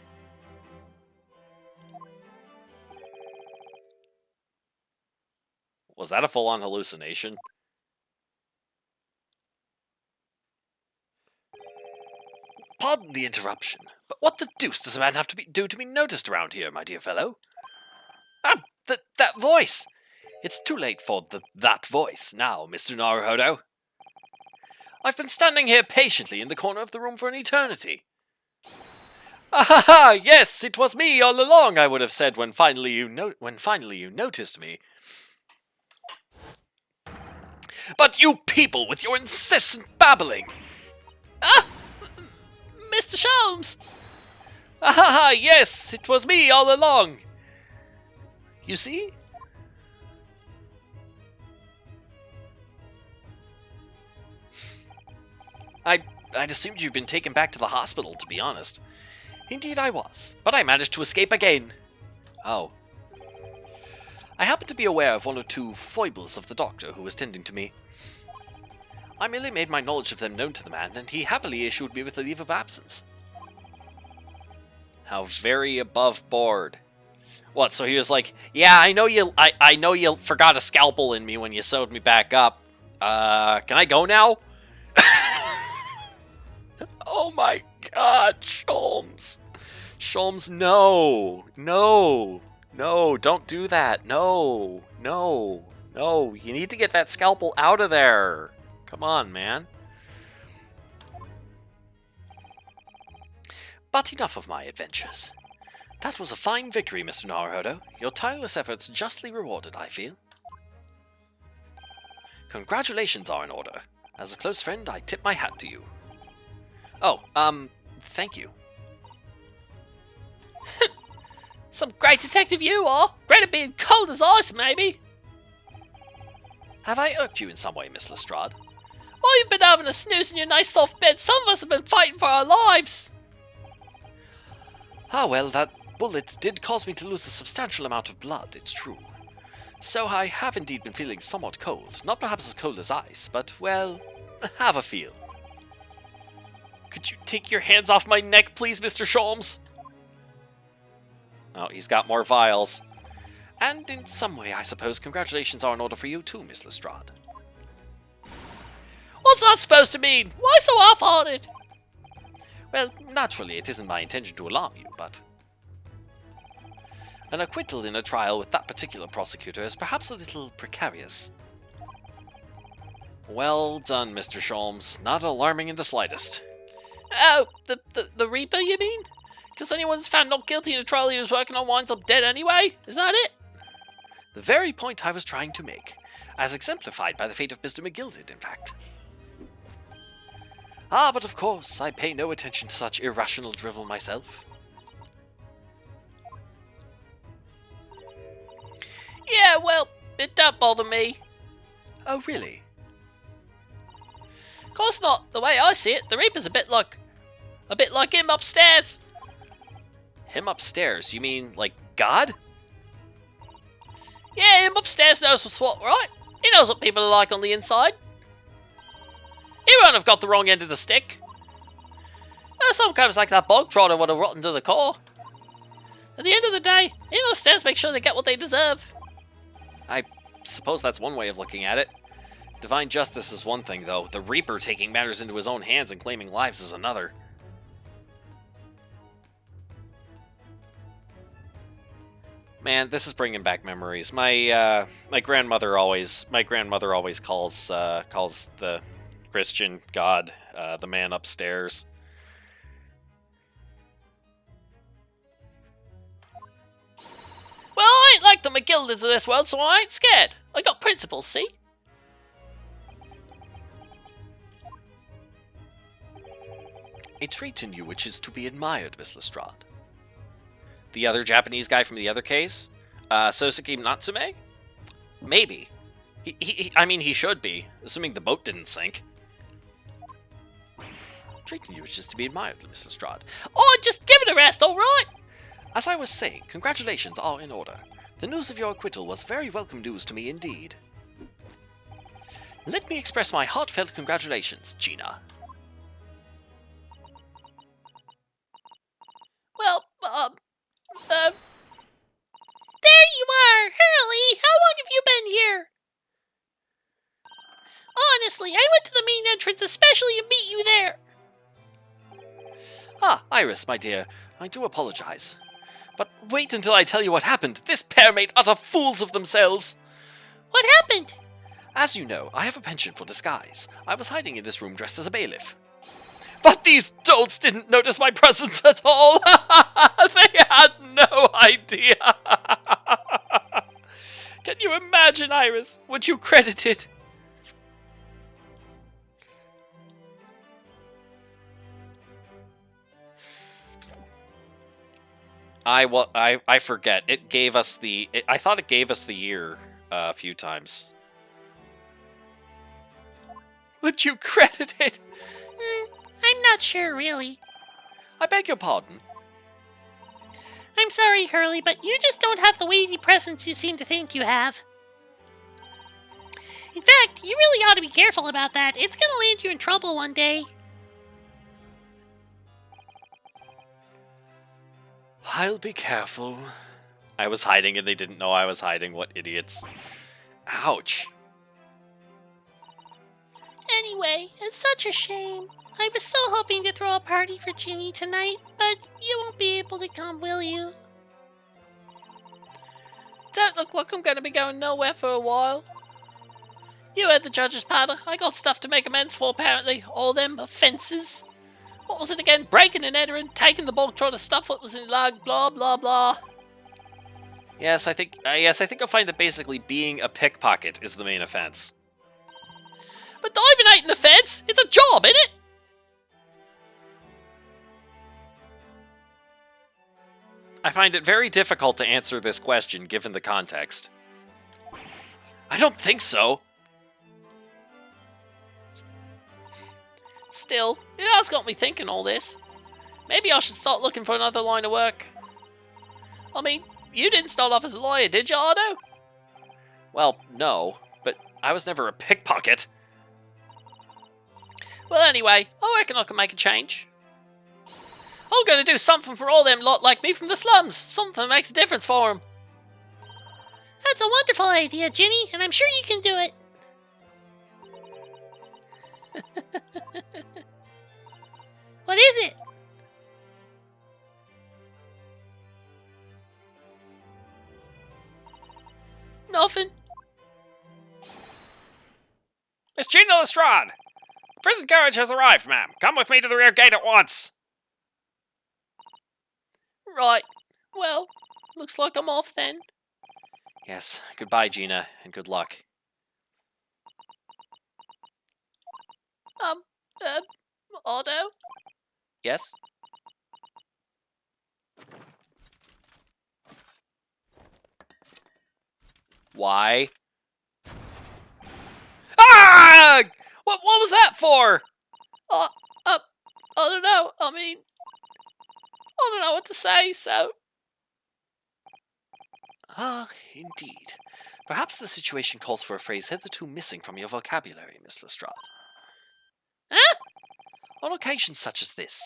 Was that a full-on hallucination? Pardon the interruption, but what the deuce does a man have to do to be noticed around here, my dear fellow? Ah, that voice! It's too late for that voice now, Mr. Naruhodo. I've been standing here patiently in the corner of the room for an eternity. Ah ha ha! Yes, it was me all along, I would have said when finally you noticed me. But you people with your incessant babbling! Ah! Mr. Sholmes! Ah ha ha! Yes, it was me all along. You see? I'd assumed you'd been taken back to the hospital, to be honest. Indeed I was, but I managed to escape again. Oh. I happened to be aware of one or two foibles of the doctor who was tending to me. I merely made my knowledge of them known to the man, and he happily issued me with a leave of absence. How very above board. What, so he was like, yeah, I know you forgot a scalpel in me when you sewed me back up. Can I go now? Oh my god, Sholmes. Sholmes, no. No. No, don't do that. No. No. No. You need to get that scalpel out of there. Come on, man. But enough of my adventures. That was a fine victory, Mr. Naruhodo. Your tireless efforts justly rewarded, I feel. Congratulations are in order. As a close friend, I tip my hat to you. Oh, thank you. Some great detective you are. Great at being cold as ice, maybe. Have I irked you in some way, Miss Lestrade? Oh, you've been having a snooze in your nice soft bed. Some of us have been fighting for our lives. Ah, well, that bullet did cause me to lose a substantial amount of blood, it's true. So I have indeed been feeling somewhat cold. Not perhaps as cold as ice, but, well, have a feel. Could you take your hands off my neck, please, Mr. Sholmes? Oh, he's got more vials. And in some way, I suppose, congratulations are in order for you too, Miss Lestrade. What's that supposed to mean? Why so half-hearted? Well, naturally, it isn't my intention to alarm you, but... an acquittal in a trial with that particular prosecutor is perhaps a little precarious. Well done, Mr. Sholmes. Not alarming in the slightest. Oh, the Reaper, you mean? Because anyone who's found not guilty in a trial he was working on winds up dead anyway? Is that it? The very point I was trying to make, as exemplified by the fate of Mr. McGilded, in fact. Ah, but of course, I pay no attention to such irrational drivel myself. Yeah, well, it don't bother me. Oh, really? Of course not. The way I see it, the Reaper's a bit like him upstairs. Him upstairs? You mean, like, God? Yeah, him upstairs knows what's what, right? He knows what people are like on the inside. He won't have got the wrong end of the stick. Some guys like that bog trotter would have rotten to the core. At the end of the day, him upstairs makes sure they get what they deserve. I suppose that's one way of looking at it. Divine justice is one thing, though. The Reaper taking matters into his own hands and claiming lives is another. Man, this is bringing back memories. My grandmother always calls the Christian God the man upstairs. Well, I ain't like the McGildeds of this world, so I ain't scared. I got principles, see? A trait in you which is to be admired, Miss Lestrade. The other Japanese guy from the other case? Sosuke Natsume? Maybe. I mean, he should be, assuming the boat didn't sink. Trait in you which is to be admired, Miss Lestrade. Oh, just give it a rest, alright? As I was saying, congratulations are in order. The news of your acquittal was very welcome news to me indeed. Let me express my heartfelt congratulations, Gina. Well, there you are! Hurley, how long have you been here? Honestly, I went to the main entrance especially to meet you there. Ah, Iris, my dear, I do apologize. But wait until I tell you what happened. This pair made utter fools of themselves. What happened? As you know, I have a penchant for disguise. I was hiding in this room dressed as a bailiff. But these dolts didn't notice my presence at all. They had no idea. Can you imagine, Iris, what you credited? I forget. It gave us the... I thought it gave us the year a few times. What you credited? I'm not sure, really. I beg your pardon. I'm sorry, Hurley, but you just don't have the weighty presence you seem to think you have. In fact, you really ought to be careful about that. It's gonna land you in trouble one day. I'll be careful. I was hiding and they didn't know I was hiding. What idiots. Ouch. Anyway, it's such a shame. I was so hoping to throw a party for Ginny tonight, but you won't be able to come, will you? Don't look like I'm going to be going nowhere for a while. You heard the judge's patter. I got stuff to make amends for, apparently. All them offences. What was it again? Breaking and entering, taking the bog trotter stuff what was in lug, blah, blah, blah. Yes, I think you'll find that basically being a pickpocket is the main offense. But diving ain't an offense. It's a job, isn't it? I find it very difficult to answer this question given the context. I don't think so. Still, it has got me thinking all this. Maybe I should start looking for another line of work. I mean, you didn't start off as a lawyer, did you, Ardo? Well, no, but I was never a pickpocket. Well, anyway, I reckon I can make a change. I'm going to do something for all them lot like me from the slums. Something that makes a difference for them. That's a wonderful idea, Ginny, and I'm sure you can do it. What is it? Nothing. Miss Gina Lestrade! The prison carriage has arrived, ma'am. Come with me to the rear gate at once. Right. Well, looks like I'm off then. Yes, goodbye, Gina, and good luck. Otto? Yes? Why? Ah! What was that for? I don't know. I mean, I don't know what to say, so... Ah, indeed. Perhaps the situation calls for a phrase hitherto missing from your vocabulary, Miss Lestrade. Huh? On occasions such as this,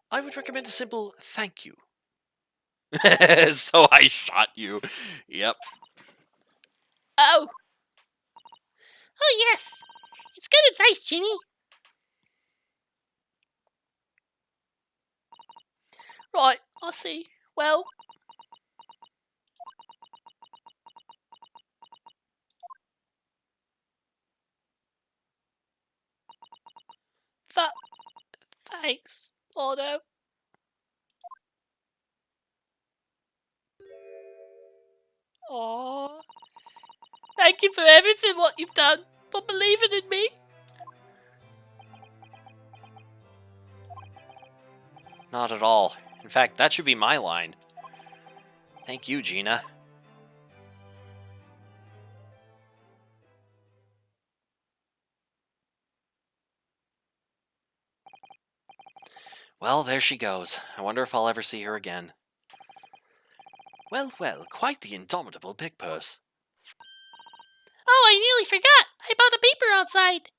I would recommend a simple thank you. So I shot you. Yep. Oh! Oh, yes. It's good advice, Ginny. Right, I see. Well... Thanks, Otto. Aww. Thank you for everything what you've done, for believing in me. Not at all. In fact, that should be my line. Thank you, Gina. Well, there she goes. I wonder if I'll ever see her again. Well, well, quite the indomitable pig purse. Oh, I nearly forgot. I bought a paper outside.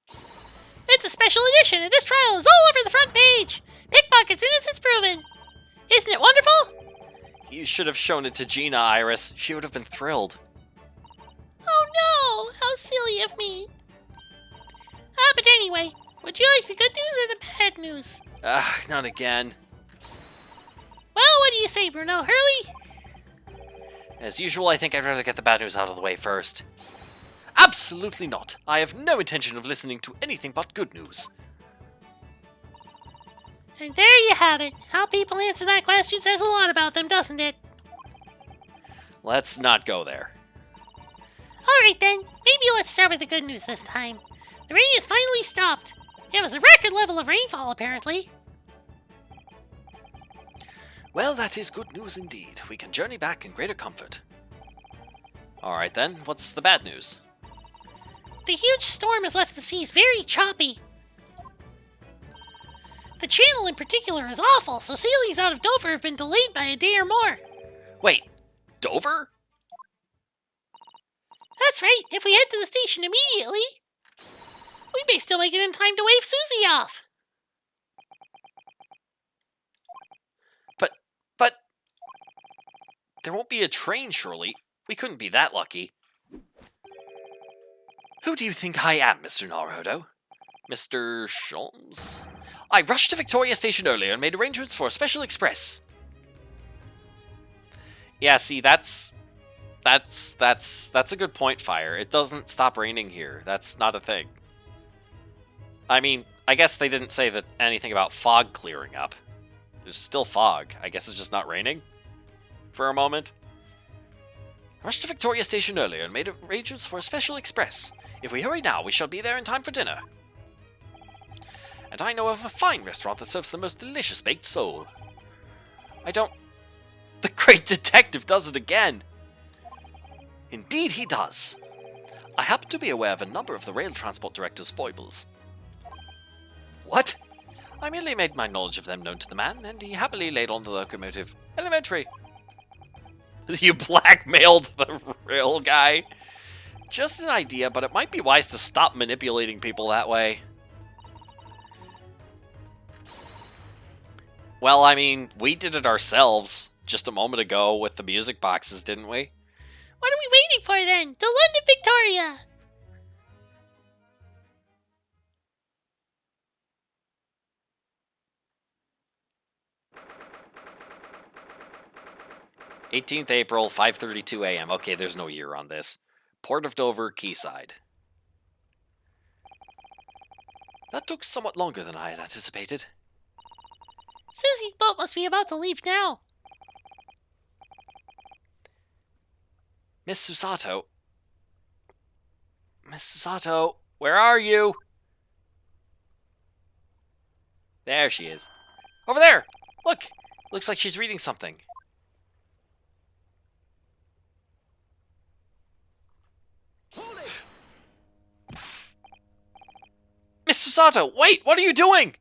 It's a special edition, and this trial is all over the front page. Pickpockets, innocence proven. Isn't it wonderful? You should have shown it to Gina, Iris. She would have been thrilled. Oh no, how silly of me. But anyway, would you like the good news or the bad news? Not again. Well, what do you say, Bruno Hurley? As usual, I think I'd rather get the bad news out of the way first. Absolutely not. I have no intention of listening to anything but good news. And there you have it. How people answer that question says a lot about them, doesn't it? Let's not go there. Alright then, maybe let's start with the good news this time. The rain has finally stopped. It was a record level of rainfall, apparently. Well, that is good news indeed. We can journey back in greater comfort. Alright then, what's the bad news? The huge storm has left the seas very choppy. The channel in particular is awful, so sailings out of Dover have been delayed by a day or more. Wait, Dover? That's right, if we head to the station immediately, we may still make it in time to wave Susie off. But... there won't be a train, surely. We couldn't be that lucky. Who do you think I am, Mr. Naruhodo? Mr. Sholmes? I rushed to Victoria Station earlier and made arrangements for a special express. Yeah, see, that's a good point, Fire. It doesn't stop raining here. That's not a thing. I mean, I guess they didn't say that anything about fog clearing up. There's still fog. I guess it's just not raining for a moment. I rushed to Victoria Station earlier and made arrangements for a special express. If we hurry now, we shall be there in time for dinner. And I know of a fine restaurant that serves the most delicious baked sole. I don't... The great detective does it again! Indeed he does. I happen to be aware of a number of the rail transport director's foibles. What? I merely made my knowledge of them known to the man, and he happily laid on the locomotive. Elementary. You blackmailed the rail guy? Just an idea, but it might be wise to stop manipulating people that way. Well, I mean, we did it ourselves just a moment ago with the music boxes, didn't we? What are we waiting for then? To London, Victoria! '18th April, 5:32 a.m. Okay, there's no year on this. Port of Dover, quayside. That took somewhat longer than I had anticipated. Susie's boat must be about to leave now. Miss Susato. Miss Susato, where are you? There she is. Over there! Look! Looks like she's reading something. Miss Susato, wait! What are you doing?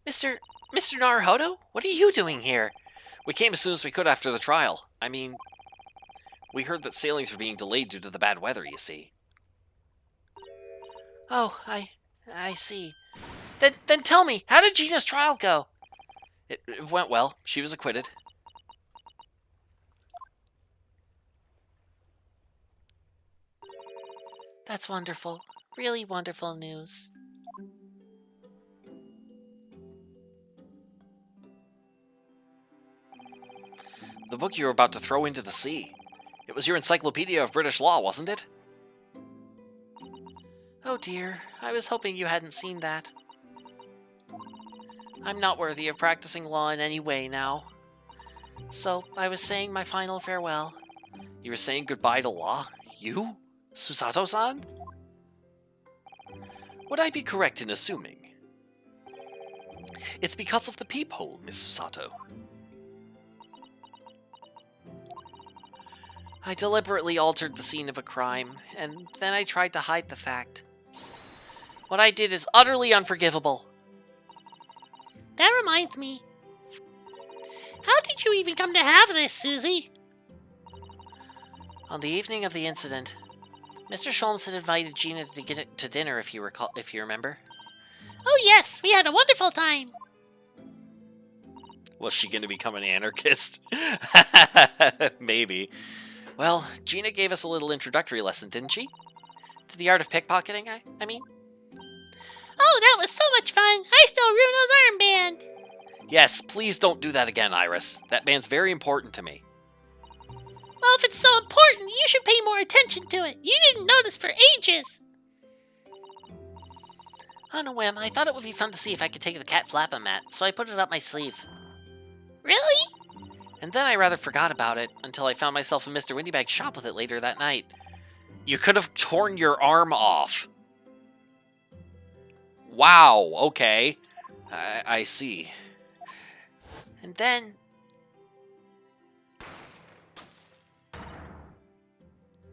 Mr. Naruhodo? What are you doing here? We came as soon as we could after the trial. I mean, we heard that sailings were being delayed due to the bad weather, you see. Oh, I see. Then tell me, how did Gina's trial go? It went well. She was acquitted. That's wonderful. Really wonderful news. The book you were about to throw into the sea. It was your Encyclopedia of British Law, wasn't it? Oh dear, I was hoping you hadn't seen that. I'm not worthy of practicing law in any way now. So, I was saying my final farewell. You were saying goodbye to law? You? Susato-san? Would I be correct in assuming? It's because of the peephole, Miss Susato. I deliberately altered the scene of a crime, and then I tried to hide the fact. What I did is utterly unforgivable. That reminds me. How did you even come to have this, Susie? On the evening of the incident, Mr. Sholmes had invited Gina to dinner, if you remember. Oh yes, we had a wonderful time. Was she going to become an anarchist? Maybe. Well, Gina gave us a little introductory lesson, didn't she? To the art of pickpocketing, I mean. Oh, that was so much fun. I stole Runo's armband. Yes, please don't do that again, Iris. That band's very important to me. Well, if it's so important, you should pay more attention to it. You didn't notice for ages. On a whim, I thought it would be fun to see if I could take the cat flapping mat, so I put it up my sleeve. Really? And then I rather forgot about it until I found myself in Mr. Windybag's shop with it later that night. You could have torn your arm off. Wow, okay. I see. And then...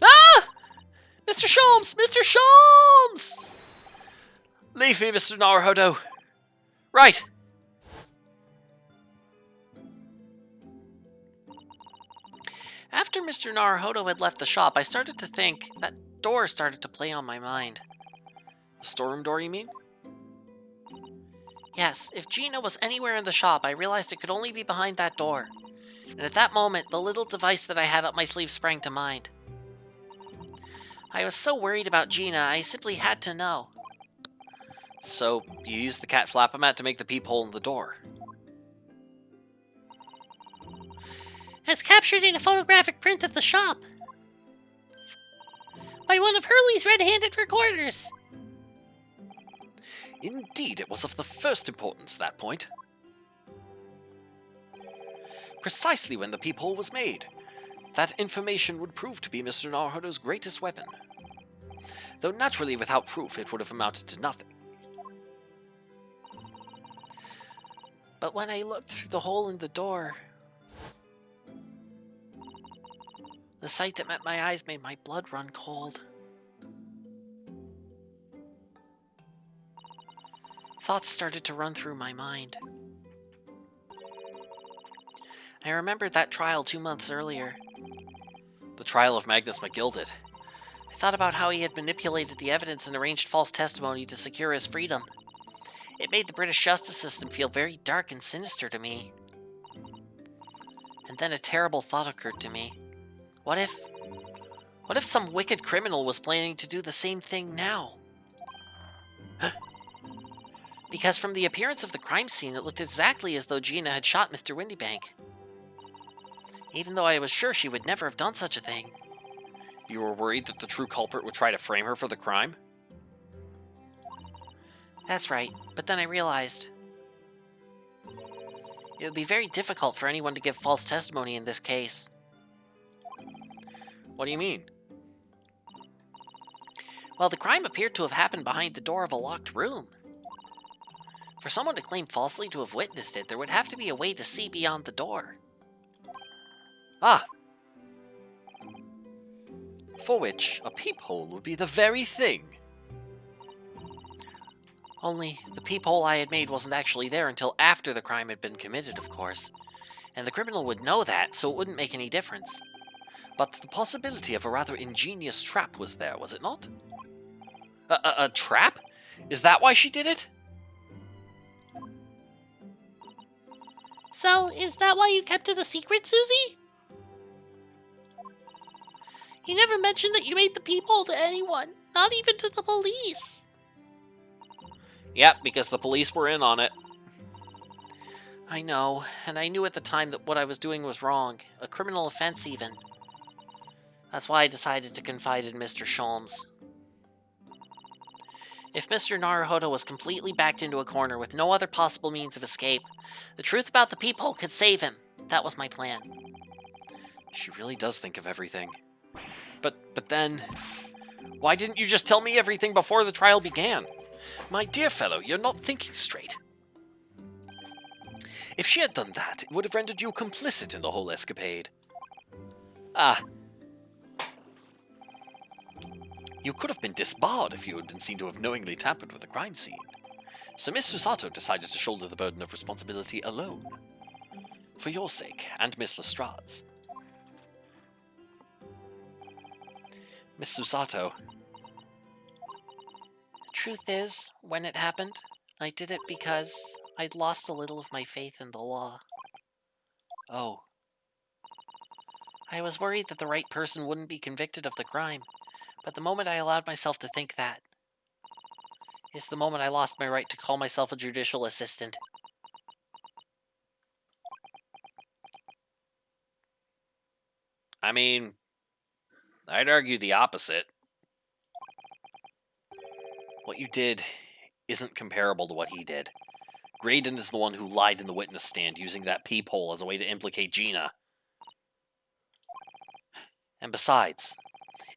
Ah! Mr. Sholmes! Mr. Sholmes! Leave me, Mr. Naruhodo. Right. After Mr. Naruhodo had left the shop, I started to think that door started to play on my mind. The storeroom door, you mean? Yes, if Gina was anywhere in the shop, I realized it could only be behind that door. And at that moment, the little device that I had up my sleeve sprang to mind. I was so worried about Gina, I simply had to know. So, you used the cat flap-o-mat to make the peephole in the door. As captured in a photographic print of the shop. By one of Hurley's red-handed recorders. Indeed, it was of the first importance, that point. Precisely when the peephole was made, that information would prove to be Mr. Naruhodo's greatest weapon. Though naturally without proof it would have amounted to nothing. But when I looked through the hole in the door, the sight that met my eyes made my blood run cold. Thoughts started to run through my mind. I remembered that trial 2 months earlier. The trial of Magnus McGilded. I thought about how he had manipulated the evidence and arranged false testimony to secure his freedom. It made the British justice system feel very dark and sinister to me. And then a terrible thought occurred to me. What if some wicked criminal was planning to do the same thing now? Because from the appearance of the crime scene, it looked exactly as though Gina had shot Mr. Windybank. Even though I was sure she would never have done such a thing. You were worried that the true culprit would try to frame her for the crime? That's right, but then I realized it would be very difficult for anyone to give false testimony in this case. What do you mean? Well, the crime appeared to have happened behind the door of a locked room. For someone to claim falsely to have witnessed it, there would have to be a way to see beyond the door. Ah! For which, a peephole would be the very thing. Only, the peephole I had made wasn't actually there until after the crime had been committed, of course. And the criminal would know that, so it wouldn't make any difference. But the possibility of a rather ingenious trap was there, was it not? A trap? Is that why she did it? So, is that why you kept it a secret, Susie? You never mentioned that you made the peephole to anyone, not even to the police. Yep, because the police were in on it. I know, and I knew at the time that what I was doing was wrong, a criminal offense even. That's why I decided to confide in Mr. Sholmes. If Mr. Naruhodo was completely backed into a corner with no other possible means of escape, the truth about the peephole could save him. That was my plan. She really does think of everything. But then, why didn't you just tell me everything before the trial began? My dear fellow, you're not thinking straight. If she had done that, it would have rendered you complicit in the whole escapade. Ah. You could have been disbarred if you had been seen to have knowingly tampered with the crime scene. So Miss Susato decided to shoulder the burden of responsibility alone. For your sake, and Miss Lestrade's. Miss Susato. The truth is, when it happened, I did it because I'd lost a little of my faith in the law. Oh. I was worried that the right person wouldn't be convicted of the crime, but the moment I allowed myself to think that is the moment I lost my right to call myself a judicial assistant. I mean, I'd argue the opposite. What you did isn't comparable to what he did. Graydon is the one who lied in the witness stand using that peephole as a way to implicate Gina. And besides,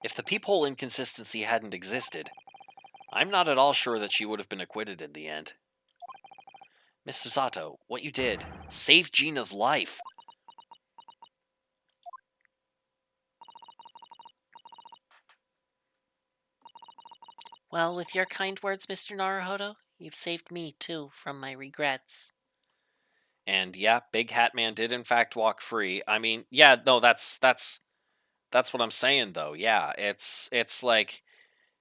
if the peephole inconsistency hadn't existed, I'm not at all sure that she would have been acquitted in the end. Miss Susato, what you did saved Gina's life. Well, with your kind words, Mr. Naruhodo, you've saved me, too, from my regrets. And yeah, Big Hat Man did in fact walk free. I mean, yeah, no, that's what I'm saying though. Yeah, it's like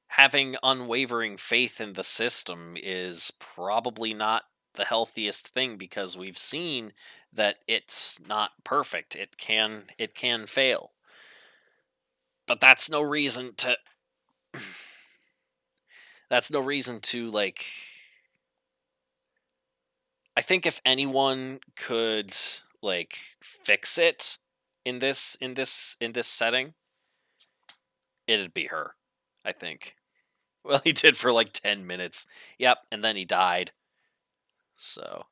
having unwavering faith in the system is probably not the healthiest thing because we've seen that it's not perfect. It can fail. But that's no reason to that's no reason to like I think if anyone could like fix it in this setting, it'd be her, I think. Well, he did for like 10 minutes. Yep, and then he died. So.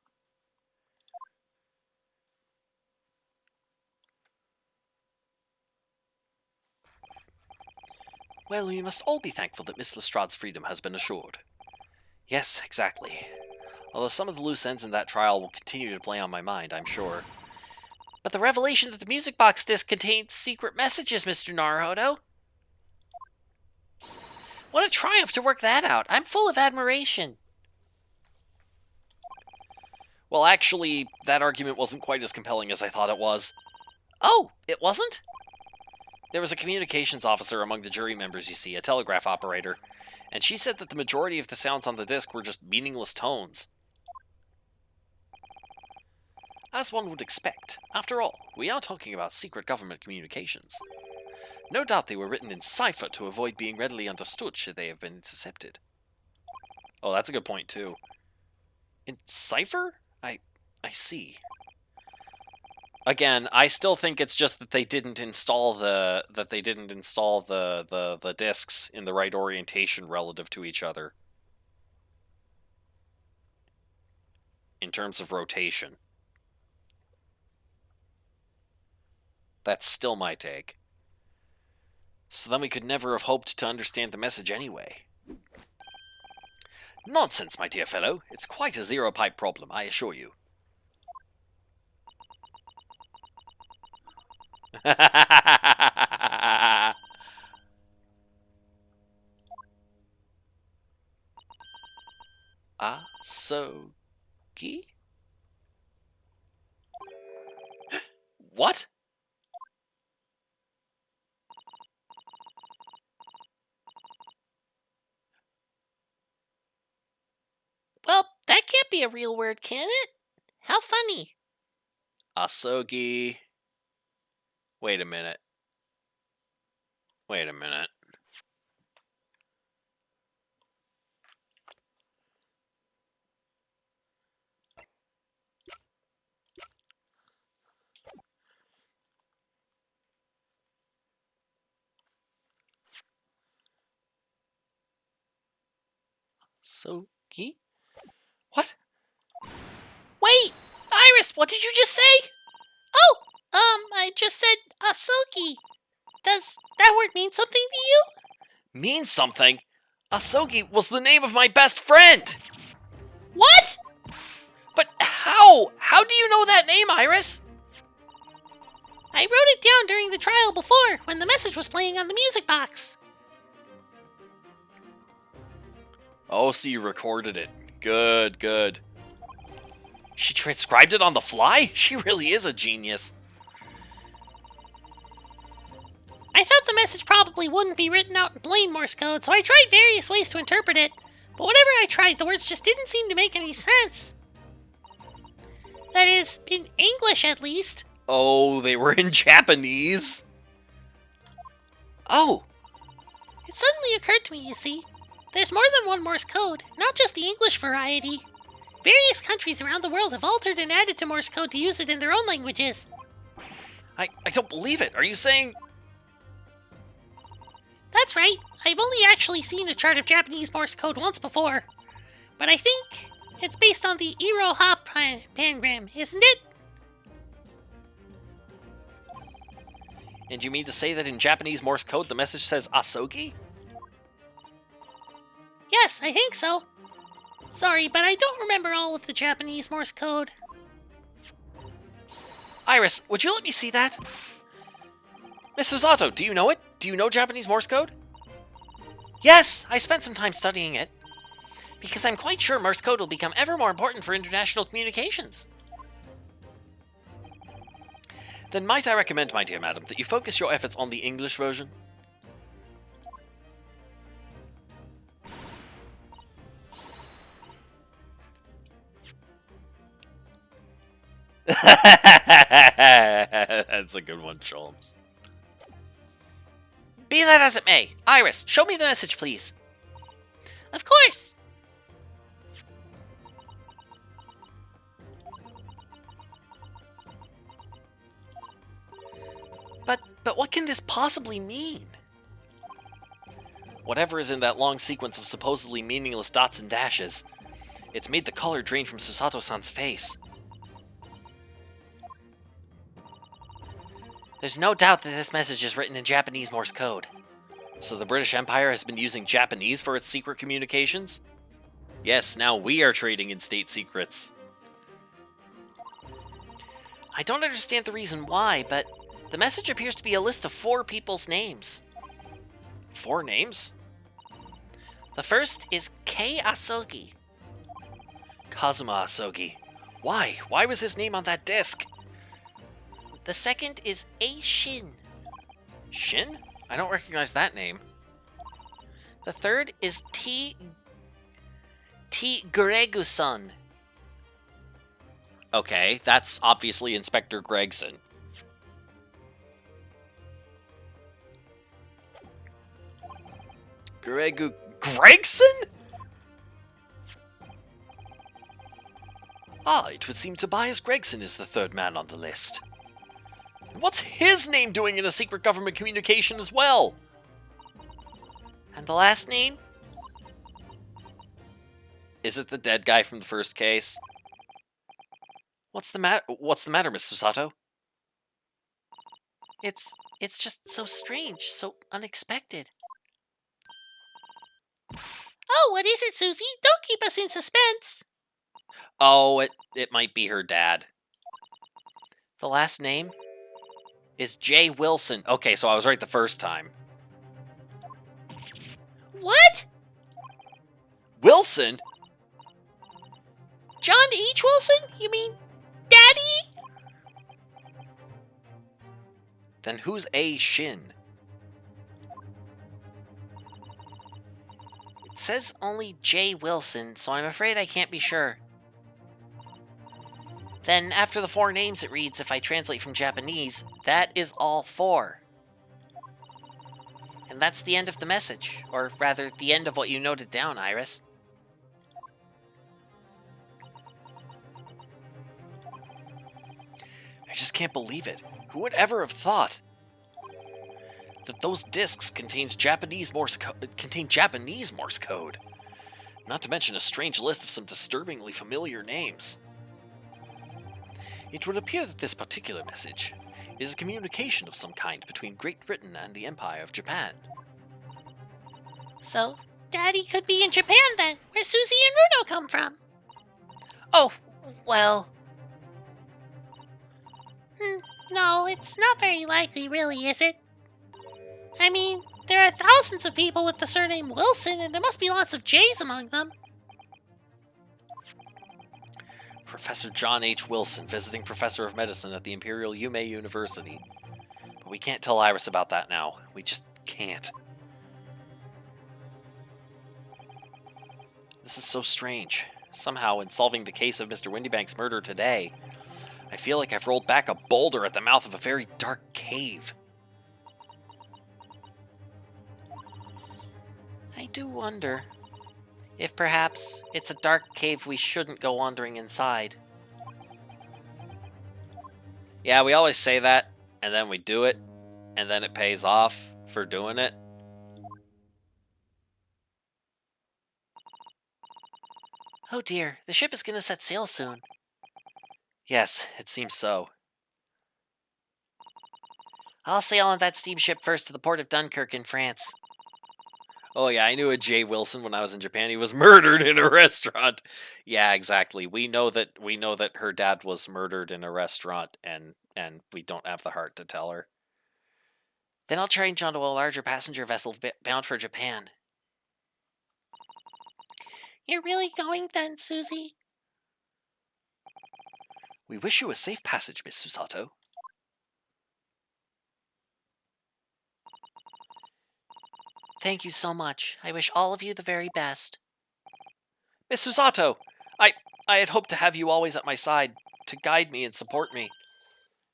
Well, we must all be thankful that Miss Lestrade's freedom has been assured. Yes, exactly. Although some of the loose ends in that trial will continue to play on my mind, I'm sure. But the revelation that the music box disc contains secret messages, Mr. Naruhodo. What a triumph to work that out. I'm full of admiration. Well, actually, that argument wasn't quite as compelling as I thought it was. Oh, it wasn't? There was a communications officer among the jury members, you see, a telegraph operator, and she said that the majority of the sounds on the disc were just meaningless tones. As one would expect. After all, we are talking about secret government communications. No doubt they were written in cipher to avoid being readily understood should they have been intercepted. Oh, that's a good point, too. In cipher? I see. Again, I still think it's just that they didn't install the discs in the right orientation relative to each other. In terms of rotation. That's still my take. So then we could never have hoped to understand the message anyway. Nonsense, my dear fellow. It's quite a zero-pipe problem, I assure you. Asogi? What? Well, that can't be a real word, can it? How funny. Asogi. Wait a minute. Wait a minute. Asogi? What? Wait! Iris, what did you just say? Oh, I just said Asogi. Does that word mean something to you? Means something? Asogi was the name of my best friend! What? But how? How do you know that name, Iris? I wrote it down during the trial before, when the message was playing on the music box. Oh, so you recorded it. Good, good. She transcribed it on the fly? She really is a genius. I thought the message probably wouldn't be written out in plain Morse code, so I tried various ways to interpret it. But whatever I tried, the words just didn't seem to make any sense. That is, in English at least. Oh, they were in Japanese? Oh. It suddenly occurred to me, you see. There's more than one Morse code, not just the English variety. Various countries around the world have altered and added to Morse code to use it in their own languages. I don't believe it. Are you saying... That's right. I've only actually seen a chart of Japanese Morse code once before. But I think it's based on the Iroha pangram, isn't it? And you mean to say that in Japanese Morse code the message says Asogi? Yes, I think so. Sorry, but I don't remember all of the Japanese Morse code. Iris, would you let me see that? Miss Susato, do you know it? Do you know Japanese Morse code? Yes, I spent some time studying it. Because I'm quite sure Morse code will become ever more important for international communications. Then might I recommend, my dear madam, that you focus your efforts on the English version? That's a good one, Sholmes. Be that as it may, Iris, show me the message, please. Of course. But what can this possibly mean? Whatever is in that long sequence of supposedly meaningless dots and dashes, it's made the color drain from Susato-san's face. There's no doubt that this message is written in Japanese Morse code. So the British Empire has been using Japanese for its secret communications? Yes, now we are trading in state secrets. I don't understand the reason why, but the message appears to be a list of 4 people's names. 4 names? The first is Kei Asogi. Kazuma Asogi. Why? Why was his name on that disc? The second is A Shin. Shin? I don't recognize that name. The third is T Greguson. Okay, that's obviously Inspector Gregson. Gregson? Ah, it would seem Tobias Gregson is the third man on the list. What's his name doing in a secret government communication as well? And the last name? Is it the dead guy from the first case? What's the matter, Miss Susato? It's just so strange, so unexpected. Oh, what is it, Susie? Don't keep us in suspense. Oh, it might be her dad. The last name? Is Jay Wilson. Okay, so I was right the first time. What? Wilson? John H. Wilson? You mean Daddy? Then who's A Shin? It says only J. Wilson, so I'm afraid I can't be sure. Then, after the 4 names, it reads, if I translate from Japanese, that is all 4. And that's the end of the message. Or rather, the end of what you noted down, Iris. I just can't believe it. Who would ever have thought that those discs contain Japanese Morse code? Not to mention a strange list of some disturbingly familiar names. It would appear that this particular message is a communication of some kind between Great Britain and the Empire of Japan. So, Daddy could be in Japan then, where Susie and Runo come from. Oh, well... No, it's not very likely, really, is it? I mean, there are thousands of people with the surname Wilson, and there must be lots of J's among them. Professor John H. Wilson, visiting professor of medicine at the Imperial Yume University. But we can't tell Iris about that now. We just can't. This is so strange. Somehow, in solving the case of Mr. Windybank's murder today, I feel like I've rolled back a boulder at the mouth of a very dark cave. I do wonder if perhaps it's a dark cave we shouldn't go wandering inside. Yeah, we always say that, and then we do it, and then it pays off for doing it. Oh dear, the ship is going to set sail soon. Yes, it seems so. I'll sail on that steamship first to the port of Dunkirk in France. Oh yeah, I knew a Jay Wilson when I was in Japan. He was murdered in a restaurant. Yeah, exactly. We know that her dad was murdered in a restaurant, and we don't have the heart to tell her. Then I'll change onto a larger passenger vessel bound for Japan. You're really going then, Susie? We wish you a safe passage, Miss Susato. Thank you so much. I wish all of you the very best. Miss Susato, I had hoped to have you always at my side to guide me and support me.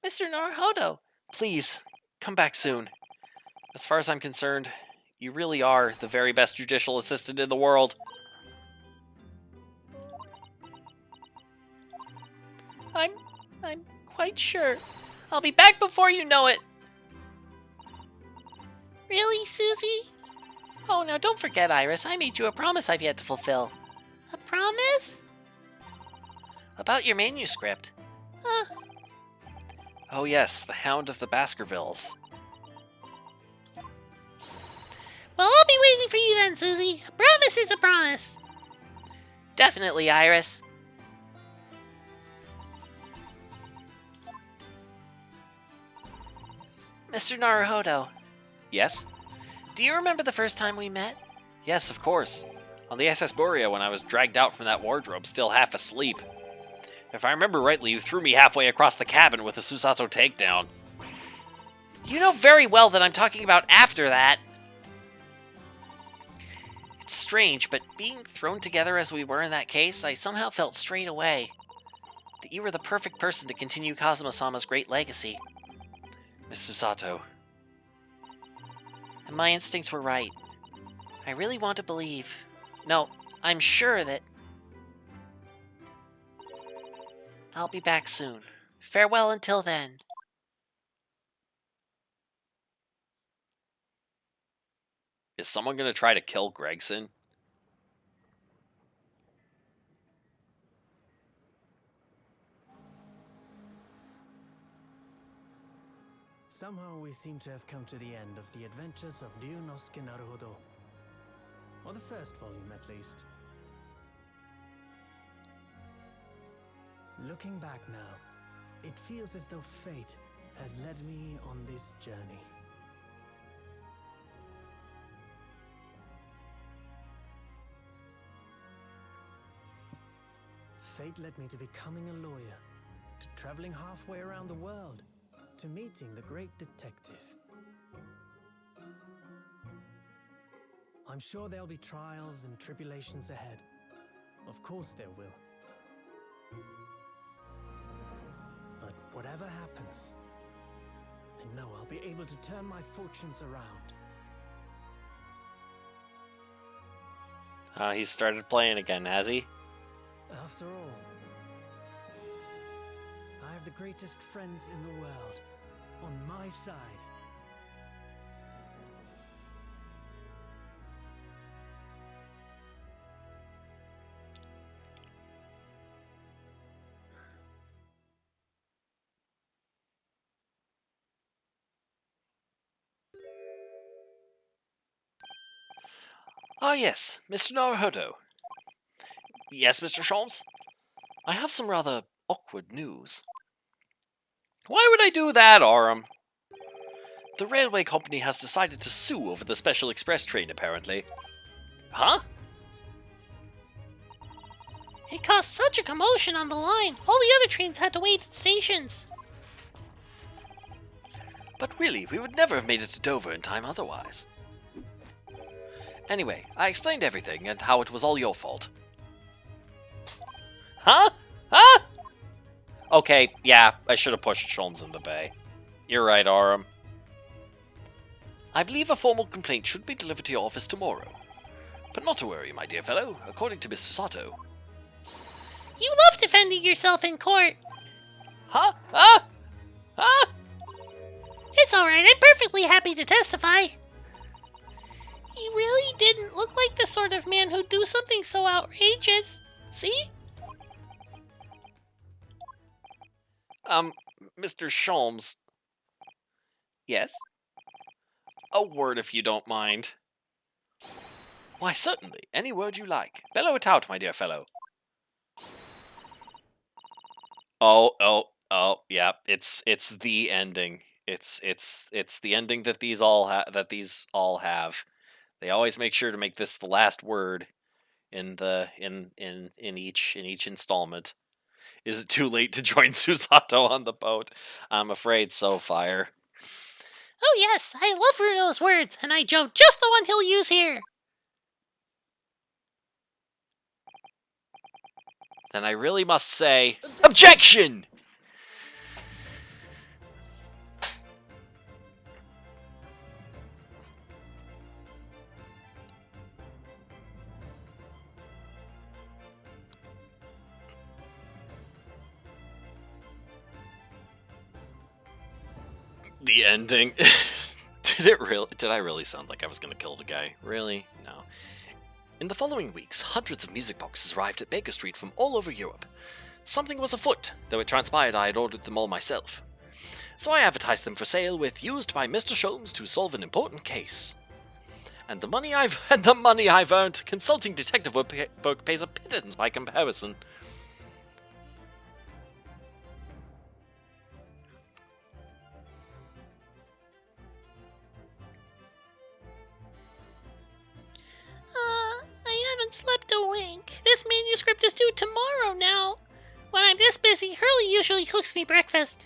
Mr. Naruhodo, please, come back soon. As far as I'm concerned, you really are the very best judicial assistant in the world. I'm quite sure. I'll be back before you know it. Really, Susie? Oh, now don't forget, Iris. I made you a promise I've yet to fulfill. A promise? About your manuscript. Oh yes, the Hound of the Baskervilles. Well, I'll be waiting for you then, Susie. A promise is a promise. Definitely, Iris. Mr. Naruhodo. Yes? Do you remember the first time we met? Yes, of course. On the SS Borea when I was dragged out from that wardrobe, still half asleep. If I remember rightly, you threw me halfway across the cabin with a Susato takedown. You know very well that I'm talking about after that. It's strange, but being thrown together as we were in that case, I somehow felt straight away that you were the perfect person to continue Kazuma-sama's great legacy. Miss Susato. And my instincts were right. I really want to believe. No, I'm sure that I'll be back soon. Farewell until then. Is someone going to try to kill Gregson? Somehow we seem to have come to the end of the adventures of Ryunosuke Naruhodo. Or the first volume, at least. Looking back now, it feels as though fate has led me on this journey. Fate led me to becoming a lawyer, to traveling halfway around the world, to meeting the great detective. I'm sure there'll be trials and tribulations ahead. Of course there will. But whatever happens, I know I'll be able to turn my fortunes around. He started playing again, has he? After all, I have the greatest friends in the world on my side. Ah, yes, Mr. Naruhodo. Yes, Mr. Sholmes? I have some rather awkward news. Why would I do that, Aram? The railway company has decided to sue over the special express train, apparently. Huh? It caused such a commotion on the line. All the other trains had to wait at stations. But really, we would never have made it to Dover in time otherwise. Anyway, I explained everything and how it was all your fault. Huh? Huh? Okay, yeah, I should have pushed Sholmes in the bay. You're right, Aram. I believe a formal complaint should be delivered to your office tomorrow. But not to worry, my dear fellow, according to Miss Susato. You love defending yourself in court. Huh? Huh? Huh? It's alright, I'm perfectly happy to testify. He really didn't look like the sort of man who'd do something so outrageous. See? Mr. Sholmes. Yes? A word if you don't mind. Why, certainly, any word you like. Bellow it out, my dear fellow. Oh, yeah, it's the ending. It's the ending that these all have. They always make sure to make this the last word in each installment. Is it too late to join Susato on the boat? I'm afraid so, Fire. Oh yes, I love Runo's words, and I chose just the one he'll use here. Then I really must say, objection! The ending. Did I really sound like I was gonna kill the guy? Really? No. In the following weeks, hundreds of music boxes arrived at Baker Street from all over Europe. Something was afoot, though it transpired I had ordered them all myself. So I advertised them for sale with "used by Mr. Sholmes to solve an important case." And the money I've earned consulting detective work pays a pittance by comparison. I haven't slept a wink. This manuscript is due tomorrow now. When I'm this busy, Hurley usually cooks me breakfast.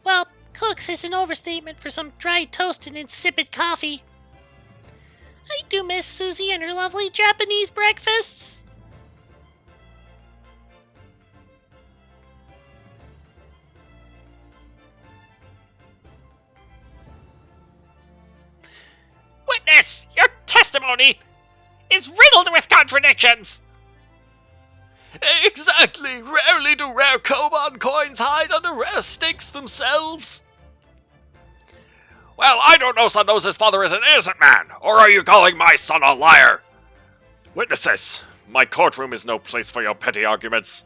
Well, cooks is an overstatement for some dry toast and insipid coffee. I do miss Susie and her lovely Japanese breakfasts. Witness, your testimony is riddled with contradictions. Exactly! Rarely do rare Koban coins hide under rare stakes themselves. Well, I don't know son knows his father is an innocent man, or are you calling my son a liar? Witnesses, my courtroom is no place for your petty arguments.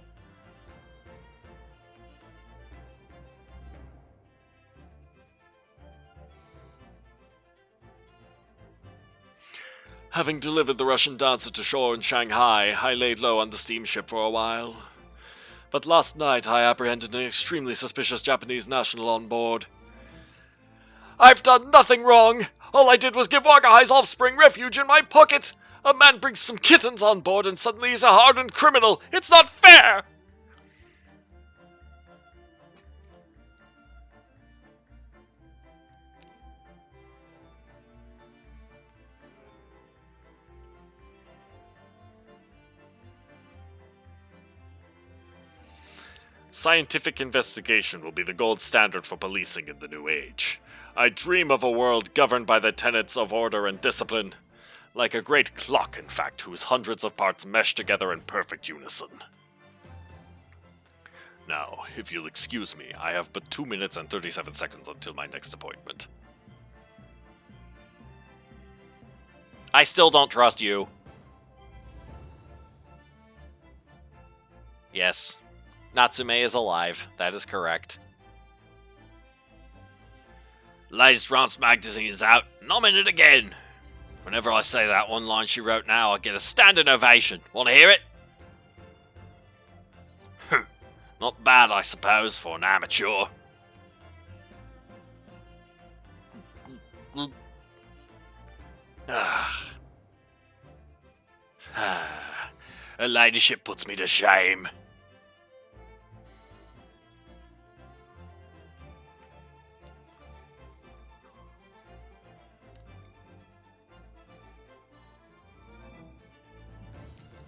Having delivered the Russian dancer to shore in Shanghai, I laid low on the steamship for a while. But last night I apprehended an extremely suspicious Japanese national on board. I've done nothing wrong! All I did was give Wakahai's offspring refuge in my pocket! A man brings some kittens on board and suddenly he's a hardened criminal! It's not fair! Scientific investigation will be the gold standard for policing in the new age. I dream of a world governed by the tenets of order and discipline. Like a great clock, in fact, whose hundreds of parts mesh together in perfect unison. Now, if you'll excuse me, I have but 2 minutes and 37 seconds until my next appointment. I still don't trust you. Yes. Natsume is alive. That is correct. Latest Rance magazine is out, and I'm in it again. Whenever I say that one line she wrote now, I get a standing ovation. Want to hear it? Not bad, I suppose, for an amateur. Her ladyship puts me to shame.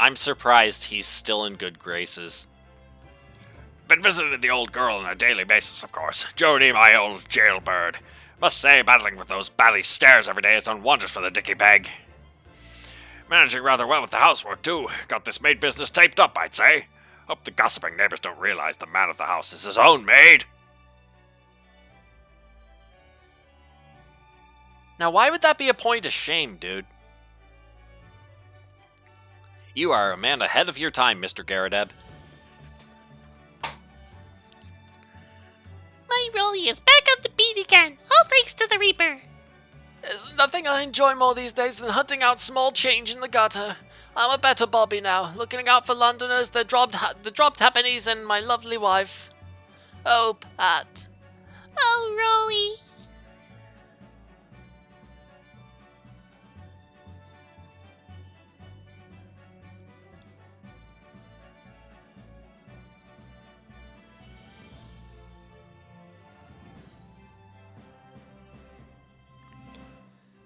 I'm surprised he's still in good graces. Been visiting the old girl on a daily basis, of course. Jody, my old jailbird. Must say, battling with those bally stairs every day has done wonders for the dicky peg. Managing rather well with the housework, too. Got this maid business taped up, I'd say. Hope the gossiping neighbors don't realize the man of the house is his own maid. Now, why would that be a point of shame, dude? You are a man ahead of your time, Mr. Garadeb. My Rolly is back on the beat again, all thanks to the Reaper. There's nothing I enjoy more these days than hunting out small change in the gutter. I'm a better Bobby now, looking out for Londoners, the dropped happenings, and my lovely wife. Oh, Pat. Oh, Rolly.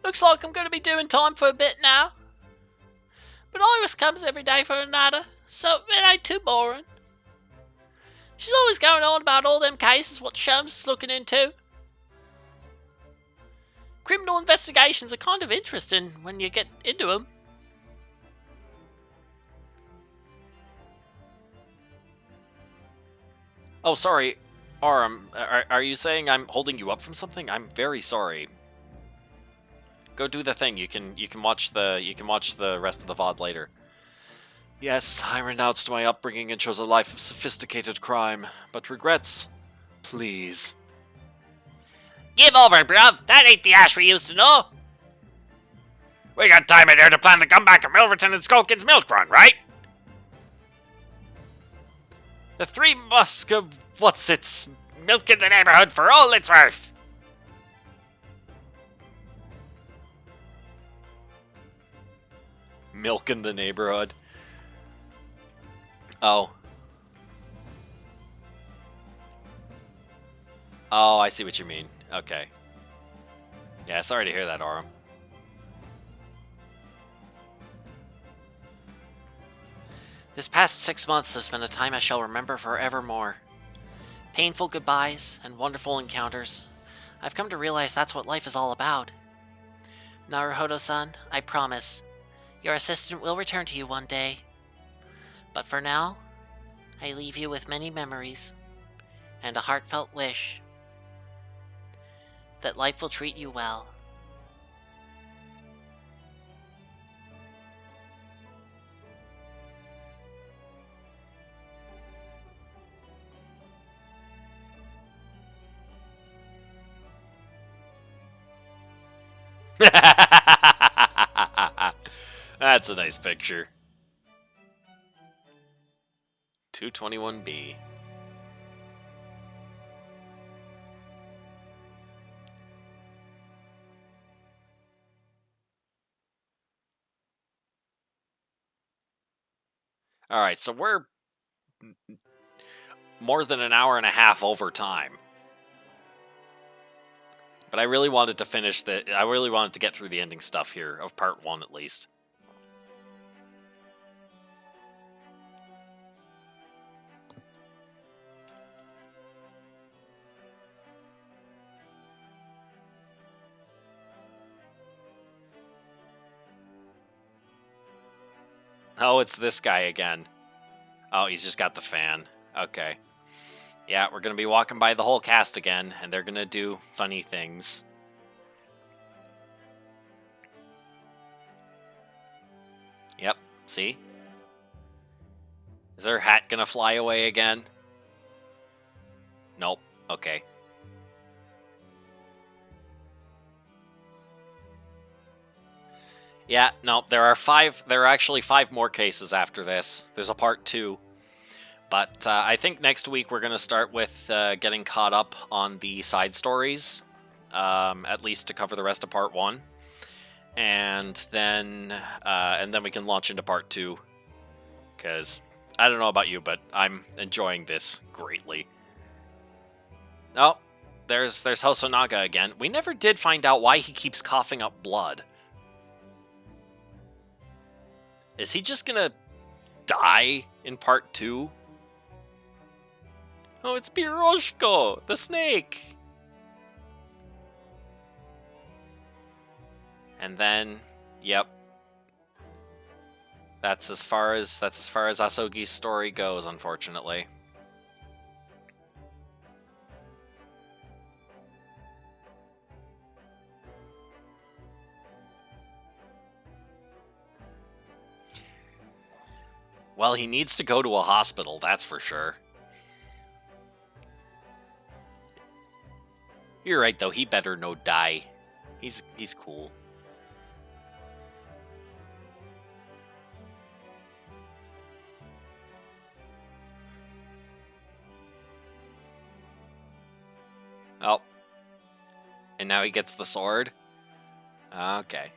Looks like I'm going to be doing time for a bit now. But Iris comes every day for another, so it ain't too boring. She's always going on about all them cases what Sholmes is looking into. Criminal investigations are kind of interesting when you get into them. Oh, sorry. Aram, are you saying I'm holding you up from something? I'm very sorry. Go do the thing. You can watch the rest of the VOD later. Yes, I renounced my upbringing and chose a life of sophisticated crime, but regrets? Please. Give over, bruv. That ain't the Ash we used to know. We got time in here to plan the comeback of Milverton and Skulkin's milk run, right? The Three what's-its Milk in the neighborhood for all it's worth. milk in the neighborhood. Oh. Oh, I see what you mean. Okay. Yeah, sorry to hear that, Aurum. This past 6 months has been a time I shall remember forevermore. Painful goodbyes and wonderful encounters. I've come to realize that's what life is all about. Naruhodo-san, I promise, your assistant will return to you one day. But for now, I leave you with many memories and a heartfelt wish that life will treat you well. That's a nice picture. 221B. Alright, so we're more than an hour and a half over time. But I really wanted to finish I really wanted to get through the ending stuff here, of part 1 at least. Oh, it's this guy again. Oh, he's just got the fan. Okay. Yeah, we're gonna be walking by the whole cast again, and they're gonna do funny things. Yep, see? Is her hat gonna fly away again? Nope. Okay. Yeah, no, there are actually 5 more cases after this. There's a part 2. But I think next week we're going to start with getting caught up on the side stories, at least to cover the rest of part 1. And then we can launch into part 2. Because I don't know about you, but I'm enjoying this greatly. Oh, there's Hosonaga again. We never did find out why he keeps coughing up blood. Is he just gonna die in part 2? Oh, it's Piroshko, the snake! And then, yep. That's as far as Asogi's story goes, unfortunately. Well, he needs to go to a hospital, that's for sure. You're right, though. He better no die. He's cool. Oh. And now he gets the sword? Okay.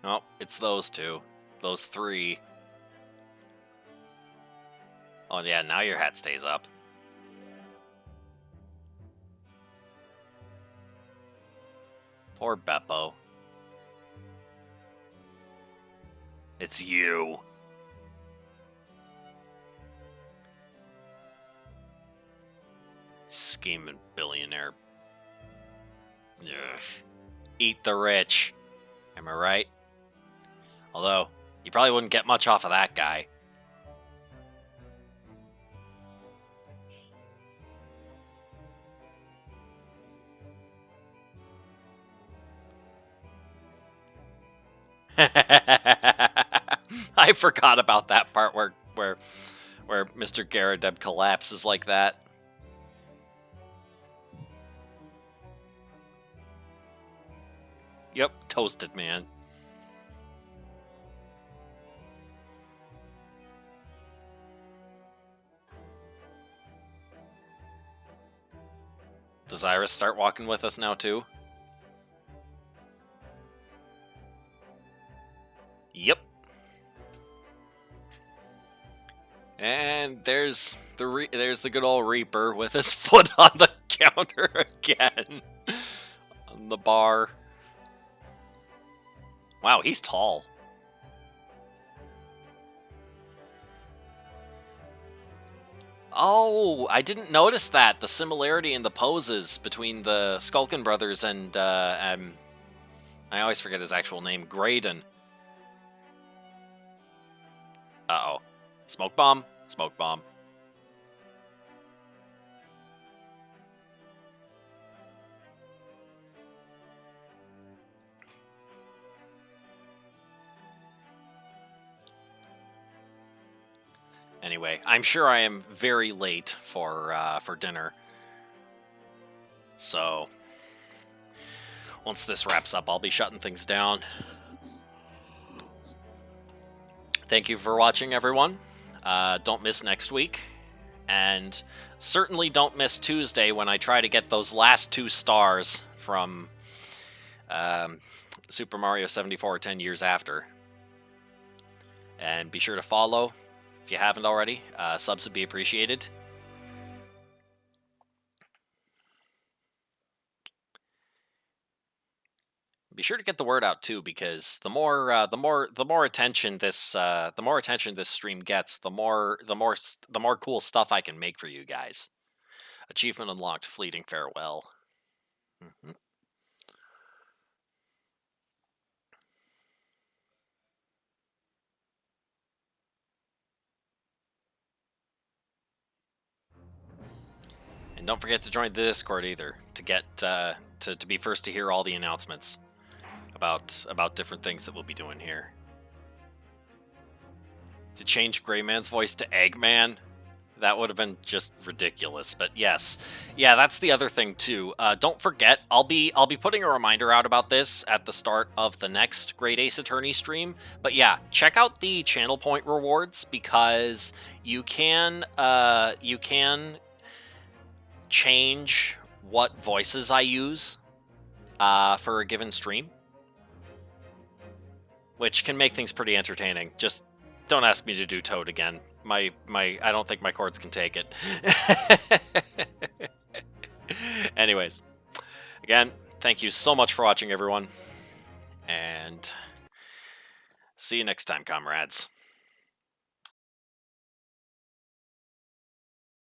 Oh, it's those 2. Those 3. Oh yeah, now your hat stays up. Poor Beppo. It's you. Scheming billionaire. Ugh. Eat the rich. Am I right? Although, you probably wouldn't get much off of that guy. I forgot about that part where Mr. Garadeb collapses like that. Yep, toasted, man. Does Iris start walking with us now too? Yep. And there's the good old Reaper with his foot on the counter again. On the bar. Wow, he's tall. Oh, I didn't notice that. The similarity in the poses between the Skulkin brothers and I always forget his actual name, Graydon. Uh-oh. Smoke bomb. Smoke bomb. Anyway, I'm sure I am very late for dinner. So, once this wraps up, I'll be shutting things down. Thank you for watching, everyone. Don't miss next week. And certainly don't miss Tuesday when I try to get those last 2 stars from Super Mario 74 10 years after. And be sure to follow if you haven't already. Subs would be appreciated. Be sure to get the word out too, because the more attention this stream gets, the more cool stuff I can make for you guys. Achievement unlocked: Fleeting Farewell. And don't forget to join the Discord either to get to be first to hear all the announcements about different things that we'll be doing here. To change Greyman's voice to Eggman, that would have been just ridiculous. But yes, yeah, that's the other thing too. Don't forget, I'll be putting a reminder out about this at the start of the next Great Ace Attorney stream. But yeah, check out the channel point rewards, because you can change what voices I use for a given stream, which can make things pretty entertaining. Just don't ask me to do Toad again. I don't think my chords can take it. Anyways, again, thank you so much for watching, everyone, and see you next time, comrades.